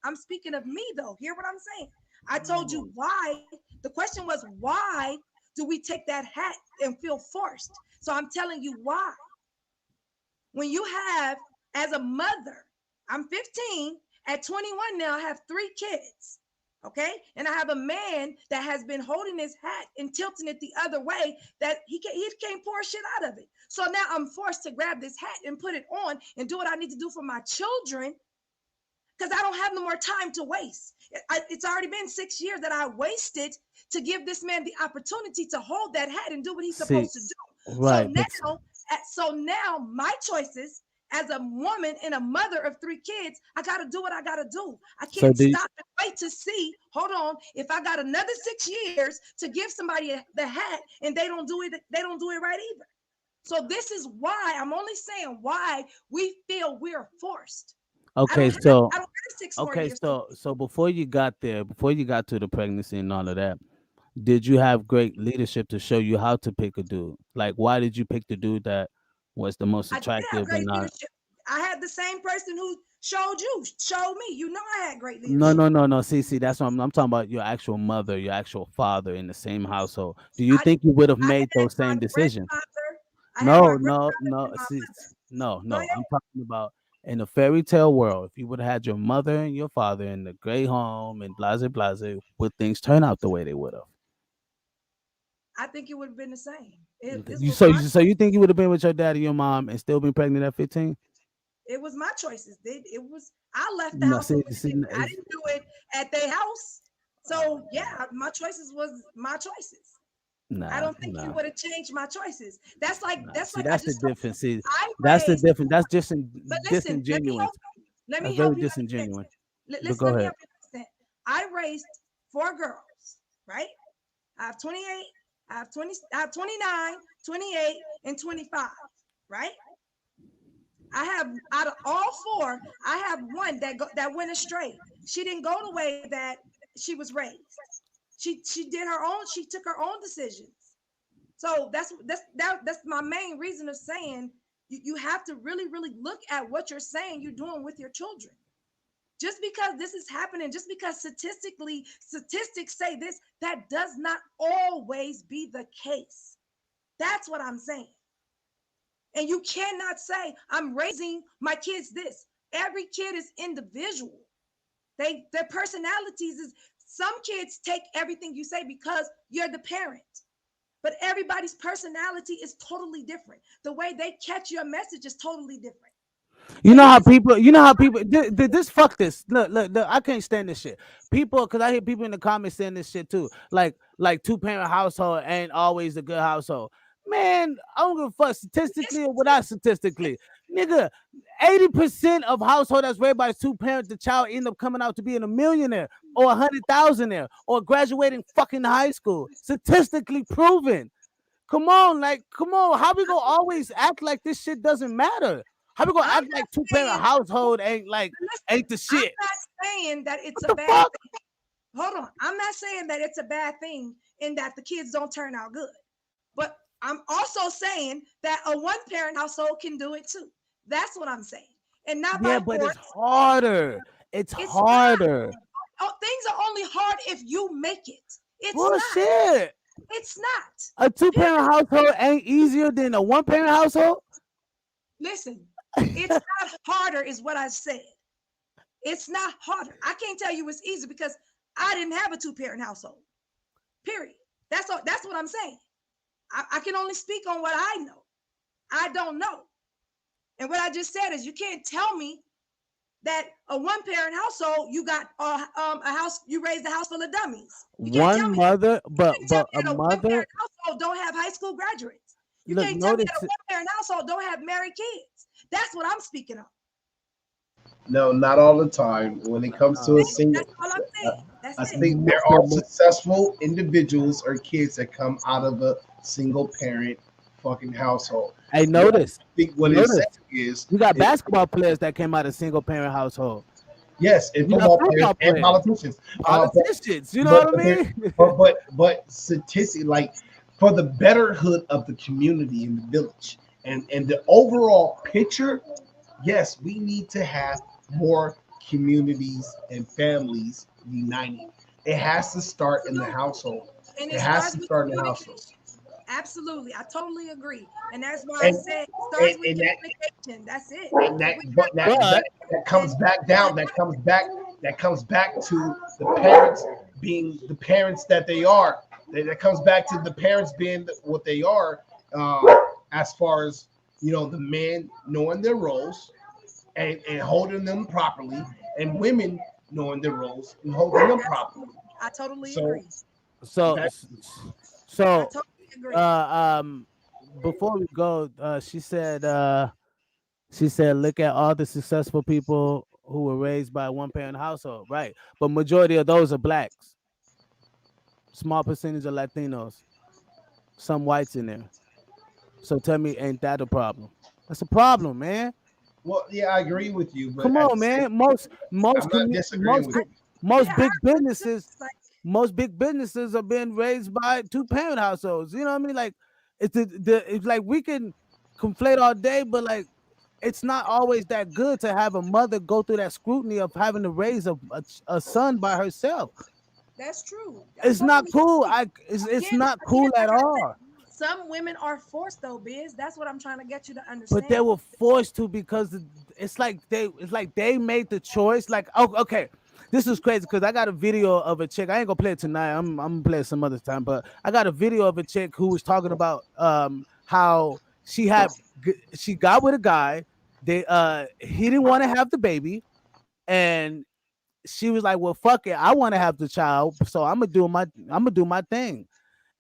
I'm speaking of me though. Hear what I'm saying? I told you why. The question was why do we take that hat and feel forced? So I'm telling you why. When you have, as a mother, I'm 15, at 21 now, I have 3 kids. Okay, and I have a man that has been holding his hat and tilting it the other way that he can't pour shit out of it. So now I'm forced to grab this hat and put it on and do what I need to do for my children because I don't have no more time to waste. It's already been 6 years that I wasted to give this man the opportunity to hold that hat and do what he's supposed to do. Right. So now my choices as a woman and a mother of 3 kids, I got to do what I got to do. I can't stop and wait to see, hold on, if I got another 6 years to give somebody the hat and they don't do it right either. So this is why I'm only saying why we feel we're forced. Okay, so so before you got there, before you got to the pregnancy and all of that, did you have great leadership to show you how to pick a dude? Like, why did you pick the dude that was the most attractive? I did have great leadership. I had the same person who showed me. You know, I had great leadership. No. See, that's what I'm talking about. Your actual mother, your actual father in the same household. Do you think you would have made those same decisions? No. See, no. I'm talking about in a fairy tale world. If you would have had your mother and your father in the great home and blase, would things turn out the way they would have? I think it would have been the same. So you think you would have been with your dad and your mom and still been pregnant at 15? It was my choices. I left the house. I didn't do it at their house. So yeah, my choices was my choices. I don't think you would have changed my choices. That's the difference. See, that's the difference. That's just disingenuous. Let me help you disingenuous. Listen, go ahead. I raised 4 girls, right? I have 28, I have 29, 28, and 25, right? I have out of all 4, I have one that went astray. She didn't go the way that she was raised. She did her own. She took her own decisions. So that's my main reason of saying you have to really look at what you're saying you're doing with your children. Just because this is happening, just because statistics say this, that does not always be the case. That's what I'm saying. And you cannot say, I'm raising my kids this. Every kid is individual. Their personalities is, some kids take everything you say because you're the parent. But everybody's personality is totally different. The way they catch your message is totally different. You know how people this fuck this. Look, I can't stand this shit. People, because I hear people in the comments saying this shit too. Like 2-parent household ain't always a good household. Man, I don't give a fuck statistically or without statistically. Nigga, 80% of household that's raised by 2 parents, the child end up coming out to being a millionaire or 100,000 or graduating fucking high school. Statistically proven. Come on. How we gonna always act like this shit doesn't matter? How we gonna act like 2-parent household ain't the shit? I'm not saying that it's a bad thing. Hold on. I'm not saying that it's a bad thing in that the kids don't turn out good. But I'm also saying that a 1-parent household can do it too. That's what I'm saying. And not by but force. It's harder. It's harder. Things are only hard if you make it. It's bullshit. It's not. A 2-parent household ain't easier than a 1-parent household. Listen, it's not harder, is what I said. It's not harder. I can't tell you it's easy because I didn't have a 2-parent household. Period. That's what I'm saying. I can only speak on what I know. I don't know. And what I just said is you can't tell me that a 1-parent household, you got a house, you raised a house full of dummies. One mother, but a mother 1-parent household don't have high school graduates. You can't tell me that a 1-parent household don't have married kids. That's what I'm speaking of. No, not all the time. When it comes to a single, that's all I'm saying. I think there are successful individuals or kids that come out of a single parent fucking household. Hey, notice. I think what it is you got basketball players that came out of single parent household. Yes, and football players and politicians. Politicians, you know what I mean? but statistically, like for the betterhood of the community and the village and the overall picture, yes, we need to have more communities and families uniting. It has to start in the household. And it has to start in the household. Absolutely, I totally agree, and that's why I said it starts with communication. That's it. And that comes back down. That comes back that comes back to the parents being the parents that they are. That comes back to the parents being what they are, as far as the men knowing their roles and holding them properly, and women knowing their roles and holding them properly. I totally agree. So, I so, totally agree. before we go, she said, look at all the successful people who were raised by a one-parent household, right? But majority of those are blacks. Small percentage of Latinos, some whites in there. So tell me, ain't that a problem? That's a problem, man. Well, yeah, I agree with you, but Come on, man. Most I'm not disagreeing with you. most big businesses, most big businesses are being raised by two-parent households. You know what I mean? Like it's like we can conflate all day, but like it's not always that good to have a mother go through that scrutiny of having to raise a son by herself. That's true. It's not cool. It's not cool at all. Some women are forced though, Biz. That's what I'm trying to get you to understand. But they were forced to because it's like they made the choice. Like, oh, okay, this is crazy because I got a video of a chick. I ain't gonna play it tonight. I'm gonna play it some other time. But I got a video of a chick who was talking about how she got with a guy. He didn't want to have the baby, and she was like, "Well, fuck it, I want to have the child, so I'm gonna do my thing,"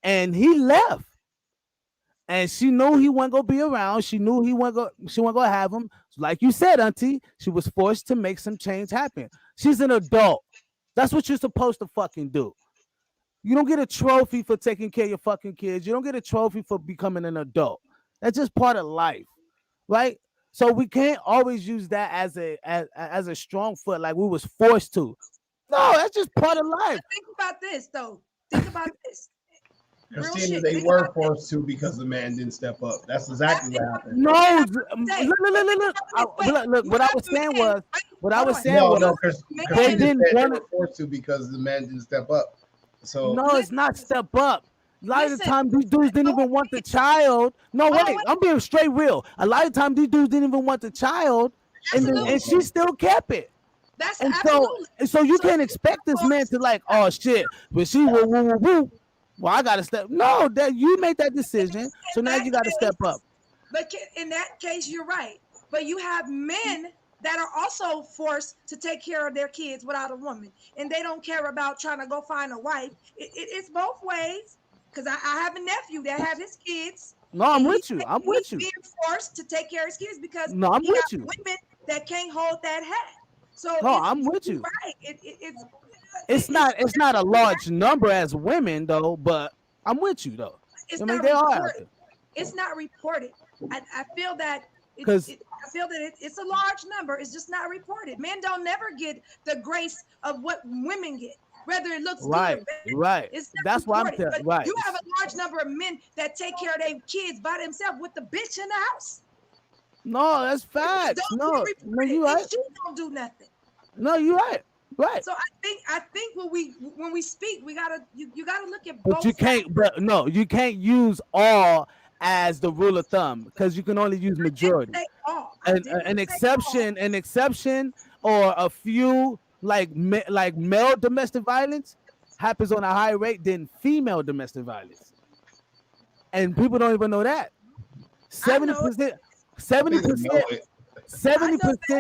and he left. And she knew he wasn't gonna be around. She knew she wasn't gonna have him. Like you said, Auntie, she was forced to make some change happen. She's an adult. That's what you're supposed to fucking do. You don't get a trophy for taking care of your fucking kids. You don't get a trophy for becoming an adult. That's just part of life, right? So we can't always use that as a strong foot, like we was forced to. No, that's just part of life. Think about this, though. Think about this. Christina, they were forced to because the man didn't step up. That's exactly what happened. No, look. Look, what I was saying was, they didn't want to forced to because the man didn't step up. So no, it's not step up. A lot of the time, these dudes didn't even want the child. No, wait, I'm being straight real. A lot of time, these dudes didn't even want the child, and she still kept it. That's and so you can't expect this man to like, oh shit, but she woo. Well, I gotta step. No, that you made that decision, so now you gotta step up. But in that case, you're right. But you have men that are also forced to take care of their kids without a woman, and they don't care about trying to go find a wife. It's both ways. Because I have a nephew that have his kids. No, I'm with you. I'm with you. He's being forced to take care of his kids because no, I'm with you. Women that can't hold that hat. So no, I'm with you. Right. It's not a large number as women though, but I'm with you though. It's not reported. It's not reported. I feel that it's a large number. It's just not reported. Men don't never get the grace of what women get. Whether it looks right, good or bad. Right. That's why I'm telling. Right. You have a large number of men that take care of their kids by themselves with the bitch in the house. No, that's facts. No, you right. She don't do nothing. No, you right. Right. So I think when we speak, you gotta look at both. But you can't. Sides. But no, you can't use all as the rule of thumb because you can only use majority. An exception, or a few. Like male domestic violence happens on a higher rate than female domestic violence, and people don't even know that. 70%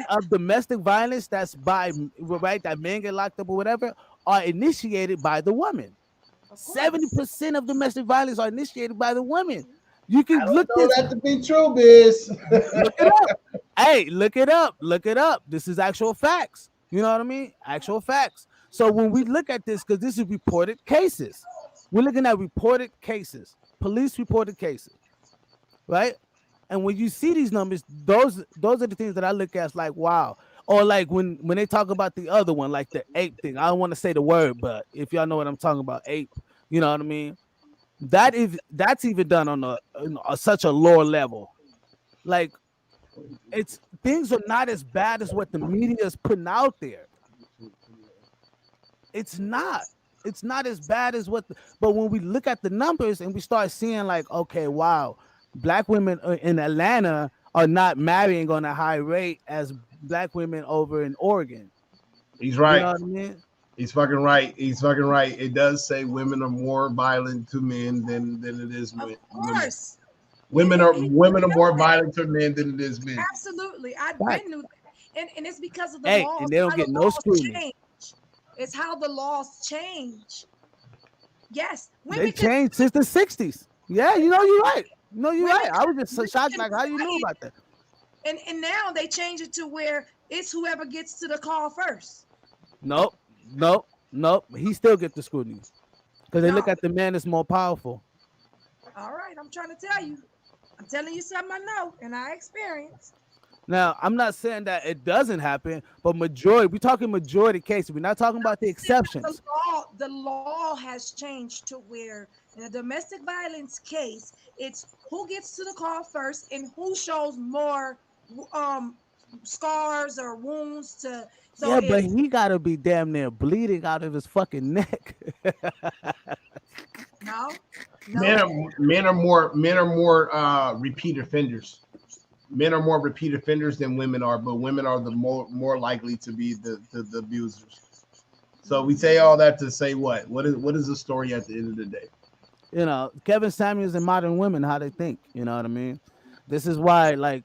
of domestic violence that's that men get locked up or whatever are initiated by the woman. 70% of domestic violence are initiated by the women. You can look that to be true, Biz. Look it up. Hey, look it up. Look it up. This is actual facts. You know what I mean? Actual facts. So when we look at this, because this is reported cases, we're looking at reported cases, police reported cases, right? And when you see these numbers, those are the things that I look at as like, wow. Or like when they talk about the other one, like the ape thing. I don't want to say the word, but if y'all know what I'm talking about, ape, you know what I mean? That's even done on such a lower level. Like, things are not as bad as what the media is putting out there. It's not as bad as but when we look at the numbers and we start seeing like, okay, wow, black women in Atlanta are not marrying on a high rate as black women over in Oregon. He's right. You know what I mean? He's fucking right. He's fucking right. It does say women are more violent to men than it is men. Of course. Women are more violent to men than it is men. Absolutely. I knew that. And it's because of the Hey, laws. and they don't how get the no laws scrutiny. change. It's how the laws change. Yes. They changed since the 60s. Yeah, you know, you're right. No, you're right. I was just so shocked, like, how you knew about that? And now they change it to where it's whoever gets to the call first. Nope. He still gets the scrutiny because they look at the man as more powerful. All right, I'm trying to tell you. I'm telling you something I know and I experienced. Now, I'm not saying that it doesn't happen, but we're talking majority cases. We're not talking about the exceptions. The law has changed to where in a domestic violence case, it's who gets to the call first and who shows more scars or wounds to. So yeah, but he gotta be damn near bleeding out of his fucking neck. No. Men are more repeat offenders. Men are more repeat offenders than women are, but women are the more likely to be the abusers. So we say all that to say what? What is the story at the end of the day? You know, Kevin Samuels and modern women, how they think. You know what I mean? This is why,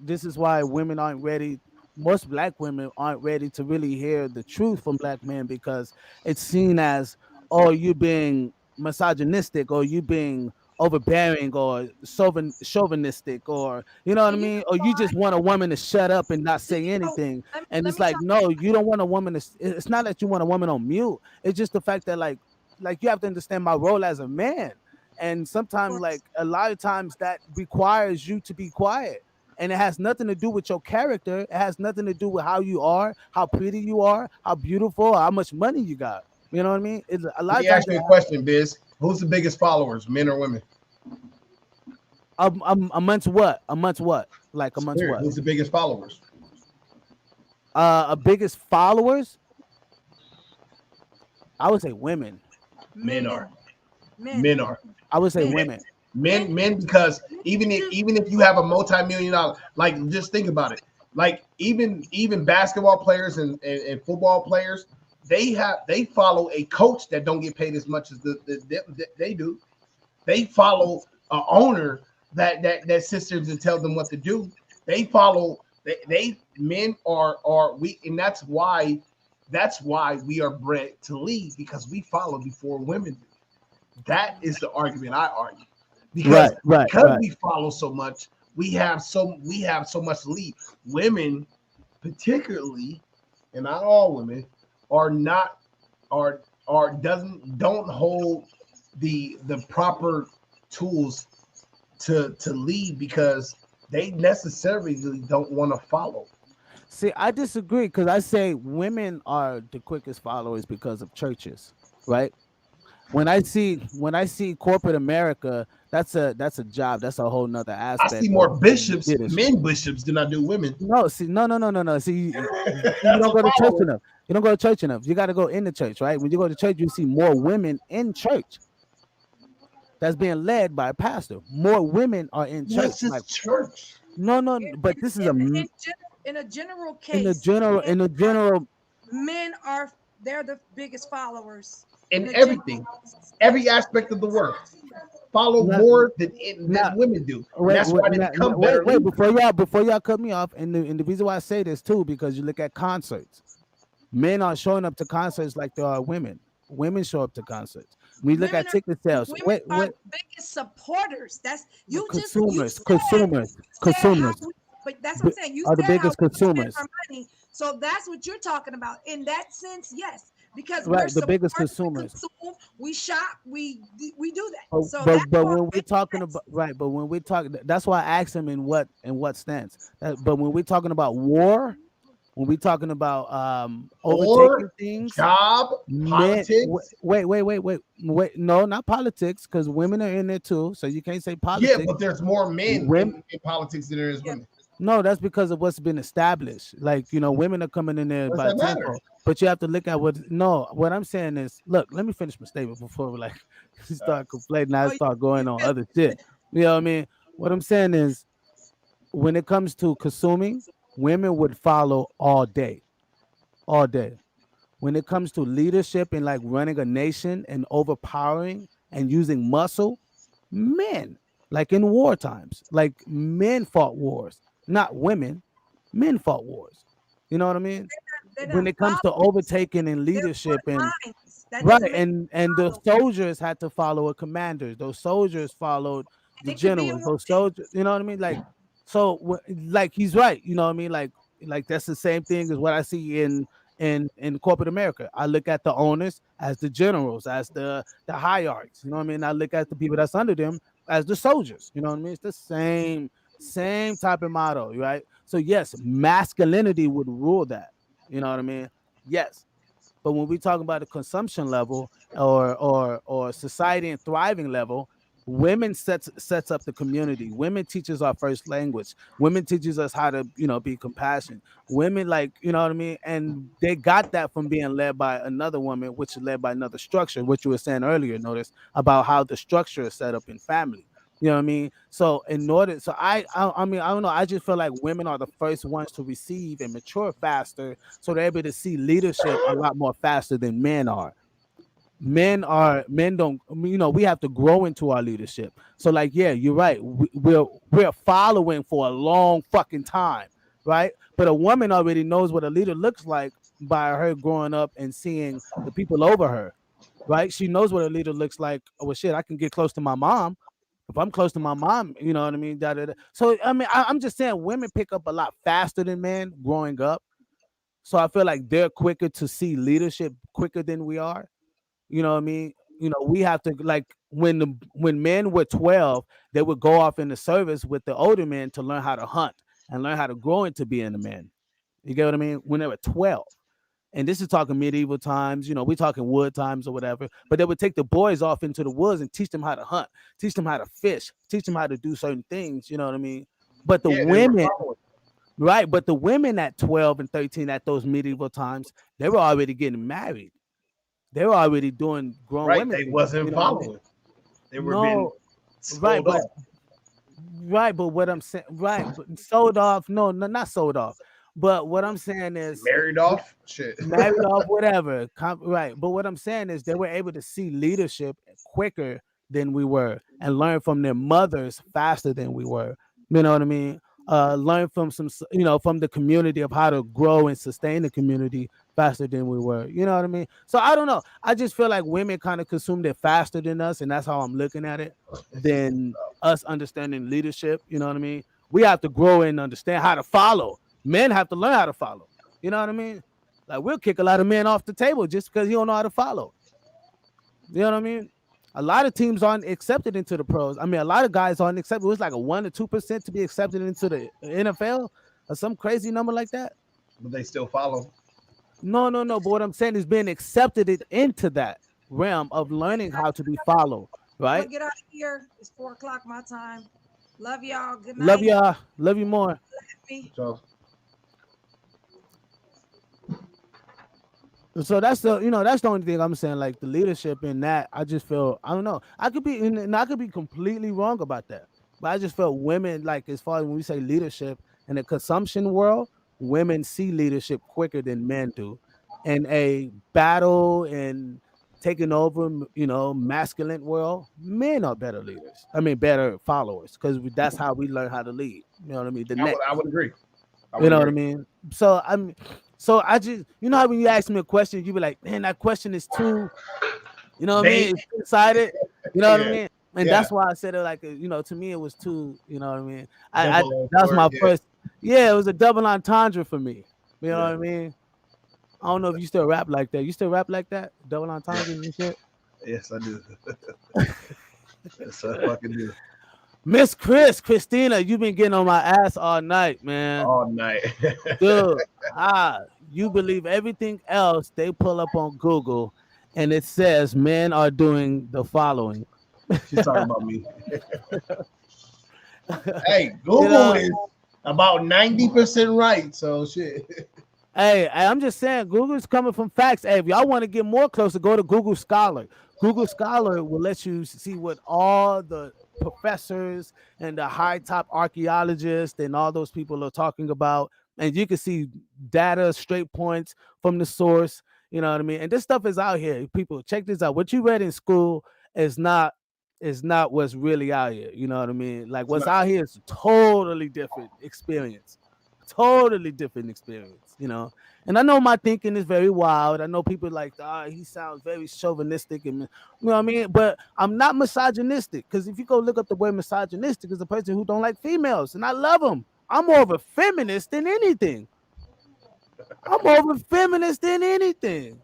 this is why women aren't ready. Most black women aren't ready to really hear the truth from black men because it's seen as, oh, you being misogynistic or you being overbearing or chauvinistic or you know what I mean, or you just want a woman to shut up and not say anything. And it's like, no, you don't want a woman to. It's not that you want a woman on mute. It's just the fact that like you have to understand my role as a man, and sometimes like a lot of times that requires you to be quiet. And it has nothing to do with your character. It has nothing to do with how you are, how pretty you are, how beautiful, how much money you got. You know what I mean? It's a lot. Let me ask you a question, Biz. Who's the biggest followers, men or women? Amongst what? Amongst what? Like amongst what? Who's the biggest followers? Biggest followers? I would say women. Men are. I would say women. Men, because even if you have a multi-million-dollar, like just think about it. Like even basketball players and football players, they follow a coach that don't get paid as much as they do. They follow an owner that sits there and tells them what to do. They follow. Men are we, and that's why we are bred to lead, because we follow before women do. That is the argument I argue. Because we follow so much, we have so much to lead. Women, particularly, and not all women, don't hold the proper tools to lead because they necessarily don't want to follow. See, I disagree because I say women are the quickest followers because of churches, right? When I see corporate America, that's a job. That's a whole nother aspect. I see more bishops, men bishops, than I do women. No. See, no. See, you don't go to church enough. You don't go to church enough. You got to go in the church, right? When you go to church, you see more women in church. That's being led by a pastor. More women are in church. What's this church? No. But this is in a general case. In a general. Men they're the biggest followers. In everything, every aspect of the work, follow more than women do. That's why they become better. Wait, before y'all cut me off, and the reason why I say this too, because you look at concerts, men are showing up to concerts like there are women. Women show up to concerts. We look at ticket sales. Women are biggest supporters. That's consumers. But that's what I'm saying. You are the biggest consumers. So that's what you're talking about. In that sense, yes. Because we're the biggest consumers. We shop, we do that. But when we're talking about that's why I asked him in what stance. But when we're talking about war, when we're talking about overtaking things, job, politics. Wait. No, not politics, because women are in there too. So you can't say politics. Yeah, but there's more men in politics than there is women. No, that's because of what's been established. Like, women are coming in there by tempo. But you have to look at what I'm saying is, look, let me finish my statement before we start complaining. I start going on other shit. You know what I mean? What I'm saying is, when it comes to consuming, women would follow all day. when it comes to leadership and like running a nation and overpowering and using muscle, men, like in war times, like men fought wars, not women. Men fought wars. You know what I mean? When it comes to overtaking and leadership and right, and the soldiers had to follow a commander. Those soldiers followed the generals. Those soldiers, you know what I mean? Like, so like he's right. You know what I mean? Like that's the same thing as what I see in corporate America. I look at the owners as the generals, as the hierarchs. You know what I mean? I look at the people that's under them as the soldiers. You know what I mean? It's the same type of motto, right? So yes, masculinity would rule that. You know what I mean? Yes. But when we talk about the consumption level or society and thriving level, women sets up the community. Women teaches our first language. Women teaches us how to, be compassionate. Women, like, you know what I mean? And they got that from being led by another woman, which is led by another structure, which you were saying earlier, notice about how the structure is set up in family. You know what I mean? So I mean, I don't know. I just feel like women are the first ones to receive and mature faster, so they're able to see leadership a lot more faster than men are. Men don't, we have to grow into our leadership. So like, yeah, you're right. We're following for a long fucking time, right? But a woman already knows what a leader looks like by her growing up and seeing the people over her, right? She knows what a leader looks like. Oh, well, shit, I can get close to my mom. If I'm close to my mom, you know what I mean? Da, da, da. So I mean, I'm just saying women pick up a lot faster than men growing up. So I feel like they're quicker to see leadership quicker than we are. You know what I mean? We have to, like, when men were 12, they would go off in the service with the older men to learn how to hunt and learn how to grow into being a man. You get what I mean? When they were 12. And this is talking medieval times, we're talking wood times or whatever. But they would take the boys off into the woods and teach them how to hunt, teach them how to fish, teach them how to do certain things, you know what I mean? But the women, right? But the women at 12 and 13 at those medieval times, they were already getting married. They were already doing grown women. They wasn't following. They were being right, sold off. Right, but what I'm saying, right, but sold off. No, not sold off. But what I'm saying is married off. Shit, married off, whatever. Right, but what I'm saying is they were able to see leadership quicker than we were and learn from their mothers faster than we were. You know what I mean? Learn from from the community of how to grow and sustain the community faster than we were. You know what I mean? So I don't know. I just feel like women kind of consumed it faster than us, and that's how I'm looking at it, than us understanding leadership. You know what I mean? We have to grow and understand how to follow. Men have to learn how to follow. You know what I mean? Like, we'll kick a lot of men off the table just because you don't know how to follow. You know what I mean? A lot of teams aren't accepted into the pros. I mean, a lot of guys aren't accepted. It was like a 1 to 2% to be accepted into the NFL or some crazy number like that. But they still follow. No. But what I'm saying is being accepted into that realm of learning how to be followed, right? I'll get out of here. It's 4:00 my time. Love y'all. Good night. Love y'all. Love you more. So that's the only thing I'm saying. Like, the leadership in that, I just feel, I don't know. I could be completely wrong about that, but I just felt women, like, as far as when we say leadership in the consumption world, women see leadership quicker than men do. In a battle and taking over, masculine world, men are better leaders. I mean, better followers, because that's how we learn how to lead. You know what I mean? I would agree. What I mean? So I just, how when you ask me a question, you be like, man, that question is too, you know what I mean? It's two-sided. You know what I mean? And that's why I said it like, to me it was too, you know what I mean? That was my first. Yeah, it was a double entendre for me. You know what I mean? I don't know if you still rap like that. You still rap like that? Double entendre and shit? Yes, I do. Yes, I fucking do. Miss Christina, you've been getting on my ass all night, man. All night. Dude, you believe everything else they pull up on Google, and it says men are doing the following. She's talking about me. Hey, Google is about 90% right, so shit. Hey, I'm just saying, Google's coming from facts. Hey, if y'all want to get more closer, go to Google Scholar. Google Scholar will let you see what all the professors and the high top archaeologists and all those people are talking about, and you can see data, straight points from the source. You know what I mean? And this stuff is out here. People, check this out. What you read in school is not what's really out here. You know what I mean? Like what's out here is a totally different experience. Totally different experience, you know. And I know my thinking is very wild. I know people like, he sounds very chauvinistic, and you know what I mean. But I'm not misogynistic, because if you go look up the word misogynistic, is a person who don't like females, and I love them. I'm more of a feminist than anything. I'm more of a feminist than anything.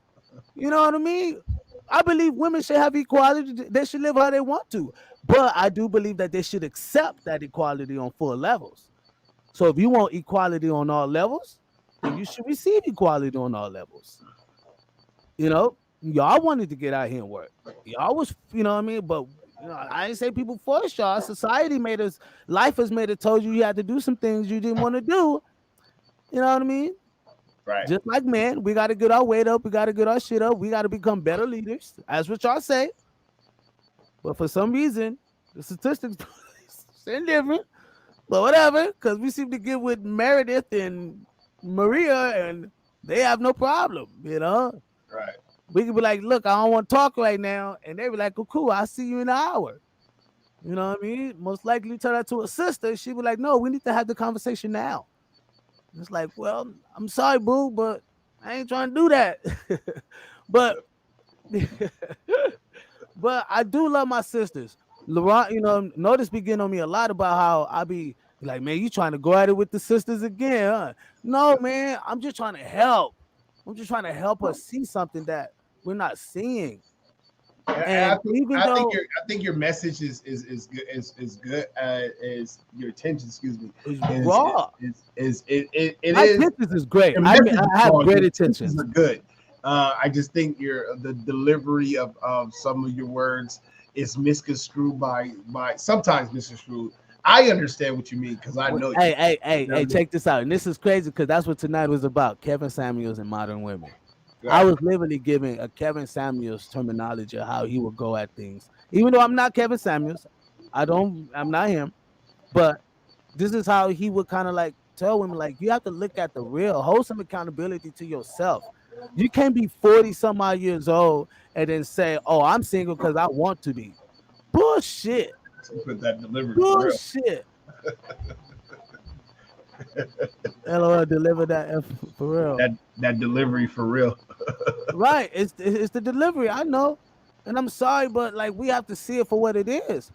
You know what I mean? I believe women should have equality. They should live how they want to. But I do believe that they should accept that equality on full levels. So if you want equality on all levels, then you should receive equality on all levels. You know, y'all wanted to get out here and work. Y'all was, you know what I mean? But you know, I ain't say people forced y'all. Society made us, life has made it told you had to do some things you didn't want to do. You know what I mean? Right. Just like men, we got to get our weight up. We got to get our shit up. We got to become better leaders. That's what y'all say. But for some reason, the statistics say different. But whatever, because we seem to get with Meredith and Maria, and they have no problem, you know? Right. We could be like, look, I don't want to talk right now. And they be like, oh, cool, I'll see you in an hour. You know what I mean? Most likely turn that to a sister. She be like, no, we need to have the conversation now. It's like, well, I'm sorry, boo, but I ain't trying to do that. but but I do love my sisters. Laurent, you know, notice be getting on me a lot about how I be like, man, you trying to go at it with the sisters again, huh? No, man, I'm just trying to help. I'm just trying to help us see something that we're not seeing. And I think your message is good is good is your attention, excuse me, is raw. My attention is great. I have great attention. Are good. I just think the delivery of some of your words is misconstrued by sometimes misconstrued. I understand what you mean because I know. Hey, check this out. And this is crazy because that's what tonight was about. Kevin Samuels and modern women. Right. I was literally giving a Kevin Samuels terminology of how he would go at things. Even though I'm not Kevin Samuels, I'm not him. But this is how he would kind of like tell women, like, you have to look at the real, hold some accountability to yourself. You can't be 40 some odd years old and then say, oh, I'm single because I want to be. Bullshit. Put that delivery. Bullshit. LOL, deliver that for real. That delivery for real. Right. It's the delivery. I know. And I'm sorry, but like we have to see it for what it is.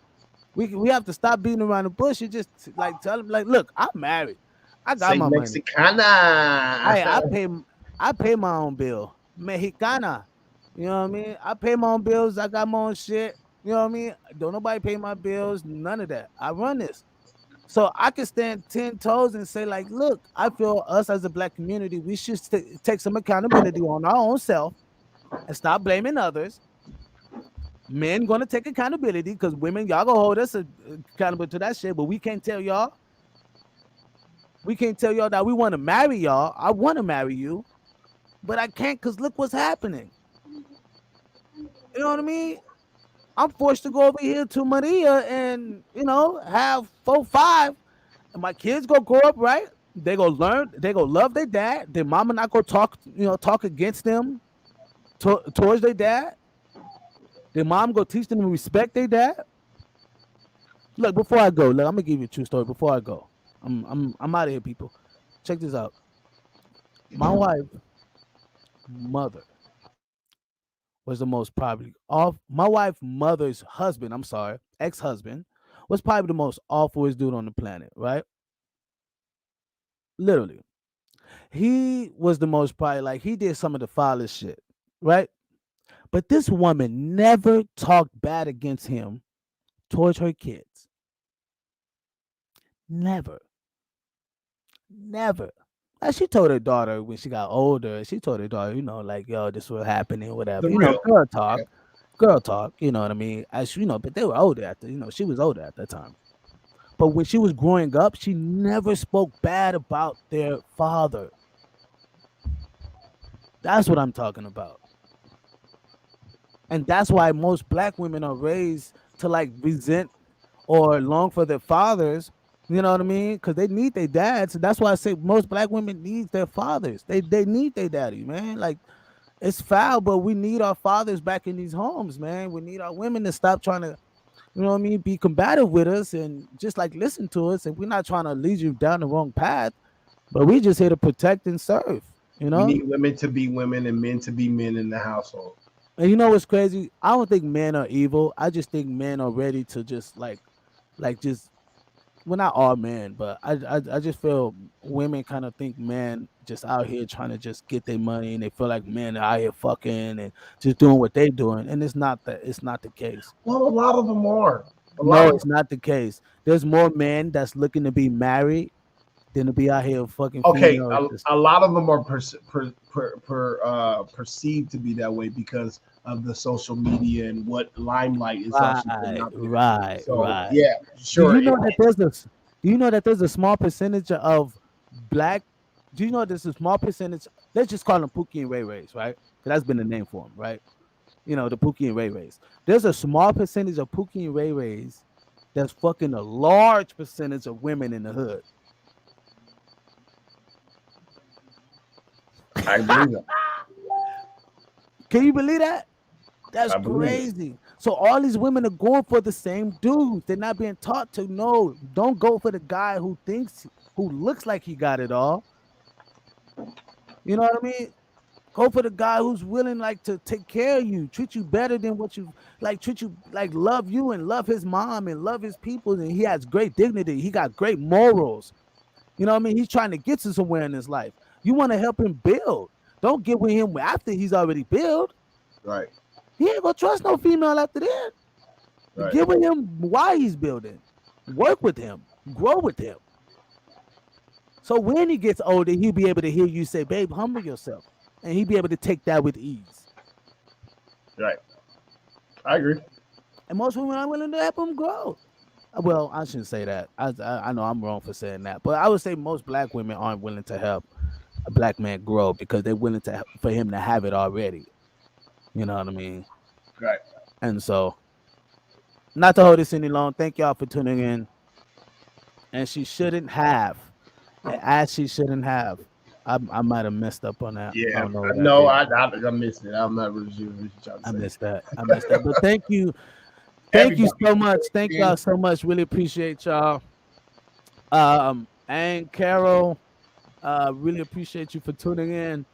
We have to stop beating around the bush and just like tell them, like, look, I'm married. I got my Mexicana. I pay my own bill. Mexicana. You know what I mean? I pay my own bills. I got my own shit. You know what I mean? Don't nobody pay my bills. None of that. I run this. So I can stand 10 toes and say, like, look, I feel us as a Black community, we should take some accountability on our own self and stop blaming others. Men gonna take accountability because women, y'all gonna hold us accountable to that shit, but we can't tell y'all. We can't tell y'all that we want to marry y'all. I want to marry you, but I can't because look what's happening. You know what I mean? I'm forced to go over here to Maria and, you know, have 4, 5. And my kids go grow up, right? They go learn. They go love their dad. Their mama not go talk against them towards their dad. Their mom go teach them to respect their dad. Look, before I go, look, I'm gonna give you a true story. Before I go, I'm out of here, people. Check this out. My wife, mother, was the most probably off. My wife's mother's husband, I'm sorry, ex-husband, was probably the most awfulest dude on the planet, right? Literally. He was the most probably, like, he did some of the foulest shit, right? But this woman never talked bad against him towards her kids. Never. Like, she told her daughter when she got older, she told her daughter, you know, like, yo, this was happening, whatever. You know, girl talk, you know what I mean? As you know, but they were older at the, you know, she was older at that time. But when she was growing up, she never spoke bad about their father. That's what I'm talking about. And that's why most Black women are raised to like resent or long for their fathers. You know what I mean? Because they need their dads. That's why I say most Black women need their fathers. They need their daddy, man. Like, It's foul, but we need our fathers back in these homes, man. We need our women to stop trying to, you know what I mean, be combative with us and just like listen to us. And we're not trying to lead you down the wrong path, but we just here to protect and serve, you know? We need women to be women and men to be men in the household. And you know what's crazy? I don't think men are evil. I just think men are ready to just like just, well, not all men, but I just feel women kind of think men just out here trying to just get their money, and they feel like men are out here fucking and just doing what they doing, and it's not the case. Well, a lot of them are. No, it's not the case. There's more men that's looking to be married than to be out here fucking. Okay, a lot of them are perceived to be that way because of the social media and what limelight is right. Yeah, sure. Do you know that there's a small percentage of black? Do you know there's a small percentage? Let's just call them Pookie and Ray Rays, right? That's been the name for them, right? You know, the Pookie and Ray Rays. There's a small percentage of Pookie and Ray Rays that's fucking a large percentage of women in the hood. I believe that. Can you believe that? That's crazy. So all these women are going for the same dudes. They're not being taught to know. Don't go for the guy who looks like he got it all. You know what I mean? Go for the guy who's willing like to take care of you, treat you better than what you like, treat you like, love you and love his mom and love his people. And he has great dignity. He got great morals. You know what I mean? He's trying to get to somewhere in his life. You want to help him build. Don't get with him after he's already built. Right. He ain't gonna trust no female after that. Right. Get with him while he's building. Work with him. Grow with him. So when he gets older, he'll be able to hear you say, babe, humble yourself. And he'll be able to take that with ease. Right. I agree. And most women are willing to help him grow. Well, I shouldn't say that. I know I'm wrong for saying that. But I would say most black women aren't willing to help a black man grow because they're willing to for him to have it already. You know what I mean? Right. And so, not to hold this any long, thank y'all for tuning in. And she shouldn't have. As she shouldn't have. I might have messed up on that. Yeah. I missed it. I'm not really sure what you're trying to say. I missed that. But thank you. Thank you so much. Thank y'all so much. Really appreciate y'all. And Carol, really appreciate you for tuning in.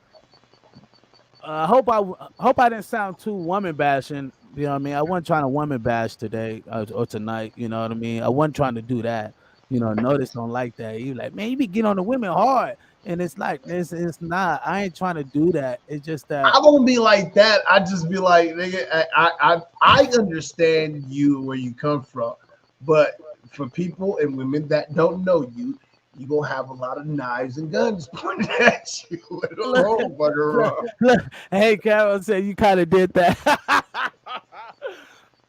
I hope I didn't sound too woman bashing. You know what I mean? I wasn't trying to woman bash today or tonight. You know what I mean? I wasn't trying to do that. You know, Notice don't like that. You like, man, you be getting on the women hard. And it's like, it's not. I ain't trying to do that. It's just that I don't be like that. I just be like, nigga, I understand you where you come from, but for people and women that don't know you, you gonna have a lot of knives and guns pointed at you. Hey, Carol said you kind of did that.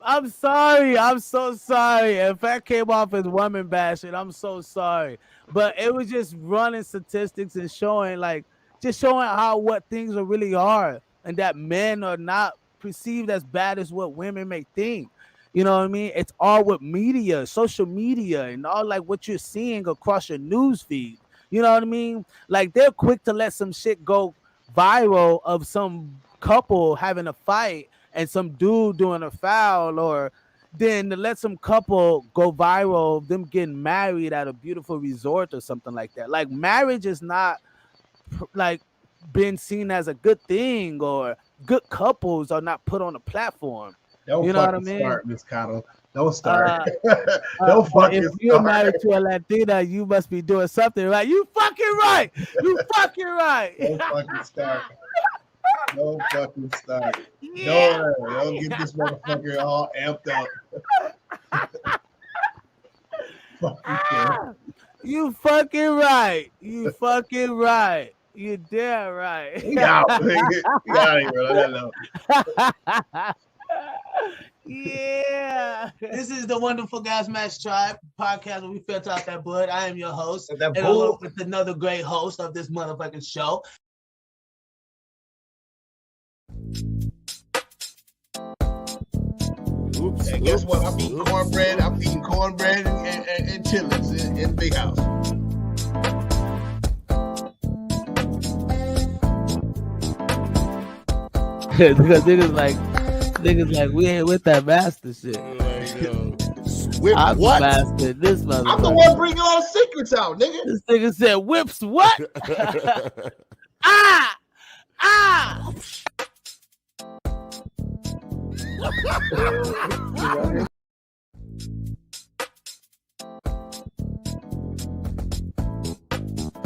I'm sorry. I'm so sorry. If that came off as woman bashing, I'm so sorry. But it was just running statistics and showing how what things really are, and that men are not perceived as bad as what women may think. You know what I mean? It's all with media, social media, and all like what you're seeing across your news feed. You know what I mean? Like they're quick to let some shit go viral of some couple having a fight and some dude doing a foul, or then to let some couple go viral, them getting married at a beautiful resort or something like that. Like marriage is not like been seen as a good thing, or good couples are not put on a platform. Don't you know what I mean? Start, Miss Cotto. Don't start. Don't fucking if you're married to a Latina, you must be doing something right. You fucking right. You fucking right. Don't fucking start. Don't fucking start. Yeah. Don't get this motherfucker all amped up. You fucking right. You fucking right. You damn right. We out of here, bro. Yeah. This is the wonderful Gasmasktribe podcast where we filter out that blood. I am your host. And along with another great host of this motherfucking show. Oops. And guess what? I'm eating cornbread. And chitlins in the big house. Because niggas like, we ain't with that master shit. Whip I'm what? master this motherfucker. I'm the one bringing all the secrets out, nigga. This nigga said, whips what? Ah!